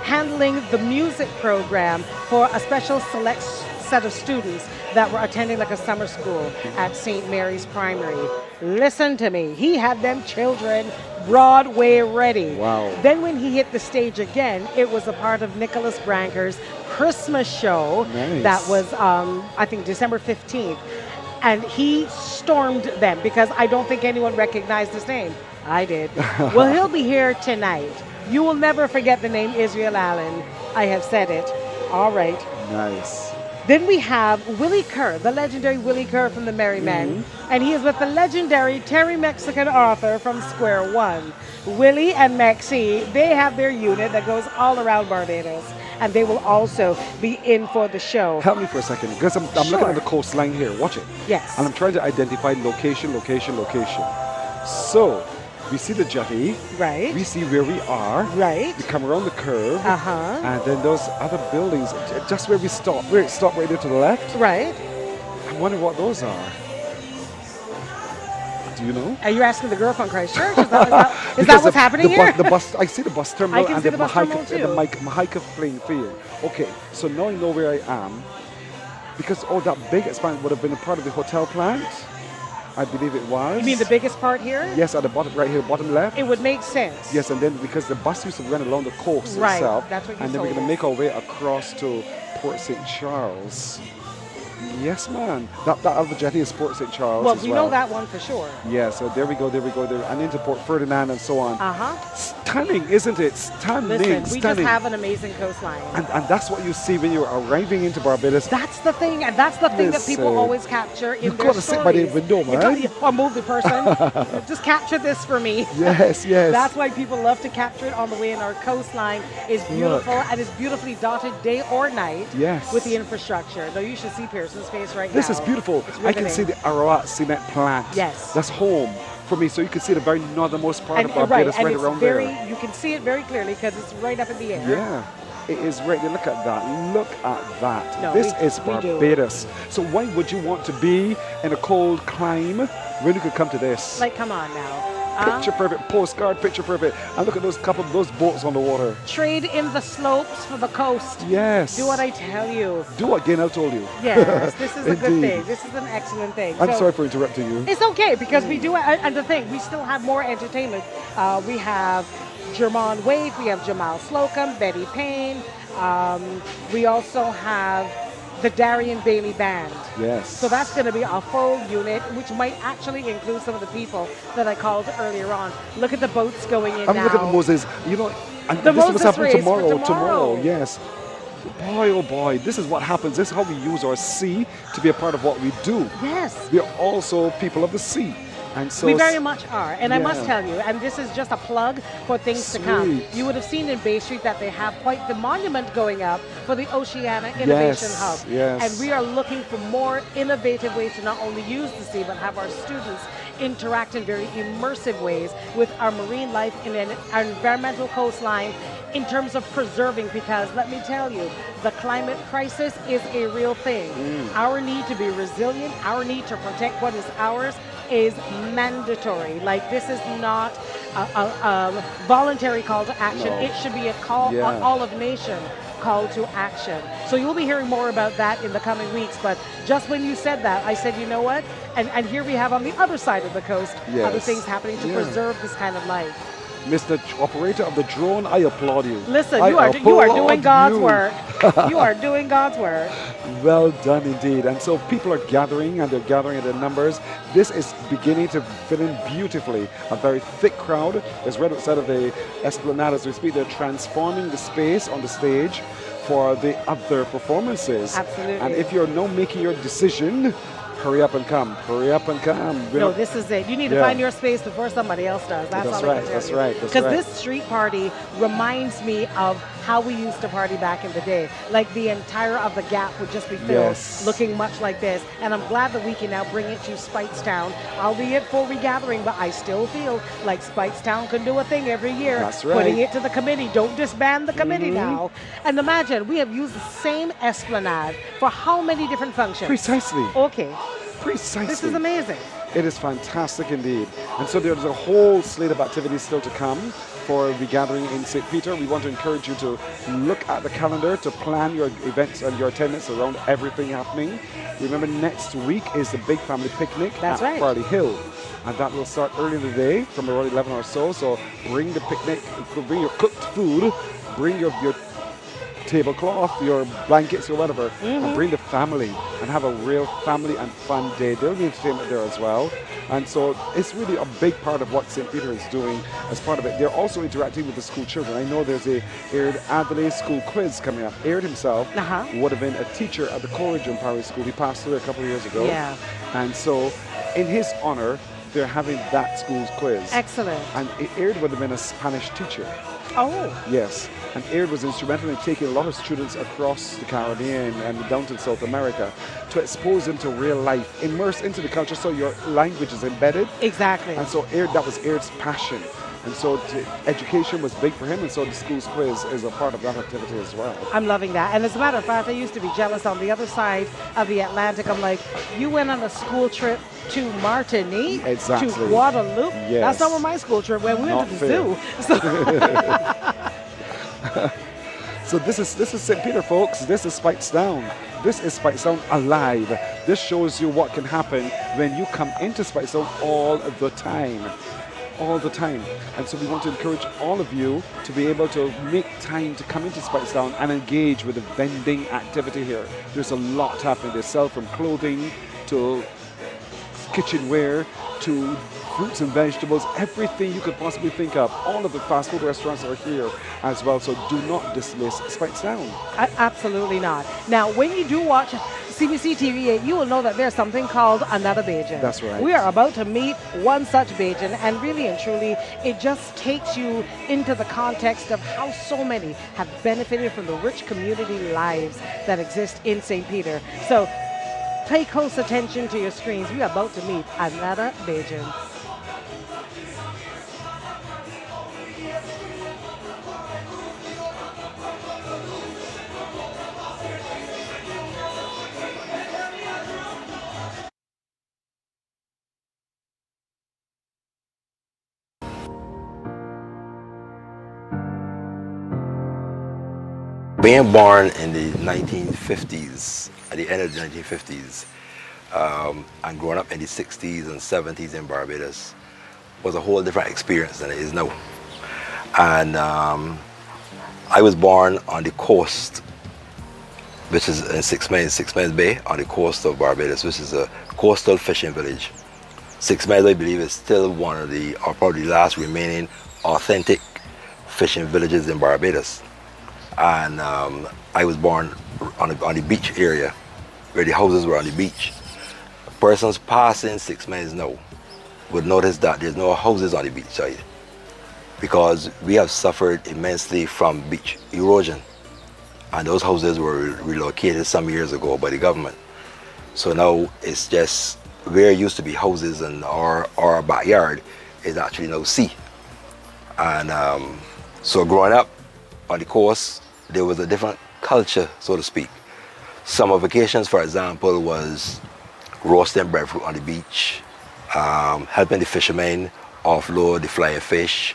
handling the music program for a special select set of students that were attending like a summer school at St. Mary's Primary. Listen to me. He had them children Broadway ready. Wow. Then when he hit the stage again, it was a part of Nicholas Branker's Christmas show. Nice. That was, I think, December 15th. And he stormed them because I don't think anyone recognized his name. I did. Well, he'll be here tonight. You will never forget the name Israel Allen. I have said it. All right. Nice. Then we have Willie Kerr, the legendary Willie Kerr from the Merry Men. And he is with the legendary Terry Mexican Arthur from Square One. Willie and Maxie, they have their unit that goes all around Barbados. And they will also be in for the show. Help me for a second, because I'm looking at the coastline here. Watch it. Yes. And I'm trying to identify location. So, we see the jetty. Right. We see where we are. Right. We come around the curve. Uh-huh. And then those other buildings, just where we stop. Where it stopped right there to the left. Right. I wonder what those are. Do you know? Are you asking the girl from Christchurch? Is that what's happening here? The bus, I see the bus terminal I can and see the the bus terminal too. Mahika playing field. Okay, so now I know where I am. Because that big expansion would have been a part of the hotel plant. I believe it was. You mean the biggest part here? Yes, at the bottom, right here, bottom left. It would make sense. Yes, and then because the bus used to run along the coast Right, itself. that's what you And then we're told going to us. make our way across to Port St. Charles. Yes, man. That other jetty is Port St. Charles Well, as we well. know that one for sure. Yeah, so there we go, and into Port Ferdinand and so on. Uh-huh. Stunning, isn't it? Stunning, Listen, we just stunning. have an amazing coastline. And that's what you see when you're arriving into Barbados. That's the thing, and that's the thing that people Listen, always capture in You've their got to sit by the stories. window, You man. got- Or move the person. Just capture this for me. Yes, yes. That's why people love to capture it on the way in. Our coastline is beautiful and is beautifully dotted day or night Yes. with the infrastructure. Though you should see Pearson's face right This now. is beautiful. It's I can riveting. see the Arawat cement plant. Yes. That's home for me. So you can see the very northernmost part And, of Barbados right it's around very, there. you can see it very clearly because it's right up in the air. Yeah. It is right there. Look at that. Look at that. No, this we- is we do. Barbados. So why would you want to be in a cold climate when you could come to this? Like, come on now. Picture perfect, postcard, picture perfect. And look at those those boats on the water. Trade in the slopes for the coast. Yes. Do what I tell you. Do what Gaynell told you. Yes, this is a good Indeed. thing. This is an excellent thing. I'm So- sorry for interrupting you. It's okay because we do, and the thing, we still have more entertainment. We have Jermon Wade, we have Jamal Slocum, Betty Payne, We also have the Darian Bailey Band. Yes. So that's going to be a full unit, which might actually include some of the people that I called earlier on. Look at the boats going in now. Look at the Moses. You know, and The this is what's Moses happening race for tomorrow. tomorrow. Yes. Boy, oh boy, this is what happens. This is how we use our sea to be a part of what we do. Yes. We are also people of the sea. And so We very much are. And I must Yeah. tell you, and this is just a plug for things to come. Sweet. You would have seen in Bay Street that they have quite the monument going up for the Oceania Innovation Yes, Hub. yes. And we are looking for more innovative ways to not only use the sea, but have our students interact in very immersive ways with our marine life in our environmental coastline in terms of preserving, because let me tell you, the climate crisis is a real thing. Our need to be resilient, our need to protect what is ours is mandatory. Like, this is not a voluntary call to action. No. It should be a call, Yeah. all of nation call to action. So you'll be hearing more about that in the coming weeks. But just when you said that, I said, you know what? And here we have on the other side of the coast other Yes. things happening to Yeah. preserve this kind of life. Mr. Operator of the drone, I applaud you. Listen, I you are doing applaud God's you. work. You are doing God's work. Well done indeed. And so people are gathering, and they're gathering in their numbers. This is beginning to fit in beautifully. A very thick crowd is right outside of the Esplanade as we speak. They're transforming the space on the stage for the other performances. Absolutely. And if you're now making your decision, hurry up and come. Hurry up and come. No, this is it. You need to Yeah. find your space before somebody else does. That's That's all I right, can tell that's you. right, that's Because right. this street party reminds me of how we used to party back in the day. Like, the entire of the Gap would just be filled, Yes. looking much like this. And I'm glad that we can now bring it to Speightstown, albeit for regathering, but I still feel like Speightstown can do a thing every year. That's right. Putting it to the committee. Don't disband the committee Mhm. now. And imagine, we have used the same Esplanade for how many different functions? Precisely. Okay. Precisely. This is amazing. It is fantastic indeed. And so there's a whole slate of activities still to come for the gathering in St. Peter. We want to encourage you to look at the calendar, to plan your events and your attendance around everything happening. Remember, next week is the big family picnic That's at right. Farley Hill. And that will start early in the day from around 11 or so. So bring the picnic, bring your cooked food, bring your tablecloth, your blankets, or whatever, and bring the family and have a real family and fun day. There'll be entertainment there as well. And so it's really a big part of what St. Peter is doing as part of it. They're also interacting with the school children. I know there's a Aird Adelaide school quiz coming up. Aird himself would have been a teacher at the Corrigan Parish School. He passed away a couple of years ago. Yeah. And so in his honor, they're having that school's quiz. Excellent. And Aird would have been a Spanish teacher. Oh. Yes, and Aird was instrumental in taking a lot of students across the Caribbean and down to South America to expose them to real life, immerse into the culture so your language is embedded. Exactly. And so that was Aird's passion. And so education was big for him, and so the school's quiz is a part of that activity as well. I'm loving that. And as a matter of fact, I used to be jealous on the other side of the Atlantic. I'm like, you went on a school trip to Martinique, Exactly. to Guadeloupe. Yes. That's not where my school trip went. We went to the Not zoo. So this is St. Peter, folks. This is Speightstown. This is Speightstown alive. This shows you what can happen when you come into Speightstown all the time. All the time. And so we want to encourage all of you to be able to make time to come into Speightstown and engage with the vending activity here. There's a lot happening. They sell from clothing to kitchenware to fruits and vegetables, everything you could possibly think of. All of the fast food restaurants are here as well, so do not dismiss Speightstown. Absolutely not. Now, when you do watch CBC TV8, you will know that there's something called Another Bajan. That's right. We are about to meet one such Bajan, and really and truly, it just takes you into the context of how so many have benefited from the rich community lives that exist in St. Peter. So pay close attention to your screens. We are about to meet Another Bajan. Being born in the 1950s, at the end of the 1950s, and growing up in the 60s and 70s in Barbados was a whole different experience than it is now. And I was born on the coast, which is in Six Miles Bay, on the coast of Barbados, which is a coastal fishing village. 6 Miles, I believe, is still one of the, or probably the last remaining authentic fishing villages in Barbados. And I was born on the beach area, where the houses were on the beach. Persons passing 6 Miles now would notice that there's no houses on the beach side, because we have suffered immensely from beach erosion. And those houses were relocated some years ago by the government. So now it's just where used to be houses and our backyard is actually now sea. And so growing up on the coast, there was a different culture, so to speak. Summer vacations, for example, was roasting breadfruit on the beach, helping the fishermen offload the flying fish,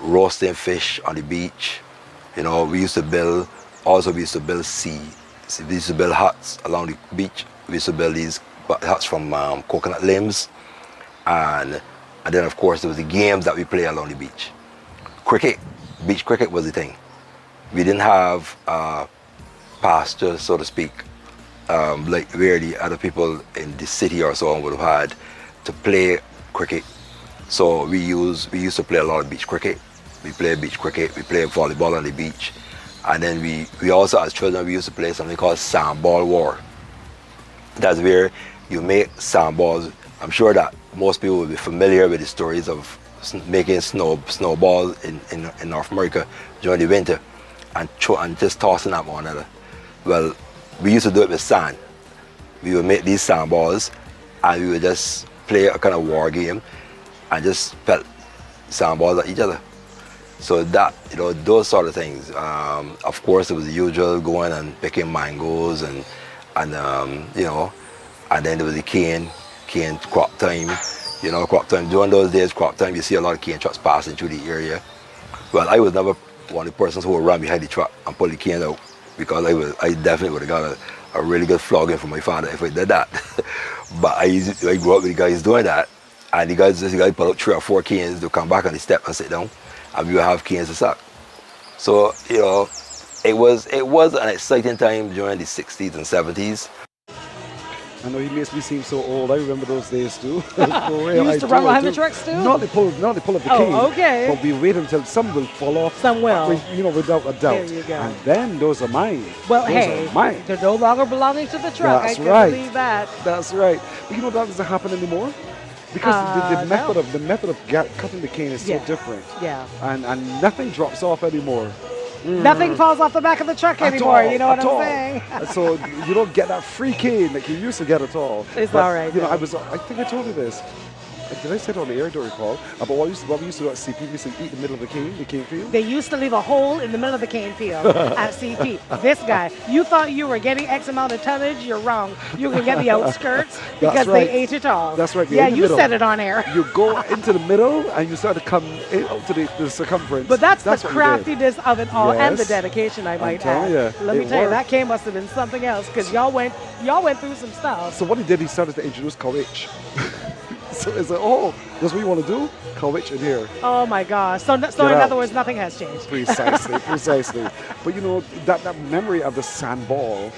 roasting fish on the beach. You know, we used to build huts along the beach. We used to build these huts from coconut limbs. And then, of course, there was the games that we play along the beach. Cricket, beach cricket was the thing. We didn't have pasture, so to speak, like where the other people in the city or so on would have had to play cricket. So we used to play a lot of beach cricket. We played beach cricket, we played volleyball on the beach. And then we also, as children, we used to play something called sandball war. That's where you make sandballs. I'm sure that most people will be familiar with the stories of making snowballs in North America during the winter and just tossing them on another. Well, we used to do it with sand. We would make these sandballs and we would just play a kind of war game and just pelt sandballs at each other. So that, you know, those sort of things. Of course, it was the usual going and picking mangoes and you know, and then there was the cane crop time. You know, crop time. During those days, crop time, you see a lot of cane trucks passing through the area. Well, I was never one of the persons who would run behind the truck and pull the cane out, because I definitely would have got a really good flogging from my father if I did that. But I grew up with the guys doing that, and the guys pull out 3 or 4 canes, they'll come back on the step and sit down, and we would have canes to suck. So, you know, it was an exciting time during the 60s and 70s. I know he makes me seem so old. I remember those days too. You used to run behind the trucks too? Not the pull of the cane. Okay. But we wait until some will fall off. Some will. You know, without a doubt. There you go. And then those are mine. Well, those are mine. They're no longer belonging to the truck. That's I right. believe that. That's right. But you know, that doesn't happen anymore. Because the method of cutting the cane is so different. Yeah. And nothing drops off anymore. Nothing falls off the back of the truck anymore. You know what I'm saying? So you don't get that free cane like you used to get at all. It's all right. You know, I think I told you this. Did I say it on the air? Don't recall. But what we used to do at CP, we used to eat the middle of the cane field. They used to leave a hole in the middle of the cane field at CP. This guy, you thought you were getting X amount of tonnage. You're wrong. You can get the outskirts because they ate it all. That's right. Yeah, you said it on air. You go into the middle and you start to come out to the circumference. But that's the craftiness of it all, and the dedication, I might add. Let me tell you, that cane must have been something else, because y'all went through some stuff. So what he did, he started to introduce Kawich. So it's like, oh, that's what you want to do? Kawich in here. Oh my gosh. So in other words, nothing has changed. Precisely. But you know, that memory of the sandball,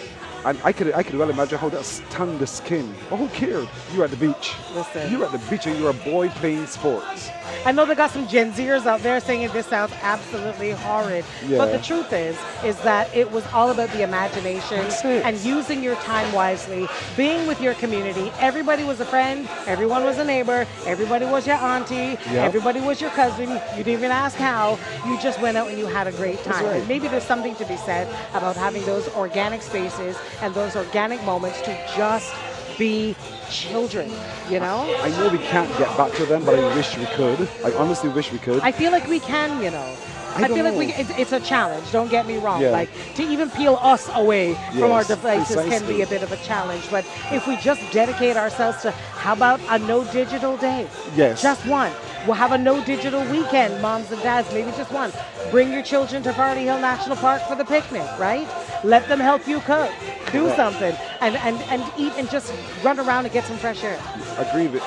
and I could well imagine how that stung the skin. But who cared? You were at the beach. Listen. You were at the beach and you were a boy playing sports. I know they got some Gen Zers out there saying this sounds absolutely horrid. Yeah. But the truth is that it was all about the imagination and using your time wisely, being with your community. Everybody was a friend, everyone was a neighbor, everybody was your auntie, everybody was your cousin. You didn't even ask how. You just went out and you had a great time. Right. And maybe there's something to be said about having those organic spaces and those organic moments to just be children, you know? I know we can't get back to them, but I wish we could. I honestly wish we could. I feel like we can, you know. I feel like it's a challenge, don't get me wrong. Yeah. Like, to even peel us away from our Yes, devices can precisely. be a bit of a challenge. But if we just dedicate ourselves to, how about a no digital day? Yes. Just one. We'll have a no digital weekend, moms and dads, maybe just one. Bring your children to Farley Hill National Park for the picnic, right? Let them help you cook. Do something and eat and just run around and get some fresh air. Agree with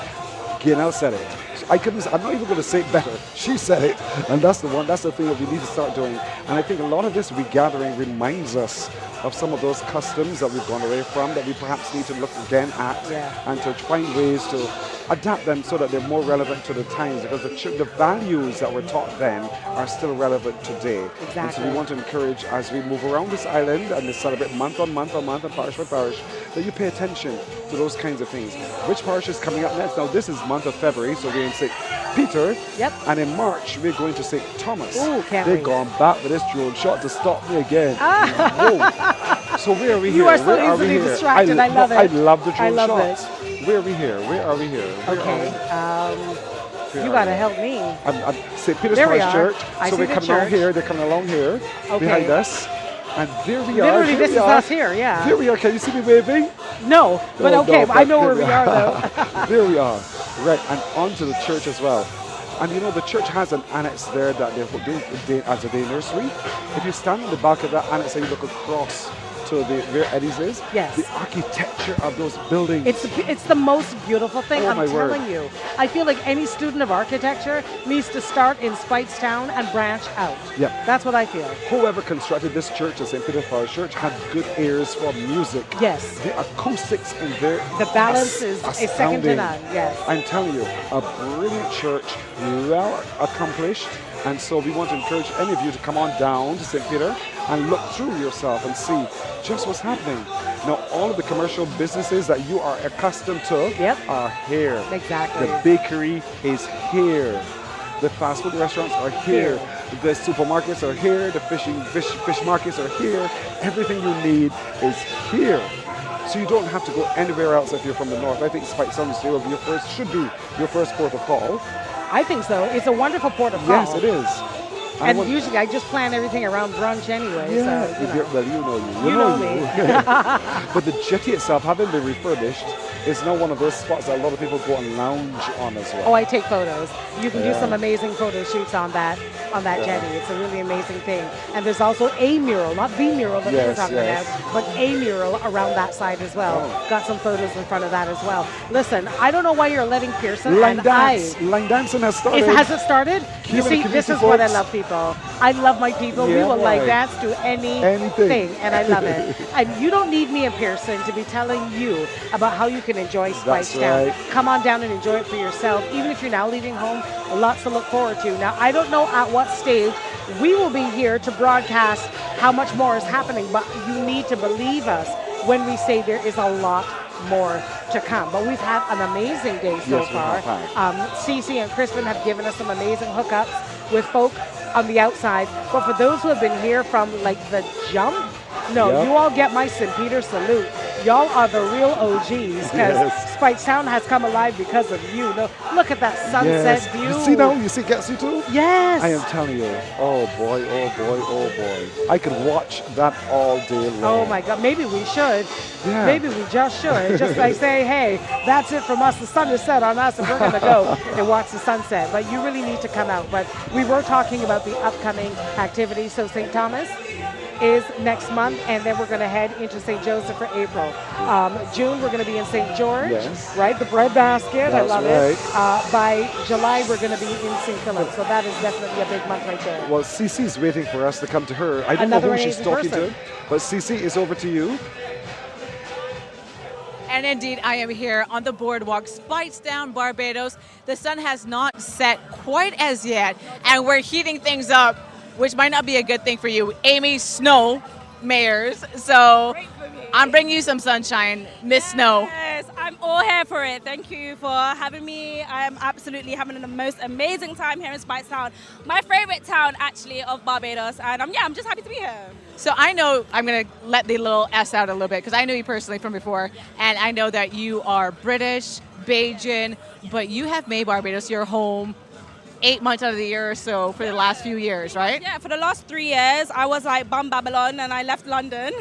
Gaynell said it. I'm not even going to say it better. She said it, and that's the one. That's the thing that we need to start doing. And I think a lot of this regathering reminds us of some of those customs that we've gone away from, that we perhaps need to look again at, and to find ways to adapt them so that they're more relevant to the times, because the values that were taught then are still relevant today. Exactly. And so we want to encourage, as we move around this island and they celebrate month on month on month and parish by parish, that you pay attention to those kinds of things. Which parish is coming up next? Now, this is month of February, so we're in St. Peter. Yep. And in March, we're going to St. Thomas. Ooh, can't They've wait. gone back with this drone shot to stop me again. Whoa. So where are we here? You are so Where are we easily here? distracted. I love it. I love the drone I love shots. it. Where are we here? Where are we here? Where Okay. are we? You got to help me. I'm St. Peter's There we Parish are. Church. I So see we're the coming along church. here. They're coming along here behind us. And there we are. Literally, Here this we is are. us here, yeah. Here we are. Can you see me waving? No, but Oh, okay, no, I know there where we are, though. There we are. Right, and onto the church as well. And you know, the church has an annex there that they as a day nursery. If you stand in the back of that annex and you look across to where Eddie's is, Yes. the architecture of those buildings. It's the most beautiful thing, Oh, I'm my word. telling you. I feel like any student of architecture needs to start in Speightstown and branch out. Yep. That's what I feel. Whoever constructed this church, the St. Peter's Parish Church, had good ears for music. Yes. The acoustics in there. The balance is second to astounding. none, yes. I'm telling you, a brilliant church, well accomplished. And so we want to encourage any of you to come on down to St. Peter and look through yourself and see just what's happening. Now, all of the commercial businesses that you are accustomed to are here. Exactly. The bakery is here. The fast food restaurants are here. The supermarkets are here. The fish markets are here. Everything you need is here. So you don't have to go anywhere else if you're from the north. I think Speightstown should be your first port of call. I think so. It's a wonderful port of call. Yes, it is. And usually I just plan everything around brunch anyway. Yeah, So, you know. well, you know you. You know me. But the jetty itself, having been refurbished, is now one of those spots that a lot of people go and lounge on as well. Oh, I take photos. You can do Yeah. some amazing photo shoots on that Yeah. jetty. It's a really amazing thing. And there's also a mural, not the mural that we were Yes, talking yes. about, but a mural around that side as well. Oh. Got some photos in front of that as well. Listen, I don't know why you're letting Pearson Line and I. dance. Line dancing has started. Has it started? You Keeping see, the this community is what I folks. love, people. I love my people. We Yeah, will like boy. dance to anything, and I love it. And you don't need me in Pearson to be telling you about how you can enjoy That's Speightstown. right. Come on down and enjoy it for yourself. Even if you're now leaving home, lots to look forward to. Now, I don't know at what stage we will be here to broadcast how much more is happening, but you need to believe us when we say there is a lot more to come. But we've had an amazing day so Yes, we far. have. Cece and Crispin have given us some amazing hookups with folk on the outside. But for those who have been here from like the jump, no, Yep. you all get my St. Peter salute. Y'all are the real OGs, because Yes. Speightstown has come alive because of you. No, look at that sunset Yes. view. You see now? You see gets you too? Yes. I am telling you. Oh boy, oh boy, oh boy. I could watch that all day long. Oh my God, maybe we should. Yeah. Maybe we just should. Just like say, hey, that's it from us. The sun is set on us and we're going to go and watch the sunset. But you really need to come out. But we were talking about the upcoming activities. So St. Thomas is next month, and then we're going to head into St. Joseph for April. June, we're going to be in St. George, Yes. right? The bread basket, I That's love right. it. By July, we're going to be in St. Philip. So that is definitely a big month right there. Well, Cece's waiting for us to come to her. I don't Another know who she's amazing talking person. to, but Cece is over to you. And indeed, I am here on the boardwalk, Speightstown, Barbados. The sun has not set quite as yet, and we're heating things up, which might not be a good thing for you, Amy Snow, mayors. So I'm bringing you some sunshine, Miss Snow. Yes, I'm all here for it. Thank you for having me. I'm absolutely having the most amazing time here in Speightstown. My favorite town, actually, of Barbados. And I'm just happy to be here. So I know I'm going to let the little S out a little bit because I know you personally from before, and I know that you are British, Bajan, but you have made Barbados your home 8 months out of the year or so for the last few years, right? Yeah, for the last 3 years, I was like bum Babylon and I left London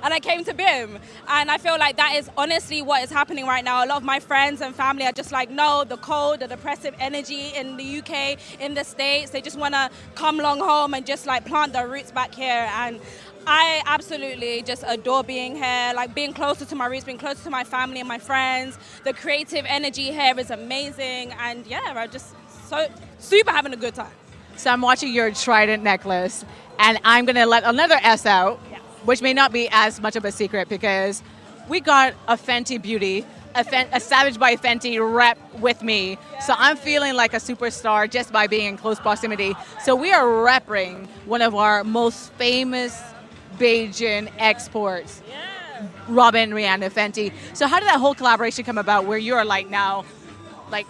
and I came to BIM. And I feel like that is honestly what is happening right now. A lot of my friends and family are just like, no, the cold, the depressive energy in the UK, in the States, they just want to come along home and just like plant their roots back here. And I absolutely just adore being here, like being closer to my roots, being closer to my family and my friends. The creative energy here is amazing, and yeah, I'm just so super having a good time. So I'm watching your trident necklace, and I'm gonna let another S out, which may not be as much of a secret because we got a Fenty Beauty, a Savage by Fenty rep with me. So I'm feeling like a superstar just by being in close proximity. So we are repping one of our most famous Bajan exports, Robin Rihanna Fenty. So how did that whole collaboration come about where you're like now, like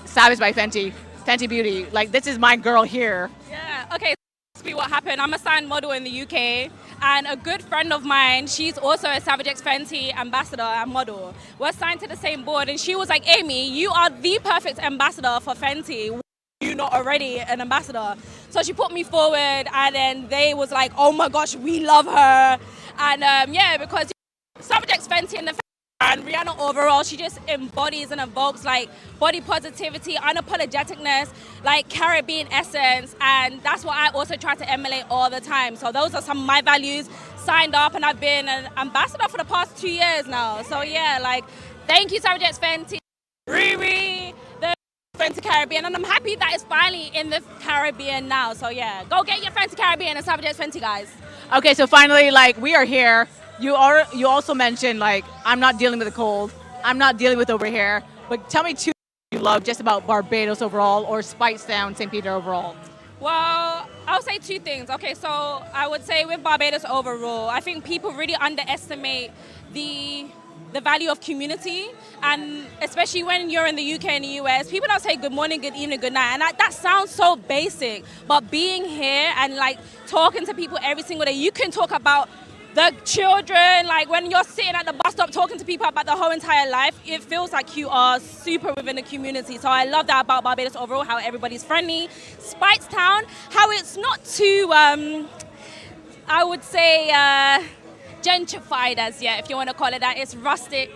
Savage by Fenty, Fenty Beauty, like this is my girl here? Yeah, okay. Be what happened. I'm a signed model in the UK, and a good friend of mine, she's also a Savage X Fenty ambassador and model. We're signed to the same board, and she was like, Amy, you are the perfect ambassador for Fenty. You're not already an ambassador. So she put me forward, and then they was like, oh my gosh, we love her. And yeah, because Savage X Fenty and the and Rihanna overall, she just embodies and evokes like body positivity, unapologeticness, like Caribbean essence, and that's what I also try to emulate all the time. So those are some of my values. Signed up, and I've been an ambassador for the past 2 years now. So yeah, like thank you, Savage X Fenty, Riri, the Fenty Caribbean, and I'm happy that it's finally in the Caribbean now. So yeah, go get your Fenty Caribbean and Savage X Fenty, guys. Okay, so finally, like we are here. You also mentioned like I'm not dealing with a cold, I'm not dealing with over here. But tell me two you love just about Barbados overall or Speightstown, St. Peter overall. Well, I'll say two things. Okay, so I would say with Barbados overall, I think people really underestimate the value of community, and especially when you're in the UK and the US, people don't say good morning, good evening, good night, and that sounds so basic. But being here and like talking to people every single day, you can talk about the children, like when you're sitting at the bus stop talking to people about the whole entire life, it feels like you are super within the community. So I love that about Barbados overall, how everybody's friendly. Speightstown, how it's not too, I would say, gentrified as yet, if you want to call it that. It's rustic.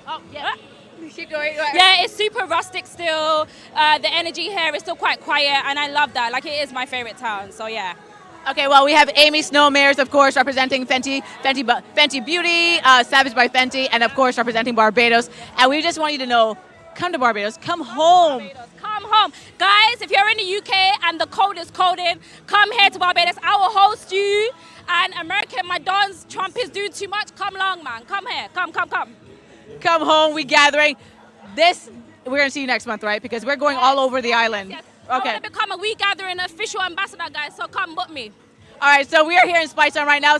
Oh, yeah. Keep going. Yeah, it's super rustic still. The energy here is still quite quiet, and I love that. Like, it is my favorite town, so yeah. Okay, well, we have Amy Snowmares, of course, representing Fenty Beauty, Savage by Fenty, and of course, representing Barbados. And we just want you to know, come to Barbados, come home. Come home. Guys, if you're in the UK and the code is coded, come here to Barbados. I will host you. And America, my dons, Trump is doing too much. Come along, man. Come here. Come. Come home, we gathering. We're going to see you next month, right? Because we're going all over the island. Yes. Okay. I want to become a We Gathering official ambassador, guys, so come book me. All right, so we are here in Speightstown right now,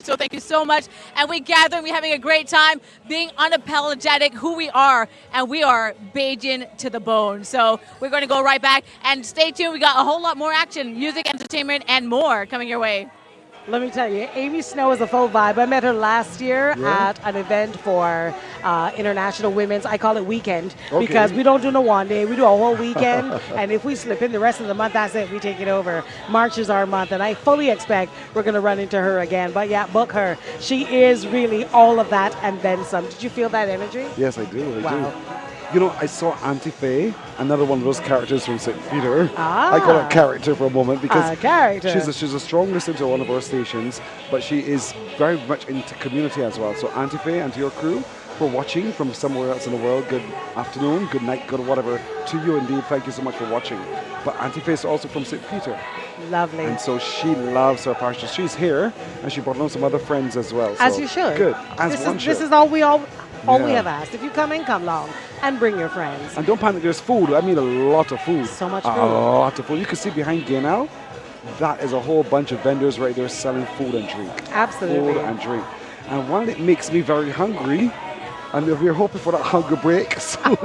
so thank you so much. And we gather, we're having a great time, being unapologetic who we are, and we are Bajan to the bone. So we're going to go right back, and stay tuned. We got a whole lot more action, music, entertainment, and more coming your way. Let me tell you, Amy Snow is a full vibe. I met her last year at an event for International Women's, I call it weekend, because we don't do no one day, we do a whole weekend, and if we slip in the rest of the month, that's it, we take it over. March is our month, and I fully expect we're going to run into her again, but yeah, book her. She is really all of that and then some. Did you feel that energy? Yes, I do. Wow. I do. You know, I saw Auntie Faye, another one of those characters from St. Peter. I call her character for a moment because she's a strong listener to one of our stations, but she is very much into community as well. So Auntie Faye and to your crew for watching from somewhere else in the world, good afternoon, good night, good whatever to you indeed. Thank you so much for watching. But Auntie Faye is also from St. Peter. Lovely. And so she loves her parish. She's here, and she brought along some other friends as well. As so you should. Good. This is all we have asked. If you come in, come along and bring your friends. And don't panic, there's food. I mean, a lot of food. So much food. A lot of food. You can see behind Gaynell, that is a whole bunch of vendors right there selling food and drink. Absolutely. Food and drink. And while it makes me very hungry, and if you're hoping for that hunger break soon,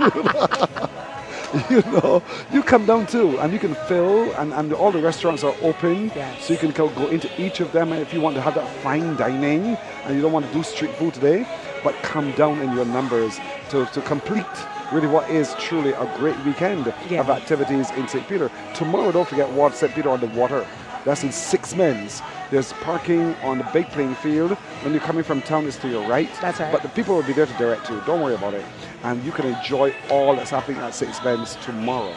you know, you come down too, and you can fill, and all the restaurants are open, so you can go into each of them. And if you want to have that fine dining, and you don't want to do street food today, but come down in your numbers to complete really what is truly a great weekend of activities in St. Peter. Tomorrow, don't forget, Ward St. Peter on the water. That's in 6 Men's. There's parking on the big playing field. When you're coming from town, it's to your right. That's right. But the people will be there to direct you. Don't worry about it. And you can enjoy all that's happening at 6 Men's tomorrow.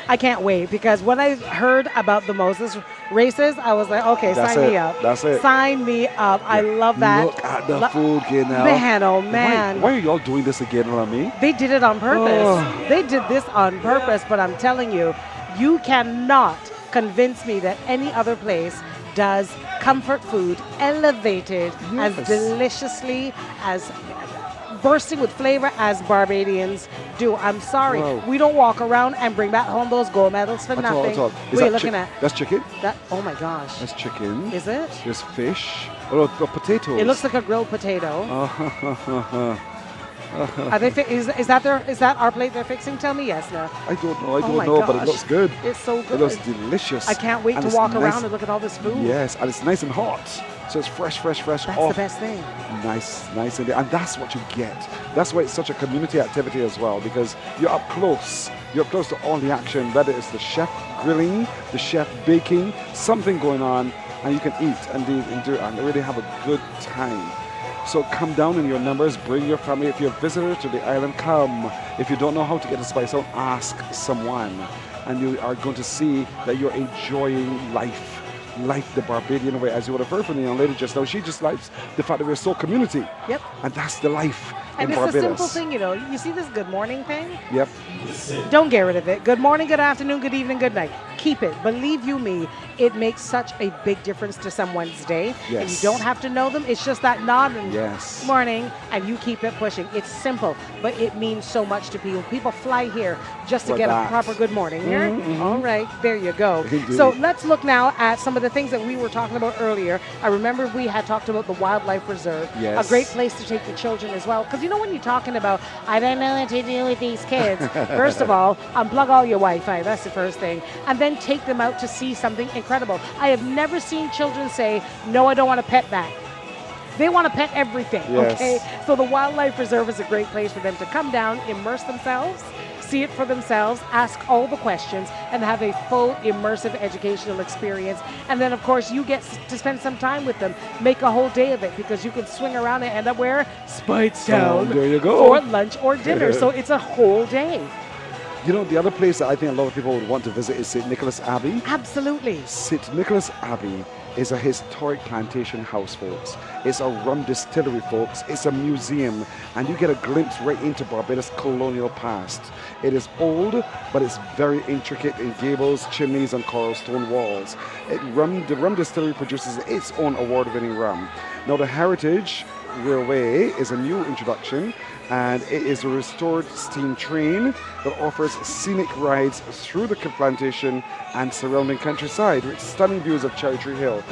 I can't wait because when I heard about the Moses races, I was like, okay, sign me up. That's it. Sign me up. I love that. Look at the food, Gaynell. Man, oh man. Why are y'all doing this again on me? They did it on purpose. Oh. They did this on purpose, but I'm telling you, you cannot convince me that any other place does comfort food elevated as deliciously, as bursting with flavor as Barbadians do. I'm sorry. Wow. We don't walk around and bring back home those gold medals for At nothing. all. What are you looking at? That's chicken? Oh my gosh. That's chicken. Is it? There's fish. Oh, the potatoes. It looks like a grilled potato. Oh. Are they is that our plate they're fixing? Tell me yes, no. I don't know. I Oh don't my know, but it gosh. looks good. It's so good. It looks delicious. I can't wait And to it's walk nice. around and look at all this food. Yes, and it's nice and hot. So it's fresh That's off. the best thing. Nice and that's what you get. That's why it's such a community activity as well, because you're up close. You're up close to all the action, whether it's the chef grilling, the chef baking, something going on, and you can eat and do and really have a good time. So come down in your numbers, bring your family. If you're a visitor to the island, come. If you don't know how to get to Speightstown, ask someone. And you are going to see that you're enjoying life the Barbadian way. As you would have heard from the young lady just now, she just likes the fact that we're so community. Yep. And that's the life And in it's Barbados. a simple thing, you know. You see this good morning thing? Yep. Don't get rid of it. Good morning, good afternoon, good evening, good night. Keep it. Believe you me, it makes such a big difference to someone's day. Yes. And you don't have to know them. It's just that nod and Yes. morning, and you keep it pushing. It's simple, but it means so much to people. People fly here just to For get that. a proper good morning here. Mhm, mhm. All right, there you go. Indeed. So let's look now at some of the things that we were talking about earlier. I remember we had talked about the Wildlife Reserve. Yes. A great place to take the children as well. Because you know when you're talking about, I don't know what to do with these kids. First of all, unplug all your Wi-Fi. That's the first thing. And then take them out to see something incredible. I have never seen children say, no, I don't want to pet that. They want to pet everything, Yes. okay? So the Wildlife Reserve is a great place for them to come down, immerse themselves, see it for themselves, ask all the questions, and have a full immersive educational experience. And then, of course, you get to spend some time with them. Make a whole day of it, because you can swing around and end up where? Speightstown. There you go. For lunch or dinner. So it's a whole day. You know, the other place that I think a lot of people would want to visit is St. Nicholas Abbey. Absolutely. St. Nicholas Abbey is a historic plantation house, folks. It's a rum distillery, folks. It's a museum, and you get a glimpse right into Barbados' colonial past. It is old, but it's very intricate in gables, chimneys, and coral stone walls. The rum distillery produces its own award-winning rum. Now, the Heritage Railway is a new introduction, and it is a restored steam train that offers scenic rides through the plantation and surrounding countryside with stunning views of Cherry Tree Hill.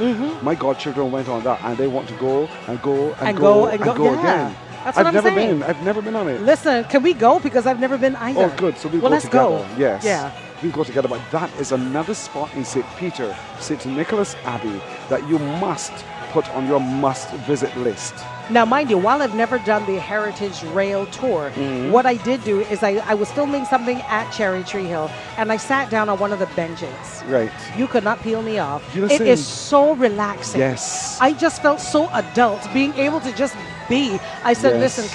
My godchildren went on that, and they want to go and go and go and go Yeah. again. That's what I've I'm never saying. been. I've never been on it. Listen, can we go? Because I've never been either. Oh, good. So we well, go let's together. go. Yes. Yeah. We go together. But that is another spot in St. Peter, St. Nicholas Abbey, that you must put on your must-visit list. Now, mind you, while I've never done the Heritage Rail Tour, what I did do is I was filming something at Cherry Tree Hill, and I sat down on one of the benches. Right. You could not peel me off. You're It saying- is so relaxing. Yes. I just felt so adult, being able to just be. I said, Yes. listen,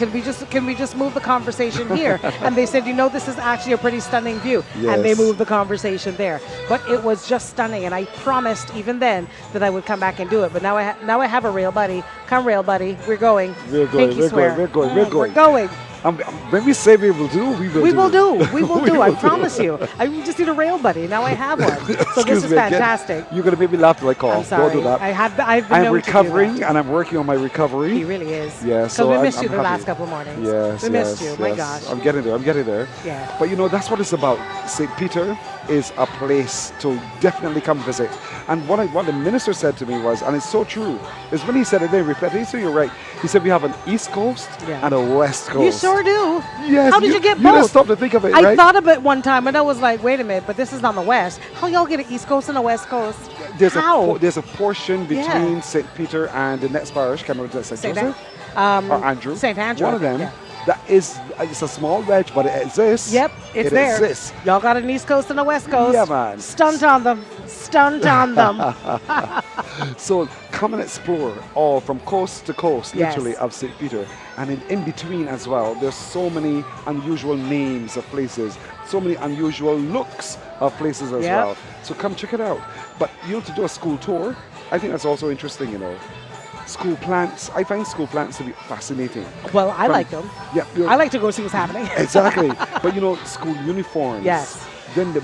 can we just move the conversation here? And they said, you know, this is actually a pretty stunning view. And they Yes. moved the conversation there. But it was just stunning, and I promised even then that I would come back and do it. But now I have a rail buddy. Come, rail buddy, we're going. We're going. Pinky We're swear. going. We're going. We're going. We're going. When we say we will do, we will We do. will do. We will do. I will promise you. I just need a rail buddy. Now I have one. So this Excuse is me again. fantastic. You're going to make me laugh till I call. I'm sorry. Don't do that. I've been I'm known recovering, to do that. and I'm working on my recovery. He really is. Yes. Because we missed I'm you the happy. last couple of mornings. Yes. We missed yes, you. My yes. gosh. I'm getting there. I'm getting there. Yeah. But you know, that's what it's about. St. Peter is a place to definitely come visit. And what the minister said to me was, and it's so true, is when he said it, they reflected. He said, you're right. He said, we have an East Coast and a West Coast. You sure do. Yes. How did you get You both? just stop to think of it, I right? thought of it one time, and I was like, wait a minute, but this is on the West. How y'all get an East Coast and a West Coast? How? There's a portion Yeah. between St. Peter and the next parish, can't remember, St. St. Joseph or Andrew. St. Andrew. One of them. Yeah. That is, it's a small wedge, but it exists. Yep, it's it there. exists. Y'all got an East Coast and a West Coast. Yeah, man. Stunt on them. stunt on them. So come and explore all from coast to coast, Yes. literally, of St. Peter. And in between as well, there's so many unusual names of places, so many unusual looks of places as Yep. well. So come check it out. But to do a school tour, I think that's also interesting, School plants, I find school plants to be fascinating. Well, I like them. Yeah. I like to go see what's happening. Exactly. But school uniforms. Yes. Then the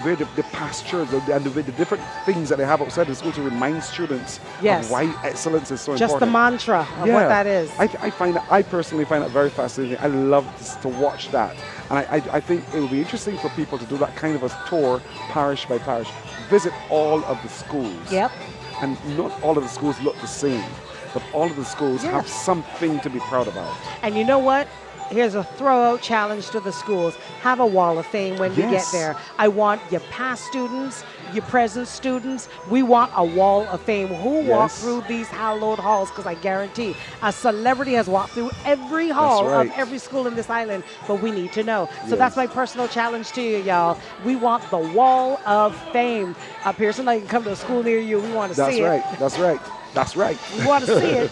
pastures and the different things that they have outside the school to remind students Yes. of why excellence is so Just the important. mantra of what that is. I personally find that very fascinating. I love to watch that. And I think it would be interesting for people to do that kind of a tour, parish by parish. Visit all of the schools. Yep. And not all of the schools look the same, but all of the schools Yeah. have something to be proud about. And you know what? Here's a throw-out challenge to the schools. Have a wall of fame when you get Yes. there. I want your past students, your present students. We want a wall of fame. Who walked Yes. through these hallowed halls? Because I guarantee a celebrity has walked through every hall right. of every school in this island, but we need to know. So Yes. that's my personal challenge to you, y'all. We want the wall of fame. Pearson, I can come to a school near you. We want to That's see right. it. That's right. That's right. We want to see it.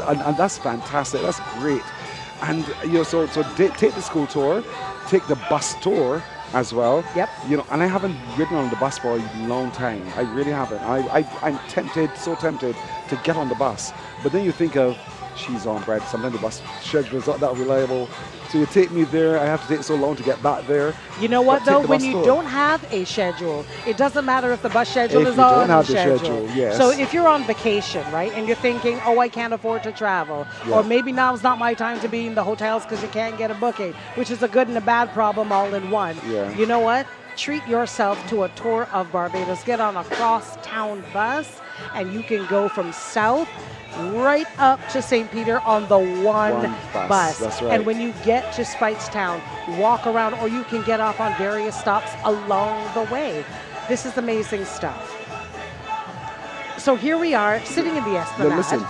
And that's fantastic. That's great. And so take the school tour, take the bus tour as well. Yep. And I haven't ridden on the bus for a long time. I really haven't. I'm so tempted to get on the bus. But then you think of cheese on bread. Sometimes the bus schedule is not that reliable. So you take me there. I have to take so long to get back there. You know what, But take though? the When bus you tour. don't have a schedule, it doesn't matter if the bus schedule If is you on don't have the schedule. schedule, yes. So if you're on vacation, right, and you're thinking, oh, I can't afford to travel, Yeah. or maybe now's not my time to be in the hotels because you can't get a booking, which is a good and a bad problem all in one. Yeah. You know what? Treat yourself to a tour of Barbados. Get on a cross-town bus, and you can go from south right up to St. Peter on the one bus. That's right. And when you get to Speightstown, walk around, or you can get off on various stops along the way. This is amazing stuff. So here we are, sitting in the Esplanade. Now listen,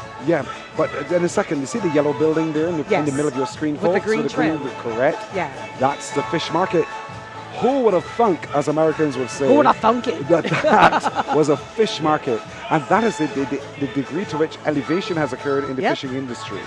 but in a second, you see the yellow building there in the Yes. middle of your screen, With the folks? green trim. Correct. Yeah. That's the fish market. Who would have thunk, as Americans would say, Who would have thunk it? that was a fish market? And that is the degree to which elevation has occurred in the Yep. fishing industry.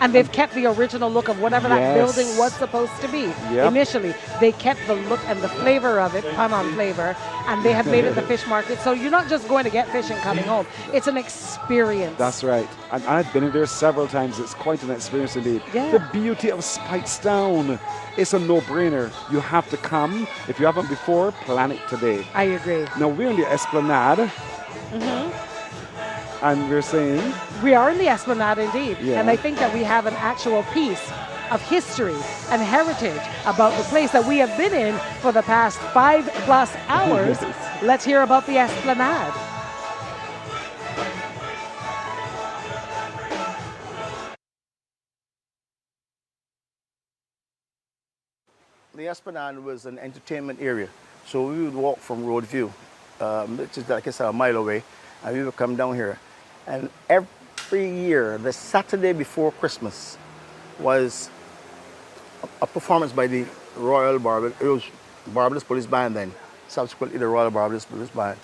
And they've kept the original look of whatever that Yes. building was supposed to be. Yep. Initially, they kept the look and the flavor of it, pun on flavor, and they have made it the fish market. So you're not just going to get fish and coming home. It's an experience. That's right. And I've been in there several times. It's quite an experience indeed. Yeah. The beauty of Speightstown. It's a no-brainer. You have to come. If you haven't before, plan it today. I agree. Now, we're in the Esplanade. And we're saying... We are in the Esplanade indeed. Yeah. And I think that we have an actual piece of history and heritage about the place that we have been in for the past 5+ hours. Let's hear about the Esplanade. The Esplanade was an entertainment area. So we would walk from Roadview, which is like I said, a mile away, and we would come down here. And every year, the Saturday before Christmas, was a performance by the Royal Barbados, it was Barbados Police Band then, subsequently the Royal Barbados Police Band,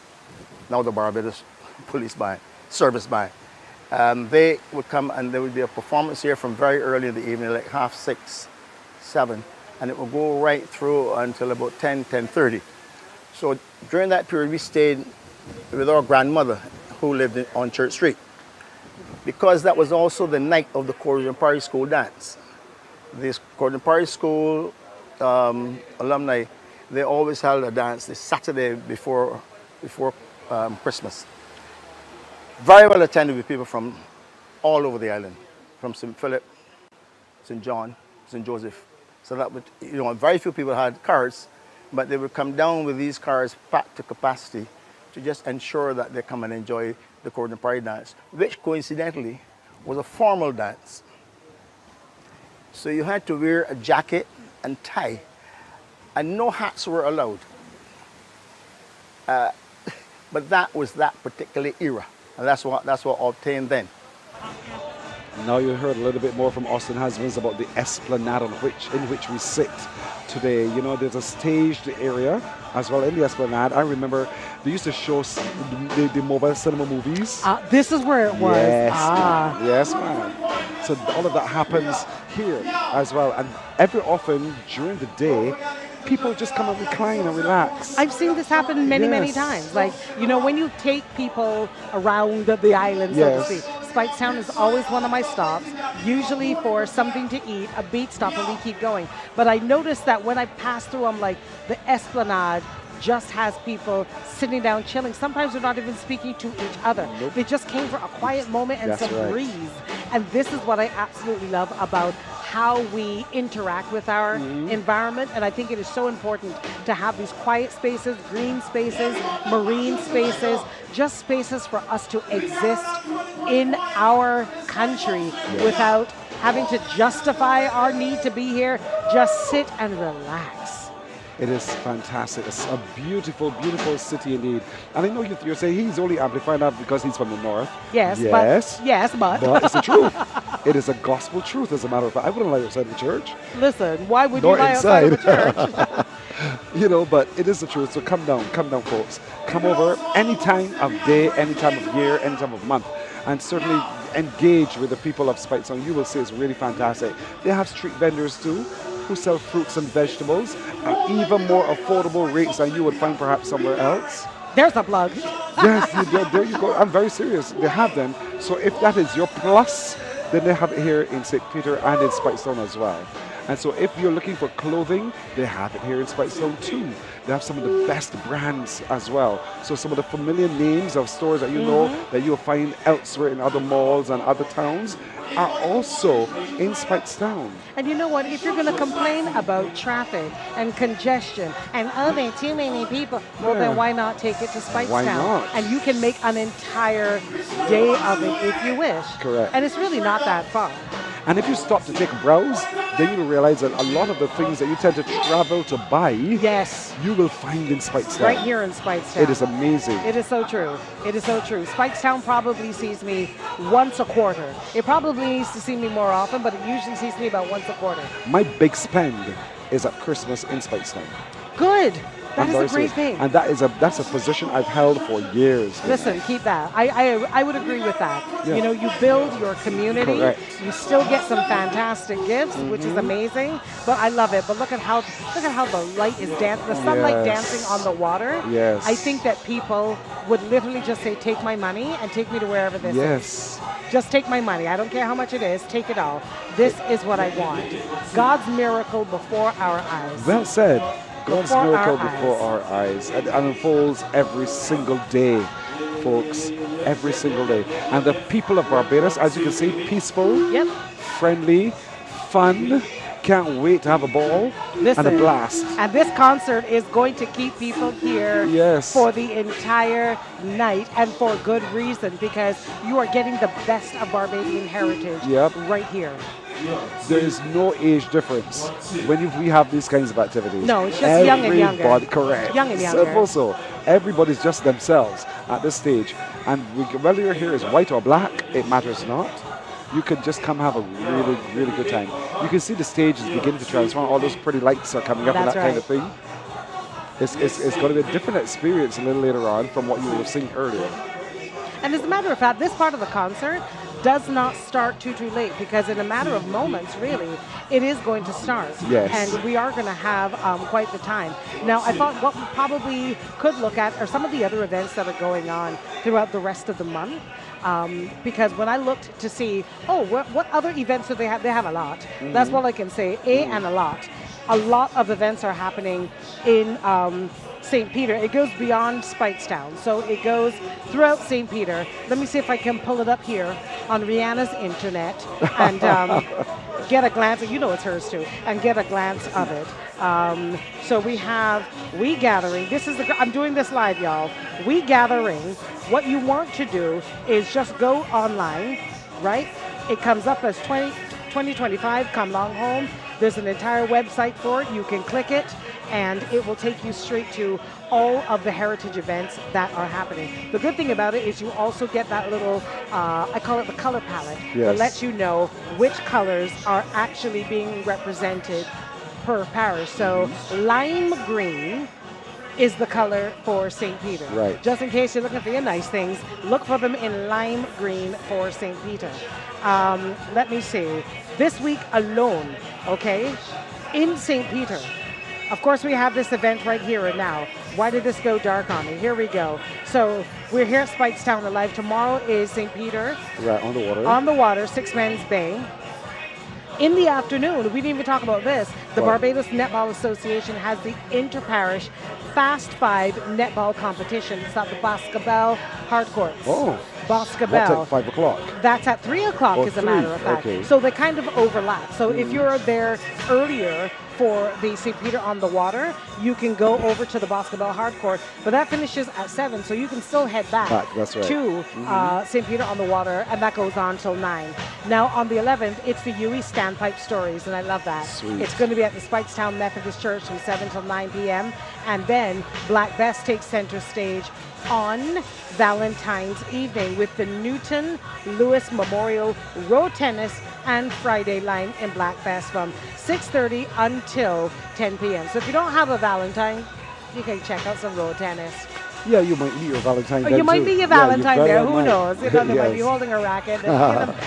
now the Barbados Police Band, Service Band. They would come and there would be a performance here from very early in the evening, like 6:30, 7, and it would go right through until about 10:30. So during that period, we stayed with our grandmother who lived on Church Street. Because that was also the night of the Coronation Parish School dance. This Coronation Parish School alumni, they always held a dance the Saturday before Christmas. Very well attended with people from all over the island, from St. Philip, St. John, St. Joseph. So that would, very few people had cars, but they would come down with these cars packed to capacity to just ensure that they come and enjoy the Coronation Parish dance, which coincidentally was a formal dance. So you had to wear a jacket and tie, and no hats were allowed. But that was that particular era, and that's what obtained then. Now you heard a little bit more from Austin Husbands about the Esplanade in which we sit today. You know, there's a staged area as well in the Esplanade. I remember they used to show the mobile cinema movies. This is where it was. Yes, man. Yes, man. So all of that happens here as well. And every often during the day, people just come and recline and relax. I've seen this happen many times. Like, you know, when you take people around the island, so to speak, Speightstown is always one of my stops, usually for something to eat, a beach stop, and we keep going. But I noticed that when I pass through, I'm like, the Esplanade just has people sitting down chilling. Sometimes they're not even speaking to each other. They just came for a quiet moment and some breeze. And this is what I absolutely love about how we interact with our environment. And I think it is so important to have these quiet spaces, green spaces, marine spaces, just spaces for us to exist in our country without having to justify our need to be here. Just sit and relax. It is fantastic. It's a beautiful, beautiful city indeed. And I know you're saying he's only amplifying that because he's from the north. But it's the truth. It is a gospel truth, as a matter of fact. I wouldn't lie outside the church. Listen, why would you lie outside of the church? You know, but it is the truth. So come down, folks. Come over any time of day, any time of year, any time of month. And certainly engage with the people of Speightstown. You will see it's really fantastic. They have street vendors too, who sell fruits and vegetables at even more affordable rates than you would find perhaps somewhere else. There's a plug. Yes, there you go. I'm very serious. They have them. So if that is your plus, then they have it here in St. Peter and in Speightstown as well. And so if you're looking for clothing, they have it here in Speightstown too. They have some of the best brands as well. So some of the familiar names of stores that you know that you'll find elsewhere in other malls and other towns are also in Speightstown. And you know what? If you're going to complain about traffic and congestion and, oh, there are too many people, well, then why not take it to Speightstown? Why not? And you can make an entire day of it if you wish. Correct. And it's really not that far. And if you stop to take a browse, then you'll realize that a lot of the things that you tend to travel to buy, you will find in Speightstown. Right here in Speightstown. It is amazing. It is so true. It is so true. Speightstown probably sees me once a quarter. It probably needs to see me more often, but it usually sees me about once a quarter. My big spend is at Christmas in Speightstown. Good. That is a great serious. thing. And that's a position I've held for years. Listen, keep that. I would agree with that. Yeah. You know, you build your community. Correct. You still get some fantastic gifts, which is amazing. But I love it. But look at how the light is dancing, the sunlight dancing on the water. Yes. I think that people would literally just say, take my money and take me to wherever this is. Just take my money. I don't care how much it is. Take it all. This is what I want. God's miracle before our eyes. Well said. God's Before miracle our before our eyes. And unfolds every single day, folks. Every single day. And the people of Barbados, as you can see, peaceful, friendly, fun. Can't wait to have a ball and a blast. And this concert is going to keep people here for the entire night, and for good reason, because you are getting the best of Barbadian heritage right here. There is no age difference when we have these kinds of activities. No, it's just young and younger. Correct. Young and younger. Simple so. Everybody's just themselves at this stage. And whether you're here as white or black, it matters not. You can just come have a really, really good time. You can see the stage is beginning to transform. All those pretty lights are coming up and that kind of thing. It's going to be a different experience a little later on from what you were seeing earlier. And as a matter of fact, this part of the concert does not start too late, because in a matter of moments, really, it is going to start. Yes. And we are going to have quite the time. Now, I thought what we probably could look at are some of the other events that are going on throughout the rest of the month. Because when I looked to see, what other events do they have? They have a lot. That's what I can say, and a lot. A lot of events are happening in St. Peter. It goes beyond Speightstown. So it goes throughout St. Peter. Let me see if I can pull it up here on Rihanna's internet and get a glance. You know it's hers too. And get a glance of it. So we have We Gathering. I'm doing this live, y'all. We Gathering. What you want to do is just go online, right? It comes up as 2025 Come Long Home. There's an entire website for it. You can click it, and it will take you straight to all of the heritage events that are happening. The good thing about it is you also get that little, I call it the color palette, that lets you know which colors are actually being represented per parish. So lime green is the color for St. Peter. Right. Just in case you're looking for your nice things, look for them in lime green for St. Peter. Let me see. This week alone, okay, in St. Peter, of course, we have this event right here and now. Why did this go dark on me? Here we go. So we're here at Speightstown Alive. Tomorrow is St. Peter. Right, on the water. On the water, Six Men's Bay. In the afternoon, we didn't even talk about this, the Barbados Netball Association has the inter-parish Fast Five netball competition. It's at the Boscobel Hardcourts. Oh. Boscobel. That's at 5 o'clock. That's at 3 o'clock, Oh, as a 3, matter of fact. okay. So they kind of overlap. So if you're there earlier for the St. Peter on the water, you can go over to the Boscobel Hardcourt, but that finishes at 7, so you can still head back That's right. to St. Peter on the water, and that goes on till 9. Now on the 11th, it's the UE Standpipe Stories, and I love that. Sweet. It's going to be at the Speightstown Methodist Church from 7 till 9 p.m. And then Black Bess takes center stage on Valentine's evening with the Newton Lewis Memorial Road Tennis and Friday line in Black Bess from 6:30 until 10 p.m. So if you don't have a Valentine, you can check out some road tennis. Yeah, you might meet your Valentine. Or then you might too. be your Yeah, Valentine very there. Who might. knows? You know, they might be Yes. holding a racket.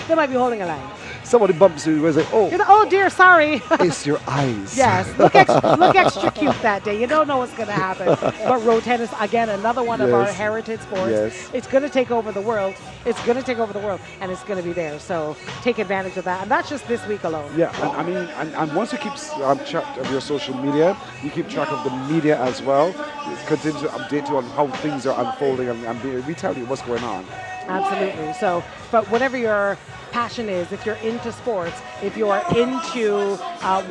They might be holding a line. Somebody bumps you and say, "Oh, You know, oh dear, sorry. it's your eyes." Yes, look extra cute that day. You don't know what's going to happen. But road tennis, again, another one of our Yes. heritage sports. Yes. It's going to take over the world. It's going to take over the world, and it's going to be there. So take advantage of that. And that's just this week alone. Yeah, and I mean, and once you keep track of your social media, you keep track of the media as well. Continue to update you on how things are unfolding, and we tell you what's going on. Absolutely. So, but whatever your passion is, if you're into sports, if you are into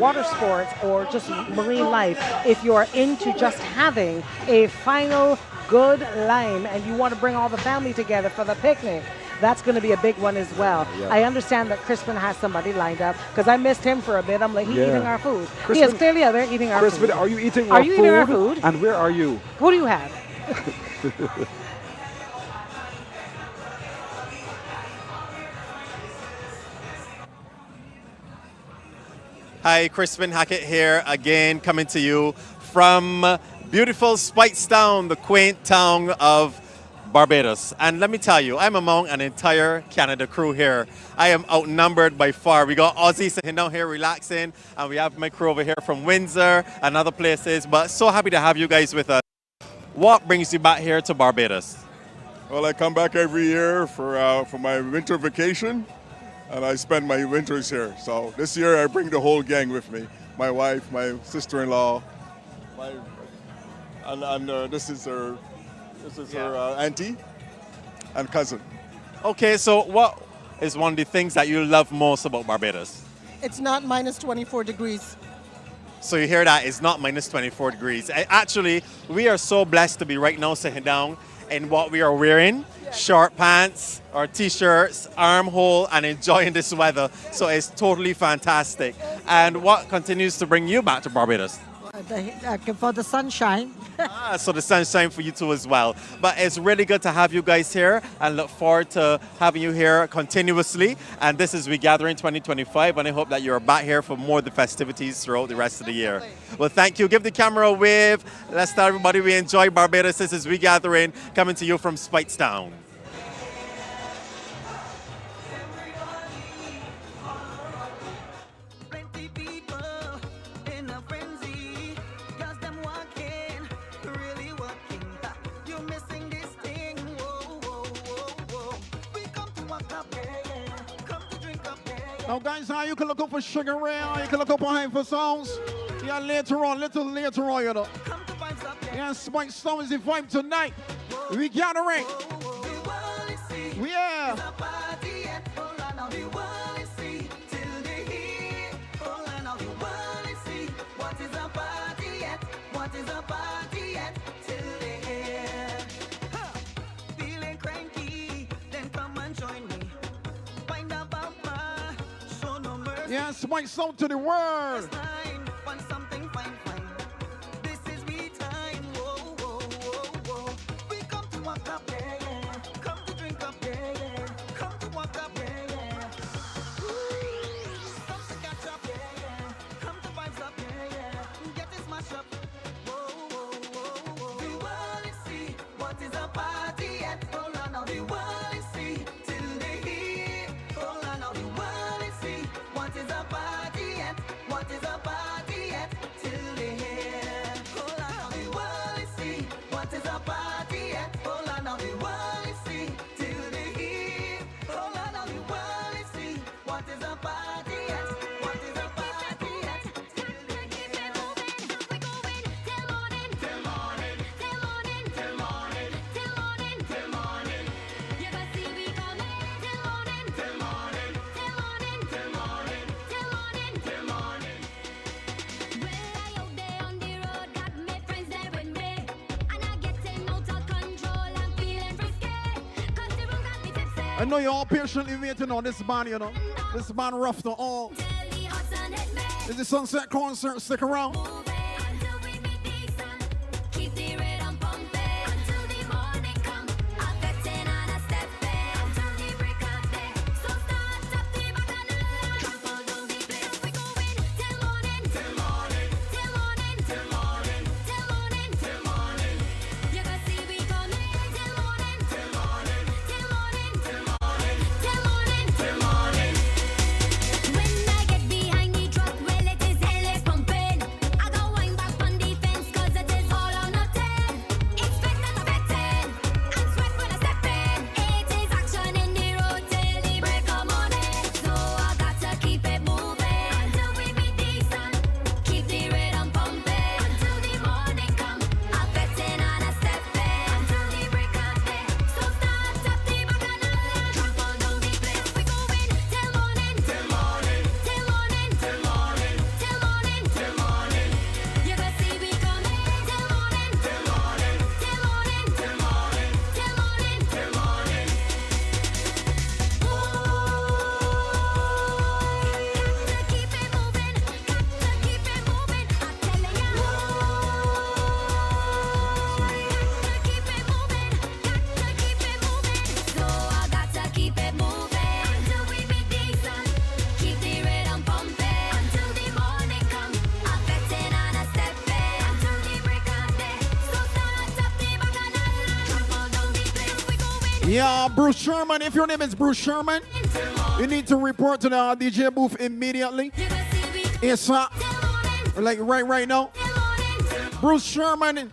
water sports or just marine life, if you are into just having a final good lime and you want to bring all the family together for the picnic, that's going to be a big one as well. Yeah. I understand that Crispin has somebody lined up because I missed him for a bit. I'm like, he's Yeah. eating our food. He Crispin- is clearly out there eating our Crispin, food. are you eating Are our you food? eating our food? And where are you? What do you have? Hi, Crispin Hackett here again, coming to you from beautiful Speightstown, the quaint town of Barbados. And let me tell you, I'm among an entire Canada crew here. I am outnumbered by far. We got Aussie sitting down here relaxing, and we have my crew over here from Windsor and other places. But so happy to have you guys with us. What brings you back here to Barbados? Well, I come back every year for my winter vacation, and I spend my winters here. So this year I bring the whole gang with me. My wife, my sister-in-law, and this is her auntie and cousin. Okay, so what is one of the things that you love most about Barbados? It's not minus 24 degrees. So you hear that, it's not minus 24 degrees. Actually, we are so blessed to be right now sitting down in what we are wearing, short pants or t-shirts, armhole, and enjoying this weather. So it's totally fantastic. And what continues to bring you back to Barbados? For the sunshine. So the sunshine for you too as well. But it's really good to have you guys here and look forward to having you here continuously. And this is We Gatherin 2025, and I hope that you're back here for more of the festivities throughout the rest of the year. Well, thank you. Give the camera a wave. Let's tell everybody we enjoy Barbados. This is We Gatherin coming to you from Speightstown. Now, guys, you can look up for Sugar Ray, you can look up behind for songs. Yeah, later on, little later on, you know. Yeah, Speightstown is the vibe tonight. We gathering. Yeah. Yeah, Speightstown to the world. I know you're all patiently waiting on this band, you know. This band rough to all. Is the Sunset concert? Stick around. Yeah, Bruce Sherman, if your name is Bruce Sherman, you need to report to the DJ booth immediately. It's like right now. Bruce Sherman.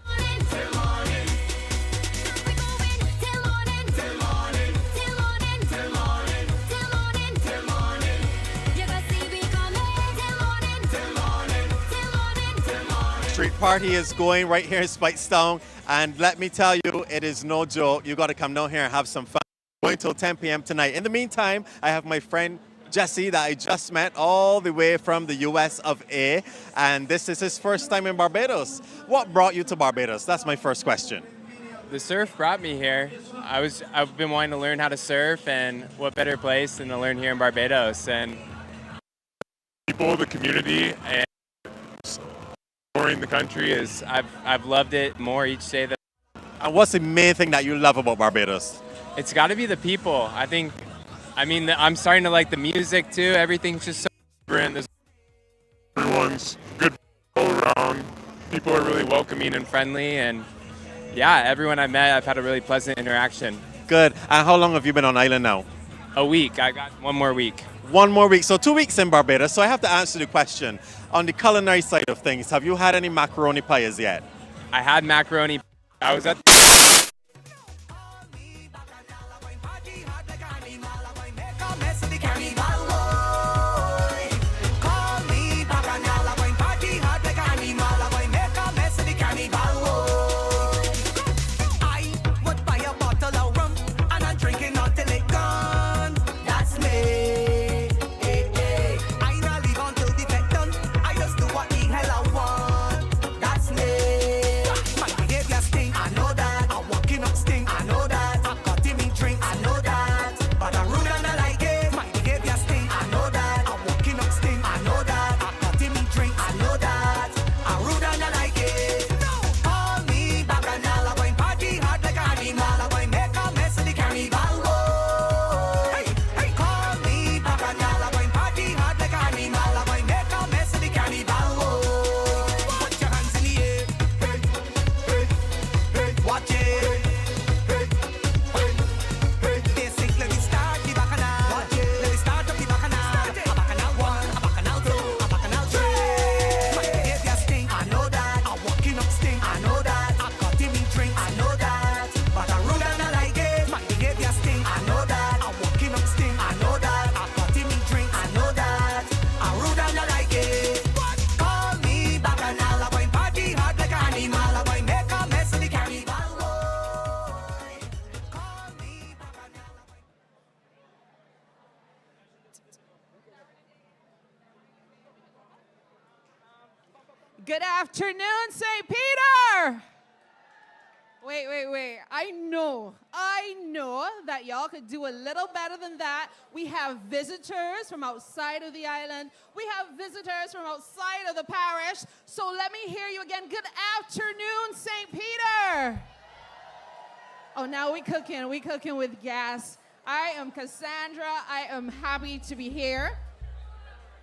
Street party is going right here in Speightstown, and let me tell you, it is no joke. You got to come down here and have some fun. Going till 10 p.m. tonight. In the meantime, I have my friend Jesse that I just met all the way from the US of A, and this is his first time in Barbados. What brought you to Barbados? That's my first question. The surf brought me here. I've been wanting to learn how to surf, and what better place than to learn here in Barbados? And people, the community, and exploring the country is I've loved it more each day. And what's the main thing that you love about Barbados? It's got to be the people. I'm starting to like the music too. Everything's just so vibrant. Everyone's good all around. People are really welcoming and friendly, and yeah, everyone I met, I've had a really pleasant interaction. Good. And how long have you been on island now? A week. I got one more week. 1 more week. So 2 weeks in Barbados. So I have to answer the question. On the culinary side of things, have you had any macaroni pies yet? I had macaroni. I was at Good afternoon, St. Peter. Wait. I know that y'all could do a little better than that. We have visitors from outside of the island. We have visitors from outside of the parish. So let me hear you again. Good afternoon, St. Peter. Oh, now we cooking with gas. I am Cassandra. I am happy to be here.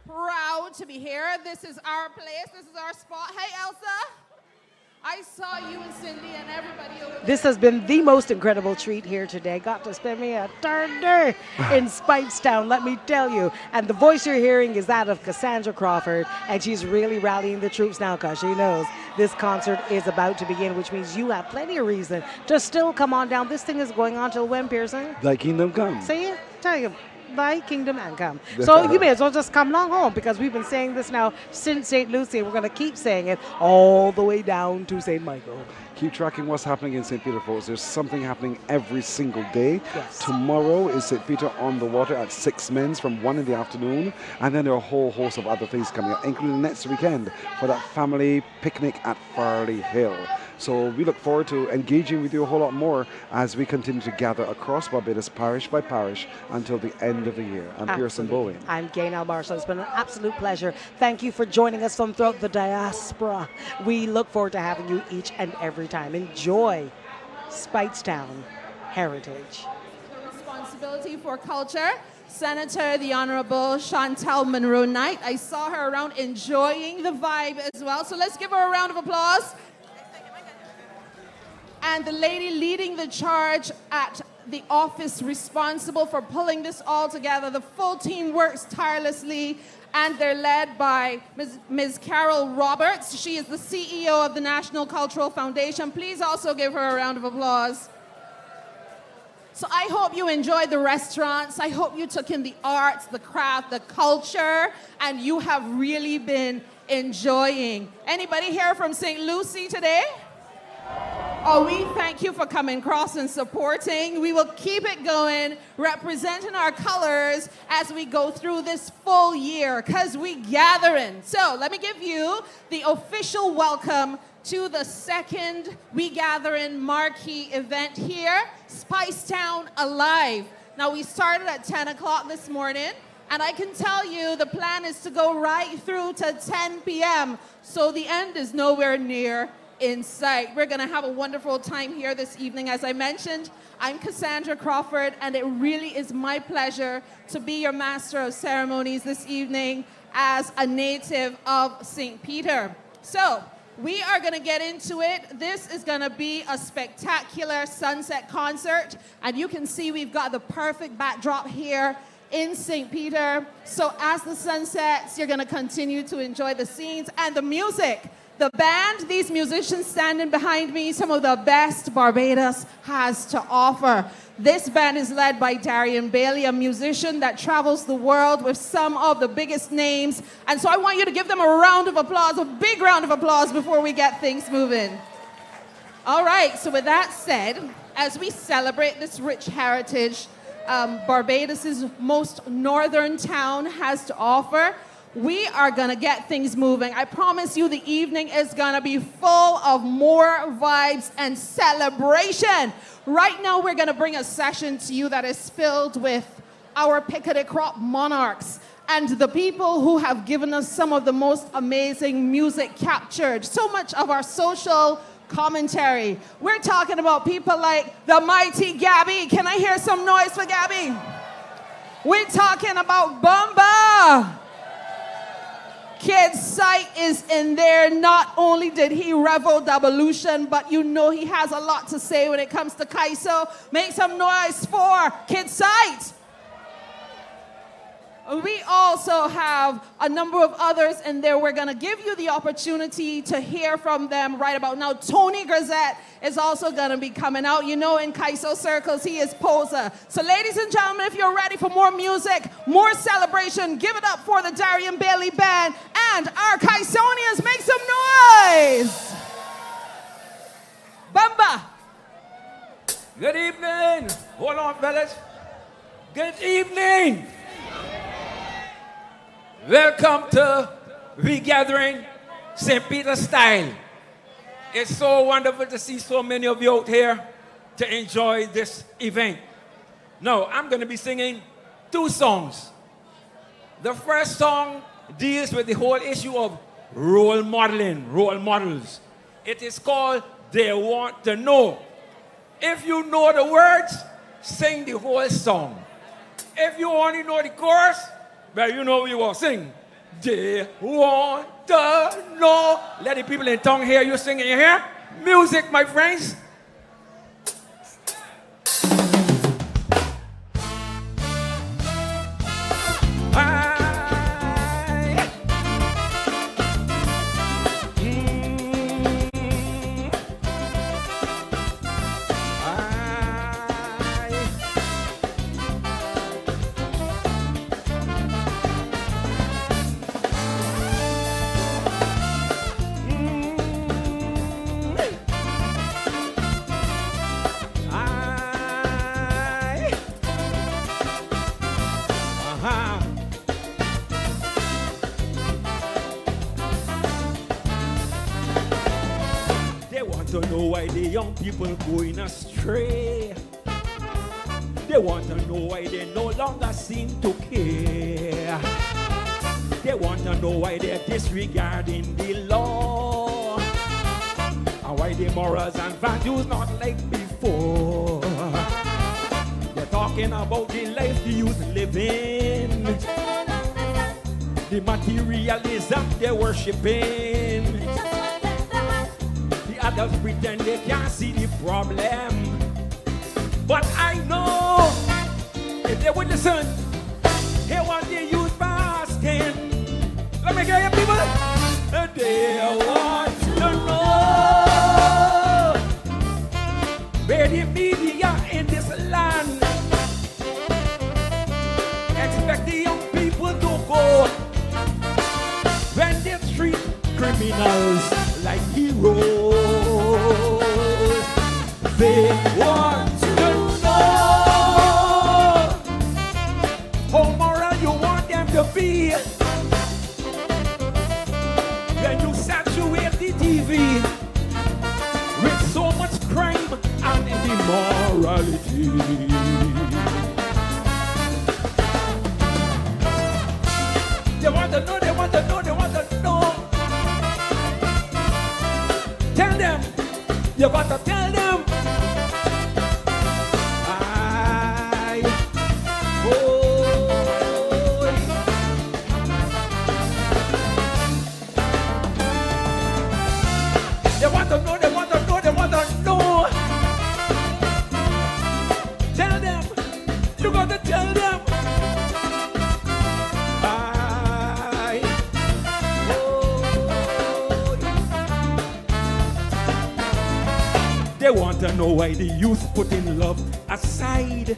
Proud to be here. This is our place. This is our spot. Hey, Elsa. I saw you and Cindy and everybody over there. This has been the most incredible treat here today. Got to spend me a darn day in Speightstown, let me tell you. And the voice you're hearing is that of Cassandra Crawford, and she's really rallying the troops now because she knows this concert is about to begin, which means you have plenty of reason to still come on down. This thing is going on till when, Pearson? Thy kingdom come. See it? Tell you. Thy kingdom and come. So you may as well just come along home, because we've been saying this now since St. Lucie, and we're going to keep saying it all the way down to St. Michael. Keep tracking what's happening in St. Peter, folks. There's something happening every single day. Yes. Tomorrow is St. Peter on the water at 6 men's from 1 in the afternoon. And then there are a whole host of other things coming up, including next weekend for that family picnic at Farley Hill. So we look forward to engaging with you a whole lot more as we continue to gather across Barbados, parish by parish, until the end of the year. I'm Pearson Bowen. I'm Gaynell Marshall. It's been an absolute pleasure. Thank you for joining us from throughout the diaspora. We look forward to having you each and every time. Enjoy Speightstown Heritage. The responsibility for culture, Senator the Honorable Chantal Monroe Knight. I saw her around enjoying the vibe as well. So let's give her a round of applause. And the lady leading the charge at the office responsible for pulling this all together. The full team works tirelessly, and they're led by Ms. Carol Roberts. She is the CEO of the National Cultural Foundation. Please also give her a round of applause. So I hope you enjoyed the restaurants. I hope you took in the arts, the craft, the culture, and you have really been enjoying. Anybody here from St. Lucie today? Oh, we thank you for coming across and supporting. We will keep it going, representing our colors as we go through this full year, because we gathering. So let me give you the official welcome to the second We Gatherin marquee event here, Speightstown Alive. Now, we started at 10 o'clock this morning, and I can tell you the plan is to go right through to 10 p.m., so the end is nowhere near in sight. We're going to have a wonderful time here this evening. As I mentioned, I'm Cassandra Crawford, and it really is my pleasure to be your master of ceremonies this evening as a native of St. Peter. So we are going to get into it. This is going to be a spectacular sunset concert, and you can see we've got the perfect backdrop here in St. Peter. So as the sun sets, you're going to continue to enjoy the scenes and the music. The band, these musicians standing behind me, some of the best Barbados has to offer. This band is led by Darian Bailey, a musician that travels the world with some of the biggest names. And so I want you to give them a round of applause, a big round of applause before we get things moving. All right, so with that said, as we celebrate this rich heritage Barbados's most northern town has to offer, we are going to get things moving. I promise you the evening is going to be full of more vibes and celebration. Right now, we're going to bring a session to you that is filled with our picketed crop monarchs and the people who have given us some of the most amazing music captured so much of our social commentary. We're talking about people like the mighty Gabby. Can I hear some noise for Gabby? We're talking about Bumba. Kid Sight is in there. Not only did he revel devolution, but you know he has a lot to say when it comes to Kaiso. Make some noise for Kid Sight. We also have a number of others in there. We're going to give you the opportunity to hear from them right about now. Tony Grisette is also going to be coming out. You know, in Kaiso circles, he is poser. So ladies and gentlemen, if you're ready for more music, more celebration, give it up for the Darian Bailey Band and our Kaisonians. Make some noise. Bamba. Good evening. Hold on, fellas. Good evening. Welcome to Regathering St. Peter style. It's so wonderful to see so many of you out here to enjoy this event. Now, I'm going to be singing 2 songs. The first song deals with the whole issue of role modeling, role models. It is called They Want to Know. If you know the words, sing the whole song. If you only know the chorus, well, you know what you want to sing. They want to know. Let the people in town hear you singing here. Music, my friends. To know why the young people going astray. They want to know why they no longer seem to care. They want to know why they're disregarding the law, and why the morals and values not like before. They're talking about the life the youth living, the materialism they're worshiping. Others pretend they can't see the problem. But I know if they would listen, hear what the youth are asking. Let me hear you, people. They want to know where the media in this land expect the young people to go when they treat criminals like heroes. They want to know how moral you want them to be. When you saturate the TV with so much crime and immorality. They want to know, they want to know, they want to know. Tell them, you got to tell them. They want to know, they want to know, they want to know. Tell them, you got to tell them. They want to know why the youth putting love aside,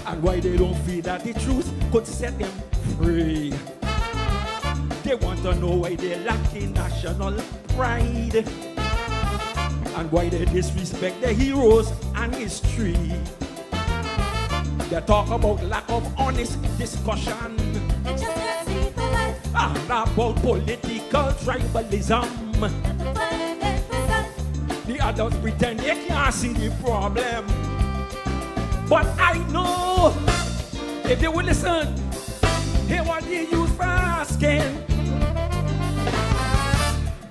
and why they don't feel that the truth could set them free. They want to know why they lack in national pride, and why they disrespect the heroes and history. They talk about lack of honest discussion, and about political tribalism. The adults pretend they can't see the problem. But I know if they will listen, hear what the youth are asking.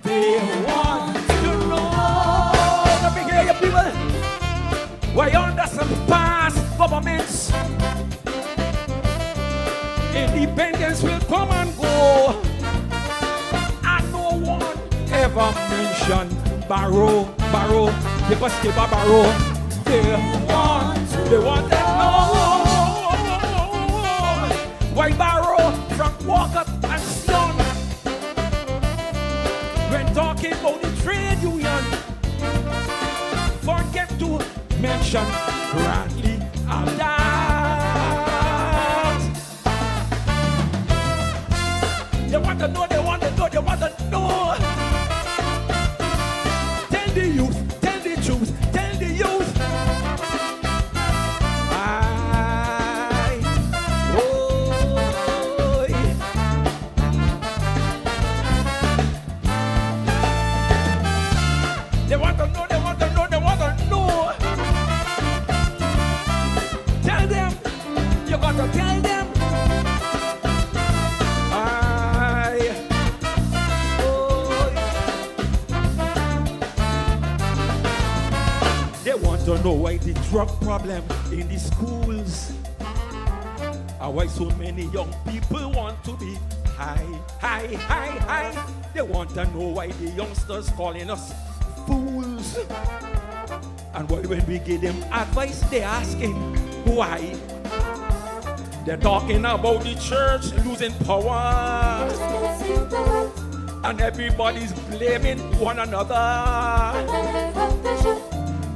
They want to know. Let me hear you, people. Why under some past governments, independence will come and go, and no one ever mentioned borrow, because they borrow. They want to know why borrow from Walker and Son when talking about the trade union. Forget to mention Bradley and that. They want to know, they want to know, they want to know. Tell the youth, tell the truth, tell the youth. know why the drug problem in the schools. And why so many young people want to be high, high, high, high. They want to know why the youngsters calling us fools. And why when we give them advice, they're asking why. They're talking about the church losing power. And everybody's blaming one another.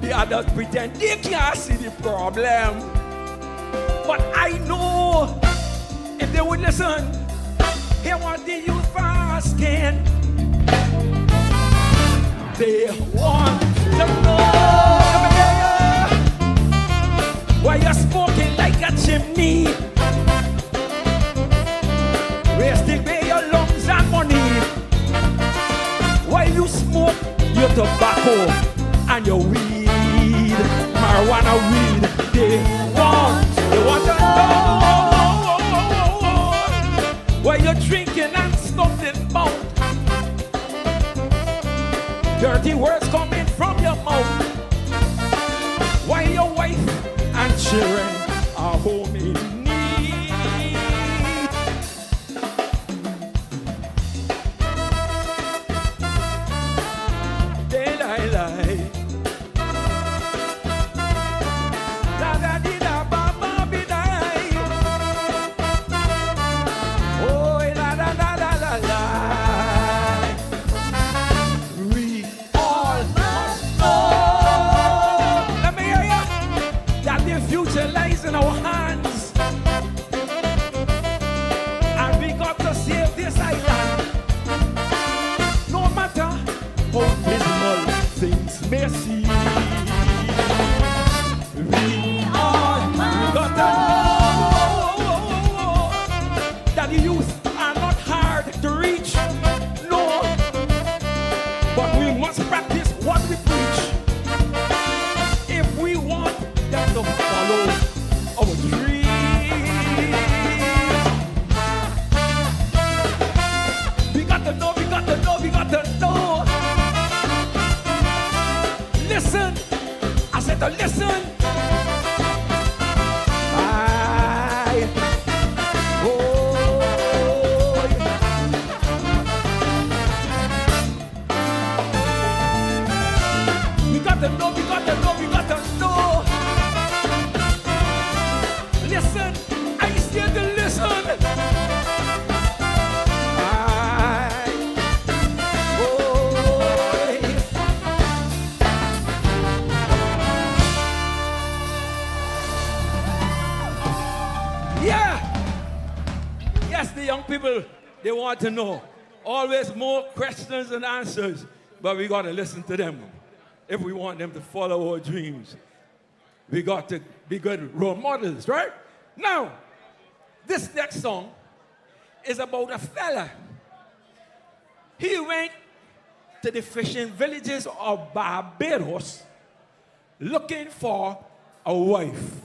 The others pretend they can't see the problem. But I know if they would listen, hear what the youth are asking. They want to know why you're smoking like a chimney. Wasting away your lungs and money. Why you smoke your tobacco and your weed, marijuana weed. They want to know why you're drinking and stuffing mouth. Dirty words coming from your mouth. Why your wife and children are home in need. They lie. Da da di da ba ba bi die. Oh la la la la la la. We all must know. Let me hear ya. That the future lies in our hands. And we got to save this island. No matter how dismal things may seem. We all got to know that the youth are not hard to reach. No. But we must practice what we preach. If we want them to follow our dreams. We got to know, we got to know, we got to know. Listen, I said to listen. We got to know, we got to know, we got to know. Listen, I still to listen. Yeah. Yes, the young people, they want to know. Always more questions than answers, but we got to listen to them. If we want them to follow our dreams, we got to be good role models, right? Now, this next song is about a fella. He went to the fishing villages of Barbados looking for a wife.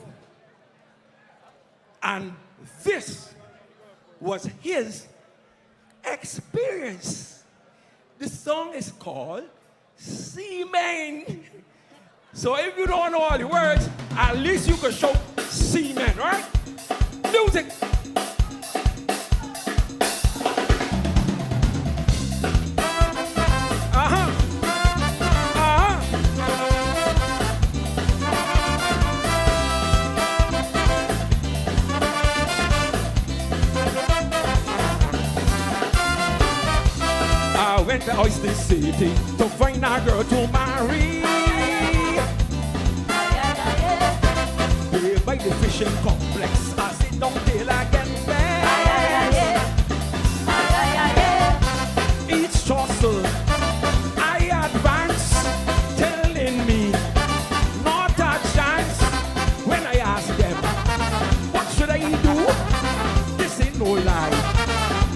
And this was his experience. The song is called Seaman. So if you don't know all the words, at least you can show Seaman, right? Music. I went to Oyster City to find a girl to marry. There by the fishing complex, I sit down till I get back. Each jostle I advance, telling me not a chance. When I ask them, what should I do? This ain't no lie.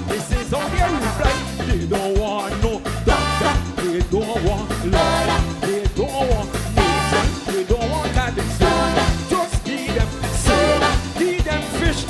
This is all their reply. They don't want no doctor. They don't want lawyer. They don't want nation. They don't want medicine. Just feed them sail, feed them fish.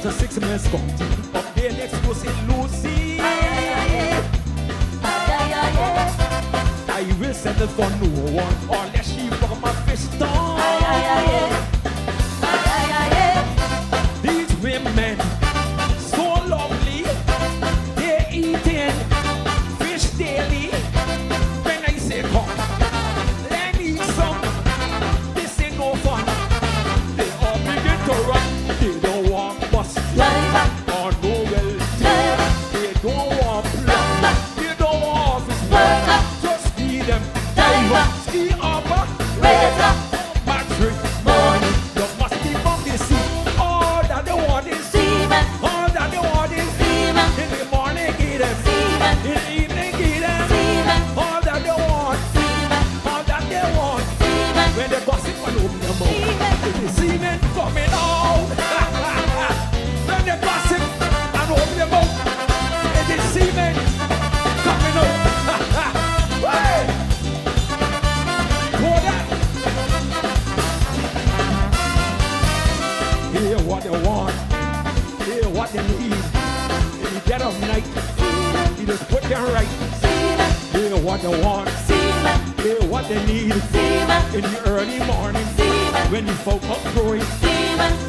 a 6 minutes counting. Up there next to St. Lucie. I will settle for no one unless she from my fist on. These women, so lovely, they're eating fish daily. When I say come, let me eat some. This ain't no fun. They all begin to run. They don't want bus driver or no welfare. They don't want plumber. They don't want office worker. Just ski them, diver, ski upper, razor, battery, money. You must be from the sea. All that they want is seamen. All that they want is seamen. In the morning, get them seamen. In the evening, get them seamen. All that they want seamen. All that they want seamen. When they gossip and open their mouth, it is seamen coming out. When they gossip and open their mouth, it is seamen coming out. Hey! Hold that. Hear what they want, hear what they need. In the dead of night, you just put them right. Hear what they want, hear what they need. In the early morning, when the folk up growing,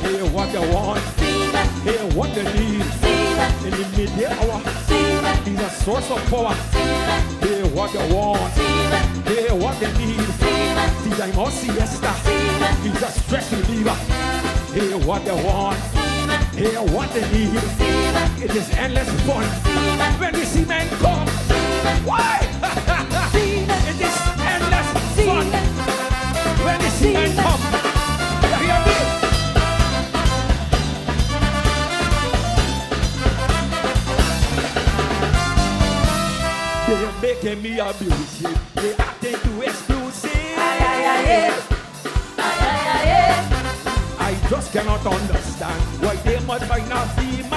hear what they want, hear what they need. In the midday hour, he's a source of power. Hear what they want, hear what they need. The time of siesta, he's a stress reliever. Hear what they want, hear what they need. It is endless fun when the seamen come. Why? It is endless fun when the seamen come. Hear me? They're making me abusive. They acting too exclusive. I just cannot understand why they must find a female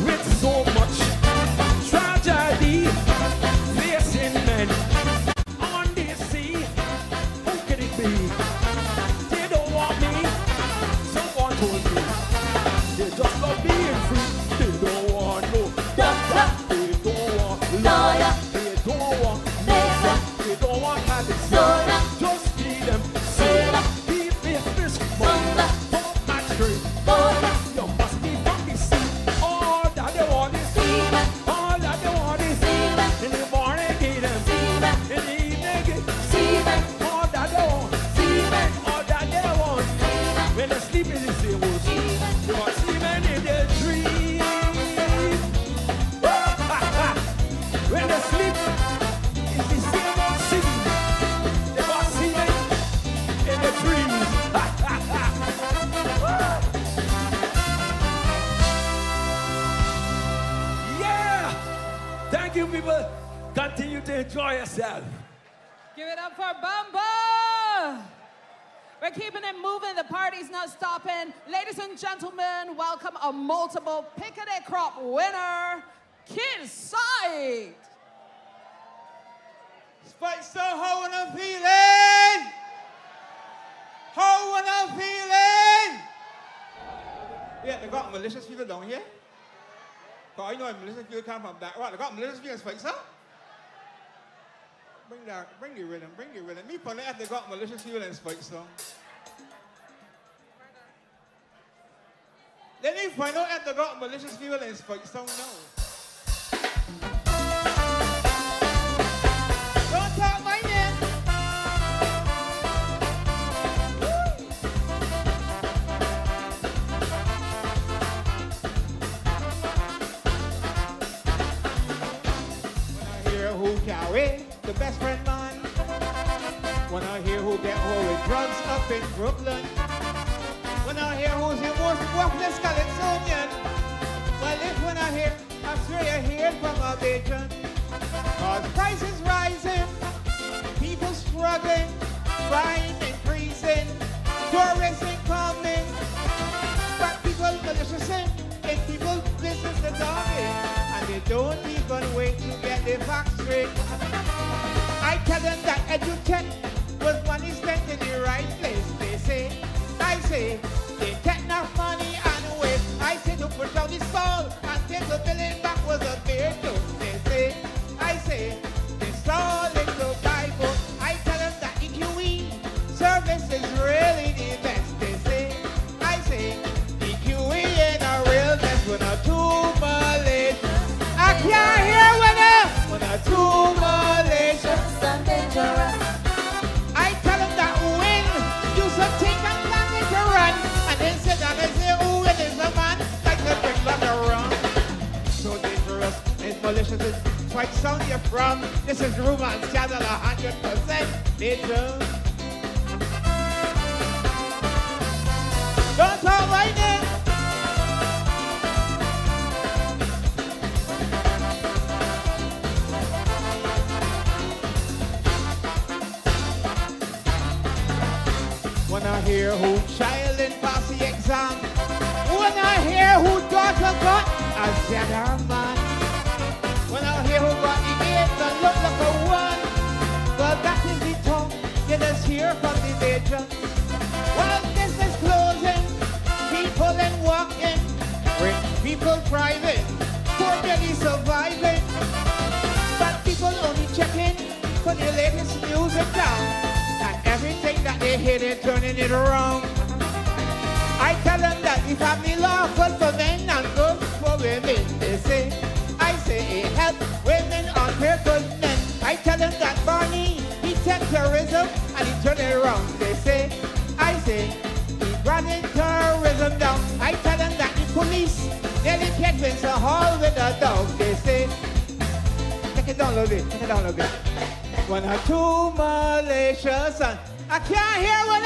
with so much tragedy facing men on the sea. Who can it be? They don't want me. Someone told me they just love being free. They don't want no doctor. They don't want lawyer. They don't want mason. They don't want medicine. Just feed them soda. Keep me fish money. For my tree. You must be from the sea. All that they want is seamen. All that they want is seamen. In the morning get them seamen. In the evening get seamen. All that they want seamen. All that they want seamen. When they sleep in the same old seamen. They want seamen in their dreams. When they sleep in the same old city. They want seamen in their dreams. Yeah! Thank you, people. Continue to enjoy yourself. Give it up for Bamba. We're keeping it moving. The party's not stopping. Ladies and gentlemen, welcome a multiple Piccadilly Crop winner, Kid Sight. Speightstown, how am I feeling? How am I feeling? Yeah, they got malicious people down here. Cause I know malicious people come from back. Right, they got malicious people in Speightstown. Bring the rhythm, bring the rhythm. Me find out they got malicious people in Speightstown. Let me find out if they got malicious people in Speightstown now. Don't talk my name. When I hear who carry the best friend man, when I hear who get hold with drugs up in Brooklyn, when I hear who's the most worthless Californian, well, if when I hear, I'm sure you hear from a patron. Cause prices rising, people struggling, crime increasing, tourists incoming, but people malicious in people's business and dogging, and they don't even wait to get their facts straight. I tell them that educate was money spent in the right place, they say. I say say, they take enough money and wait. I say to push out the stall and take the billing back was a beer too. They say, I say, they stall into Bible. I tell them that EQE service is really the best. They say, I say, EQE ain't a real mess when a too malicious. I can't hear when a too malicious and dangerous. I tell them that when you should take a plan to run, and then sit down and say, oh, it is a man like the bring back around. So dangerous, it's malicious, it's quite sound you're from. This is rumor and scandal 100% nature. Don't talk right now. When I hear who child in pass the exam, when I hear who daughter got a better man, when I hear who got the eight that look like a one, well that is the talk you just hear from the major. Well, business closing, people in walking, rich people thriving, poor belly surviving, but people only checking for the latest music down. And everything that they hear, they're turning it around. I tell them that if I'm the law good for men and good for women, they say, I say it helps women on their good men. I tell them that Barney, he takes terrorism and he turn it around. They say, I say, he running terrorism down. I tell them that the police nearly catch Vincent Hall with a dog. They say, take it down a little bit, take it down a little bit. When I too malicious and I can't hear when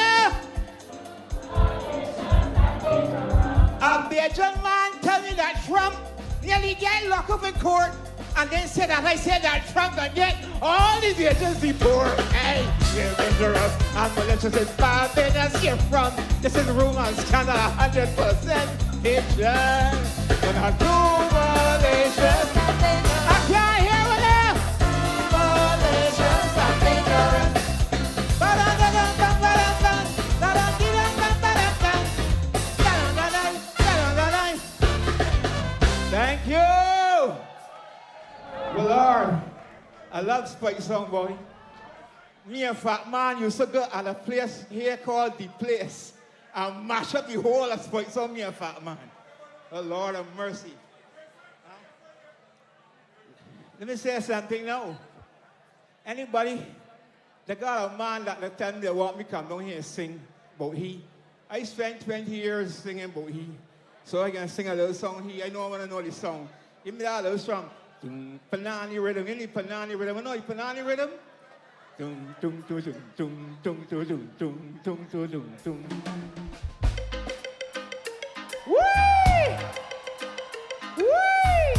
a Belgian man tell me that Trump nearly get locked up in court and then said that I said that Trump can get all the Belgians deport. Hey, we're dangerous and malicious is Barbados you're from. This is rumor and scandal 100% picture. When I too malicious, I can't hear when thank you. Well, Lord, I love Speightstown, boy. Me and Fat Man used to go at a place here called The Place and mash up the whole of Speightstown, me and Fat Man. Oh, Lord of mercy. Let me say something now. Anybody that got a man that the time they want me come down here and sing about he. I spent 20 years singing about he. So I can sing a little song here. I know I want to know the song. Give me that little song. Panani rhythm. You need Panani rhythm. You know the Panani rhythm? Whee! Whee!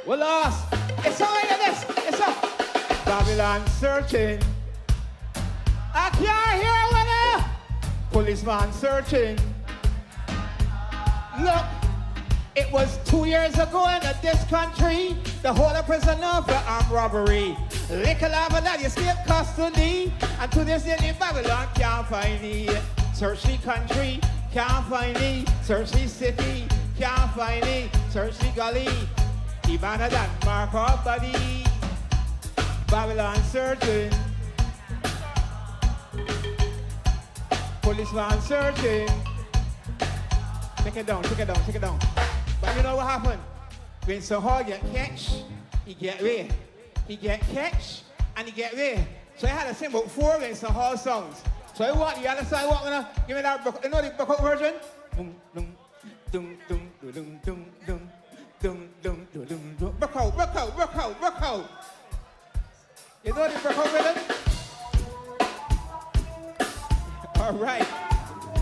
Well, lost. It's all like this. It's all. Babylon searching. I can't hear when a policeman searching. Look, it was 2 years ago in this country, the whole of prisoner for armed robbery. Liquor lava that escape custody, and to this day the Babylon can't find me. Search the country, can't find me. Search the city, can't find me. Search the gully, even that mark our body. Babylon searching. Policeman searching. Take it down, take it down, take it down. But you know what happened? When Sir Hall get catch, he get away. He get catch, and he get away. So I had to sing about 4 When Sir Hall songs. So I want the other side, what gonna give me that, you know the Backup version? Rock out, rock out, rock out, rock out. You know the Backup rhythm? All right.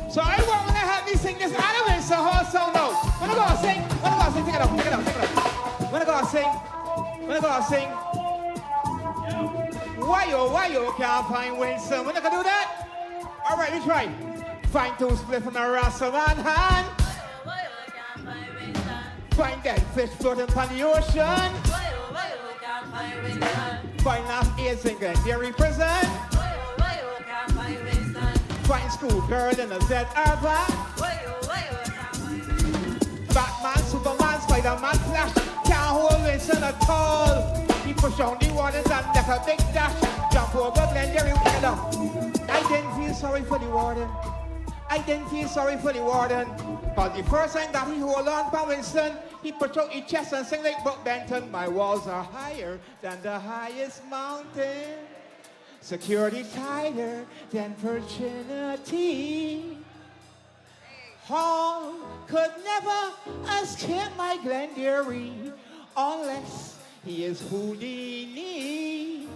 So I want when I have me sing this anime so hard song now. When I go sing, take it out, take it out, take it out. When I go sing, why you can't find Winston? When I can do that? All right, we try. Find 2 split from a Rasta man hand. Find that fish floating on the ocean. Find last 8 single dairy prison. fighting school girl in a ZR van. Batman, Superman, Spider-Man, Flash, can't hold Wilson at all. He push on the waters and make a big dash. Jump over Glengarry, get up. I didn't feel sorry for the warden. I didn't feel sorry for the warden. Cause the first time that he hold on for Winston, he put out his chest and sing like Buck Benton. My walls are higher than the highest mountain. Security tighter than virginity. Hall could never escape my Glengarry unless he is Houdini.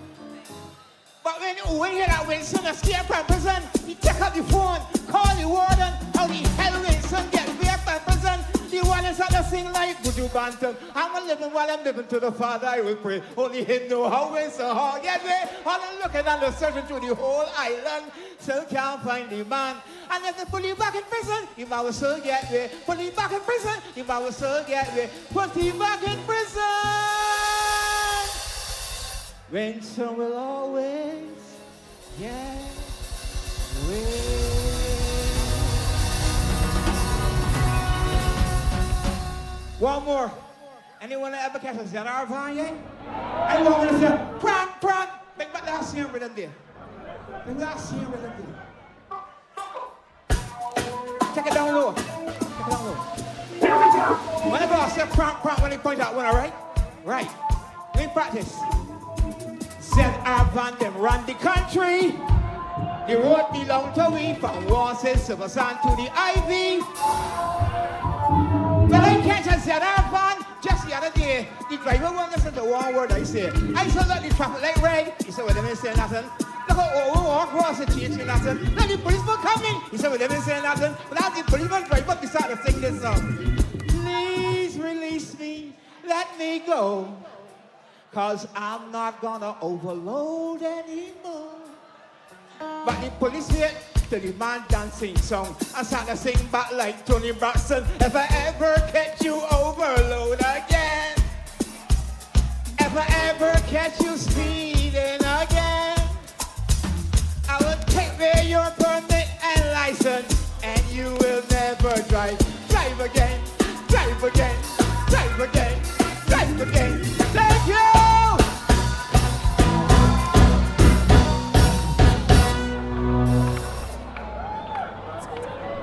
But when you hear that Wilson escape from prison, he take up the phone, call the warden, how the hell Wilson get away from prison. The one is at the sing like Buju Bantam. I'm a living while I'm living to the Father I will pray. Only him know how Wilson how get away. All I'm looking and the searching through the whole island, still can't find the man. And if they put him back in prison, he might will still get away. Put him back in prison, he might will still get away. Put him back in prison. Winston will always get away. One more. Anyone ever catch a ZR van yet? Anyone want to say, prank, prank? Make back that scene rhythm there. Make that scene rhythm there. Take it down low. Take it down low. Whenever I say prank, prank, when they point out one, all right? Right. Let me practice. ZR van, them run the country. The road belong to we from Warsaw, Silver Sand to the Ivy. But I catch a ZR van just the other day. The driver won't listen to one word I say. I saw that the traffic light red. He said, well, they didn't say nothing. Look how we walk across the change nothing. Now the policeman coming. He said, well, they didn't say nothing. But as the policeman driver decided to sing this song. Please release me, let me go. Cause I'm not gonna overload anymore. But the police wait till the man dancing song and start to sing back like Tony Braxton. If I ever catch you overload again, if I ever catch you speeding again, I will take away your permit and license, and you will never drive. Drive again, drive again, drive again, drive again. Thank you!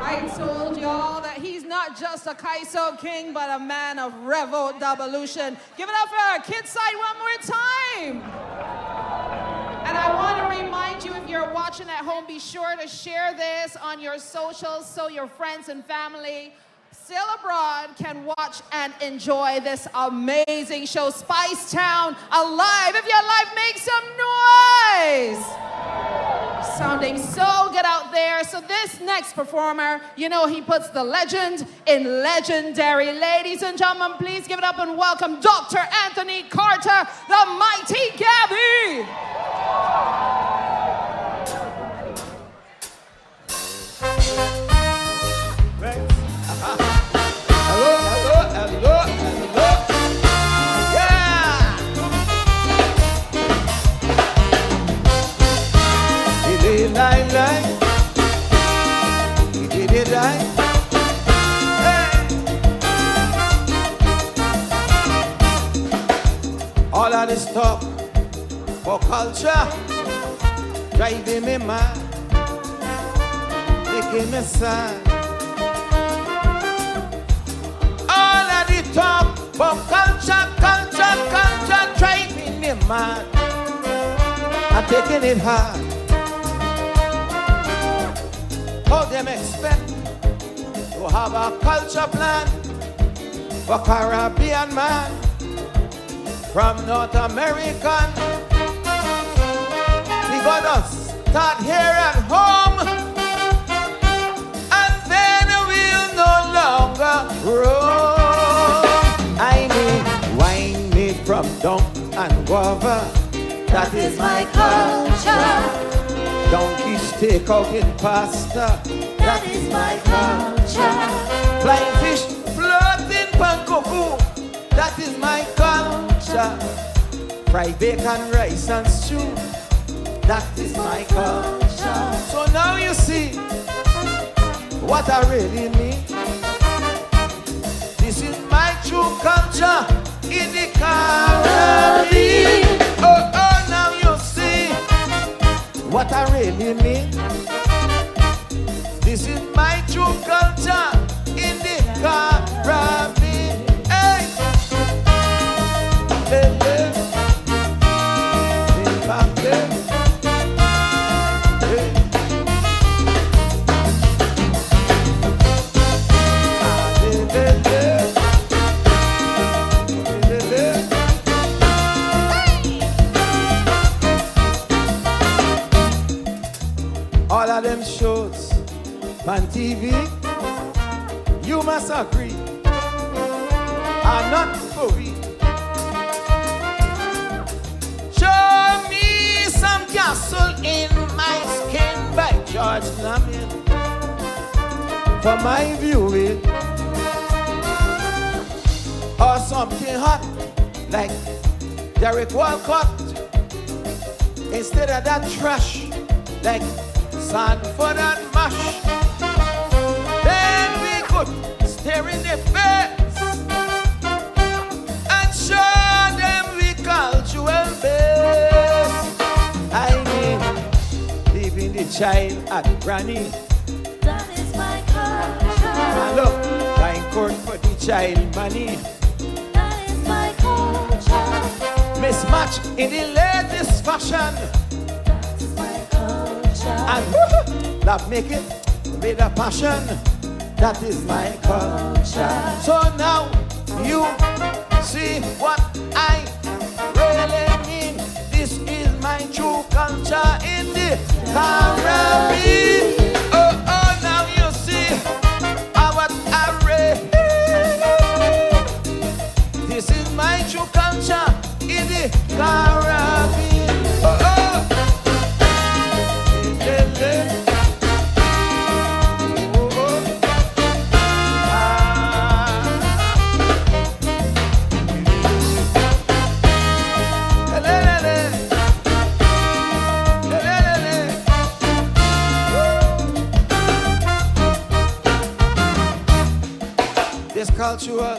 I told y'all that he's not just a Kaiso king, but a man of revolution. Give it up for our kids side one more time. And I want to remind you, if you're watching at home, be sure to share this on your socials so your friends and family still abroad can watch and enjoy this amazing show. Speightstown alive. If you're alive, make some noise. Sounding so good out there. So this next performer, you know, he puts the legend in legendary. Ladies and gentlemen, please give it up and welcome Dr. Anthony Carter, the mighty Gabby. All of this talk for culture driving me mad, making me sad. All of the talk for culture driving me mad. I'm taking it hard. How them expect to have a culture plan for Caribbean man from North American? We gonna start here at home, and then we'll no longer roam. I need wine made from donk and guava. That is my culture. Donkey steak out in pasta. That is my culture. Flying fish floating pankoku. That is my culture. Fried bacon, rice and stew. That is my culture. So now you see what I really mean. This is my true culture in the Caribbean. Oh, oh, now you see what I really mean. This is my true culture in the Caribbean. Hey, hey, hey. Hey, back there. Hey. Ah, hey, hey, hey. Hey, hey, hey. All of them shows on TV, you must agree, are not for me. Show me some castle in my skin by George Namin. For my viewing, or something hot like Derek Walcott. Instead of that trash like Sanford and Mash. Then we could stare in the face and show them we cultural base. I mean, leaving the child at granny. That is my culture. And look, buying court for the child money. That is my culture. Mismatch in the latest fashion. That is my culture. And love make it with a passion. That is my culture. So now you see what I really mean. This is my true culture in the Caribbean. Oh, oh, now you see what I really. This is my true culture in the Caribbean. Oh, oh. This cultural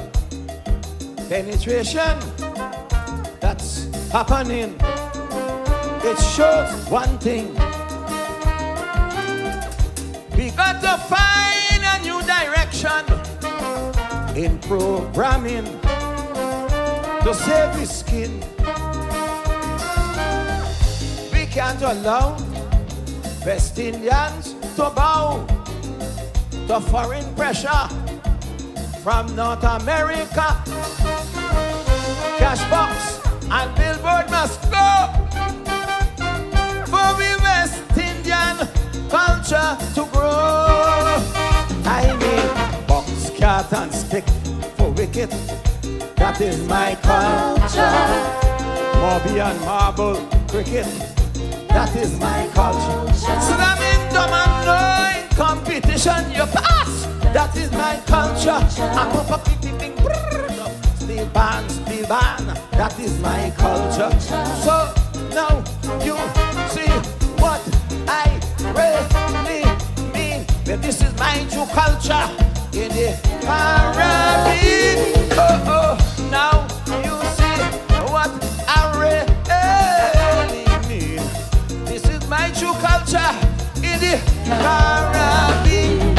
penetration that's happening, it shows one thing. We got to find a new direction in programming to save his skin. We can't allow West Indians to bow to foreign pressure from North America. Cashbox and Billboard must go for the West Indian culture to grow. I mean, box, cat and stick for wicket. That is my culture. More beyond marble, cricket. That is my culture. Slam in dumb and no in competition, you pass. That is my culture. Steel band, steel band. That is my culture. So now you see what I really mean. That this is my true culture in the Caribbean. Oh, oh, now you see what I really mean. This is my true culture in the Caribbean.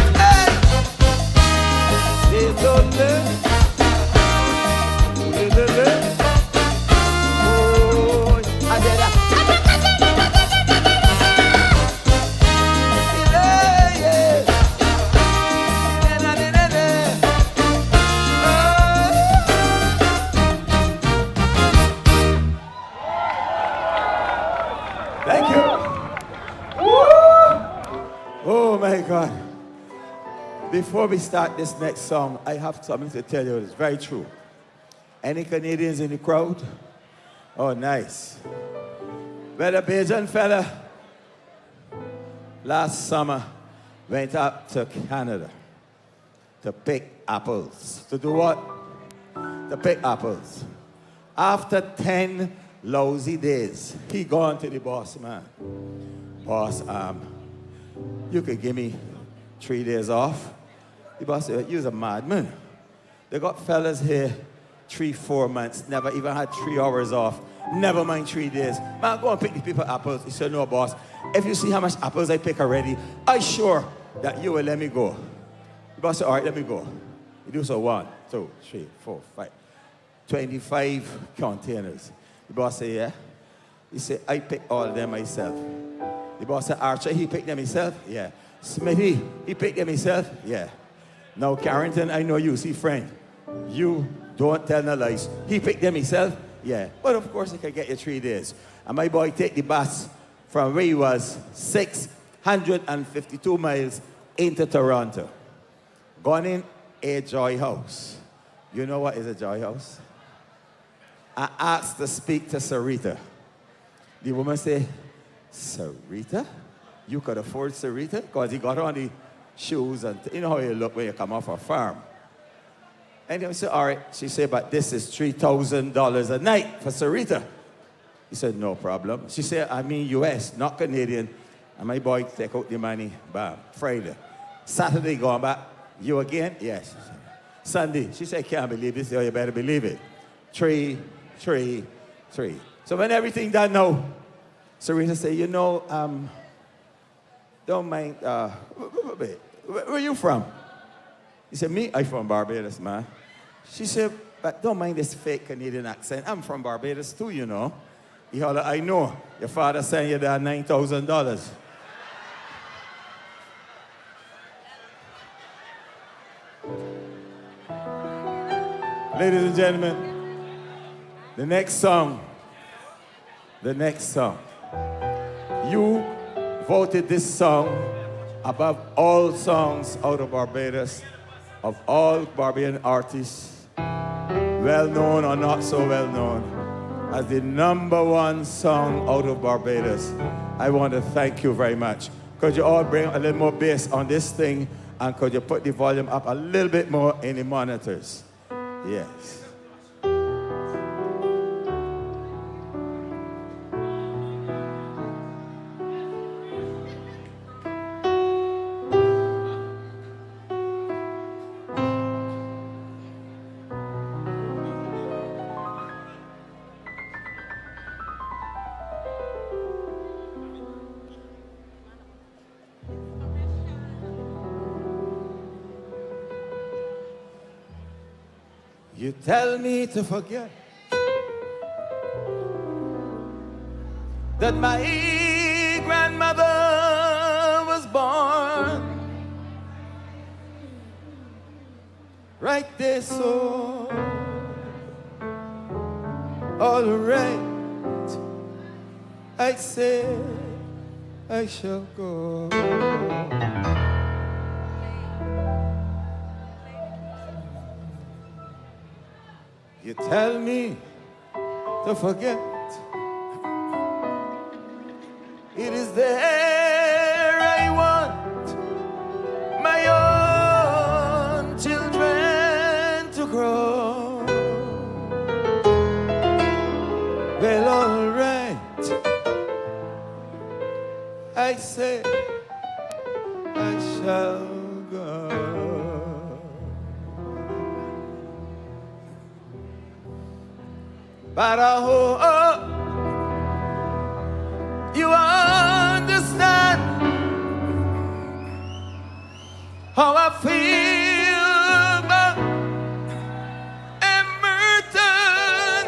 Thank you. Oh my God. Before we start this next song, I have something to tell you. It's very true. Any Canadians in the crowd? Oh, nice. Well, a Bajan fella last summer went up to Canada to pick apples. To do what? To pick apples. After 10 lousy days. He gone to the boss, man. Boss, you could give me 3 days off. The boss said, you're a madman. They got fellas here 3-4 months, never even had 3 hours off. Never mind 3 days. Man, go and pick the people apples. He said, no, boss. If you see how much apples I pick already, I'm sure that you will let me go. The boss said, all right, let me go. He do so 1, 2, 3, 4, 5. 25 containers. The boss said, yeah. He said, I pick all of them myself. The boss said, Archer, he picked them himself? Yeah. Smithy, he picked them himself? Yeah. Now, Carrington, I know you, see, friend. You don't tell no lies. He picked them himself? Yeah. But of course, he can get you 3 days. And my boy take the bus from where he was, 652 miles into Toronto. Gone in a joy house. You know what is a joy house? I asked to speak to Sarita. The woman said, Sarita? You could afford Sarita? Because he got on the shoes and you know how you look when you come off a farm. And I said, all right. She said, but this is $3,000 a night for Sarita. He said, no problem. She said, I mean US, not Canadian. And my boy take out the money, bam, Friday. Saturday going back, you again? Yes. Sunday, she said, can't believe this. Oh, you better believe it. 3, 3, 3. So when everything done now, Sarita said, you know, don't mind, where are you from? He said, me? I'm from Barbados, man. She said, but don't mind this fake Canadian accent. I'm from Barbados too, you know. He hollered, I know. Your father sent you that $9,000. Ladies and gentlemen, the next song. You voted this song above all songs out of Barbados, of all Barbadian artists, well-known or not so well-known, as the #1 song out of Barbados. I want to thank you very much. Could you all bring a little more bass on this thing, and could you put the volume up a little bit more in the monitors? Yes. You tell me to forget that my grandmother was born right there, so all right, I said I shall go. You tell me to forget. It is there I want my own children to grow. Well, all right, I say I shall go. But I hope you understand how I feel about Emerton,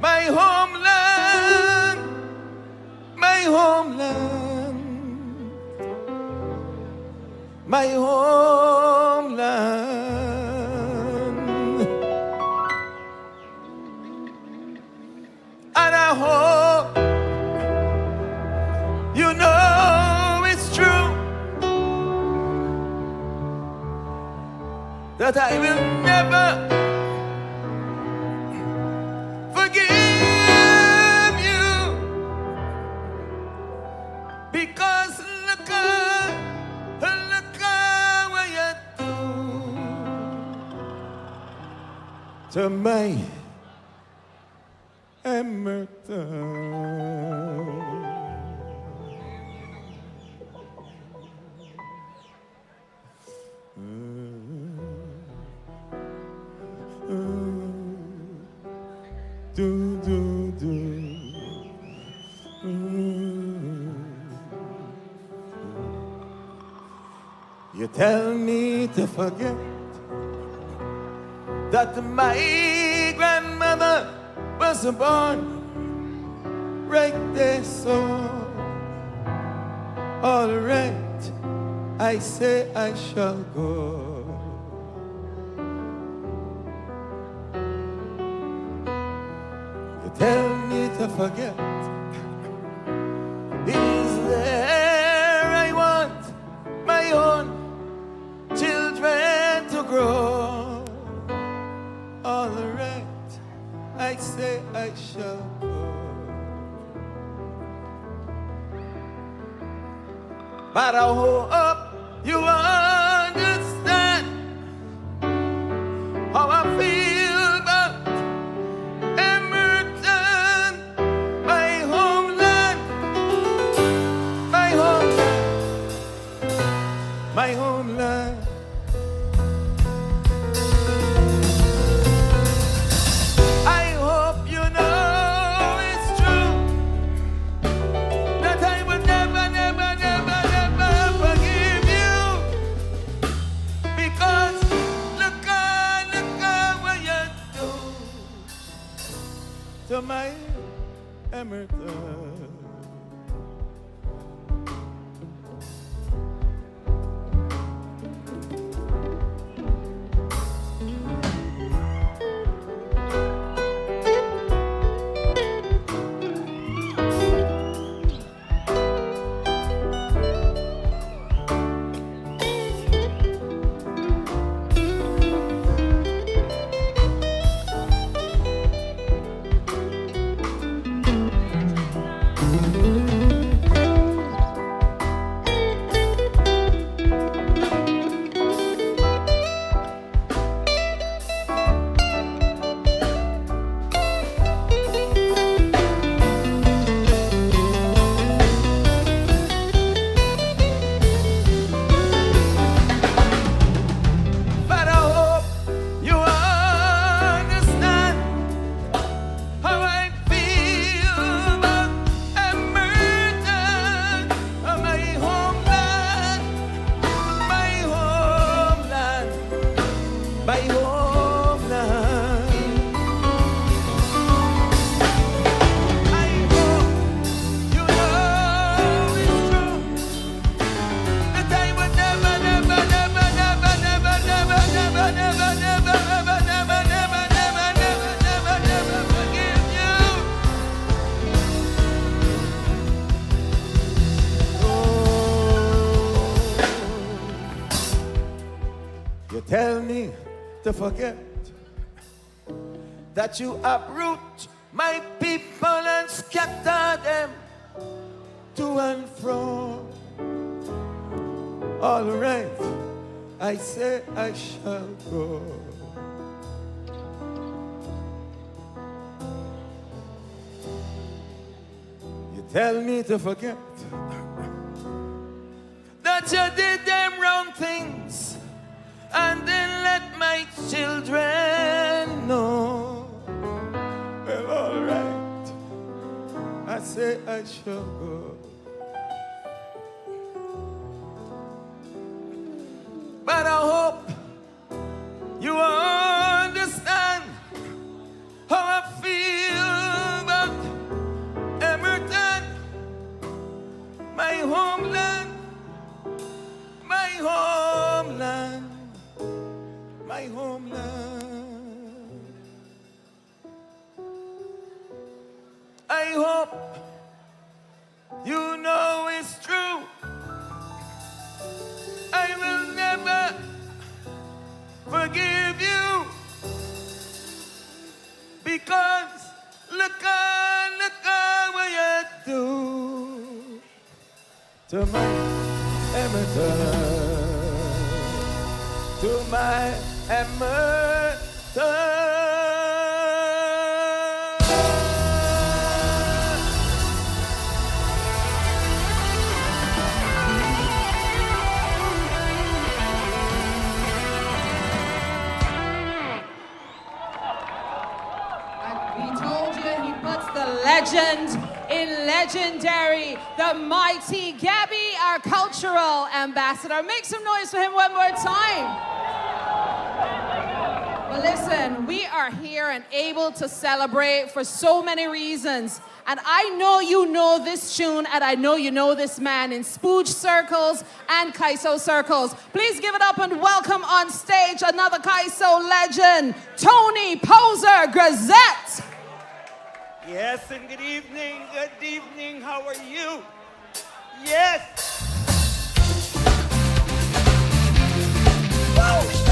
my homeland, my homeland, my homeland. And I hope you know it's true that I will never forgive you, because look what you do to my You tell me to forget that my grandmother was born right there, so all right, I say I shall go. You tell me to forget. Is there I want my own children to grow? All right, I say I shall go. But I hope you understand how I feel about Emerton, my homeland, my homeland, my homeland. I hope you know it's true that I will never, never, never, never forgive you, because look at what you do to my Emerton. But I hope you understand how I feel about Emerton, my homeland, my homeland, my homeland. I hope you know it's true that I would never, never, never, never, never, never, never, never, never, never, never, never, never, never, never, never forgive you. You tell me to forget that you uproot my people and scatter them to and fro. All right, I say I shall go. You tell me to forget that you did them wrong things and then let my children know. Well, all right, I say I shall go. But I hope you understand how I feel about Emerton, my homeland, my homeland, my homeland. I hope you know it's true. I will never forgive you, because look at what you do to my Emerton, to my Emerton. legend in legendary, the mighty Gabby, our cultural ambassador. Make some noise for him one more time. Well, listen, we are here and able to celebrate for so many reasons. And I know you know this tune, and I know you know this man in Spooge circles and Kaiso circles. Please give it up and welcome on stage another Kaiso legend, Tony Poser Gazette. Yes, and good evening, how are you? Yes. Woo!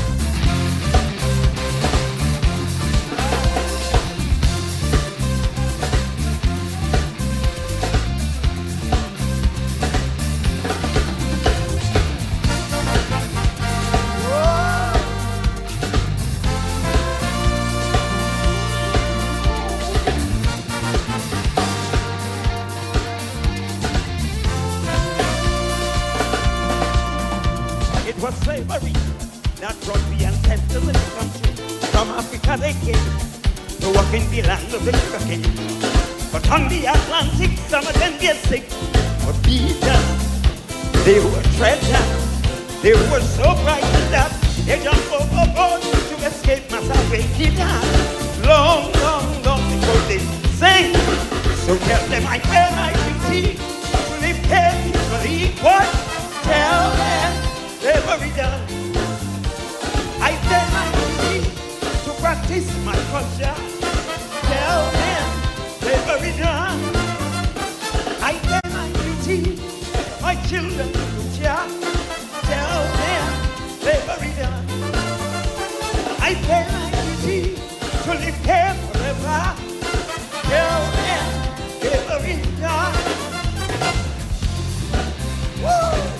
Was slavery that brought the ancestors in the country. From Africa they came to walk in the land of the sugarcane. But on the Atlantic, some of them get sick or beaten. They were treasure. They were so frightened that they jumped overboard to escape massacre. Long, long, long before they sing. So tell them I bear my duty to live peacefully. What? Tell them slavery done. I bear my duty to practice my culture. Tell them slavery done. I bear my duty to my children's future. Tell them slavery done. I bear my duty to live here forever. Tell them slavery done. Woo!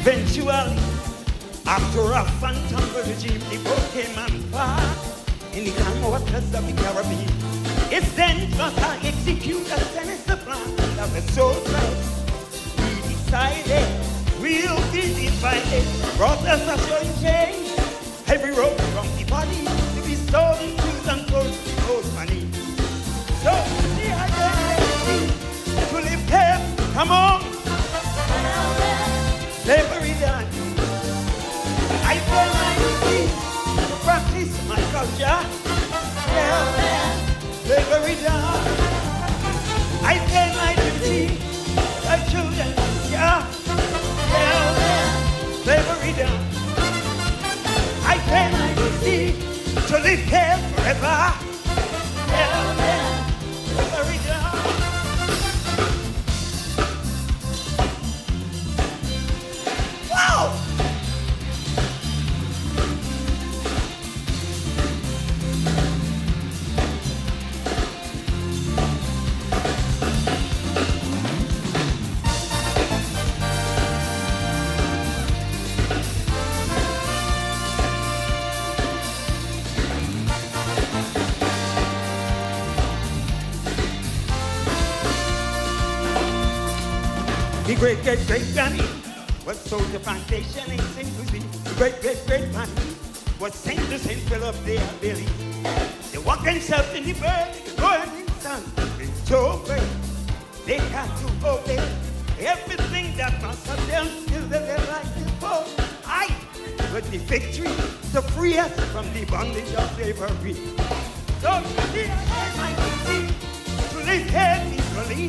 Eventually, after a phantom regime, the boat came and fought in the calm waters of the Caribbean. It's then that I execute a sinister plan of the soldiers. We decided we'll be divided. Brought us a showing change. Every road from the body to be stolen, shoes and clothes, clothes money. So the identity to live here, come on. Slavery done. I bear my duty to practice my culture. Tell them slavery done. I bear my duty to children's future. Tell them slavery done. I bear my duty to live here forever. Tell them slavery done. Wow! The great-great-great-granny was sold to plantation in St. Lucie. The great-great-great-granny was sent to St. Philip their belly. They walked themselves in the burning sun. It's so great, they had to obey everything that must have them till they live like before. But the victory to free us from the bondage of slavery. So today I have my duty to live here peacefully.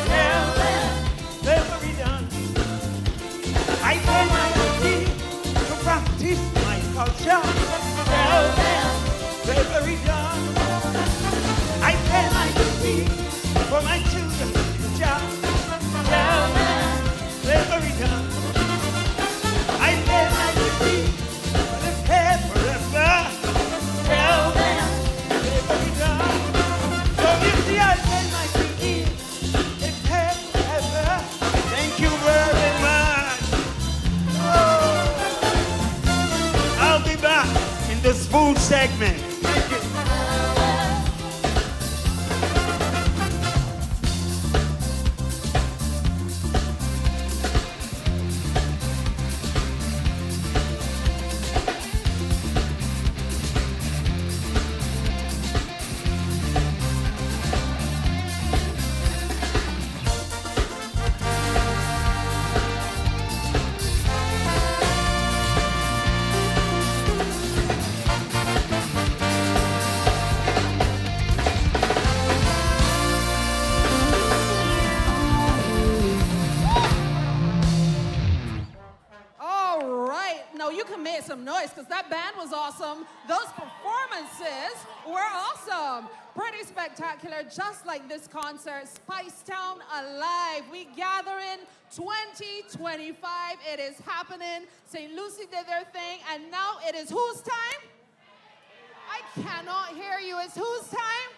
Tell them slavery done. I bear my duty to practice my culture. Tell them slavery done. I bear my duty for my children's future. Tell them slavery done. I bear my duty to live here forever. Tell them slavery done. So you see, I bear my duty segment. Thank you. All right. No, you can make some noise because that band was awesome. Those performances were awesome. Pretty spectacular, just like this concert. Speightstown Alive. We Gatherin 2025. It is happening. St. Lucie did their thing, and now it is whose time? I cannot hear you. It's whose time?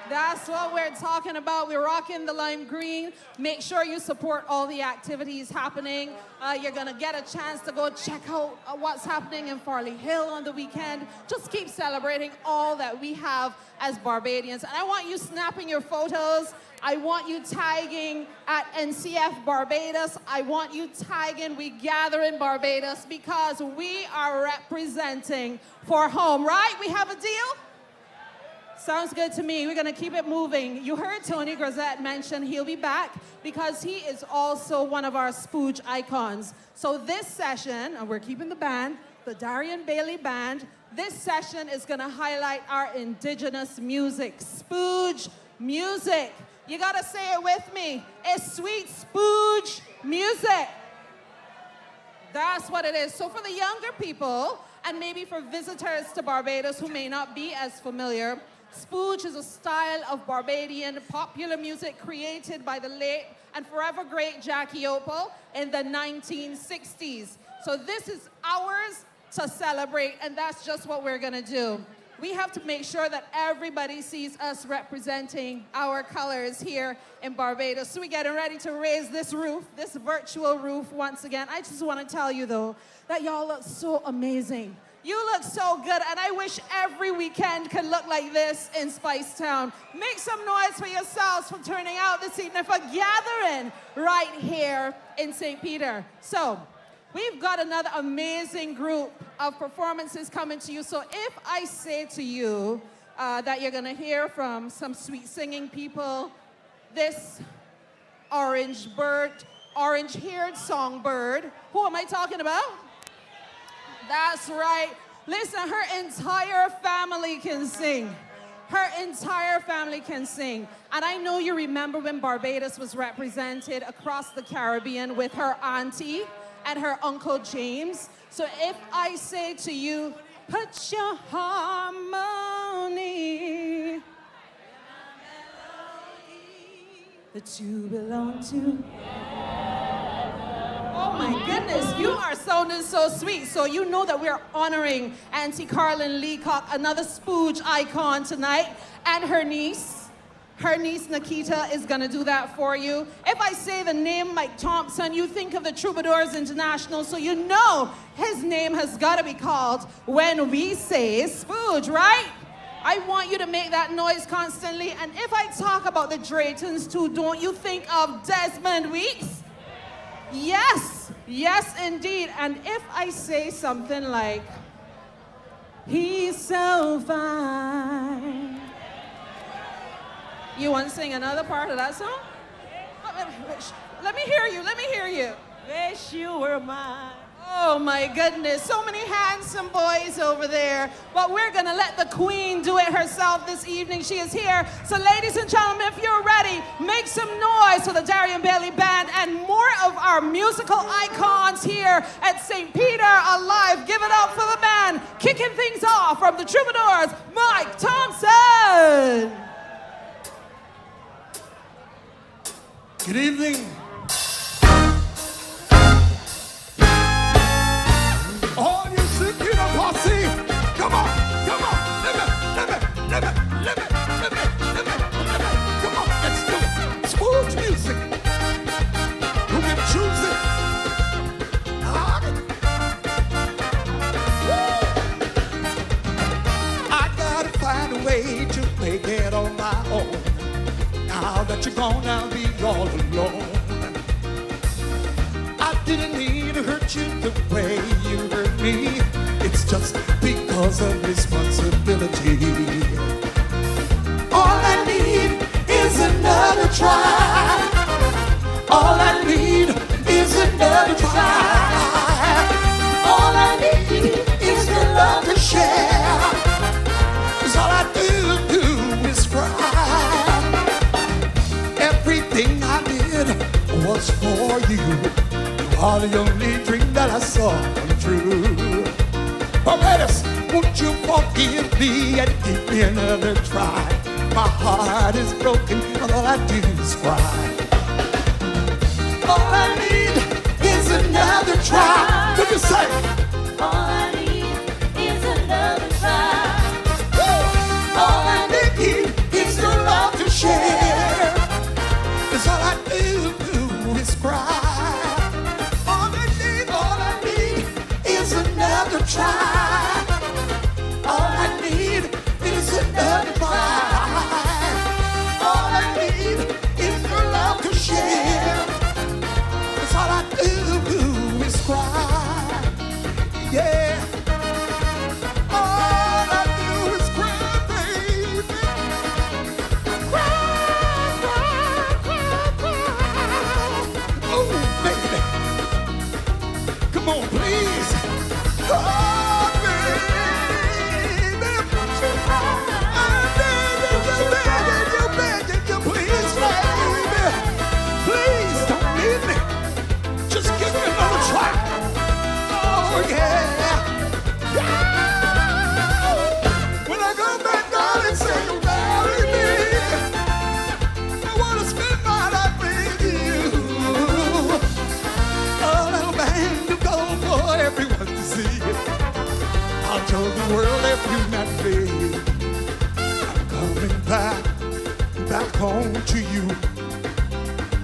That's what we're talking about. We're rocking the lime green. Make sure you support all the activities happening. You're going to get a chance to go check out what's happening in Farley Hill on the weekend. Just keep celebrating all that we have as Barbadians. And I want you snapping your photos. I want you tagging at NCF Barbados. I want you tagging We Gatherin Barbados because we are representing for home, right? We have a deal? Sounds good to me. We're going to keep it moving. You heard Tony Grazette mention he'll be back because he is also one of our spooge icons. So this session, and we're keeping the band, the Darian Bailey Band, this session is going to highlight our indigenous music, spooge music. You got to say it with me. It's sweet spooge music. That's what it is. So for the younger people, and maybe for visitors to Barbados who may not be as familiar, spooge is a style of Barbadian popular music created by the late and forever great Jackie Opal in the 1960s. So this is ours to celebrate, and that's just what we're gonna do. We have to make sure that everybody sees us representing our colors here in Barbados. So we're getting ready to raise this roof, this virtual roof once again. I just wanna tell you though, that y'all look so amazing. You look so good, and I wish every weekend could look like this in Speightstown. Make some noise for yourselves for turning out this evening for Gatherin right here in St. Peter. So, we've got another amazing group of performances coming to you. So if I say to you that you're gonna hear from some sweet singing people, this orange-haired songbird, who am I talking about? That's right. Listen, her entire family can sing. Her entire family can sing. And I know you remember when Barbados was represented across the Caribbean with her auntie and her Uncle James. So if I say to you, put your harmony that you belong to. Oh my goodness, you are sounding so sweet. So you know that we're honoring Auntie Carlin Leacock, another spooge icon tonight, and her niece. Her niece Nikita is gonna do that for you. If I say the name Mike Thompson, you think of the Troubadours International, so you know his name has gotta be called when we say spooge, right? I want you to make that noise constantly. And if I talk about the Draytons too, don't you think of Desmond Weeks? Yes, yes indeed. And if I say something like, he's so fine. You want to sing another part of that song? Let me hear you, let me hear you. Wish you were mine. Oh my goodness, so many handsome boys over there. But we're gonna let the queen do it herself this evening. She is here. So ladies and gentlemen, if you're ready, make some noise for the Darian Bailey Band and more of our musical icons here at St. Peter Alive. Give it up for the band, kicking things off from the Troubadours, Mike Thompson. Good evening. All you St. Peter posse, come on, come on, let me, come on, let's do it. Spooge music. Who can choose it? now that you're gone, I'll be all alone. I didn't mean to hurt you the way you hurt me. It's just because of responsibility. All I need is another try. All I need is another try. All I need is the love to share. 'Cause all I do is cry. Everything I did was for you. You are the only dream that I saw come true. Barbados, won't you forgive me and give me another try? My heart is broken and all I do is cry. All I need is another try. What do you say? All I need is another try. All I need is your love to share. 'Cause all I do is cry. All I need is another try. All I need is another try. All I need is your love to share. 'Cause all I do is cry. Yeah. All I do is cry, baby. Oh, baby. Come on, please. Oh, baby. I'm begging you, please, baby. Please don't leave me. Just give me another try. Oh, yeah. When I go back down and say you marry me, I wanna spend my life with you. A little band of gold for everyone to see. I'll tell the world if you met me. I'm coming back home to you.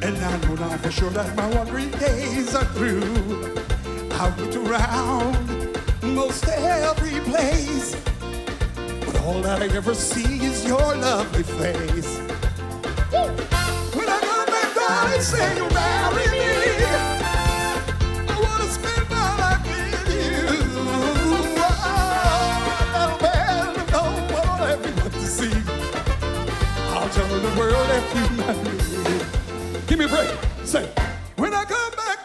And I know now for sure that my wandering days are through. I looked around most every place, but all that I ever see is your lovely face. When I come back down and say you marry me, I wanna spend my life with you. Oh, man, I don't want everyone to see. I'll tell the world if you marry me. Give me a break. Say, when I come back.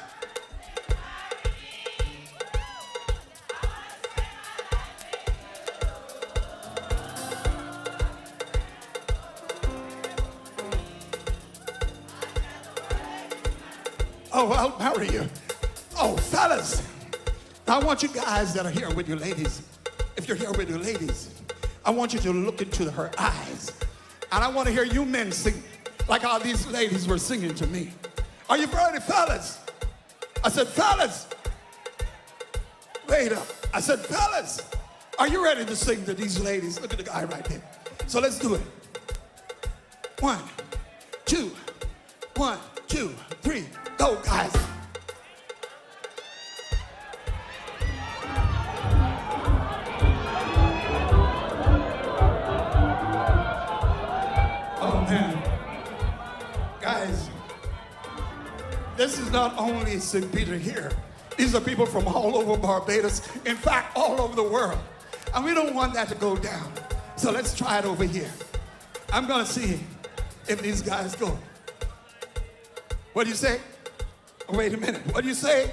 Oh, I'll marry you. Oh, fellas, I want you guys that are here with your ladies, if you're here with your ladies, I want you to look into her eyes. And I want to hear you men sing like how these ladies were singing to me. Are you ready, fellas? I said, fellas. Wait up. I said, fellas, are you ready to sing to these ladies? Look at the guy right there. So let's do it. 1, 2, 1, 2, 3. Go, guys. Oh, man. Guys, this is not only St. Peter here. These are people from all over Barbados. In fact, all over the world. And we don't want that to go down. So let's try it over here. I'm going to see if these guys go. What do you say? Oh, wait a minute. What do you say?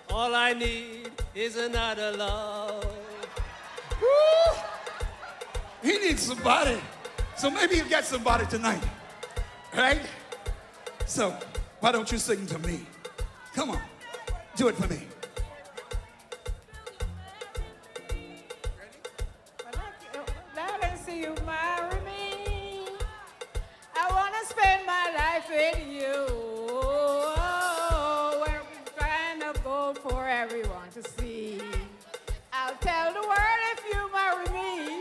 All I need is another love. Woo! He needs somebody. So maybe he'll get somebody tonight. Right? So why don't you sing to me? Come on. Do it for me. Let us see you marry me. I want to spend my life with you. Oh, we're trying to go for everyone to see. I'll tell the world if you marry me.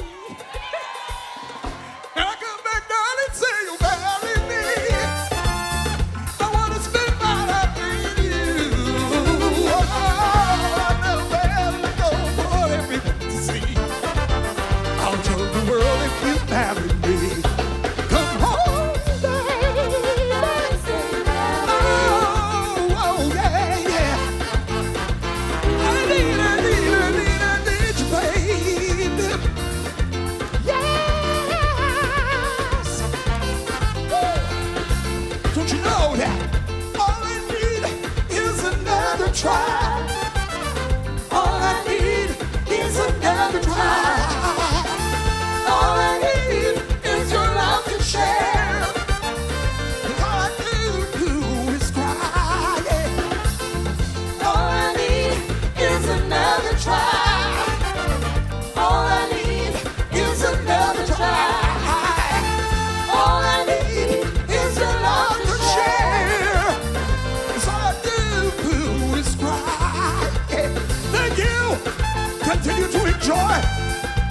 And I come back down and say you marry me. I want to spend my life with you. Oh, I know where to go for everyone to see. I'll tell the world if you marry me. Come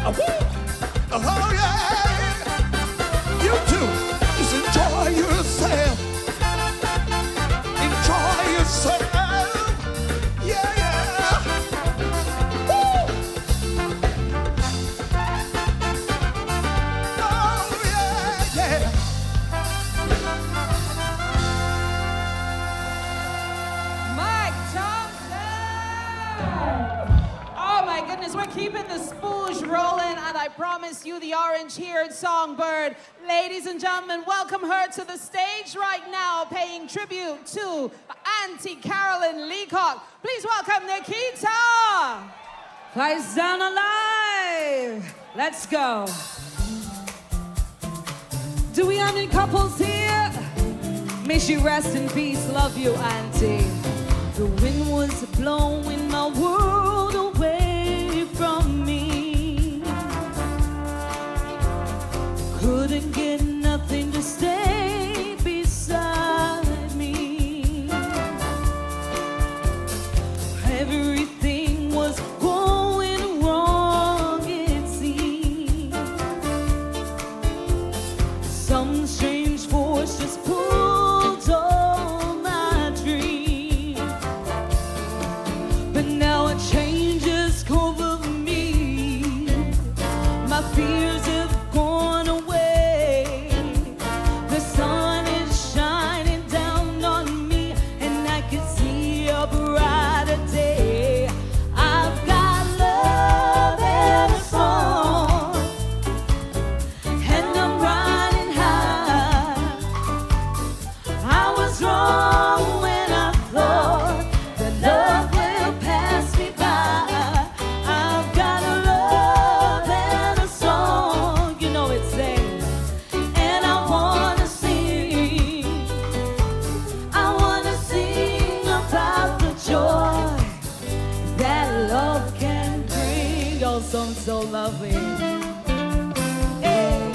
Oh, yeah. You too. Just enjoy yourself. Enjoy yourself. Yeah, yeah. Woo. Oh, yeah, yeah. Mike Thompson! Oh my goodness, we're keeping the spooge rolling, and I promise you the orange-haired songbird. Ladies and gentlemen, welcome her to the stage right now, paying tribute to Auntie Carolyn Leacock. Please welcome Nikita! Speightstown alive! Let's go. Do we have any couples here? May she rest in peace. Love you, Auntie. The wind was blowing my world away from me. Couldn't get nothing to stay beside me. Everything was going wrong, it seemed. Some strange force just pulled all my dreams. But now a change has covered me. My fears have gone away. The sun is shining down on me, and I can see a brighter day. I've got love and a song, and I'm riding high. I was wrong when I thought that love will pass me by. I've got a love and a song, you know it sings, and I wanna sing. I wanna sing about the joy that love can bring. Your song so lovely. Hey.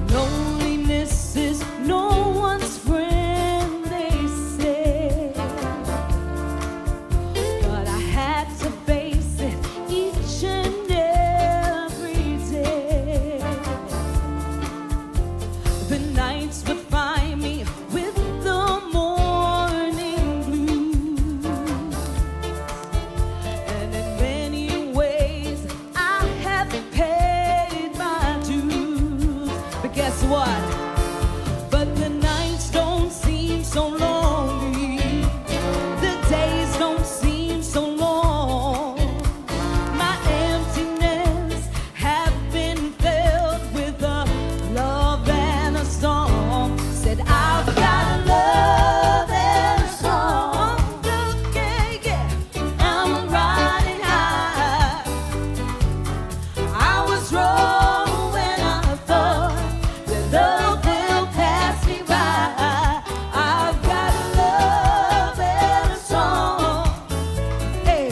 Loneliness is no one's friend, they say. But I had to face it each and every day. The nights would find me with the morning blue. And in many ways, I have paid my dues. But guess what? But the nights don't seem so lonely. The days don't seem so long. My emptiness have been filled with a love and a song. Said I've got a love and a song. Yeah, yeah. I'm riding high. I was wrong when I thought that love will pass me by. I've got a love and a song, hey,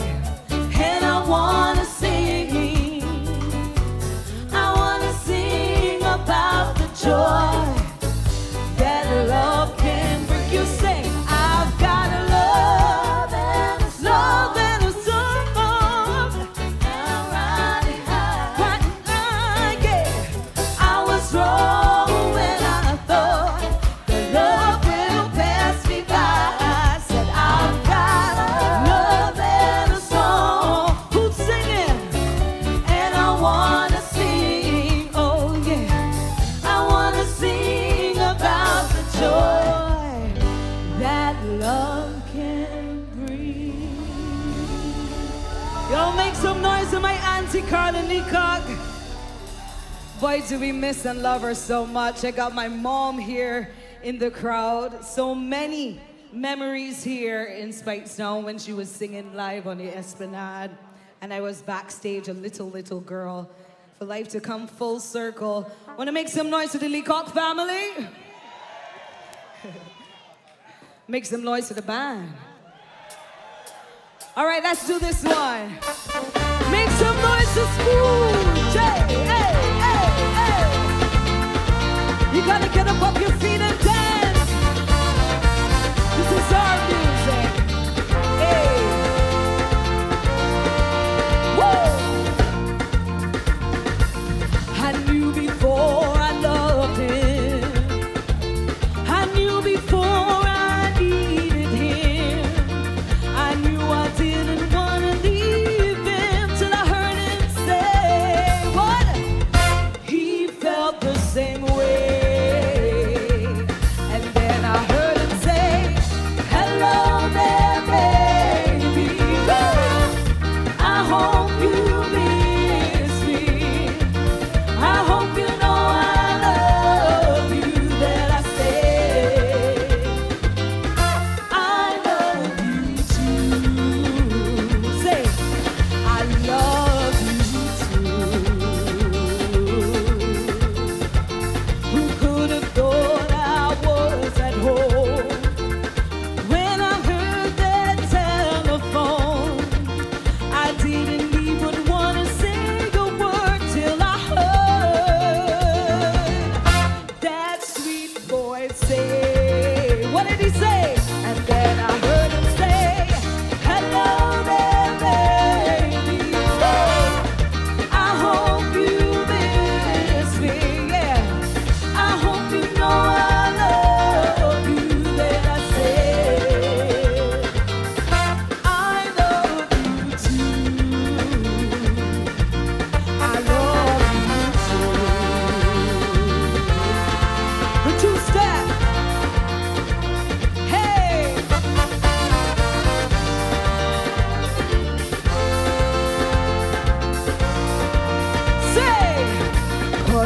and I wanna sing. I wanna sing about the joy that love can bring. You sing, I've got a love and a song, I'm riding high, yeah. I was wrong when I thought that love will pass me by. I said I've got a love and a song. Who's singing? And I wanna sing, oh yeah. I wanna sing about the joy that love can bring. Y'all make some noise for my Auntie Carolyn Leacock. Boy, do we miss and love her so much. I got my mom here in the crowd. So many memories here in Speightstown when she was singing live on the Esplanade. And I was backstage, a little girl. For life to come full circle. Want to make some noise for the Leacock family? Make some noise for the band. All right, let's do this one. Make some noise for Spooge. Hey, hey, hey, hey. You gotta get up off your feet and dance. This is our music. Hey.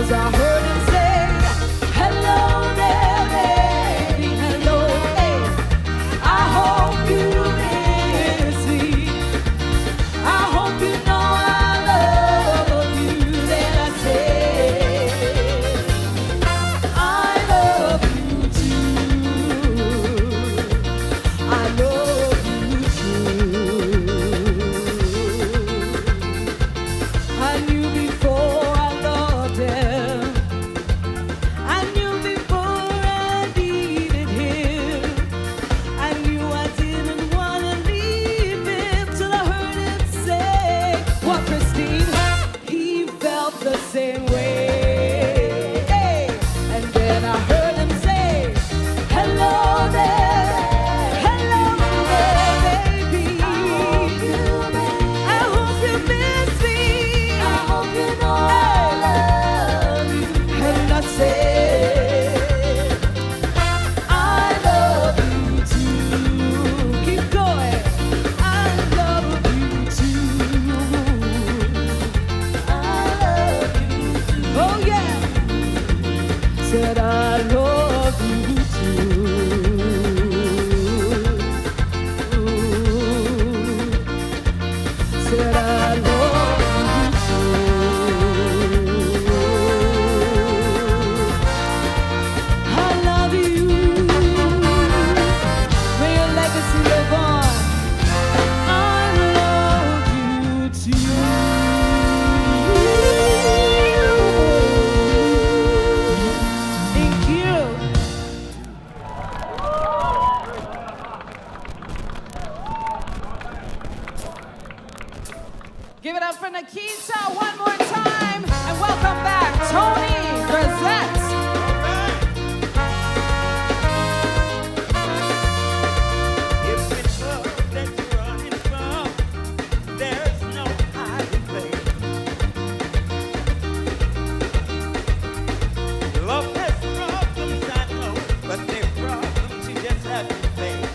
'cause I heard him say, hello there, baby, hello, hey. I hope you miss me. I hope you know I love you. Then I say, I love you too. I love you too. I knew before I loved him. I knew before I needed him. I knew I didn't want to leave him till I heard him say, what, Christine? He felt the same way. Hey. And then I heard him say, hello there, baby. I hope you miss me. I hope you know I love you. And I said, I love you too. Keep going. I love you too. I love you too. Oh yeah. Said I love you too. Said I love you too. I love you. May your legacy live on. I love you too. Thank you. Give it up for Nikita one more time. And welcome back, Tony Grisette. If it's love that you're running from, there's no hiding place. Love has problems, I know, but they're problems you just have to face.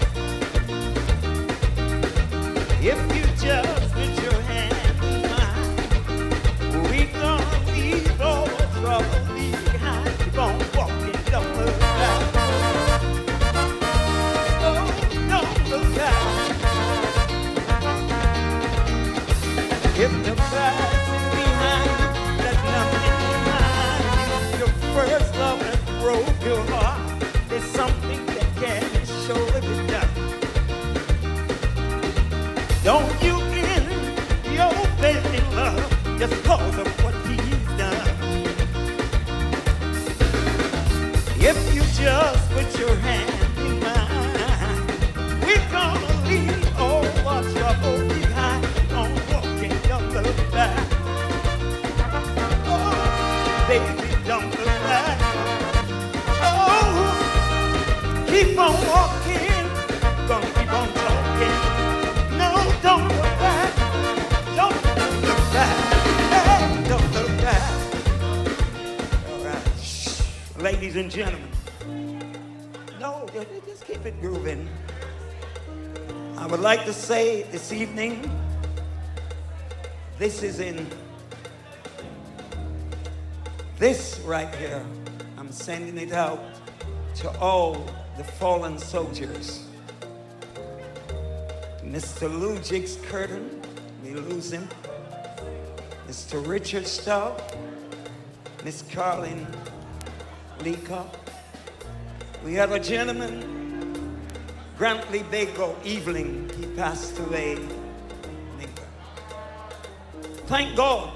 If you just put your hand in mine, we gonna leave all trouble behind. Keep on walking, don't look back. Oh, don't look back. If the past is behind you, there's nothing behind you. Your first love that broke your heart. There's something that can surely be done. Don't you end your faith in love just because of what he's done. If you just put your hand in mine, we're gonna leave all our trouble behind. On walking, don't look back. Oh, baby, don't look back. Oh, keep on walking, gonna keep on talking. No, don't look back. Don't look back. Hey, don't look back. All right. Shh. Ladies and gentlemen. No, just keep it grooving. I would like to say this evening, this is in this right here. I'm sending it out to all the fallen soldiers. Mr. Lou Jigs Curtin, we lose him. Mr. Richard Staub, Miss Carlin Leacock. We have a gentleman, Grantley Bago Eveling. He passed away. Thank God,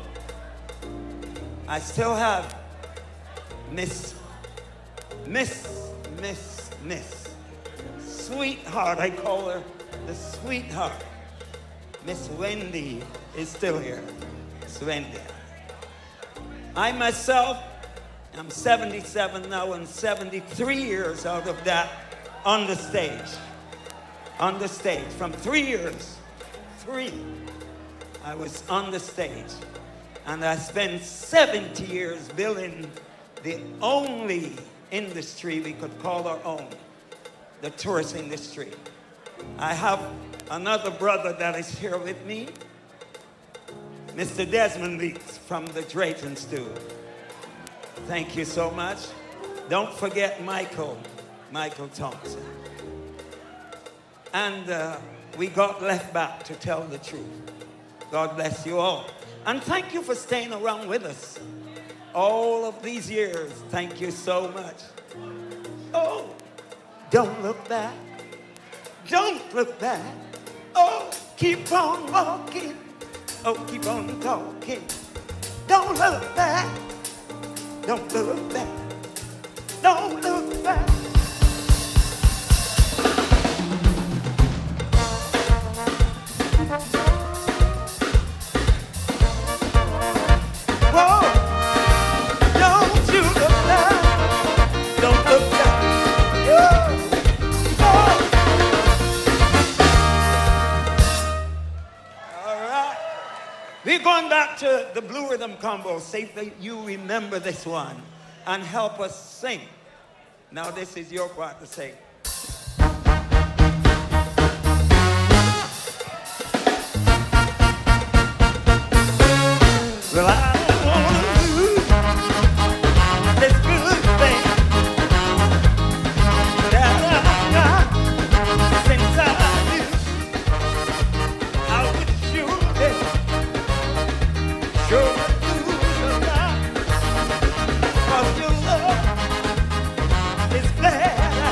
I still have Miss, sweetheart, I call her the sweetheart. Miss Wendy is still here. Miss Wendy. I myself, I'm 77 now and 73 years out of that on the stage. On the stage. From 3 years, I was on the stage. And I spent 70 years building the only industry we could call our own, the tourist industry. I have another brother that is here with me, Mr. Desmond Leaks from the Drayton Stew. Thank you so much. Don't forget Michael Thompson. And we got left back to tell the truth. God bless you all. And thank you for staying around with us all of these years. Thank you so much. Oh, don't look back. Don't look back. Oh, keep on walking. Oh, keep on talking. Don't look back. Don't look back. Don't look back. Whoa, don't you look back. Don't look back. All right. We're going back to the Blue Rhythm Combo. See if you remember this one and help us sing. Now this is your part to sing. Well, I don't wanna lose this good thing that I got since I knew I would surely lose a lot. 'Cause your love is better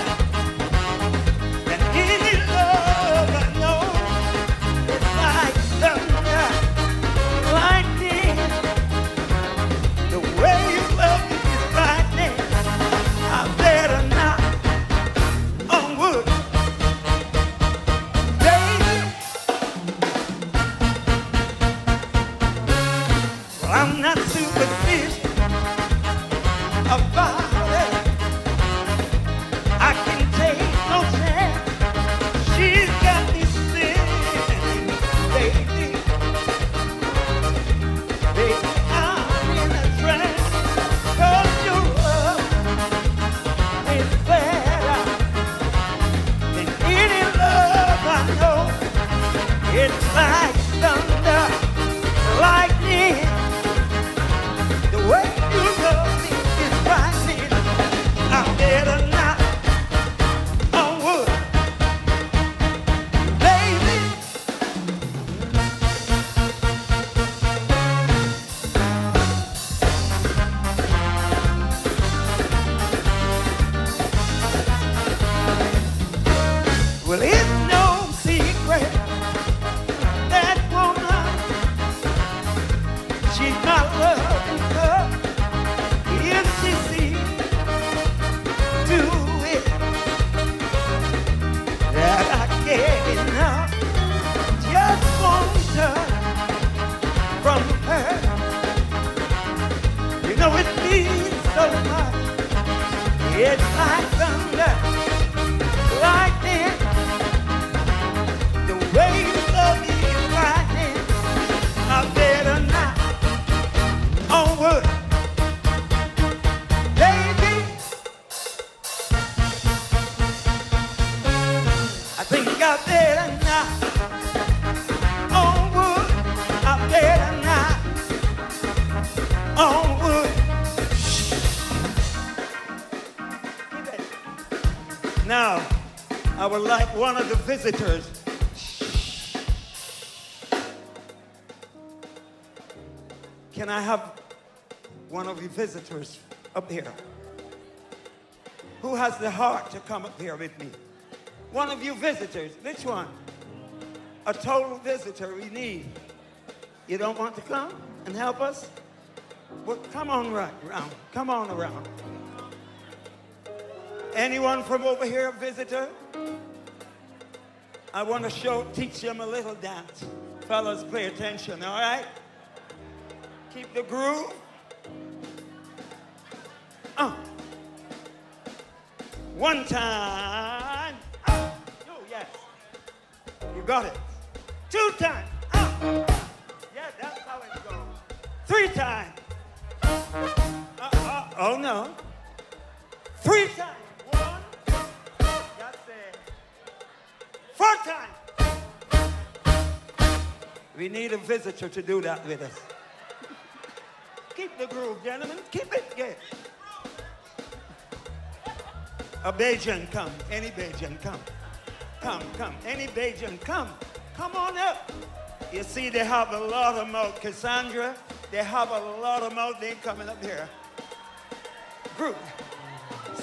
than any love I know. It's like thunder, lightning. The way you love me is frightening. I better not on wood, baby. Well, I'm not superstitious about it. I can take no chance. She's got me singing, baby. Baby, I'm in a trance. 'Cause your love is better than any love I know. It's like thunder, lightning. The way you love me is frightening. I better not on wood, baby. Well, it's no secret that woman, she's not loving her. If she sees to it that I get enough, just one touch from her. You know it means so much. It's like thunder, lightning. The way you love me is frightening. I better not on wood, baby. I think I better not on wood. I better not on wood. Now, I would like one of the visitors. Can I have one of you visitors up here? Who has the heart to come up here with me? One of you visitors. Which one? A total visitor we need. You don't want to come and help us? Well, come on right around. Come on around. Anyone from over here, a visitor? I want to teach them a little dance. Fellas, pay attention, all right? Keep the groove. One time. Oh, yes. You got it. 2 times. Yeah, that's how it goes. 3 times. Oh, no. 3 times. 1. That's it. 4 times. We need a visitor to do that with us. Keep the groove, gentlemen. Keep it. Yeah. A Bajan, come. Any Bajan, come. Come. Any Bajan, come. Come on up. You see, they have a lot of mouth. Cassandra, they have a lot of mouth. They ain't coming up here. Group.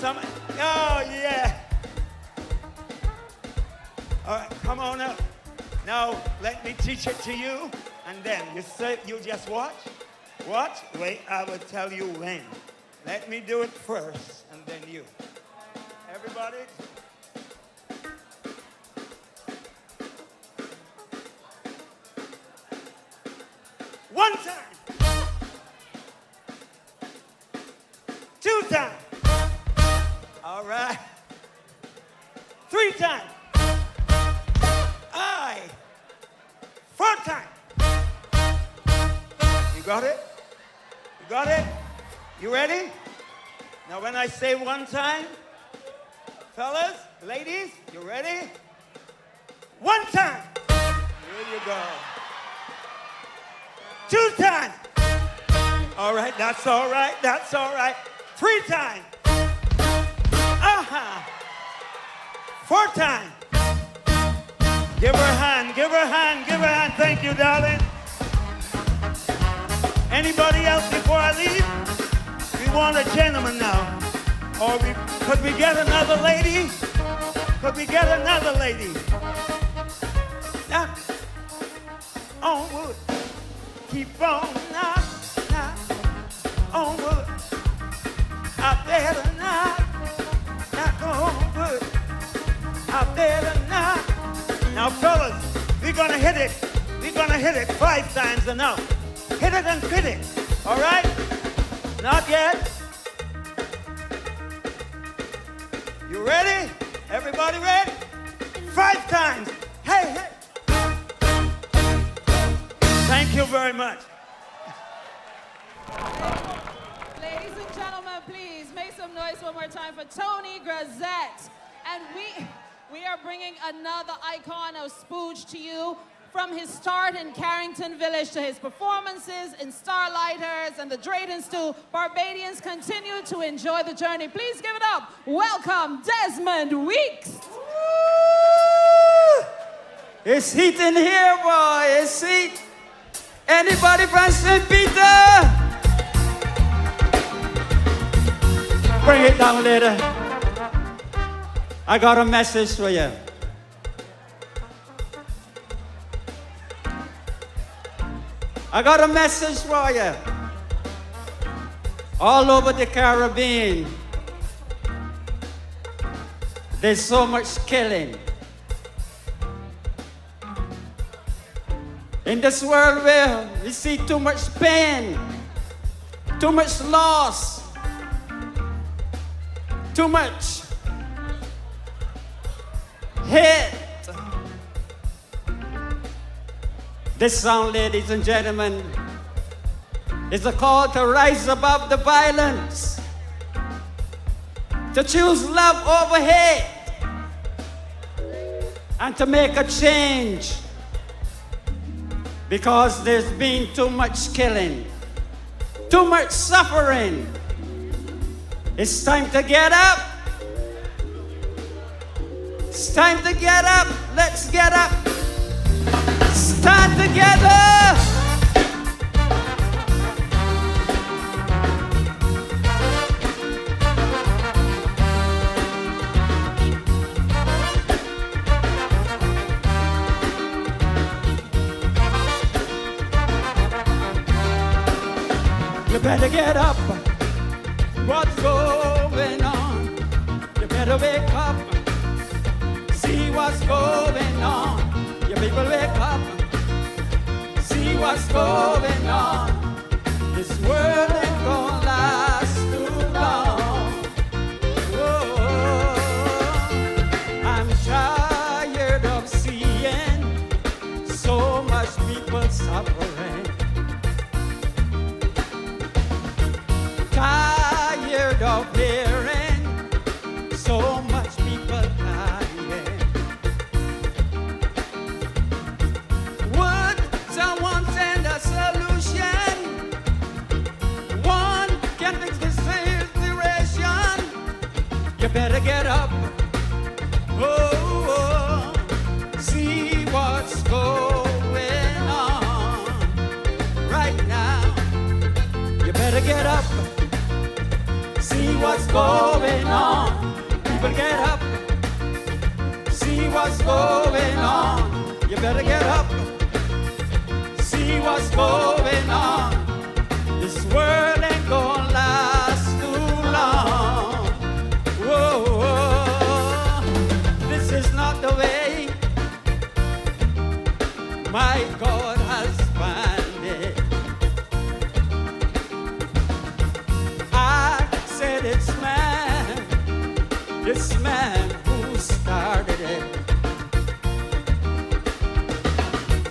Oh, yeah. All right, come on up. Now, let me teach it to you. And then you just watch. Watch. Wait, I will tell you when. Let me do it first, and then you. Everybody. One time. Two times. All right. Three times. Aye. Four times. You got it? You got it? You ready? Now when I say one time, fellas, ladies, you ready? One time. Here you go. Two times. All right, that's all right, that's all right. Three times. Four times. Give her a hand, give her a hand, give her a hand. Thank you, darling. Anybody else before I leave? We want a gentleman now. Or could we get another lady? Could we get another lady? Now, onward. Keep on now, onward. I better not onward. I better not. Now, fellas, we're gonna hit it. We're gonna hit it 5 times enough. Hit it and fit it. All right? Not yet. You ready? Everybody ready? 5 times. Hey, hey. Thank you very much. Ladies and gentlemen, please make some noise one more time for Tony Grazette. And we are bringing another icon of Spooge to you. From his start in Carrington Village to his performances in Starlighters and the Drayton Stew, Barbadians continue to enjoy the journey. Please give it up. Welcome, Desmond Weeks. It's heat in here, boy. It's heat. Anybody from St. Peter? Bring it down later. I got a message for you. I got a message for you. All over the Caribbean, there's so much killing. In this world where we see too much pain, too much loss, too much hate. This song, ladies and gentlemen, is a call to rise above the violence, to choose love over hate, and to make a change, because there's been too much killing, too much suffering. It's time to get up. It's time to get up. Let's get up. Stand together. You better get up. What's going on? You better wake up. See what's going on. You people wake up. See what's going on. This world ain't gonna last too long. Oh, I'm tired of seeing so much people suffering. Tired of hearing so much people dying. Would someone send a solution better get up. Oh, see what's going on right now. You better get up. See what's going on. People get up. See what's going on. You better get up. See what's going on. This world ain't gonna last too long. Whoa, whoa. This is not the way my God has planned it. I said it's man, this man who started it.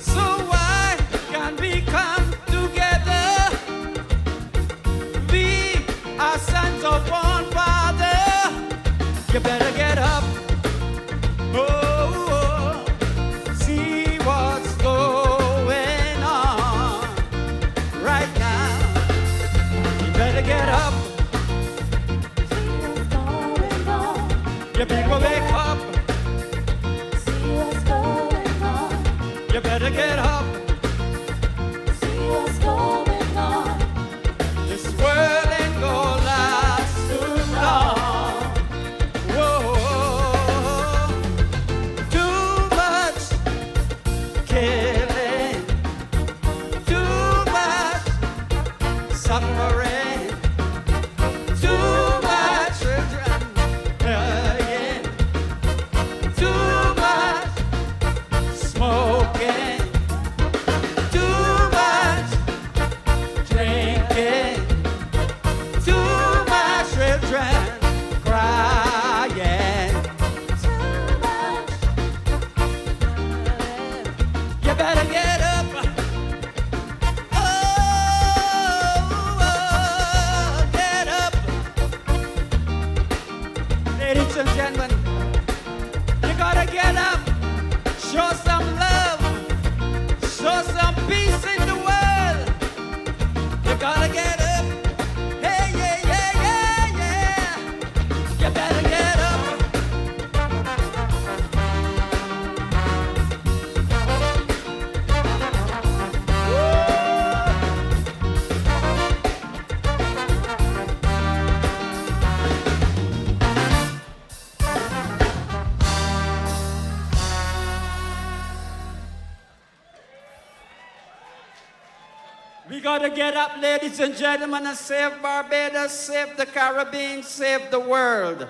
So why can't we come together? We are sons of one Father. You better get up. Oh, see what's going on right now. You better get up. You people wake up. See what's going on. You better get up. See what's going on. This world ain't gonna last too long. Whoa, too much killing, too much suffering, too much children dying, too much smoking, too much drinking, too much children crying, too much. You better get up. Oh, get up. Ladies and gentlemen, you gotta get up. Show some love. Show some peace in the world. You gotta get up. Hey, yeah, yeah, yeah, yeah. You better get up. We gotta get up, ladies and gentlemen, and save Barbados, save the Caribbean, save the world.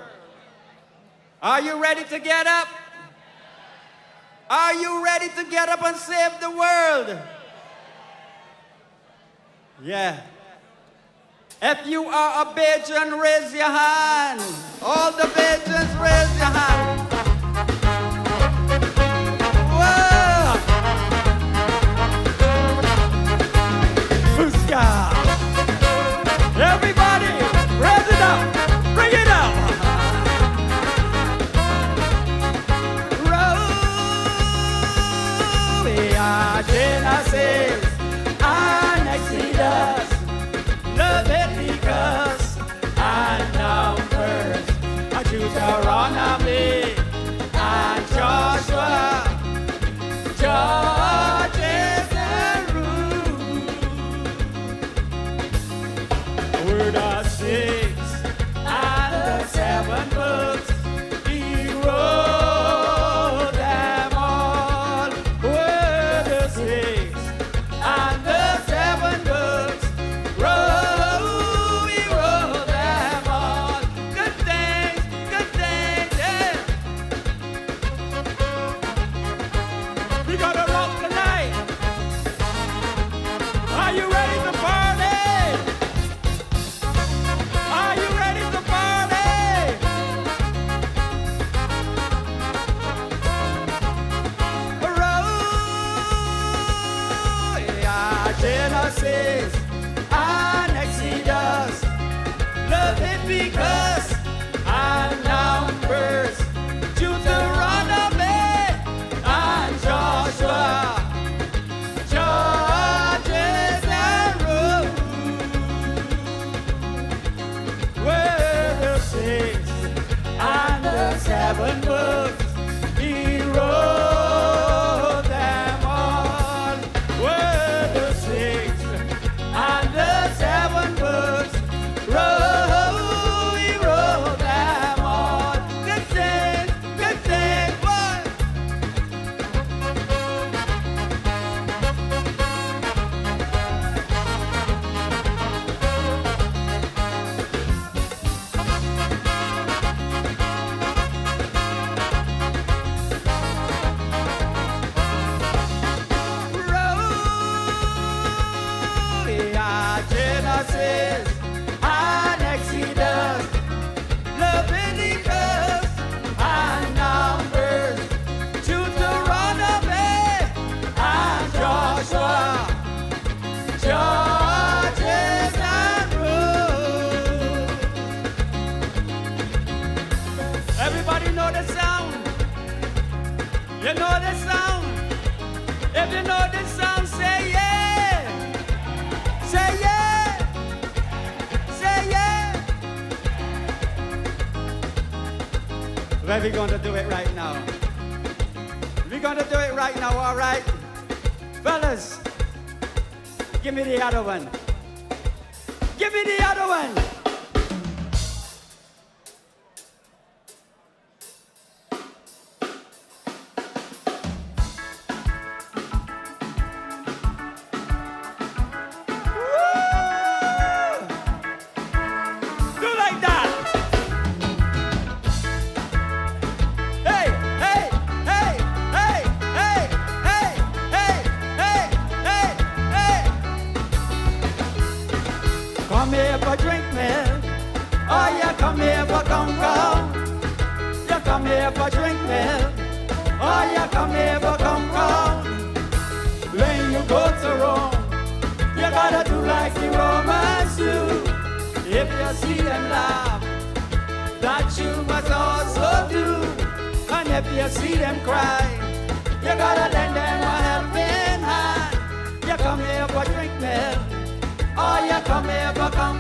Are you ready to get up? Are you ready to get up and save the world? Yeah. If you are a Bajan, raise your hand. All the Bajans, raise your hand. Whoa! Fuska! Everybody, raise it up. Bring it up. Row, Genesis, and Exodus. Leviticus and Numbers, and Deuteronomy and Joshua, Judges and Rules. The word of 6 and the 7 books, he wrote them all. Word of 6 and the 7 books, we wrote them all. Good things, yeah. We gotta rock tonight. Are you ready to party? Are you ready to party? Genesis and Exodus, Leviticus and Numbers, Deuteronomy and Joshua, Judges and Rules. Word of 6 seven books, he wrote them all. Were the six and the seven books, he wrote them all. Good thing, boy. Genesis and Exodus, Leviticus and Numbers, Deuteronomy and Joshua, Judges and Rules. Everybody know the sound? You know the sound? If you know the sound, say yeah. Say yeah. Say yeah. Well, we're going to do it right now. We're going to do it right now, all right? Fellas, give me the other one. Give me the other one. Come here for drink milk, oh you come here for come. You come here for drink milk, oh you come here for come. When you go to Rome, you gotta do like the Romans do. If you see them laugh, that you must also do. And if you see them cry, you gotta lend them a helping hand. You come here for drink milk, oh, you come here for come.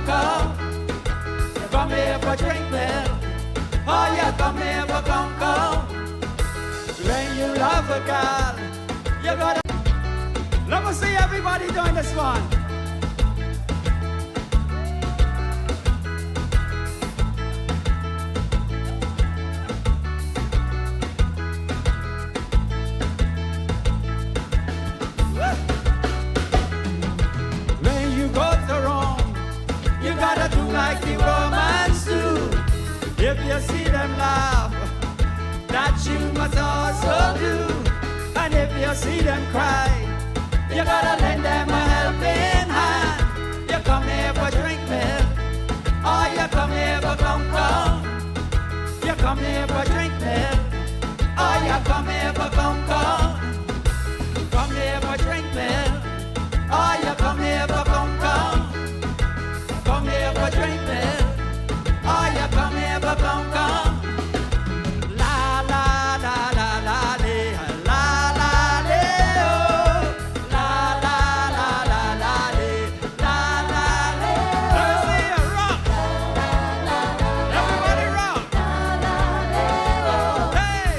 You come here for drink milk, oh, you come here for come. When you love a girl, you gotta. Let me see everybody doing this one. Gotta do like the Romans do. If you see them laugh, that you must also do. And if you see them cry, you gotta lend them a helping hand. You come here for drink milk, oh you come here for come. You come here for drink milk, oh you come here for come. Come here for drink milk, oh you come here for come. Come here for drink milk, oh you come here for come. La la la la la le, la la le, oh. La la la la la le, la la le. Let me see you rock. Everybody rock. Hey.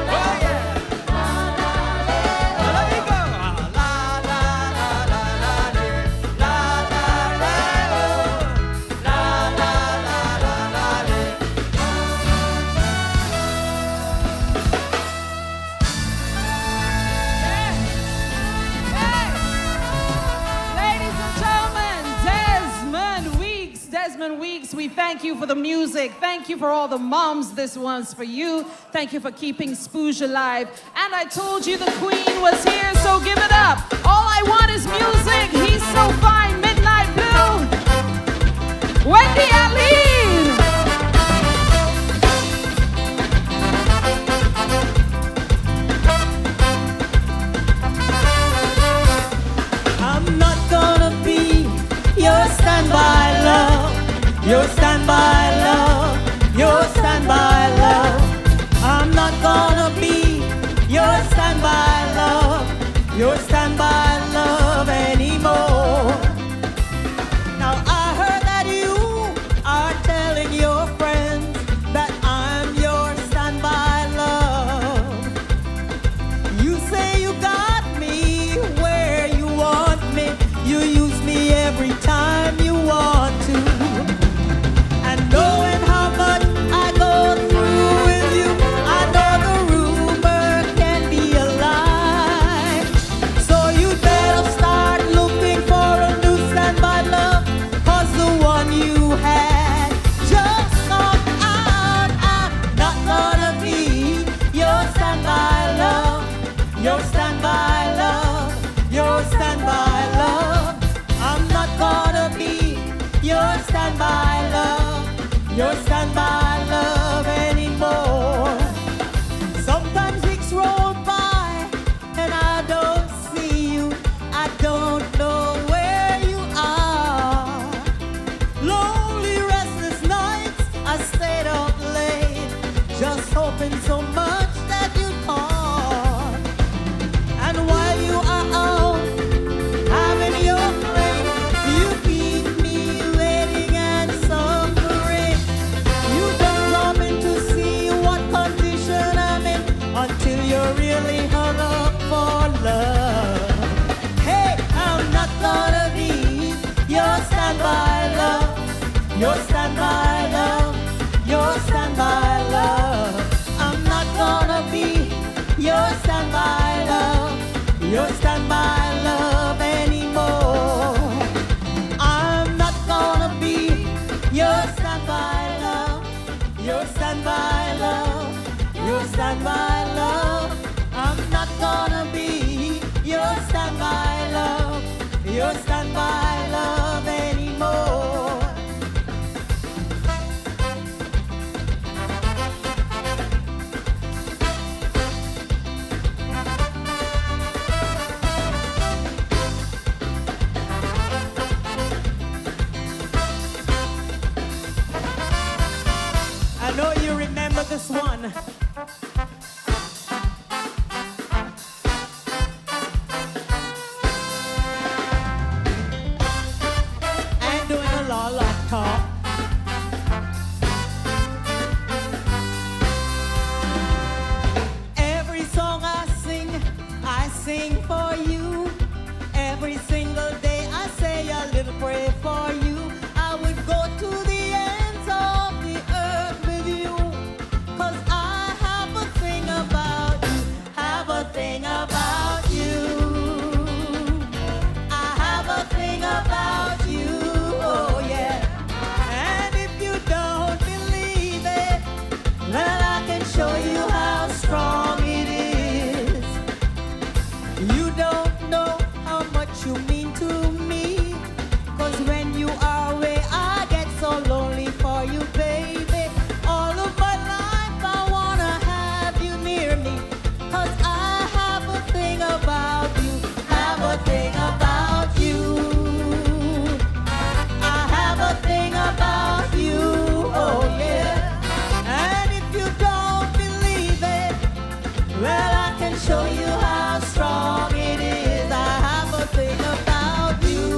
Oh yeah. Let me go. La la la la la le, la la le, oh. La la la la la le. Ladies and gentlemen, Desmond Weeks, we thank you for the music. Thank you for all the moms. This one's for you. Thank you for keeping Spooge alive. And I told you the Queen was here, so give it up. All I want is music. He's so fine. Midnight Blue. Wendy Aline. I'm not gonna be your standby love, your standby love, your standby love. I'm not gonna be your standby love, your standby love anymore. Now I heard that you are telling your friends that I'm standby love, your standby love anymore. Sometimes weeks roll by and I don't see you, I don't know where you are. Lonely, restless nights, I stayed up late, just hoping so much that you'd call. And while you are out having your play, you keep me waiting and suffering. You don't drop in to see what condition I'm in until you're really hung up for love. Hey, I'm not gonna be your standby love, your standby love, your standby love. I'm not gonna be your standby love, your standby love anymore. I'm not gonna be your standby love, your standby love, your standby love. I'm not gonna be your standby love, your standby love anymore. I know you remember this one. I'm doing a lot of talk. Every song I sing for you. Every single day I say a little prayer for you. I would go to the ends of the earth with you, 'cause I have a thing about you, have a thing about you. I have a thing about you, oh yeah. And if you don't believe it, then I can show you how strong it is. You don't know how much you mean to me, 'cause when you are away I get so lonely for you, baby. All of my life I wanna have you near me, 'cause I have a thing about you, have a thing about you. I have a thing about you, oh yeah. And if you don't believe it, well, I can show you how strong it is. I have a thing about you.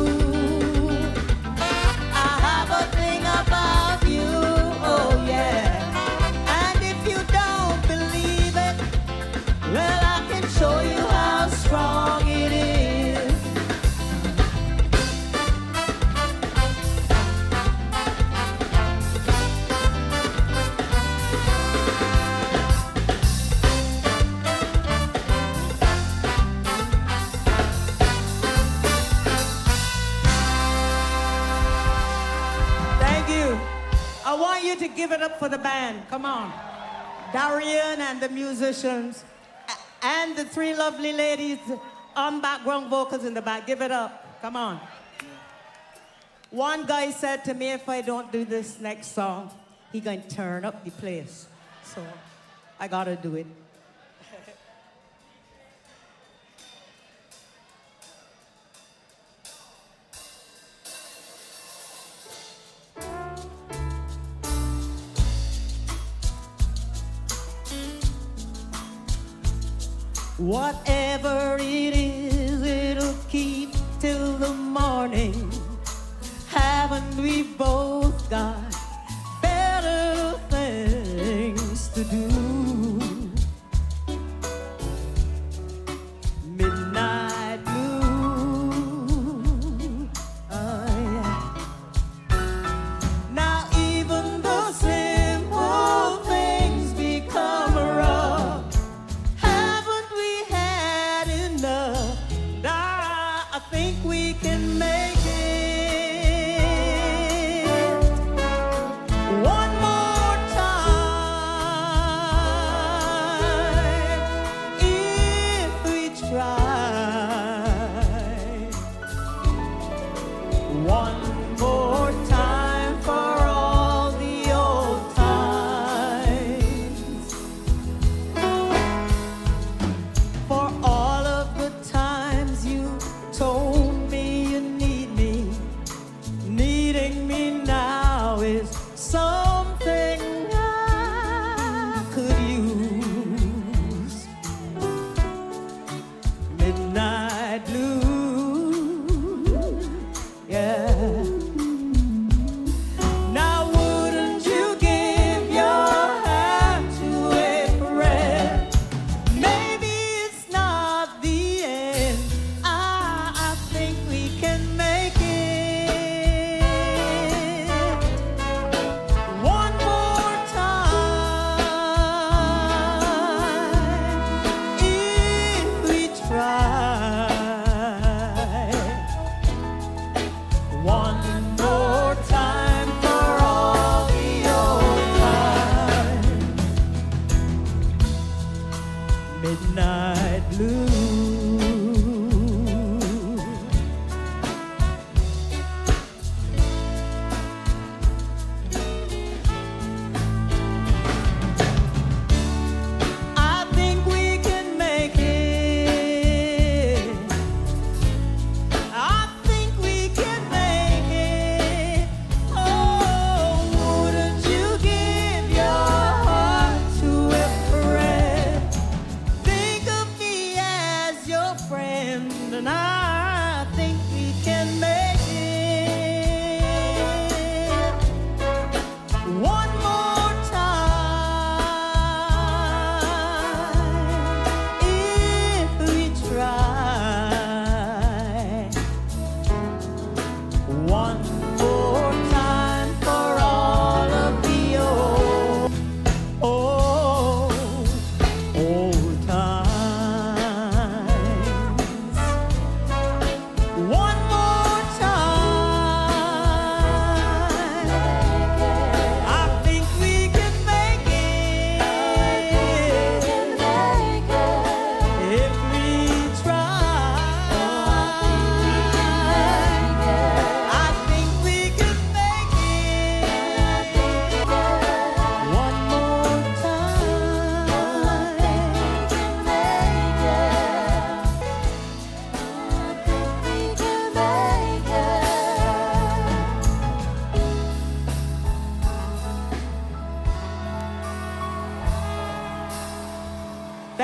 I have a thing about you, oh yeah. And if you don't believe it, well, I can show you how strong it is. Thank you. I want you to give it up for the band. Come on. Darian and the musicians, and the three lovely ladies on background vocals in the back. Give it up. Come on. One guy said to me, if I don't do this next song, he gonna turn up the place. So I gotta do it. Whatever it is, it'll keep till the morning. Haven't we both got better things to do? Midnight blue, oh yeah. Now even the simple things become rough. Haven't we had enough? I think we can make it.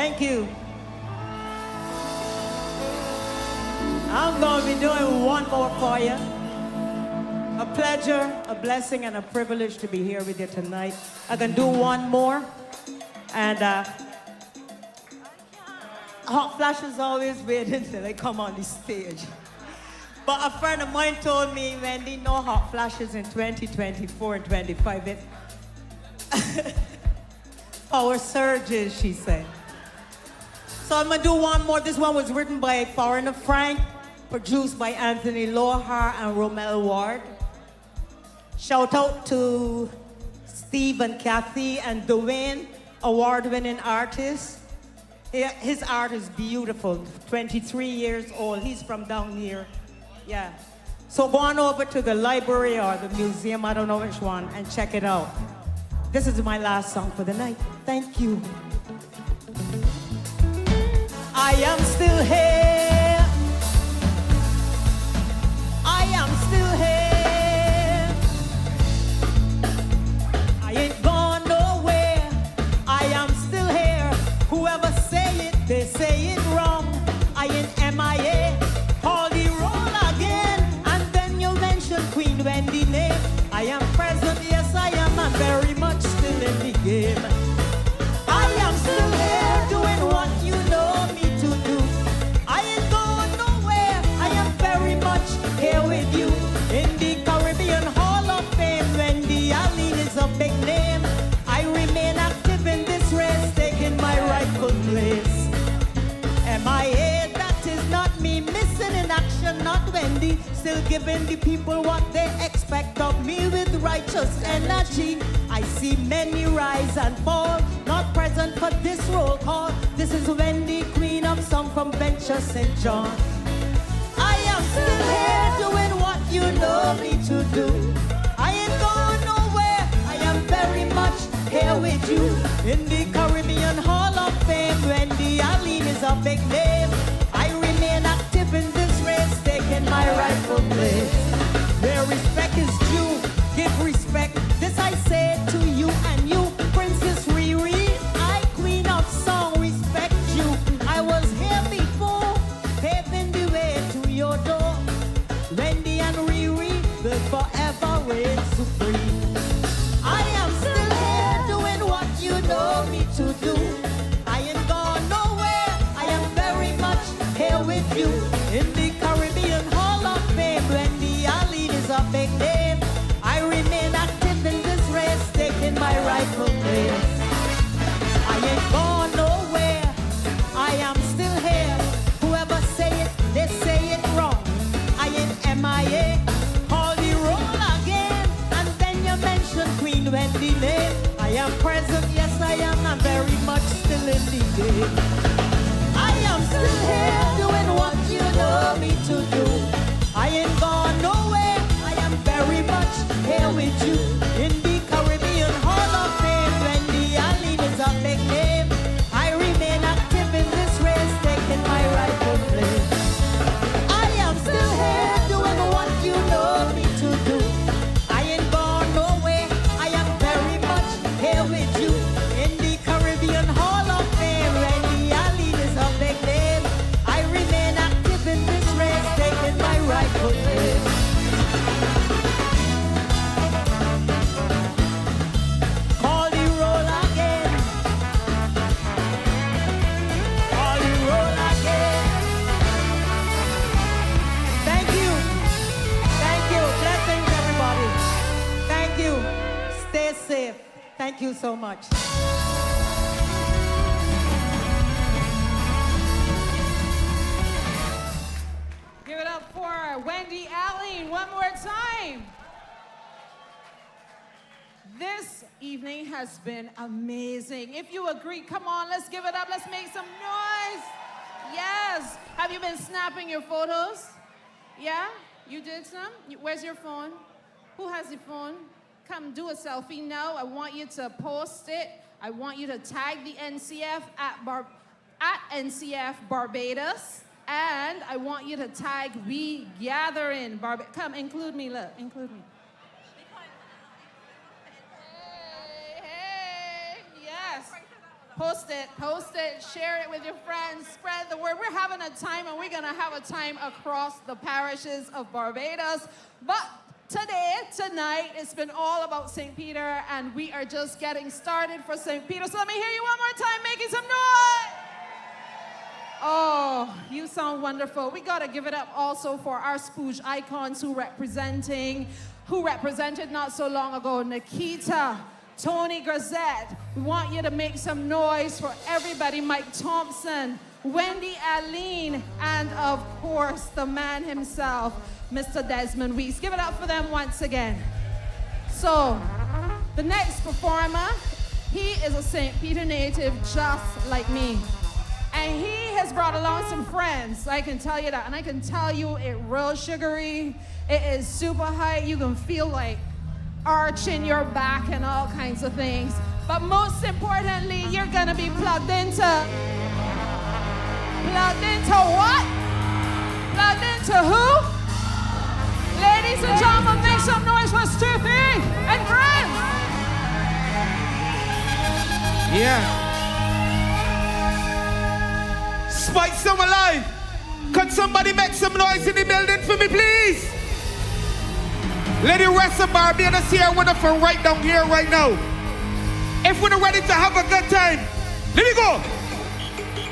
Thank you. I'm going to be doing one more for you. A pleasure, a blessing, and a privilege to be here with you tonight. I can do one more. And hot flashes always wait until they come on the stage. But a friend of mine told me, Wendy, no hot flashes in 2024 and 25. Power surges, she said. So I'm gonna do one more. This one was written by Foreigner Frank, produced by Anthony Lohar and Romel Ward. Shout out to Steve and Kathy and Dwayne, award-winning artists. His art is beautiful, 23 years old. He's from down here. Yeah. So go on over to the library or the museum, I don't know which one, and check it out. This is my last song for the night. Thank you. I am still here. I am still here. I ain't gone nowhere. I am still here. Whoever say it, they say it wrong. I ain't MIA. Call the roll again. And then you mention Queen Wendy name. I am present, yes I am. I'm very much still in the game. I am still here doing what you know me to do. I ain't going nowhere. I am very much here with you. In the Caribbean Hall of Fame, Wendy Allen is a big name. I remain active in this race, taking my rightful place. MIA, that is not me missing in action, not Wendy. Still giving the people what they expect of me with righteous energy. I see many rise and fall, not present for this roll call. This is Wendy, Queen of Song from Venture St. John. I am still here doing what you know me to do. I ain't going nowhere. I am very much here with you. In the Caribbean Hall of Fame, Wendy Allen is a big name. I remain active in this race, taking my rightful place. Where respect is due, give respect. This I say to you and you, Princess Riri. I, Queen of Song, respect you. I was here before, paving the way to your door. Wendy and Riri will forever reign supreme. I am still here doing what you know me to do. I ain't gone nowhere. I am very much here with you. In the Caribbean Hall of Fame, Wendy Allen is a big name. I remain active in this race, taking my rightful place. I ain't gone nowhere. I am still here. Whoever say it, they say it wrong. I ain't MIA. Call the roll again, and then you mention Queen Wendy name. I am present, yes I am. I'm very much still in the game. I am still here doing what you know me to do. I ain't gone nowhere. I am very much here with you. In the Caribbean Hall of Fame, Wendy Allen is a big name. I remain active in this race, taking my rightful place. I am still here doing what you know me to do. I ain't gone nowhere. I am very much here with you. In the Caribbean Hall of Fame, Wendy Allen is a big name. I remain active in this race, taking my rightful place. Call the roll again. Call the roll again. Thank you. Thank you. Blessings, everybody. Thank you. Stay safe. Thank you so much. Give it up for Wendy Allen one more time. This evening has been amazing. If you agree, come on, let's give it up. Let's make some noise. Yes. Have you been snapping your photos? Yeah? You did some? Where's your phone? Who has your phone? Come do a selfie now. I want you to post it. I want you to tag the NCF at NCF Barbados. And I want you to tag We Gatherin. Come, include me, look, include me. Hey, yes. Post it, share it with your friends, spread the word. We're having a time, and we're gonna have a time across the parishes of Barbados. But tonight, it's been all about St. Peter, and we are just getting started for St. Peter. So let me hear you one more time, making some noise. Oh, you sound wonderful. We gotta give it up also for our spooge icons who represented not so long ago, Nikita, Tony Grazette. We want you to make some noise for everybody. Mike Thompson, Wendy Aline, and of course, the man himself, Mr. Desmond Weeks. Give it up for them once again. So, the next performer, he is a St. Peter native just like me. And he has brought along some friends, I can tell you that. And I can tell you it's real sugary, it is super high, you can feel like arching your back and all kinds of things. But most importantly, you're gonna be plugged into what? Plugged into who? Ladies and gentlemen, make some noise for Stiffy and friends. Yeah. Speightstown alive. Could somebody make some noise in the building for me, please? Let the rest of Barbados here, I want to from right down here right now. If we're ready to have a good time, let me go.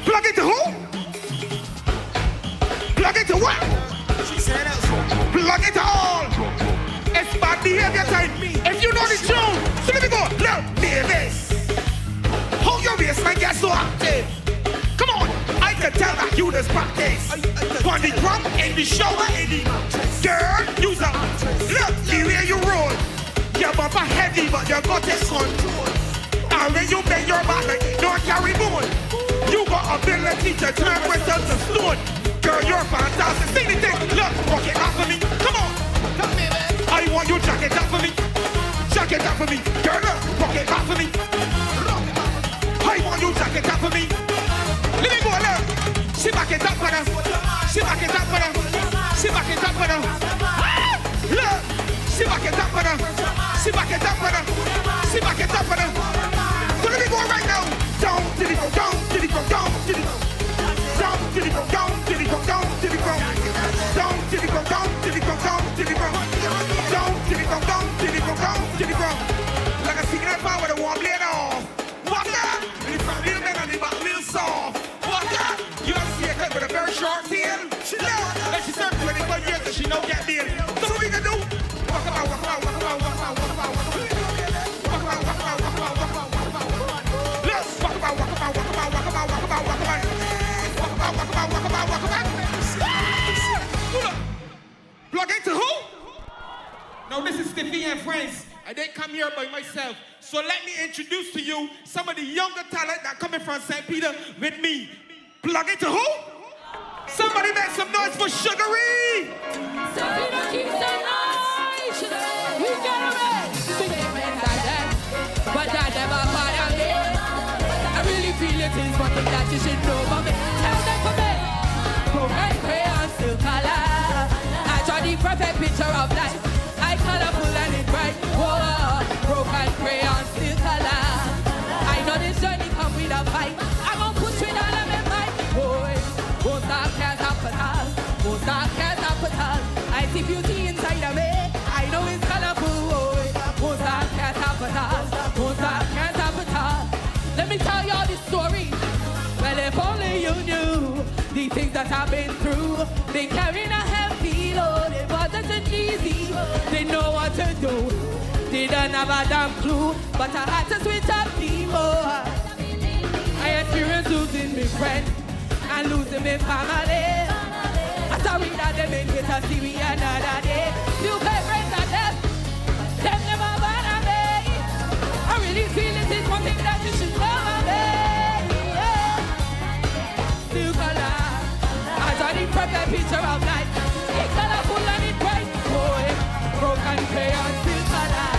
Plug into who? Plug into what? She said that. Plug into all. It's bad behavior time. If you know the tune, so let me go. Look, baby. Hold your waistline, get so active. Come on, I can tell that you just practice. On the drum, in the shower, in the girl, use up. Look, the way you roll. Your bumper heavy, but you got this control. And when you bend your back, like don't carry bone. You got ability to turn crystal to stone. Girl, you're fantastic. Sing the thing. Look, rock it up for me. Come on. Come me, man. I want you jack it up for me. Jack it up for me. Girl, look, rock it up for me. I want you jack it up for me. Let me go, look. She back it up for them. She back it up for them. She back it up for them. Look. She back it up for them. She back it up for them. She back it up for them. So let me go right now. Down, did it go down, did it go down, did it go down, did it go down, did it go down, did it go down, did it go down, did it go down, did it go down, did it go down, did it go down, did it go like a cigarette bar with a warm blade off. What that? It's a little bit on the back, little soft. What that? You don't see a cut with a very short tail. She knows that she served 21 years and she know get deal. So what we gonna do? Walk about, walk about, walk about, walk about, walk about, walk about. Walk about, walk about, walk about, walk about, walk about. Let's walk about, walk about, walk about, walk about, walk about, walk about. Walk about, walk about, walk about, walk about. Plug into who? Now this is Stiffy and friends. I didn't come here by myself. So let me introduce to you some of the younger talent that coming from St. Peter with me. Plug into who? Somebody make some noise for Sugary! St. Peter keeps the noise. We get away. But that never bother me. I really feel it is one thing that you should know about me. Tell them for me. Broken crayon still color. I draw the perfect picture of life. I colorful and it bright. Whoa, broken crayon still color. I know this journey come with a fight. I'm gonna put you in all of my mind. Boy, won't stop, can't stop at all. Won't stop, can't stop at all. I see beauty inside of me. I know it's colorful. Boy, won't stop, can't stop at all. Won't stop, can't stop at all. Let me tell y'all this story. Well, if only you knew the things that I've been through. They carrying a heavy load. It wasn't easy. They know what to do. They don't have a damn clue. But I had to switch up the more. I experienced losing my friend and losing my family. I sorry that they made it to see me another day. You pay friends at them. Them never bother me. I really feel it is one thing that you should know of me. New color. I saw the perfect picture of life. It's colorful and it's bright. Boy, broken crayon still color.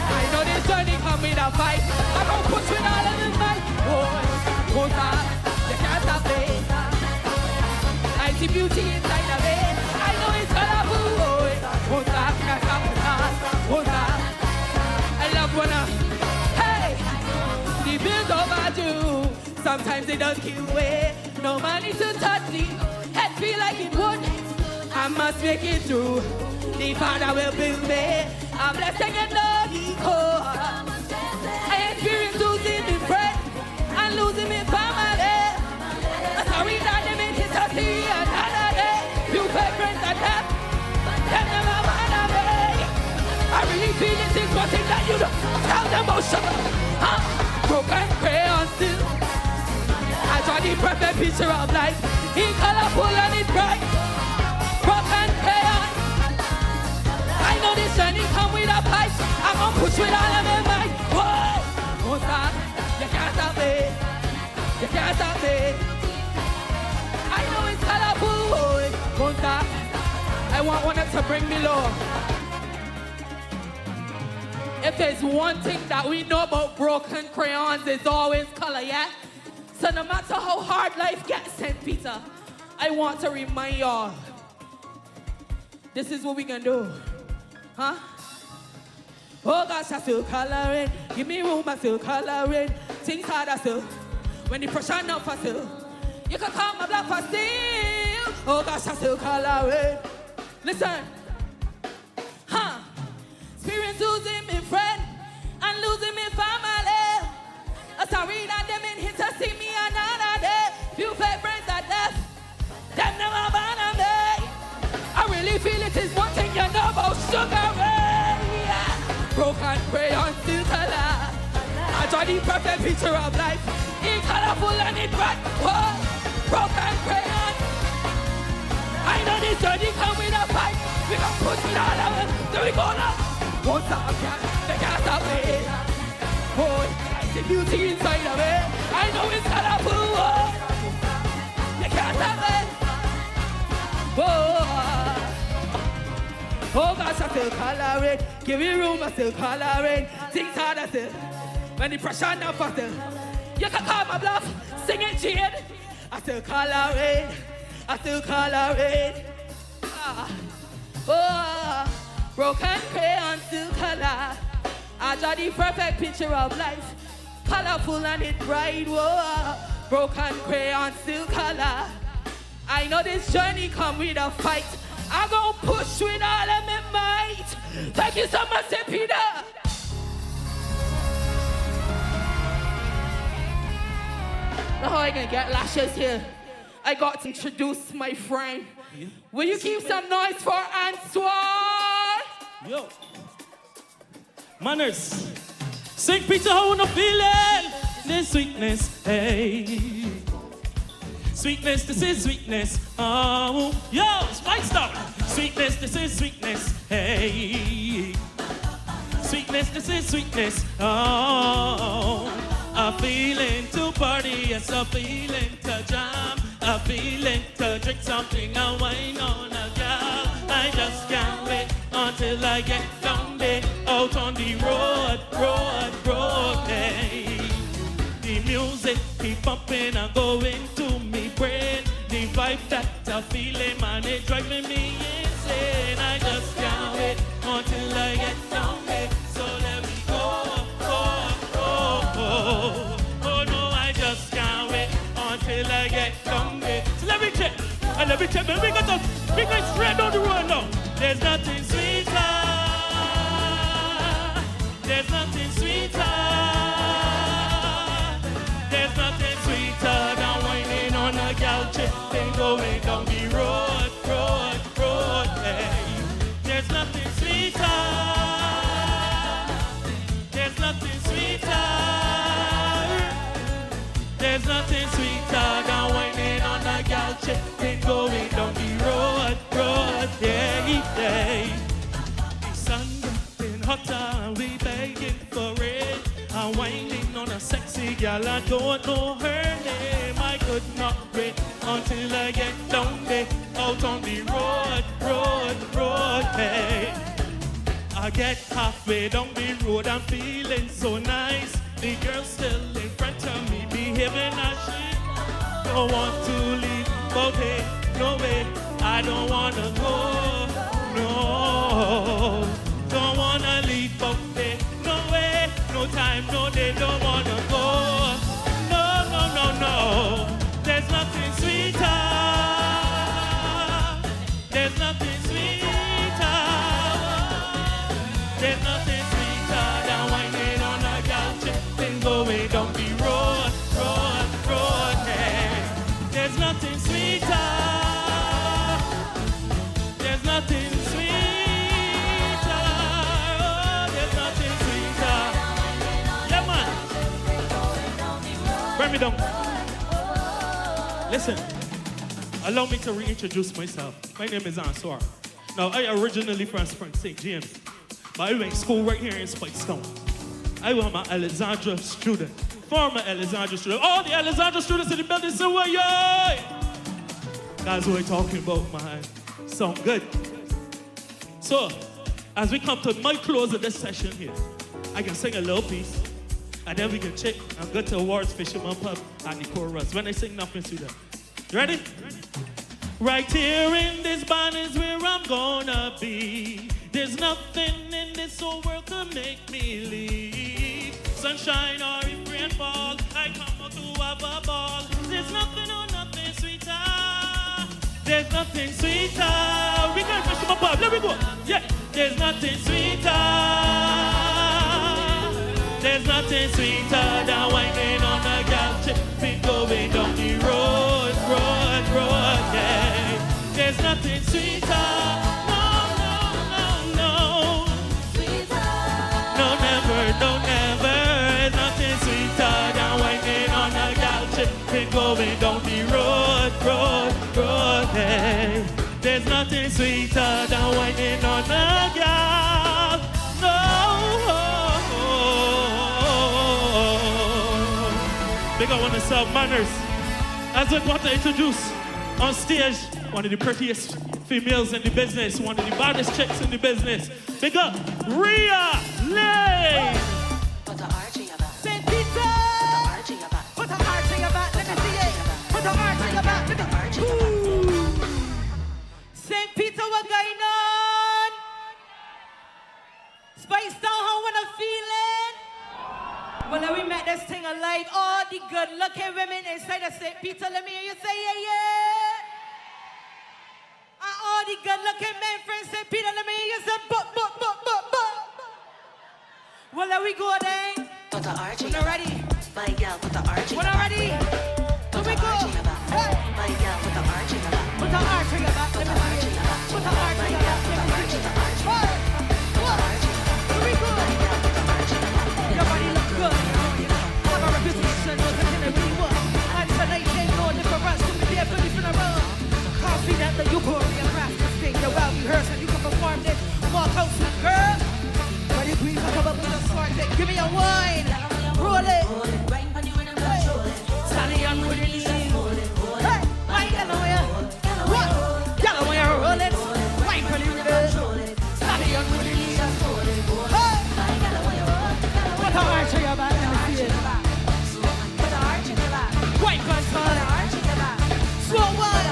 I know this journey come with a fight. I'm gonna put you in all of the fight. Boy, won't stop. You can't stop me. I see beauty inside of me. I know it's colorful. Boy, won't stop. Can't stop it all. Won't stop. I love when hey, the bills overdue. sometimes it does kill way. No money to touch the head feel like it would. I must make it through. The Father will build me. I'm blessing and lonely core. I experience losing me friend and losing me family. Sorry that they made history another day. You fake friends that have them never wanna me. I really feel it is one thing that you don't tell them about sugar. Broken crayon still. I draw the perfect picture of life. In colorful and it's bright. Broken crayon. I know this journey come with a pipe. I'm gonna push with all of my might. Whoa! Won't stop. You can't stop me. You can't stop me. I know it's colorful. Won't stop. I want one to bring me low. If there's one thing that we know about broken crayons, it's always color, yeah? So no matter how hard life gets, St. Peter, I want to remind y'all, this is what we can do, huh? Oh gosh, I still coloring. Give me room, I still coloring. Things hard, I still. When the pressure enough, I still. You can call my bluff, I still. Oh gosh, I still coloring. Listen, huh? Experience losing me friend and losing me family. Sorry that them in here to see me another day. Few fake friends are death, them never bother me. I really feel it is one thing you know about sugar ray. Broken crayon still color. I draw the perfect picture of life. It's colorful and it's bright. Whoa, broken crayon. I know this journey come with a pipe. We gon' push it all out. There we go now. Won't stop, they can't stop me. Boy, I see beauty inside of me. I know it's colorful. They can't stop me. Oh gosh, I still coloring. Give me room, I still coloring. Things hard, I still. When the pressure enough, I still. You can call my bluff, sing it, Jade. I still coloring. I still coloring. Broken crayon still color. I draw the perfect picture of life. Colorful and it's bright. Whoa. Broken crayon still color. I know this journey come with a fight. I gon' push with all of my might. Thank you so much, St. Peter. Now how I gonna get lashes here? I got to introduce my friend. Will you keep some noise for Antoine? Yo. Manners. St. Peter, how you feeling? This sweetness, hey. Sweetness, this is sweetness. Oh, yo, Speightstown. Sweetness, this is sweetness, hey. Sweetness, this is sweetness. Oh, a feeling to party, yes, a feeling to jam. A feeling to drink something, a wine on a gal. I just can't wait until I get down there, out on the road, hey. The music keep pumping and going to me brain. The vibe that I'm feeling, man, it's driving me insane. I just can't wait until I get down there, so let me go. Oh no, I just can't wait until I get down there. So let me check, man, we got straight down the road now. There's nothing sweeter. There's nothing sweeter. There's nothing sweeter than whining on a couch and going down the road, hey. There's nothing sweeter. There's nothing sweeter. There's nothing sweeter than whining on a couch and going down the road, yeah. The sun getting hotter and we begging for rain. I'm whining on a sexy gal, I don't know her name. I could not wait until I get down there, out on the road, hey. I get halfway down the road, I'm feeling so nice. The girl still in front of me, behaving as she don't want to leave, but hey, no way, I don't wanna go, no. Don't wanna leave, but hey, no way, no time, no day, don't wanna go. No, me down. Listen, allow me to reintroduce myself. My name is Ansar. Now, I originally from Spring St. James, but I went to school right here in Speightstown. I was an Alexandra student, former Alexandra student. All the Alexandra students in the building say, well, yay! That's what we're talking about, man. Sound good. So, as we come to my close of this session here, I can sing a little piece, and then we can check and go to Awards Fisherman Pub and the chorus. When I sing nothing to them. You ready? Right here in this band is where I'm gonna be. There's nothing in this whole world to make me leave. Sunshine or if rain fall, I come out to have a ball. There's nothing or nothing sweeter. There's nothing sweeter. We can push them up. Let me go. Yeah. There's nothing sweeter. There's nothing sweeter than whining on a gal chip and going down the road, yeah. There's nothing sweeter. No. Sweeter. No, never. There's nothing sweeter than whining on a gal chip and going down the road, yeah. There's nothing sweeter than whining on a gal. No. Big up on the self manners. As I want to introduce on stage one of the prettiest females in the business, one of the baddest chicks in the business. Big up Rhea Lane. Put the archie about. St. Peter. Put the archie about. Let me see it. Put the archie about. Let me see it. St. Peter, what going on? Speightstown, how wanna feel it? Well, we met this thing alive. All the good-looking women inside of St. Peter, let me hear you say yeah. And all the good-looking men from St. Peter, let me hear you say but. Well, let we go then. Put the archie. We're not ready. My girl, put the archie. We're not ready. Here we go. Hey. My girl, put the archie. Put the archie about. Let me see it. Put the archie about. Let me see it. Hey. Here we go. Your body look good. Have a reputation. Look at it really work. And tonight ain't no difference. To be there for the funeral. Confident that you go and practice thing. You're well rehearsed and you can perform this. Walk out to the girl. Ready, please, talk about the sword. Give me a wine. Roll it. Stallion with the lead. Hey, why Galawaya? What? Galawaya, roll it. Wine for the rhythm. Stallion with the lead. Hey, what a archer you're about. Let me see it. Wine control. Slow one.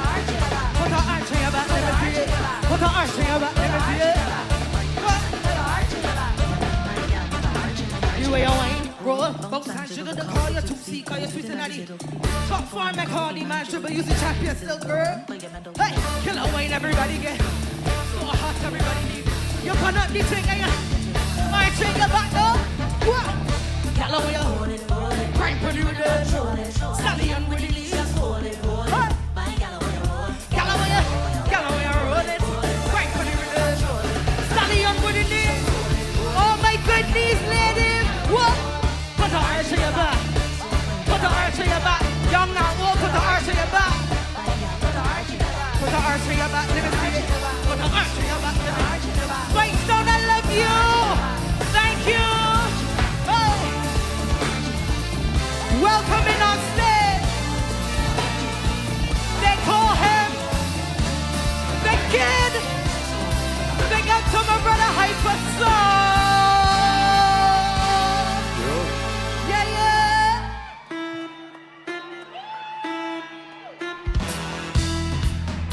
What a archer you're about. Let me see it. What a archer you're about. Let me see it. You wear your wine, roll, bounce and sugar to call you 2C, call you sweet and natty. Top form, I call the man, triple use the champion still, girl. Hey, killer wine, everybody get. So hot, everybody need. You cannot be thinking, I take your back, though. What? Yellow, you grind for the rhythm. Stallion with the lead. Hey, yellow, you roll it. Grind for the rhythm. Stallion with the lead. Oh my goodness, ladies. What? Put the arch on your back. Put the arch on your back. Young now, oh, put the arch on your back. Put the arch on your back. Let me see it. Put the arch on your back. Speightstown, I love you. Thank you. Oh. Welcoming on stage. They call him the Kid. Big up to my brother Hyper Song.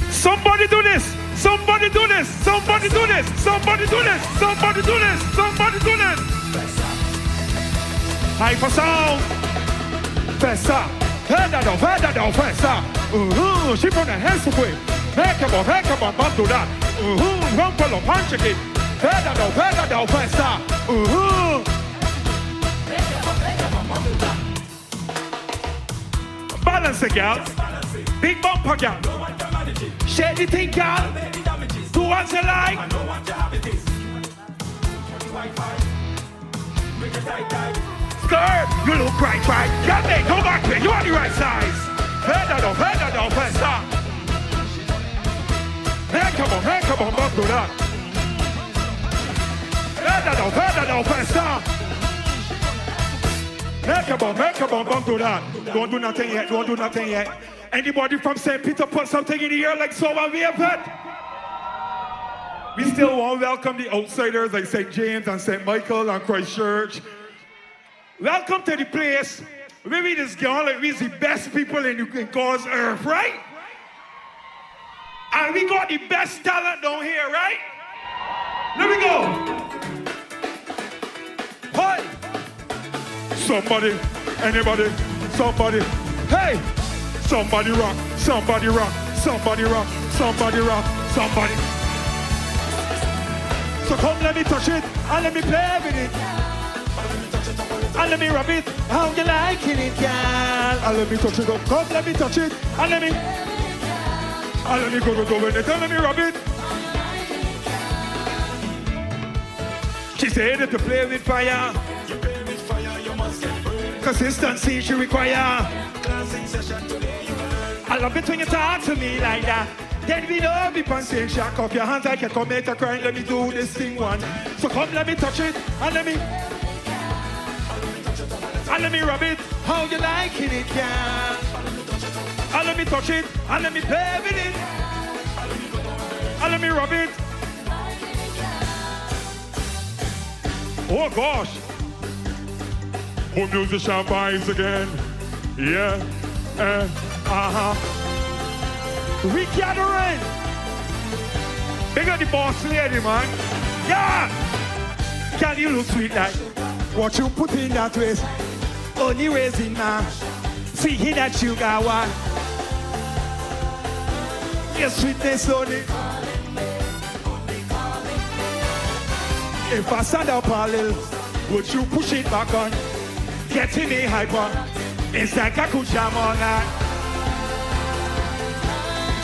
Somebody do this! Somebody do this! Somebody do this! Somebody do this! Somebody do this! Somebody do this! Hyper sound! Fessa! Head down, fessa! She put her hands away. Back up, back to that. Run for the punch again. Head down, fessa! Balance it, girl. Big bumper, girl. Shake the thing, girl. Do what you like. sir. You look right. Get me, come back here. You on the right size. Head that down, first up. Hey, come on, back to that. Head that down, first up. Hey, come on, back to that. Don't do nothing yet. Anybody from St. Peter put something in the air like so and we have it? We still want to welcome the outsiders like St. James and St. Michael and Christchurch. Welcome to the place where we just go like we're the best people in God's earth, right? And we got the best talent down here, right? Let me go. Hi. Somebody, anybody, somebody. Hey, somebody rock, somebody rock, somebody rock, somebody rock, somebody. So come let me touch it and let me play with it. And let me rub it, how you liking it, girl? And let me touch it up, come let me touch it. And let me go with it, and let me rub it. She said that to play with fire. You play with fire, you must get burned. Consistency she require. Classing session today, you learn. I love it when you talk to me like that. Then we know be panting, shack off your hands like you come make a cry. Let me do this thing one. So come let me touch it, and let me rub it, how you liking it, girl? And let me touch it, and let me play with it. And let me rub it. Oh gosh. Home musician vibes again. Yeah. We Gatherin. Big up the boss lady, man. Yeah. Can you look sweet like what you put in that waist? Only raising now. See that sugar one. Your sweetness on it. If I stand up a little, would you push it back on? Getting me hyper. It's like I could jam all night.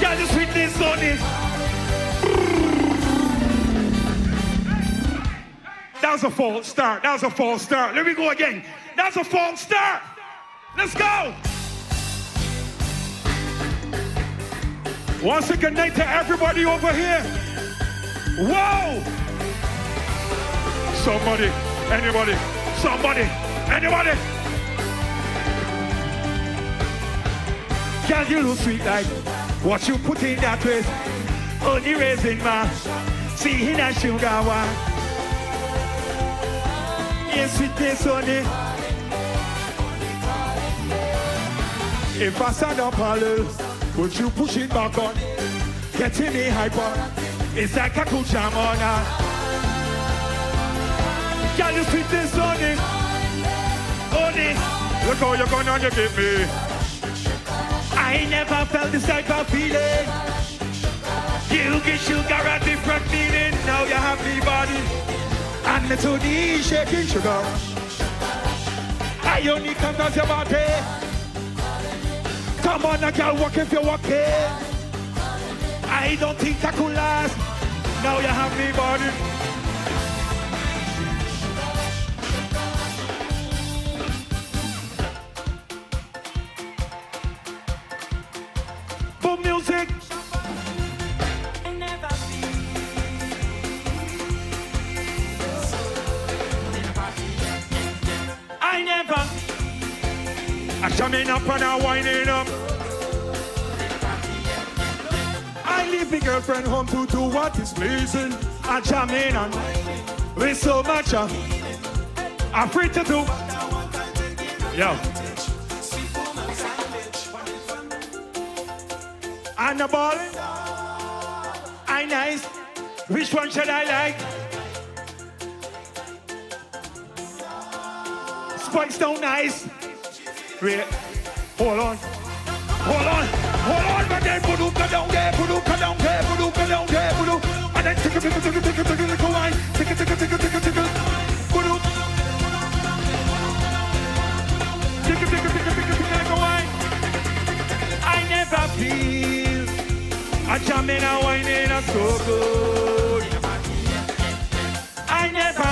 Yeah, the sweetness on it. That was a false start. Let me go again. That's a false start. Let's go. Once again, night to everybody over here. Whoa. Somebody, anybody, anybody. Girl, you look sweet like what you put in that waist. Only raising my see that sugar one. Yes, sweetness on it. If I stand up a little, would you push it back on? Getting me hyper. It's like a cool jam on her. Girl, you sweetness on it. On it. Look how you're gonna give me. I never felt this type of feeling. You give sugar a different feeling. Now you have me body. And me to the shaking sugar. I only come as your body. Come on, I can walk if you're walking. I don't think I could last. Now you have me body. Boom music. I never. I'm jamming up and I'm winding up. I leave my girlfriend home to do what is pleasing. I'm jamming on with so much I'm free to do. Yo. And the ballin', I nice. Which one should I like? Speightstown nice. Wait, hold on, but then put down there, and then take a wine, take a wine. I never feel a jamming and whining and so good. I never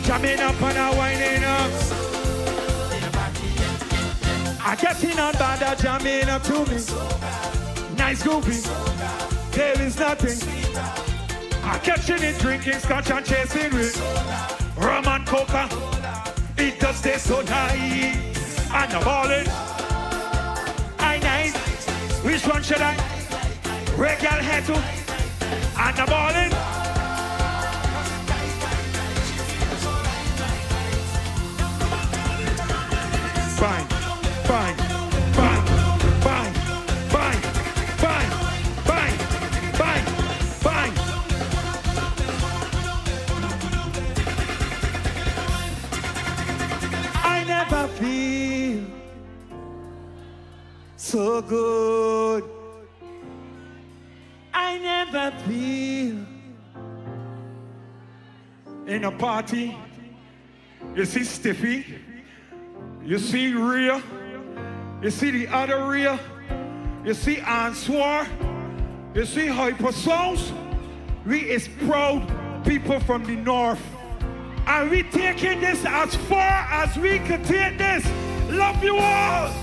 Jamming up and a winding up. I getting on bad, jamming up to me. Nice groovy, there is nothing. I catching it, drinking scotch and chasing with rum and coca. It does taste so nice. And I'm ballin'. I nice. Which one should I? Regal head to. And I'm ballin'. Fine, fine, fine, fine, fine, fine, fine, fine, fine. I never feel so good. I never feel in a party. You see Stiffy. You see Rhea, you see the other Rhea, you see Answar, you see Hypersounds. We is proud people from the north. And we taking this as far as we can take this. Love you all.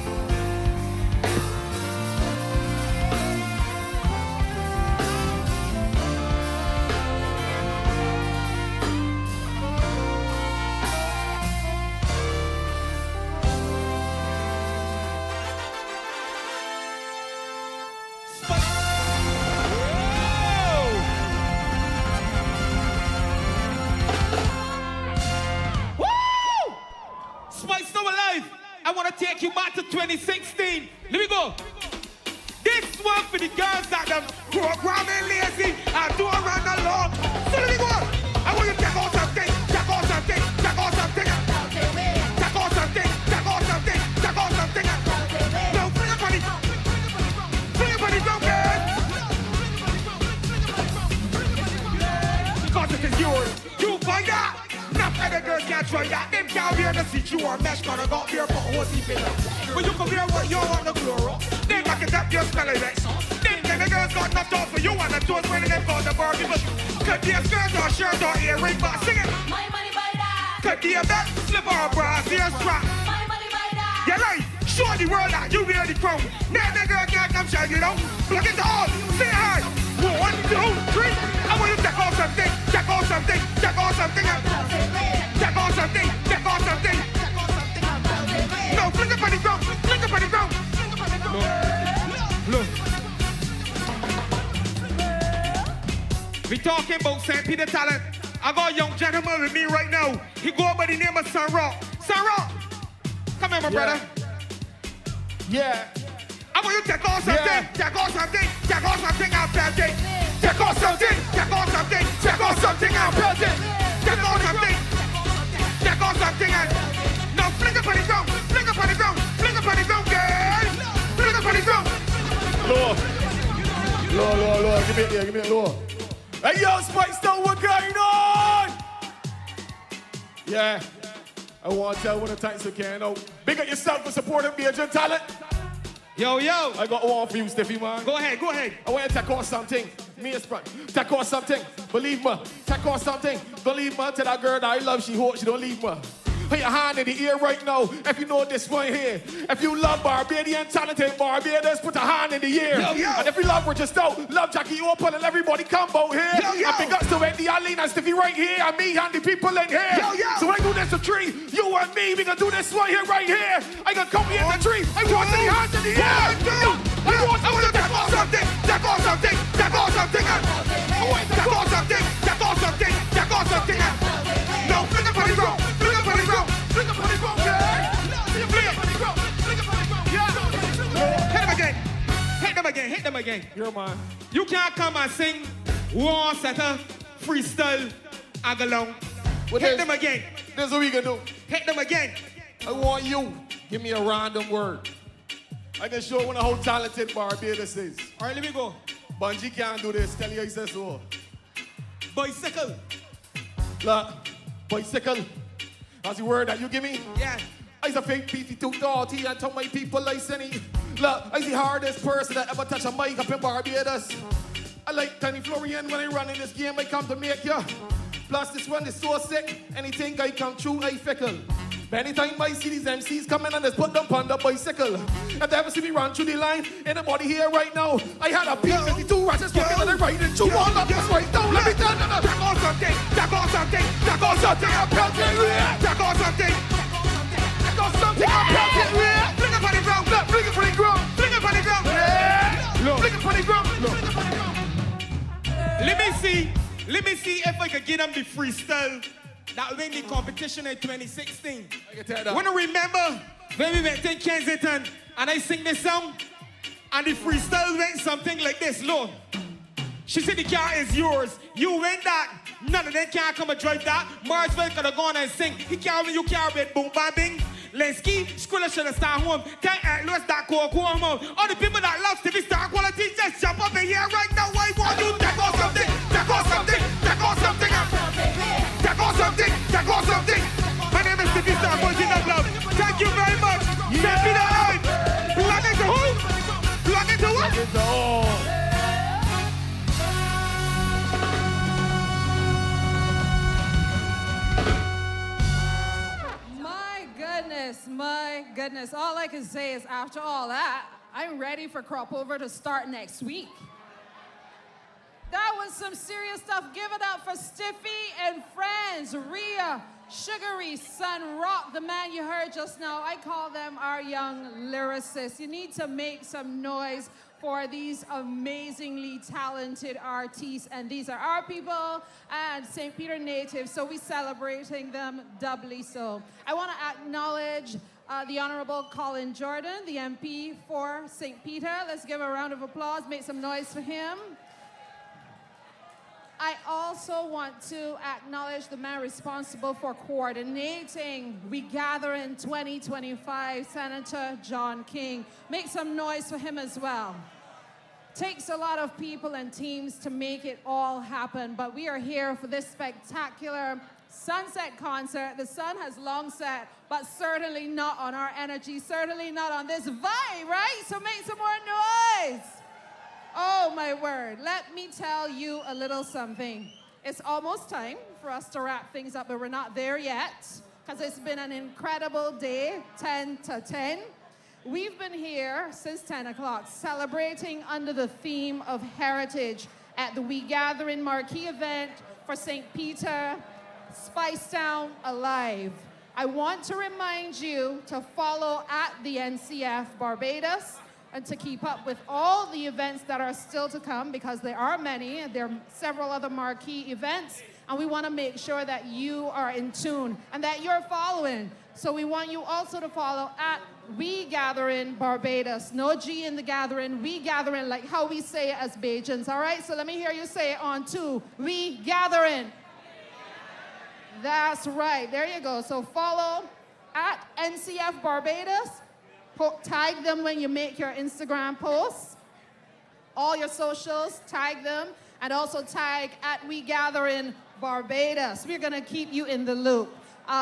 I want to take you back to 2016. Let me go. This one for the girls that them programming lazy and don't run along. So let me go. I want you to take out something, take out something, take out something. Take out something, take out something, take out something. Now bring up on it. Bring up on it, don't get. Because it is yours. You find that. Other girls can't try that. Them can't wear the see-through or mesh, gonna go here for whole deep in. But you can wear what you want to glow. Then back it up, you smell it. Then the girls got not off for you and the toes when they go to Barbie. But could be a skirt or shirt or earring, but sing it. My money by that. Could be a belt, slip or a bra, ear strap. My money by that. You're right. Show the world that you wear the crown. Then the girl can't come shine, you know. Plug it all. Say hi. 1, 2, 3. I want you to take off something, take off something, take off something. Take off something, take off something. No, fling up on the ground, fling up on the ground. Look. We talking about St. Peter talent. I got a young gentleman with me right now. He go by the name of Sun Rock. Sun Rock, come here, my brother. Yeah. I want you to take off something, take off something, take off something out there. Take off something, take off something, take off something out there. Take off something. Take off something and now fling up on the ground, fling up on the ground, fling up on the ground, girl. Fling up on the ground. Low. Give me it low. Hey, yo, Speightstown, what going on? Yeah. I want to tell one of the times you can. Big up yourself for supporting Bajan talent. Yo. I got one for you, Stiffy, man. Go ahead. I want to take off something. Me and Sprite. Take off something. Believe me. Take off something. Believe me. Tell that girl that I love, she hope she don't leave me. Put your hand in the ear right now if you know this one here. If you love Barbadian talented Barbados, put a hand in the ear. Yo. And if you love Richard Stout, love Jackie Opal and everybody come out here. Yo. And big ups to Wendy, Arlene and Stiffy right here. And me and the people in here. Yo. So when I do this a tree, you and me, we gonna do this one here right here. I gonna come here in the tree. I want the hands in the air. I want to take off something. Take off something. Take off something. Take off something. Take off something. Take off something. No, fling up on the ground. Fling up on the ground. Fling up on the ground, yeah. Fling up on the ground. Fling up on the ground. Yeah. Hit them again. Hit them again. Yo, man. You can't come and sing one setter, freestyle, and go long. Hit them again. This is what we gonna do. Hit them again. I want you. Give me a random word. I can show one how talented Barbados is. All right, let me go. Bungie can't do this. Tell you he says so. Bicycle. Look, bicycle. That's the word that you give me? Yeah. I's a fake beefy too dirty and tell my people like Senny. Look, I's the hardest person that ever touch a mic up in Barbados. I like Tiny Florian when I run in this game, I come to make ya. Plus this one is so sick, anything I come true, I fickle. But anytime I see these MCs coming and just put them on the bicycle. If they ever see me run through the line, anybody here right now, I had a P52 ratchets fucking and I ride it through all of this right now. Let me tell you, that goes something, that goes something, that goes something, I'm pelting rear, that goes something. That goes something, I'm pelting rear. Fling it on the ground, look, fling it on the ground, fling it on the ground, yeah. Fling it on the ground, fling it on the ground. Let me see if I could get them the freestyle that win the competition in 2016. Wanna remember when we went to Kensington and I sing this song and the freestyle went something like this, look. She said the car is yours, you win that. None of them can come and drive that. Marsville could have gone and sing. He can't win, you can't win, boom, bang, bing. Lenski, school should have started home. Tell Louis that go home. All the people that love Stevie Star quality, just jump up in here right now. I want you to go something, to go something, to go something. To go something, to go something. My name is Stevie Star, boys in love. Thank you very much. Send me the line. Plug into who? Plug into what? My goodness. All I can say is after all that, I'm ready for Crop Over to start next week. That was some serious stuff. Give it up for Stiffy and friends. Rhea, Sugary, Sun Rock, the man you heard just now. I call them our young lyricists. You need to make some noise for these amazingly talented artists. And these are our people and St. Peter natives, so we're celebrating them doubly so. I want to acknowledge the Honorable Colin Jordan, the MP for St. Peter. Let's give a round of applause, make some noise for him. I also want to acknowledge the man responsible for coordinating We Gatherin 2025, Senator John King. Make some noise for him as well. Takes a lot of people and teams to make it all happen, but we are here for this spectacular sunset concert. The sun has long set, but certainly not on our energy, certainly not on this vibe, right? So make some more noise. Oh, my word. Let me tell you a little something. It's almost time for us to wrap things up, but we're not there yet because it's been an incredible day, 10 to 10. We've been here since 10 o'clock celebrating under the theme of heritage at the We Gatherin marquee event for St. Peter, Speightstown Alive. I want to remind you to follow at the NCF Barbados and to keep up with all the events that are still to come, because there are many, and there are several other marquee events, and we want to make sure that you are in tune and that you're following. So we want you also to follow at We Gatherin Barbados. No G in the Gatherin, We Gatherin, like how we say it as Bajans, all right? So let me hear you say it on two. We Gatherin. That's right, there you go. So follow at NCF Barbados. Tag them when you make your Instagram posts. All your socials, tag them. And also tag at We Gatherin Barbados. We're gonna keep you in the loop.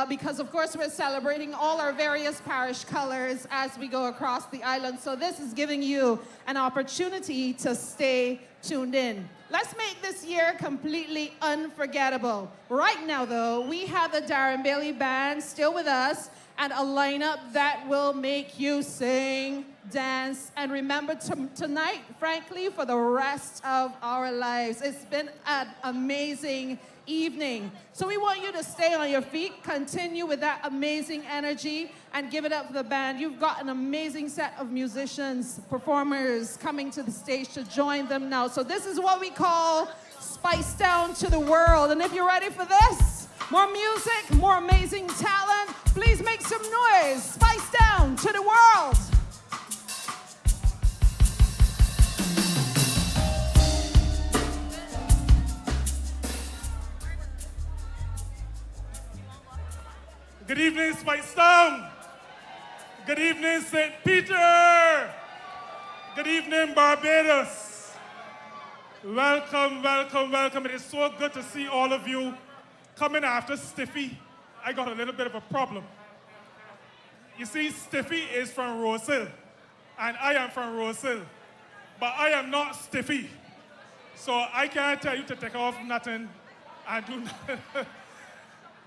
Because of course we're celebrating all our various parish colors as we go across the island. So this is giving you an opportunity to stay tuned in. Let's make this year completely unforgettable. Right now though, we have the Darren Bailey Band still with us, and a lineup that will make you sing, dance, and remember tonight, frankly, for the rest of our lives. It's been an amazing evening. So we want you to stay on your feet, continue with that amazing energy, and give it up for the band. You've got an amazing set of musicians, performers coming to the stage to join them now. So this is what we call Speightstown to the world. And if you're ready for this, more music, more amazing talent, please make some noise. Speightstown to the world. Good evening, Speightstown. Good evening, St. Peter. Good evening, Barbados. Welcome, welcome, welcome. It is so good to see all of you coming after Stiffy. I got a little bit of a problem. You see, Stiffy is from Rose Hill, and I am from Rose Hill, but I am not Stiffy. So I can't tell you to take off nothing I do not.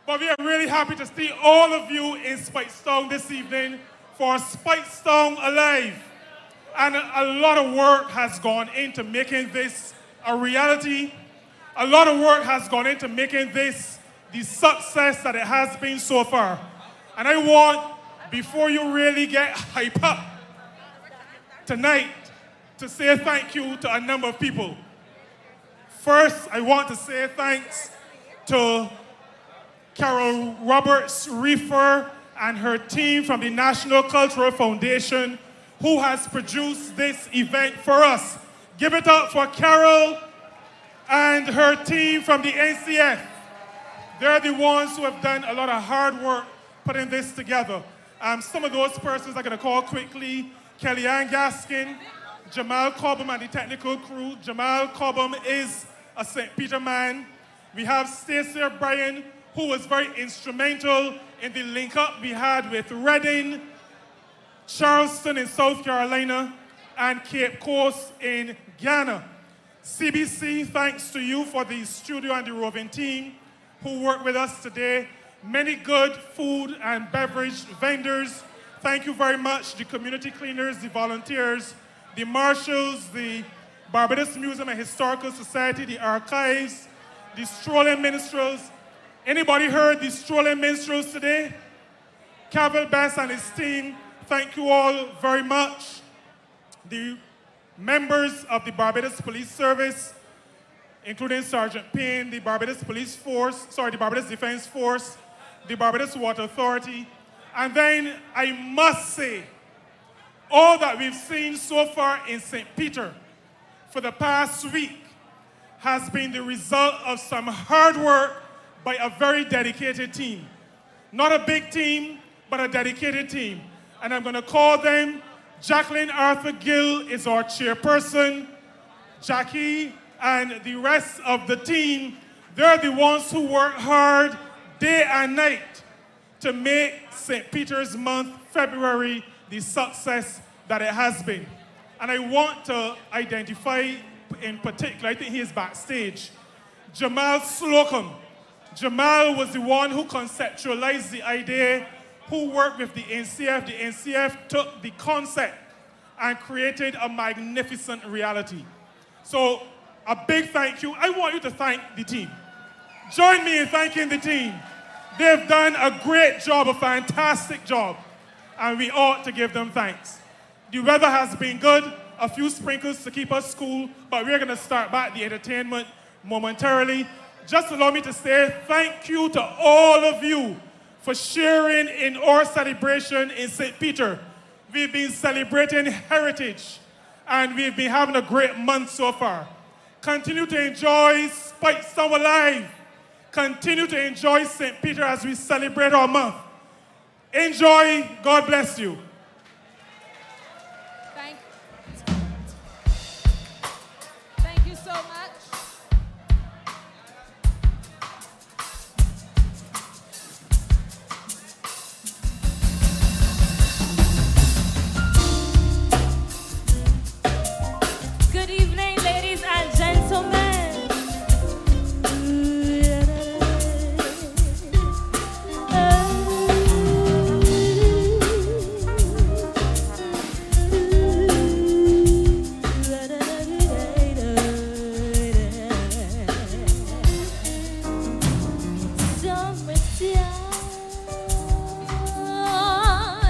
But we are really happy to see all of you in Speightstown this evening for Speightstown Alive. And a lot of work has gone into making this a reality. A lot of work has gone into making this the success that it has been so far. And I want, before you really get hyped up tonight, to say thank you to a number of people. First, I want to say thanks to Carol Roberts Reefer and her team from the National Cultural Foundation who has produced this event for us. Give it up for Carol and her team from the NCF. They're the ones who have done a lot of hard work putting this together. Some of those persons I'm going to call quickly: Kellyanne Gaskin, Jamal Cobham and the technical crew. Jamal Cobham is a St. Peter man. We have Stacey O'Brien, who was very instrumental in the link-up we had with Reading, Charleston in South Carolina, and Cape Coast in Ghana. CBC, thanks to you for the studio and the roving team who worked with us today. Many good food and beverage vendors. Thank you very much. The community cleaners, the volunteers, the marshals, the Barbados Museum and Historical Society, the archives, the strolling minstrels. Anybody heard the strolling minstrels today? Cavill Bess and his team, thank you all very much. The members of the Barbados Police Service, including Sergeant Payne, the Barbados Defense Force, the Barbados Water Authority. And then I must say, all that we've seen so far in St. Peter for the past week has been the result of some hard work by a very dedicated team. Not a big team, but a dedicated team. And I'm going to call them. Jacqueline Arthur Gill is our chairperson. Jackie and the rest of the team, they're the ones who work hard day and night to make St. Peter's month, February, the success that it has been. And I want to identify in particular, I think he is backstage, Jamal Slocum. Jamal was the one who conceptualized the idea, who worked with the NCF. The NCF took the concept and created a magnificent reality. So a big thank you. I want you to thank the team. Join me in thanking the team. They've done a great job, a fantastic job, and we ought to give them thanks. The weather has been good, a few sprinkles to keep us cool, but we're going to start back the entertainment momentarily. Just allow me to say thank you to all of you for sharing in our celebration in St. Peter. We've been celebrating heritage, and we've been having a great month so far. Continue to enjoy Speightstown Alive. Continue to enjoy St. Peter as we celebrate our month. Enjoy. God bless you. Thank you so much. Good evening, ladies and gentlemen.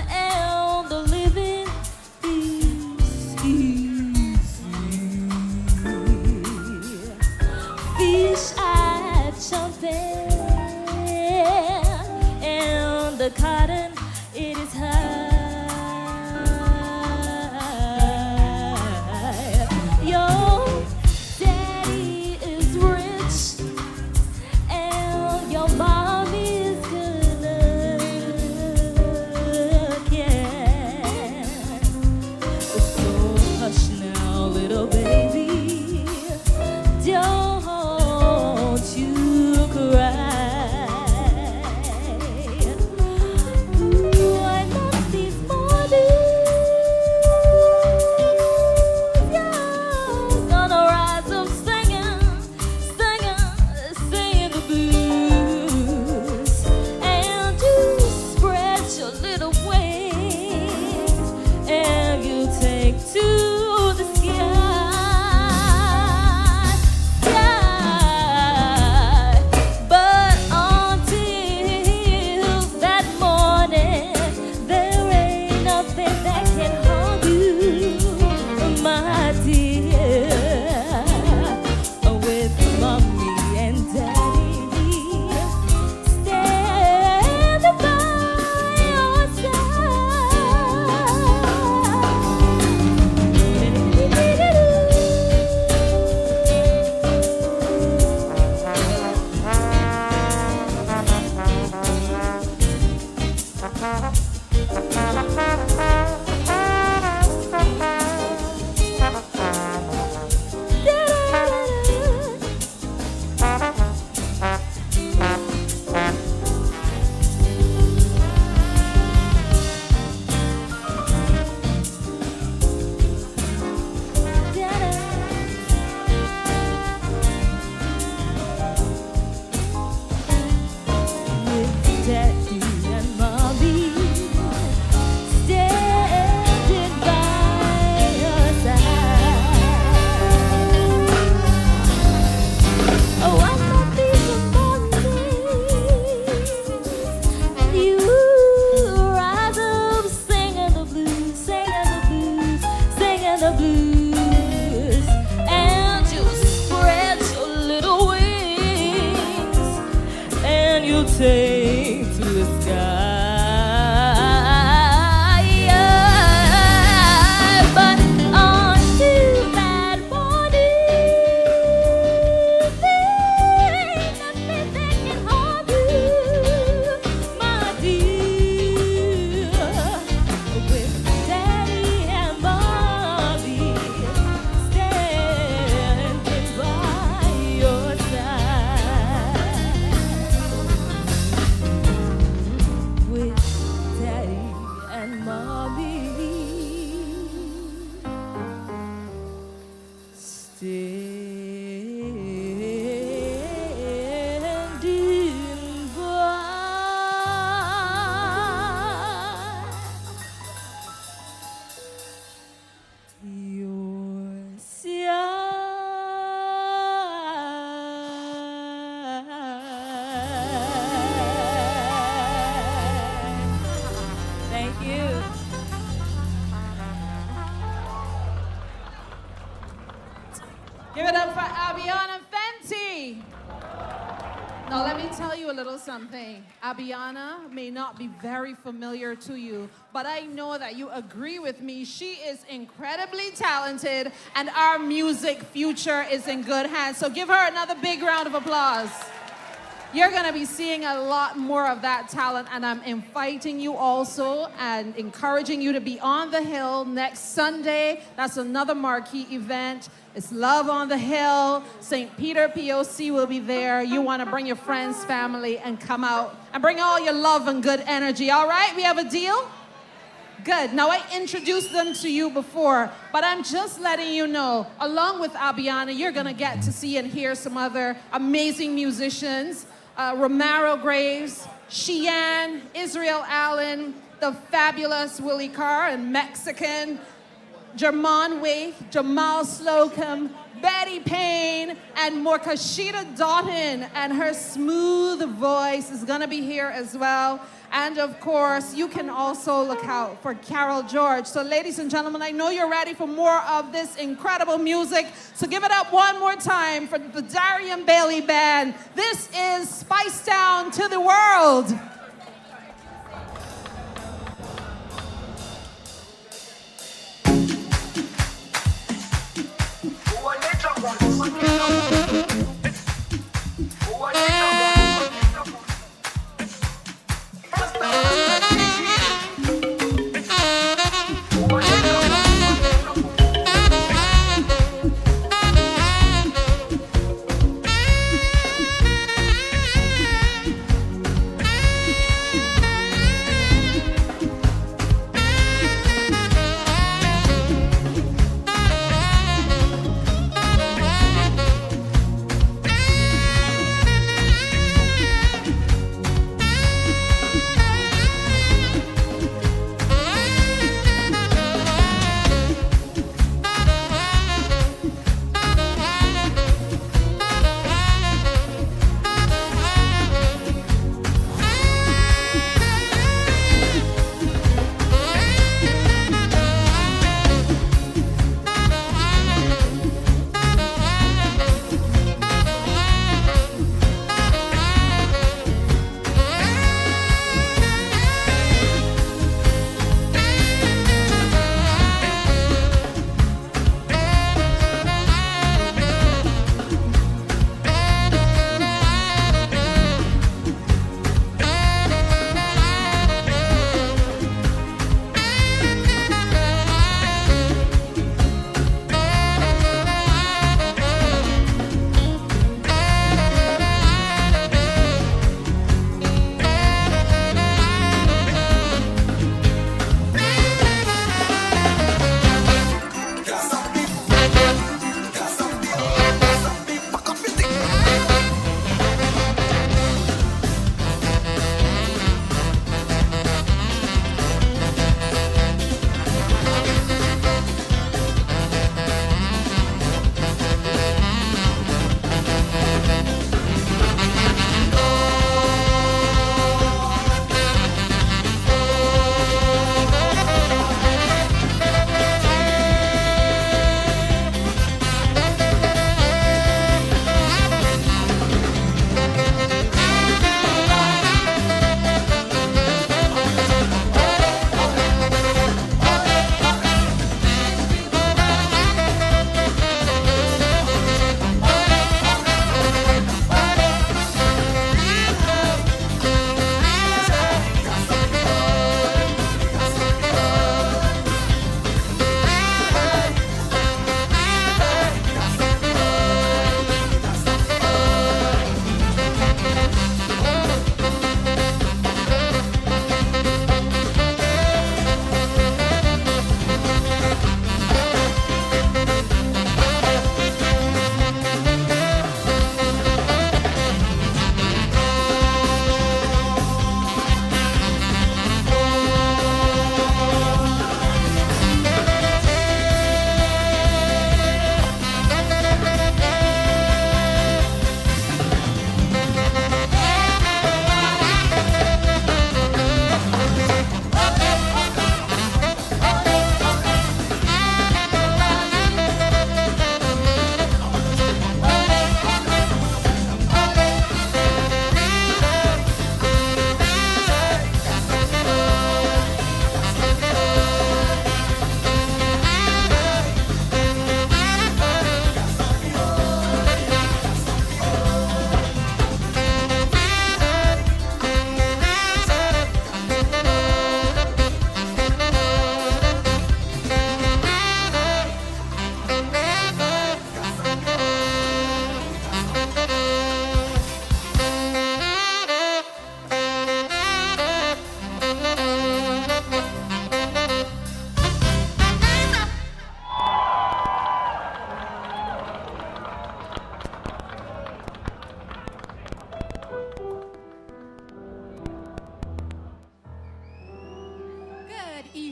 And the living is easy. Fish are jumping, and the cotton, it is high. Your daddy is rich, and your mommy is good looking. So hush now, little baby, don't you cry. daddy and mommy standing by your side. Oh, I thought these were mornings, and you rise up singing the blues, singing the blues, singing the blues, and you spread your little wings and you take to the sky. But until that morning, ain't nothing that can harm you, my dear. With daddy and mommy standing by your side. With daddy and mommy standing by your side. Thank you. Give it up for Abiana Fenty. Now, let me tell you a little something. Abiana may not be very familiar to you, but I know that you agree with me. She is incredibly talented, and our music future is in good hands. So give her another big round of applause. You're going to be seeing a lot more of that talent, and I'm inviting you also and encouraging you to be on the Hill next Sunday. That's another marquee event. It's Love on the Hill. St. Peter POC will be there. You want to bring your friends, family, and come out and bring all your love and good energy. All right? We have a deal? Good. Now, I introduced them to you before, but I'm just letting you know, along with Abiana, you're going to get to see and hear some other amazing musicians. Romaro Graves, Sheehan, Israel Allen, the fabulous Willie Carr, and Mexican, Jermon Waith, Jamal Slocum, Betty Payne, and more. Kashida Doughton and her smooth voice is going to be here as well. And of course, you can also look out for Carol George. So ladies and gentlemen, I know you're ready for more of this incredible music. So give it up one more time for the Darian Bailey Band. This is Speightstown to the World.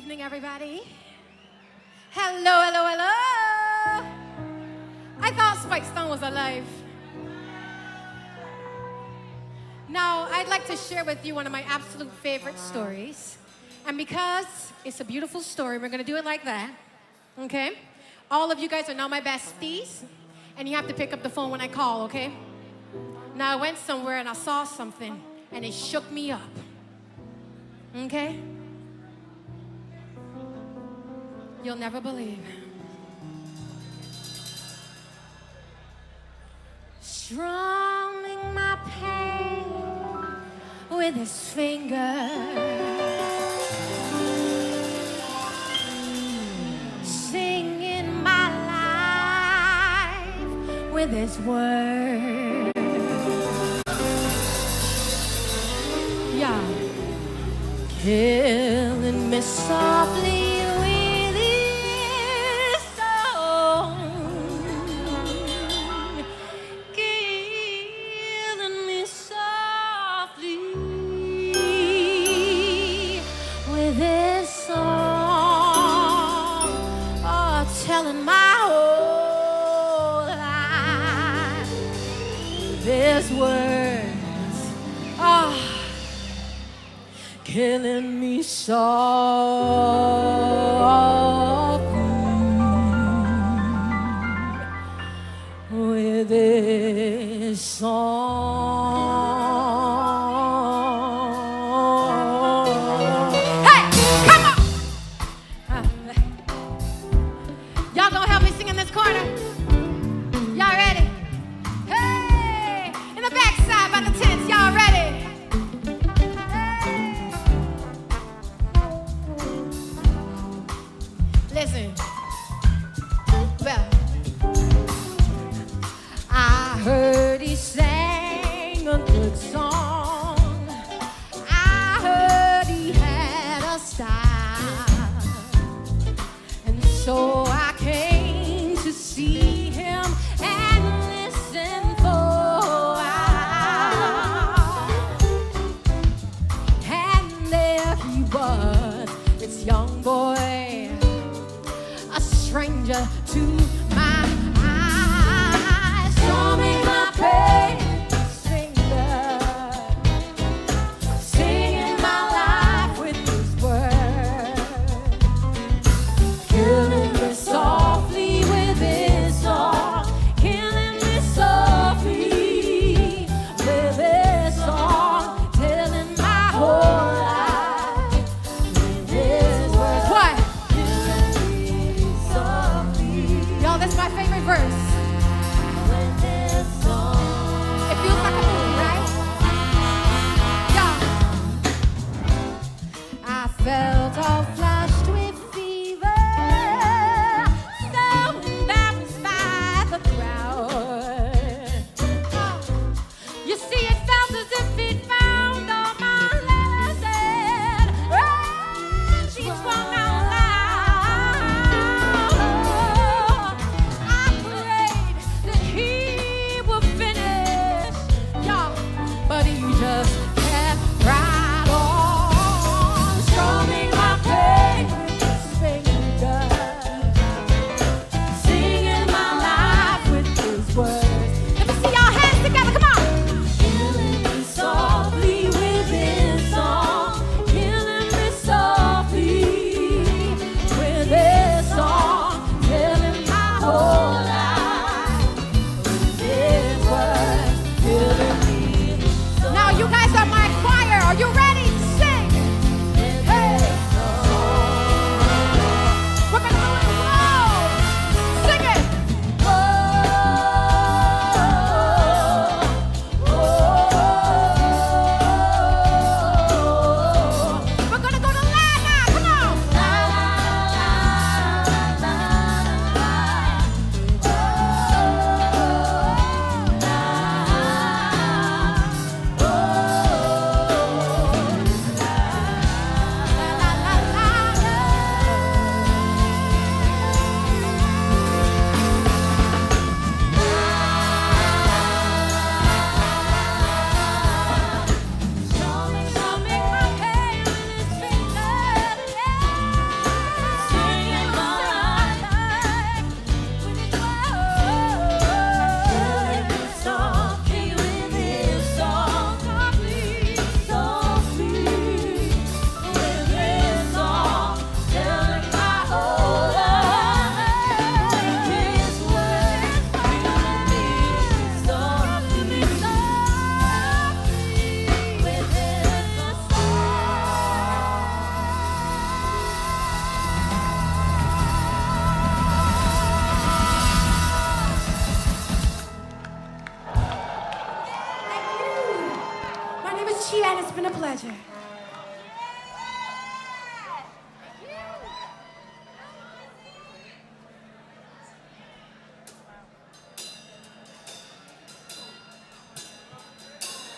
evening, everybody. Hello, hello, hello. I thought Speightstown was alive. Now, I'd like to share with you one of my absolute favorite stories. And because it's a beautiful story, we're going to do it like that. Okay? All of you guys are now my besties. And you have to pick up the phone when I call, okay? Now, I went somewhere and I saw something. And it shook me up. Okay? You'll never believe. Strumming my pain with his finger, singing my life with his word. Yeah, killing me softly. Words, killing me softly with this song. Hey, come on! Y'all gonna help me sing in this corner? Y'all ready? Backside by the tents, y'all ready? Hey. Listen. Well, I heard he sang a good song. I heard he had a style. And so I came to see him and listen for this young boy, a stranger to my eyes, strumming my pain, singing my life with his word, killing me softly with his song, killing me softly with his song, telling my whole life.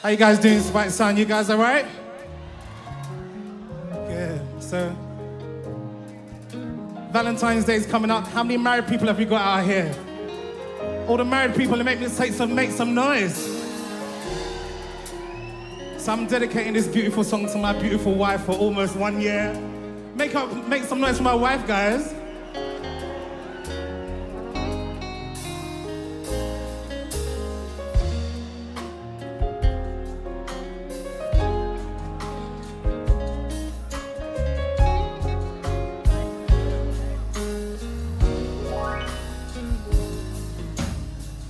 How you guys doing, Speightstown? You guys all right? Good. So, Valentine's Day is coming up. How many married people have we got out here? All the married people, make some noise. So I'm dedicating this beautiful song to my beautiful wife for almost 1 year. Make some noise for my wife, guys.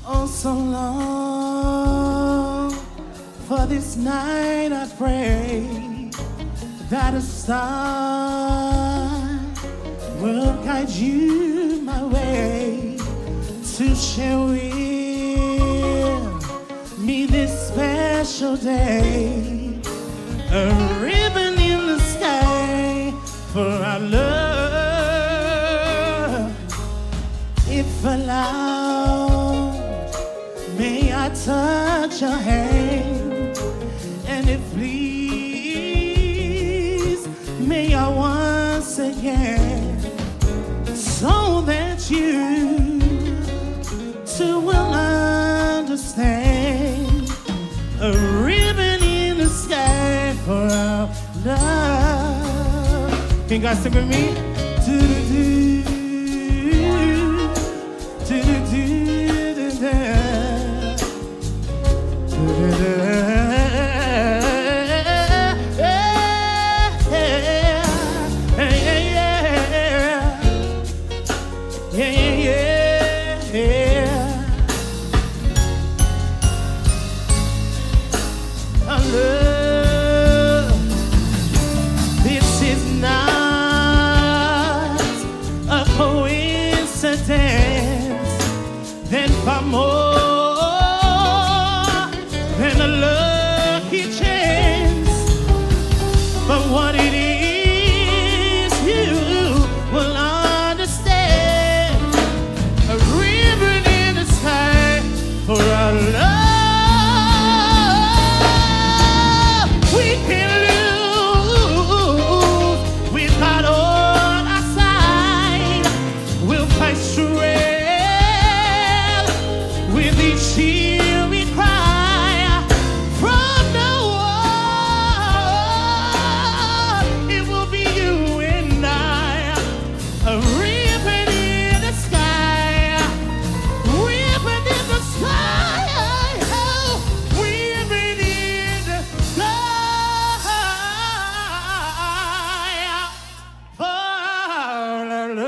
Oh, so long for this night I pray that a star will guide you my way to share with me this special day, a ribbon in the sky for our love. If allowed, may I touch your hand, and if please, may I once again, so that you too will understand, a ribbon in the sky for our love. Can you guys sing with me? Do-do-do, do-do-do-do-do. This is not a coincidence, then for more than a lucky chance. But what it is, you will understand. A ribbon in the sky for our love. We can lose without on our side. We'll fight straight with each tear we cry. From now on, it will be you and I. A ribbon in the sky, ribbon in the sky, oh, ribbon in the sky for our love.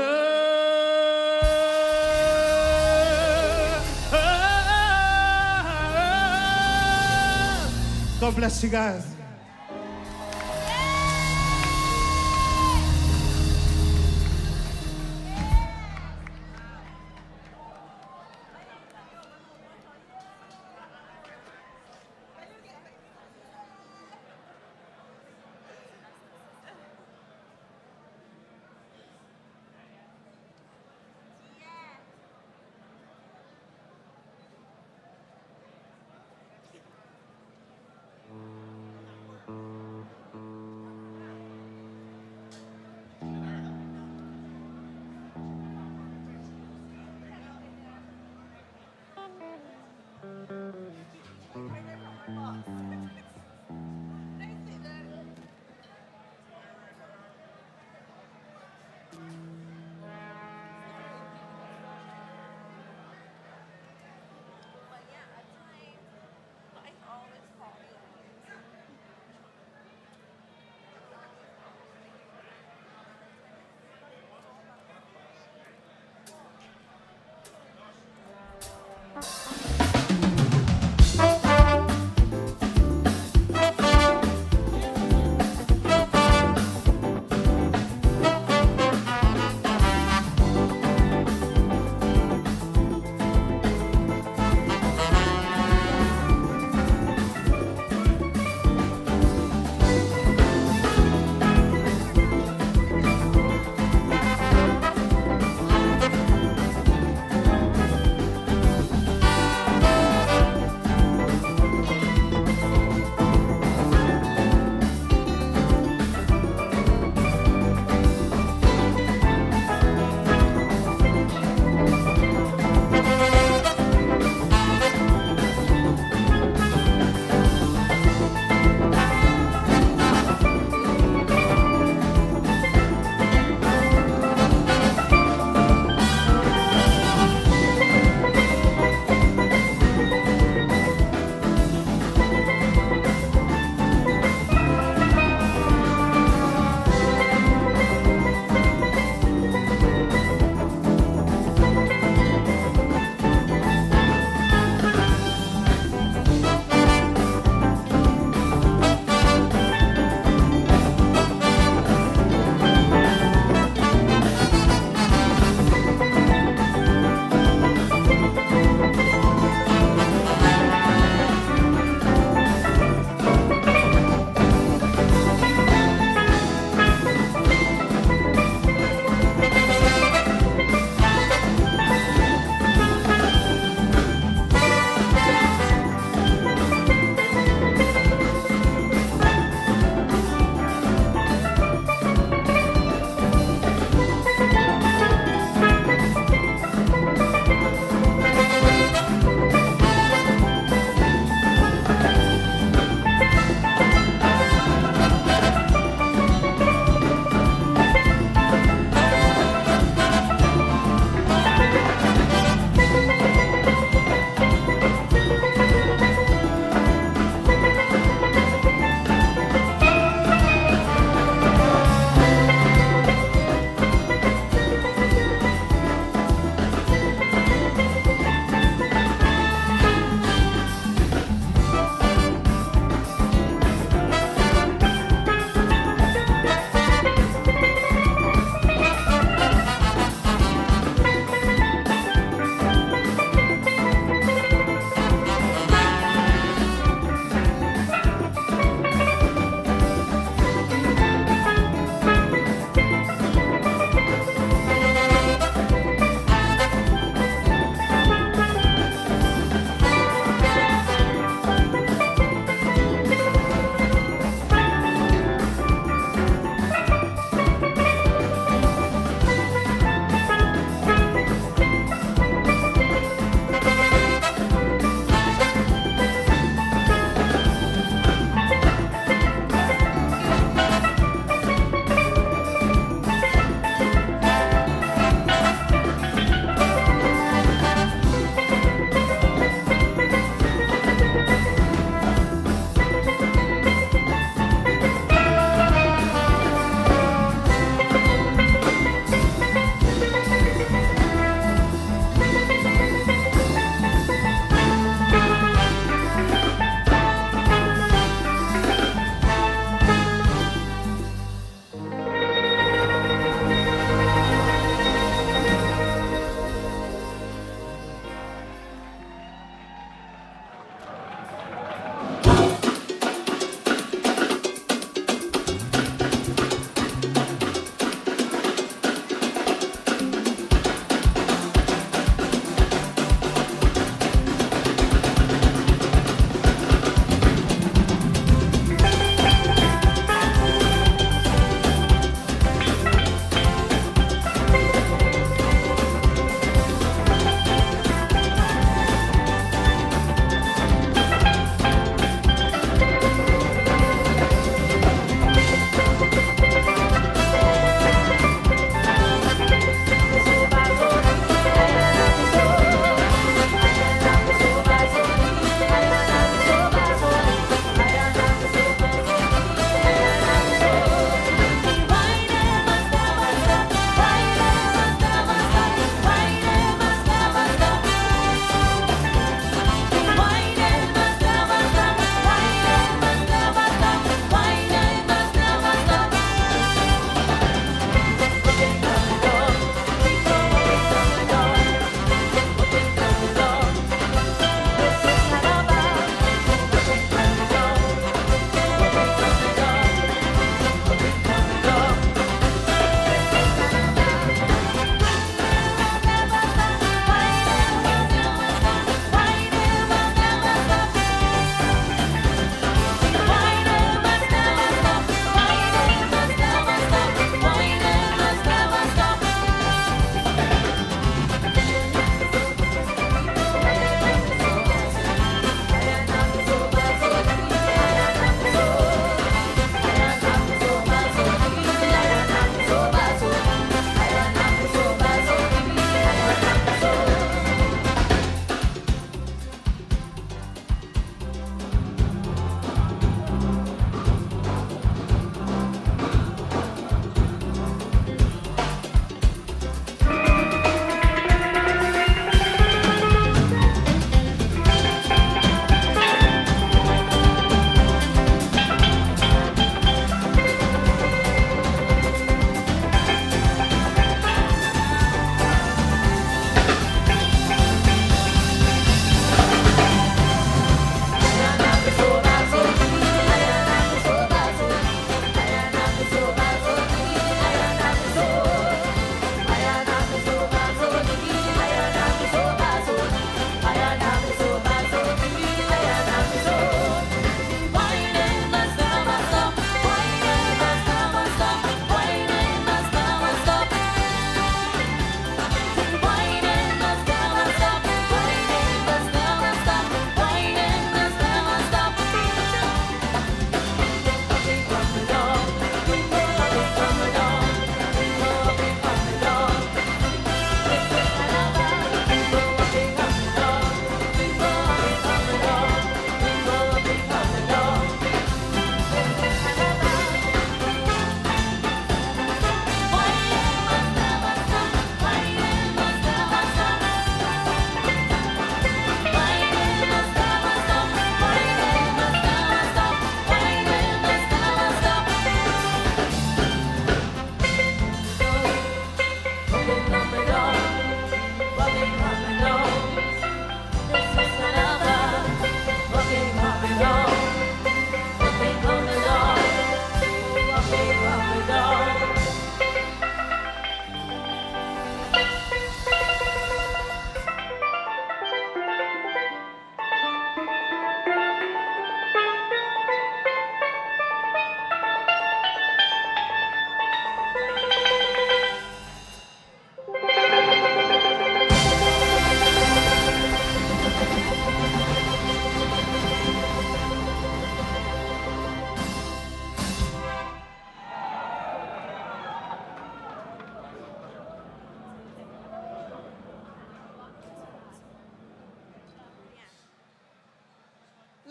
God bless you guys.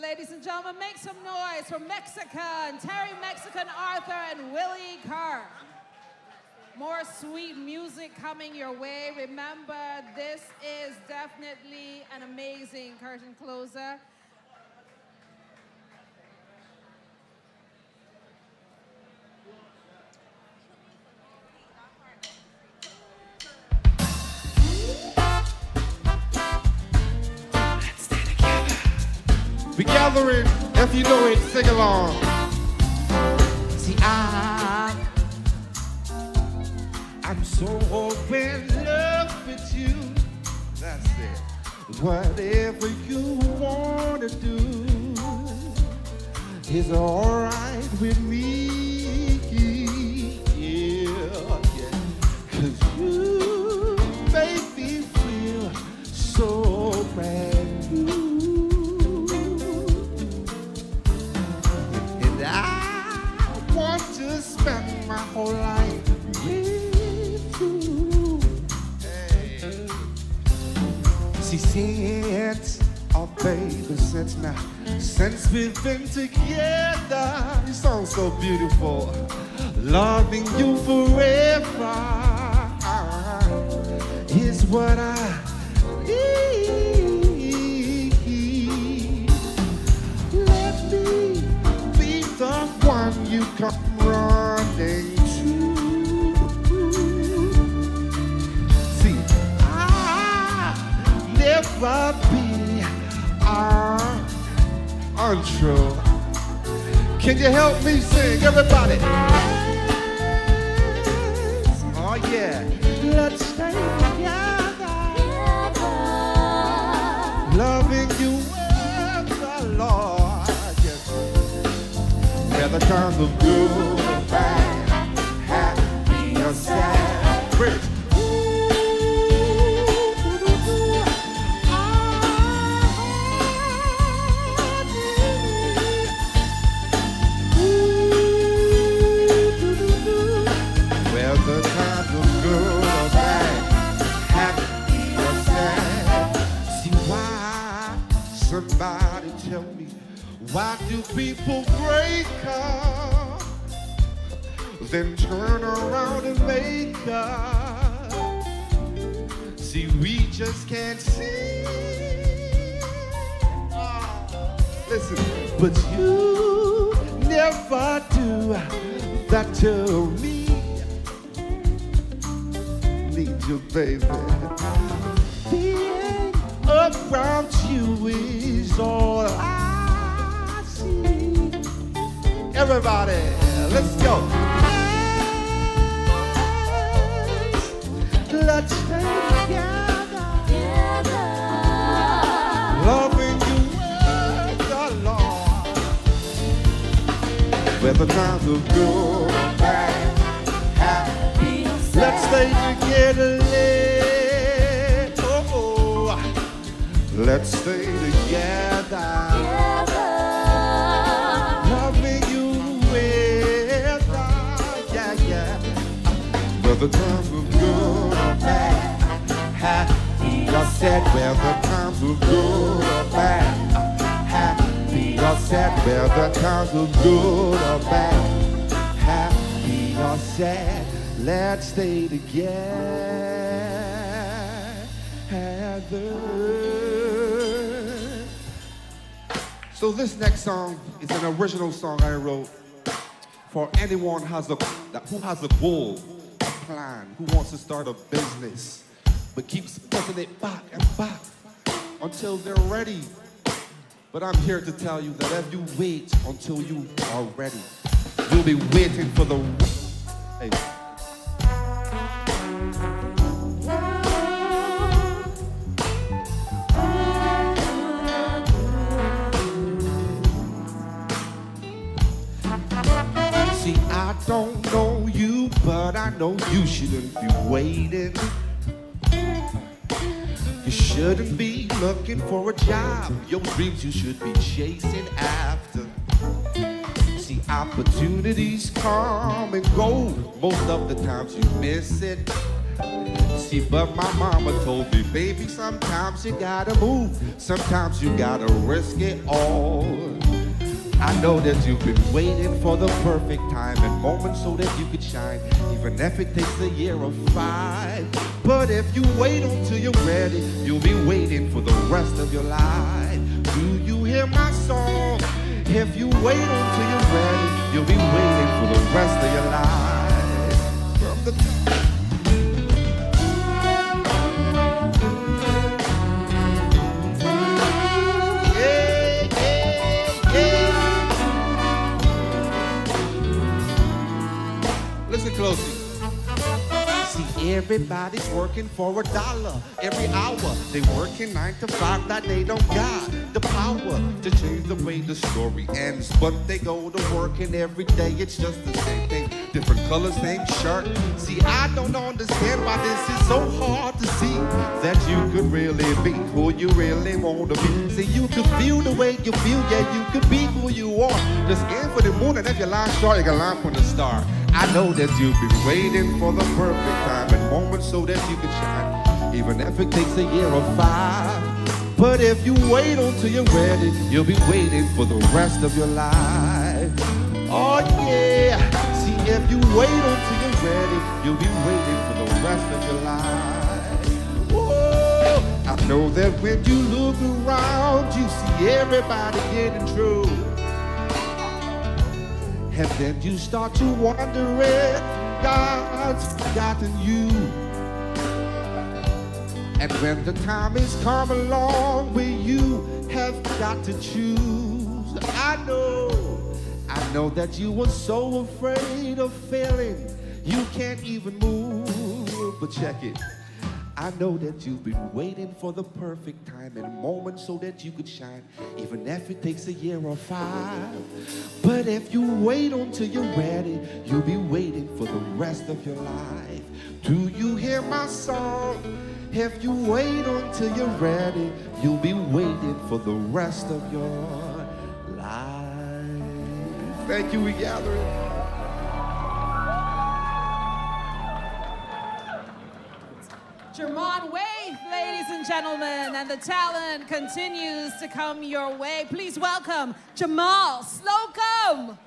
Ladies and gentlemen, make some noise for Mexican, Terry Mexican Arthur and Willie Carr. More sweet music coming your way. Remember, this is definitely an amazing curtain closer. We gathering, if you know it, sing along. See, I'm so in love with you. That's it. Whatever you want to do is all right with me. Yeah, yeah. 'Cause you make me feel so brand new. And I want to spend my whole life with you. She since, oh baby, since we've been together, you sound so beautiful, loving you forever is what I need. Let me be the one you come running to. See, never be untrue. Can you help me sing, everybody? Oh yeah. Let's stay together. Loving you with the Lord. Yes. Whether times of good or bad, happy or sad. Bridge. Somebody tell me, why do people break up, then turn around and make up? See, we just can't see. Listen, but you never do that to me. Need you, baby. Around you is all I see. Everybody, let's go. Let's stay together. Loving you with the Lord. Whether times are good or bad, happy or sad. Let's stay together. Let's stay together. Loving you with yeah, yeah. Whether times were good or bad, happy or sad. Whether times were good or bad, happy or sad. Whether times were good or bad, happy or sad. Let's stay together. So this next song is an original song I wrote for anyone who has a goal, a plan, who wants to start a business, but keeps putting it back and back until they're ready. But I'm here to tell you that if you wait until you are ready, you'll be waiting for the... Hey. I don't know you, but I know you shouldn't be waiting. You shouldn't be looking for a job. Your dreams you should be chasing after. See, opportunities come and go. Most of the times you miss it. See, but my mama told me, baby, sometimes you gotta move. Sometimes you gotta risk it all. I know that you've been waiting for the perfect time and moment so that you could shine, even if it takes a year or 5. But if you wait until you're ready, you'll be waiting for the rest of your life. Do you hear my song? If you wait until you're ready, you'll be waiting for the rest of your life. From the Listen closely. See, everybody's working for $1 every hour. They working 9 to 5, that they don't got the power to change the way the story ends. But they go to work and every day it's just the same thing. Different colors, same shirt. See, I don't understand why this is so hard to see that you could really be who you really want to be. See, you could feel the way you feel, yeah, you could be who you are. Just aim for the moon and if your line short, you can line for the star. I know that you've been waiting for the perfect time and moment so that you can shine, even if it takes a year or 5. But if you wait until you're ready, you'll be waiting for the rest of your life. Oh yeah, see, if you wait until you're ready, you'll be waiting for the rest of your life. Whoa, I know that when you look around, you see everybody getting through. And then you start to wonder if God's forgotten you. And when the time has come along where you have got to choose, I know that you were so afraid of failing, you can't even move. But check it. I know that you've been waiting for the perfect time and moment so that you could shine, even if it takes a year or 5. But if you wait until you're ready, you'll be waiting for the rest of your life. Do you hear my song? If you wait until you're ready, you'll be waiting for the rest of your life. Thank you, we Gatherin. Jermon Wave, ladies and gentlemen, and the talent continues to come your way. Please welcome Jamal Slocum.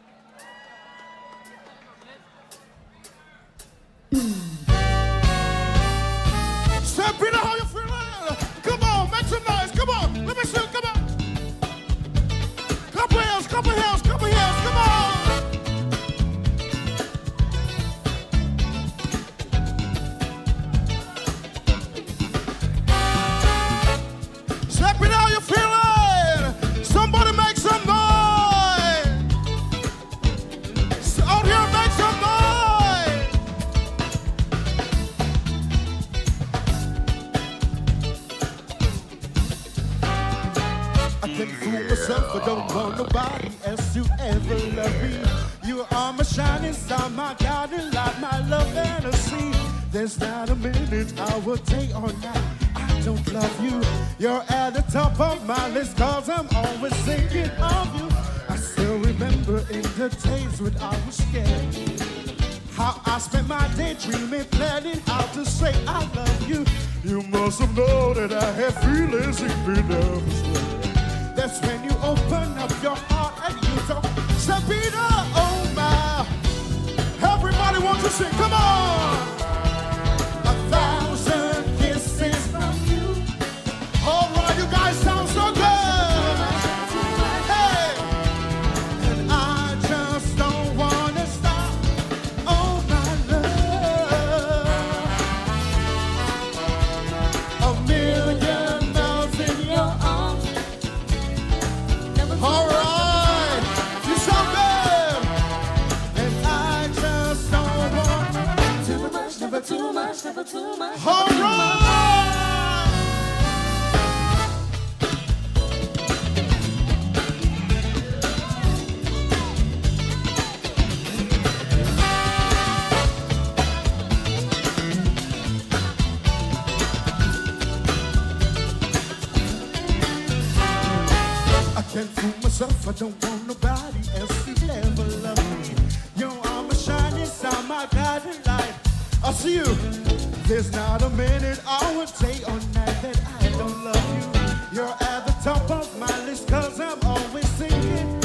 Step in, how you feeling? Come on, make some noise. Come on, let me see. Come on. Couple hands, couple hands, couple hands. Come on. Step in, how you feeling? Somebody make some noise. Out here, make some noise. I can fool myself, I don't want nobody else to ever love me. You are my shining star, my guiding light, my love fantasy. There's not a minute, hour, day or night I don't love you. You're at the top of my list, cause I'm always thinking of you. I still remember in the days when I was scared, how I spent my day dreaming, planning how to say I love you. You must have known that I had feelings even never. That's when you open up your heart and you talk. Sabina, oh my. Everybody wants to sing, come on. 1,000 kisses from you. All right, you guys sound so good. Hey, and I just don't want to stop. Oh my love, 1,000,000 miles in your arms. All right, you sound good. And I just don't want too much, never too much, never too much. All right. I can't fool myself, I don't want nobody else to ever love me. Yo, I'm a shining star, my guiding light. I see you. There's not a minute, hour, day, or night that I don't love you. You're at the top of my list, cause I'm always thinking.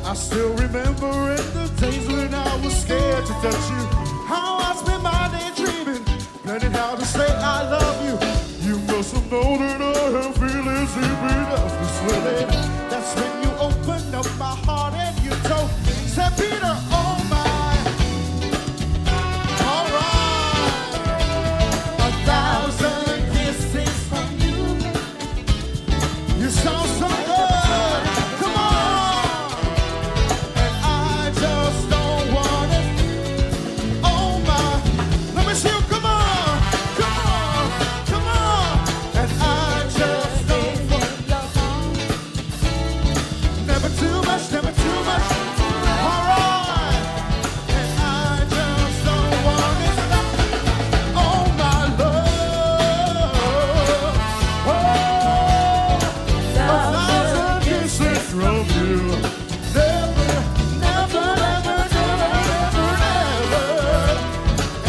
I still remember in the days when I was scared to touch you. How I spent my day dreaming, planning how to say I love you. You must have known that I have feelings deep enough to swimming. That's when you opened up my heart and you told me, said Peter, oh my. All right. 1,000 kisses from you. You sound so good. Come on. And I just don't want it. Oh my. Let me see you. Come on. Come on. Come on. And I just don't want it. Never too much. Never too much. All right. And I just don't want it. Oh my love. Oh. 1,000 kisses from you. Never, never, never, never, never, never.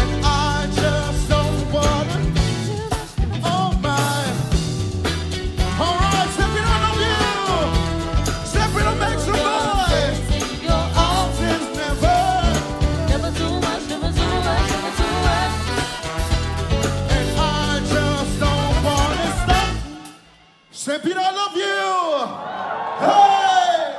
And I just don't want it. Oh my. All right, step it on you. Step it on, make some noise. Your arms is never. Never too much, never too much, never too much. And I just don't want to stop. Say, Peter, I love you. Hey!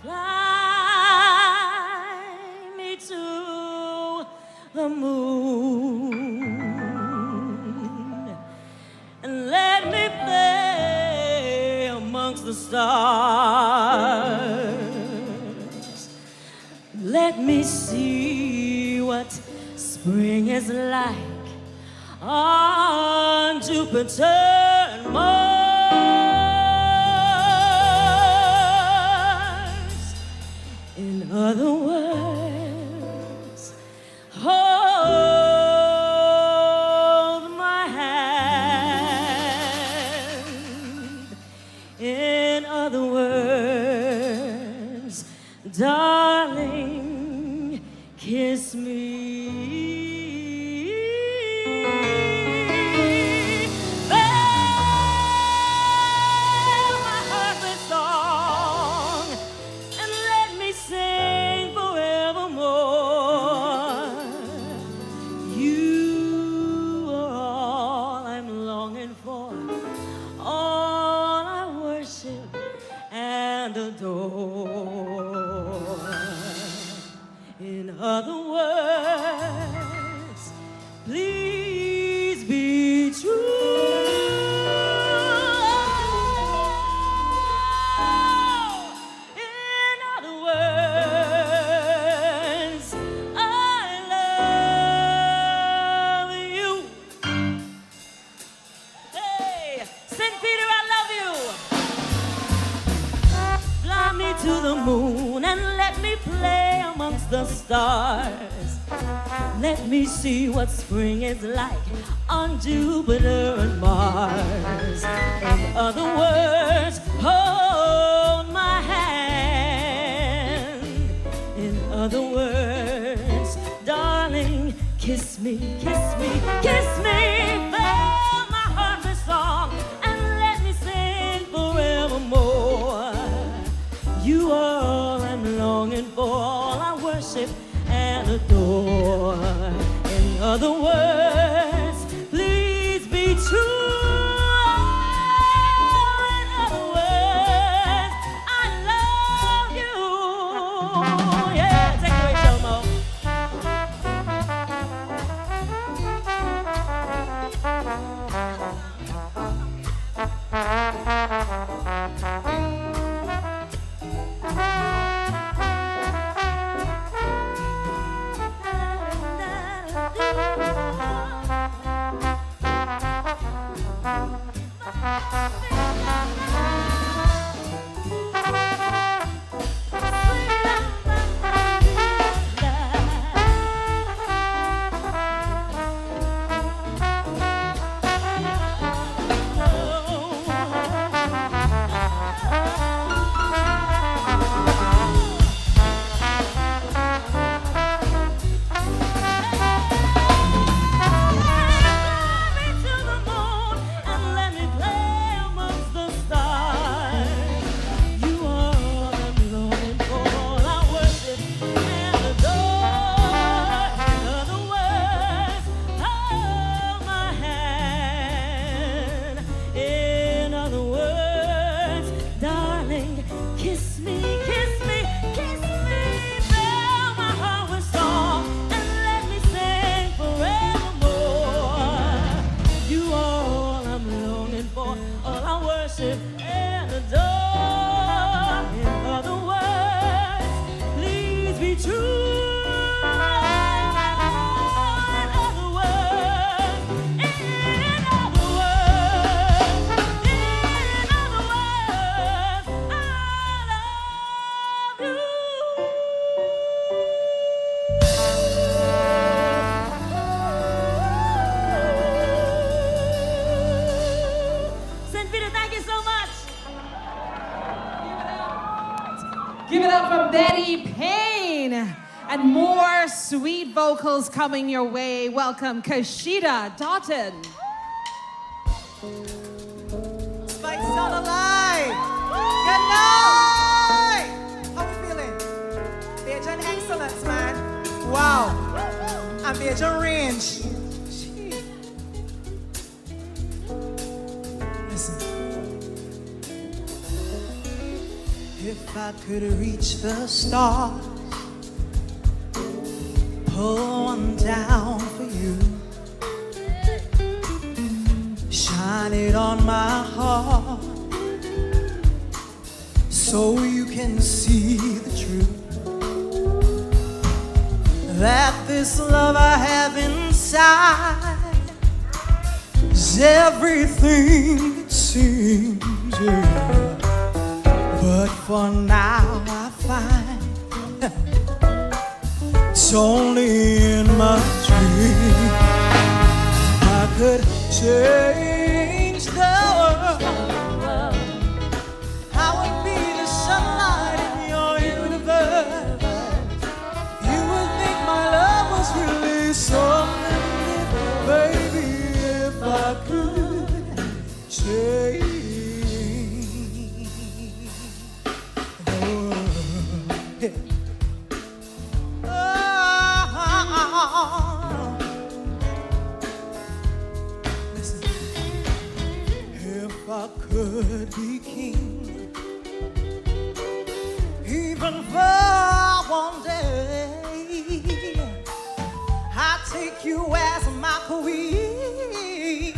Fly me to the moon and let me play amongst the stars. Let me see what spring is like on Jupiter and Mars. In other words, hold my hand. In other words, darling, kiss me. Fill my heart with song and let me sing forevermore. You are all I'm longing for, all I worship and adore. In other words, please be true. In other words, I love you. Hey, St. Peter, I love you. Fly me to the moon and let me play amongst the stars. Let me see what spring is like on Jupiter and Mars. In other words, hold my hand. In other words, darling, kiss me, kiss me, kiss me. Fill my heart with song and let me sing forevermore. You are all I'm longing for, all I worship and adore. In other words, please be true. In other words, I love you. Yeah, take it away, Shomo. up for Betty Payne. And more sweet vocals coming your way. Welcome, Kashida Doughton. Speightstown alive. Good night. How we feeling? Bajan excellence, man. Wow. And Bajan range. Gee. Listen. If I could reach the stars, pull one down for you, shine it on my heart, so you can see the truth, that this love I have inside is everything it seems, yeah. But for now I find it's only in my dream. I could change the world. I would be the sunlight in your universe. You would think my love was really something, baby, if I could change the world. Yeah. Listen, if I could be king, even for one day, I'd take you as my queen.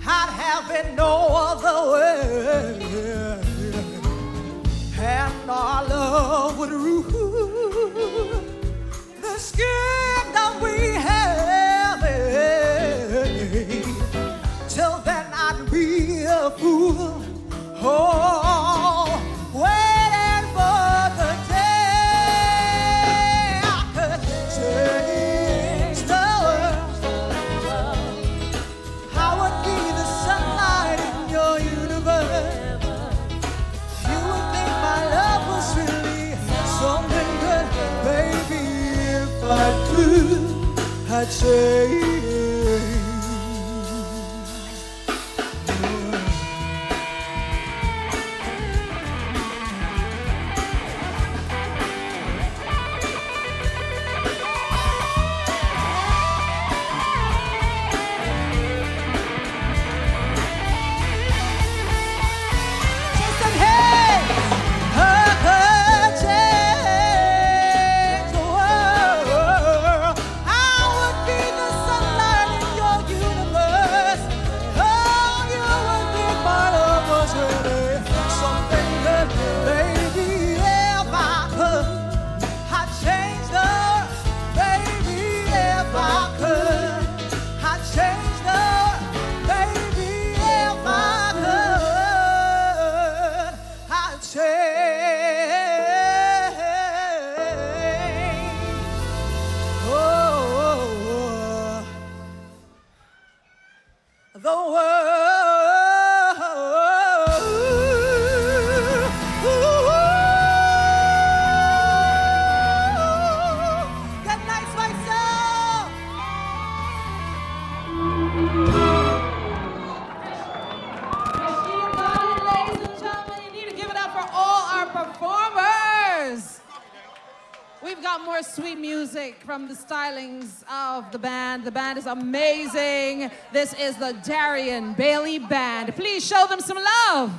I'd have it no other way, and our love would rule the skin that we have. Till then I'd be a fool, oh, waiting for the day I could change the world. I would be the sunlight in your universe. You would think my love was really something good, baby. If I could, I'd change. More sweet music from the stylings of the band. The band is amazing. This is the Darian Bailey Band. Please show them some love.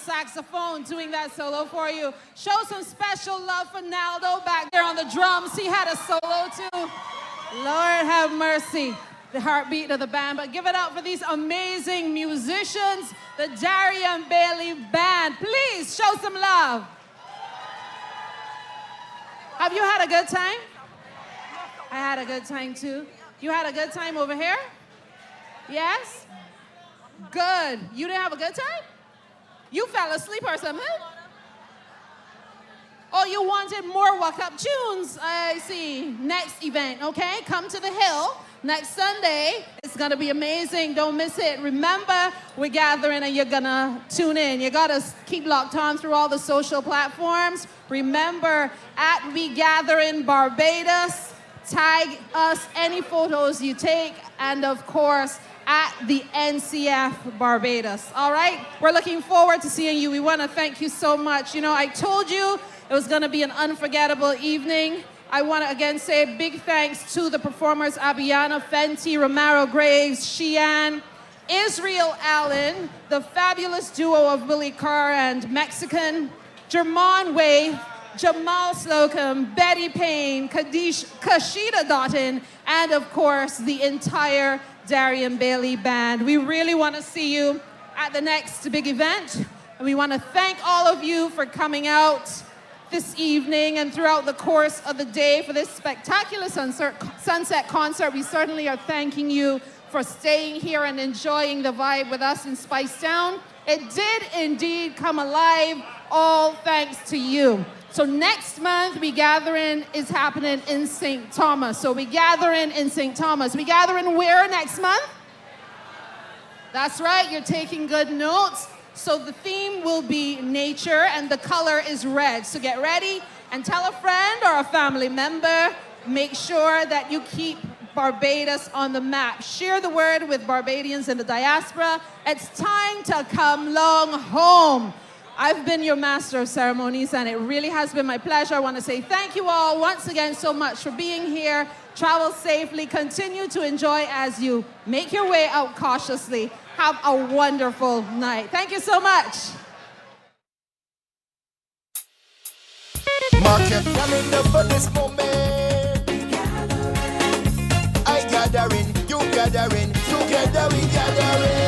saxophone doing that solo for you. Show some special love for Naldo back there on the drums. He had a solo too. Lord have mercy. The heartbeat of the band. But give it up for these amazing musicians, the Darien Bailey Band. Please show some love. Have you had a good time? I had a good time too. You had a good time over here? Yes? Good. You didn't have a good time? You fell asleep or something? Oh, you wanted more walk-up tunes. I see. Next event, okay? Come to the Hill next Sunday. It's going to be amazing. Don't miss it. Remember, we're gathering and you're going to tune in. You got to keep locked on through all the social platforms. Remember, at We Gatherin Barbados, tag us any photos you take. And, of course, at the NCF Barbados. All right? We're looking forward to seeing you. We want to thank you so much. You know, I told you it was going to be an unforgettable evening. I want to again say a big thanks to the performers Abiana Fenty, Romero Graves, Sheehan, Israel Allen, the fabulous duo of Willie Carr and Mexican, Jermon Wave, Jamal Slocum, Betty Payne, Kashida Doughton, and of course the entire Darien Bailey Band. We really want to see you at the next big event. And we want to thank all of you for coming out this evening and throughout the course of the day for this spectacular sunset concert. We certainly are thanking you for staying here and enjoying the vibe with us in Speightstown. It did indeed come alive, all thanks to you. So next month, We Gatherin is happening in St. Thomas. So We Gatherin in St. Thomas. We Gatherin where next month? That's right, you're taking good notes. So the theme will be nature and the color is red. So get ready and tell a friend or a family member. Make sure that you keep Barbados on the map. Share the word with Barbadians in the diaspora. It's time to come long home. I've been your master of ceremonies and it really has been my pleasure. I want to say thank you all once again so much for being here. Travel safely. Continue to enjoy as you make your way out cautiously. Have a wonderful night. Thank you so much. Mark your calendar for this moment. I gathering, you gathering, together we gathering.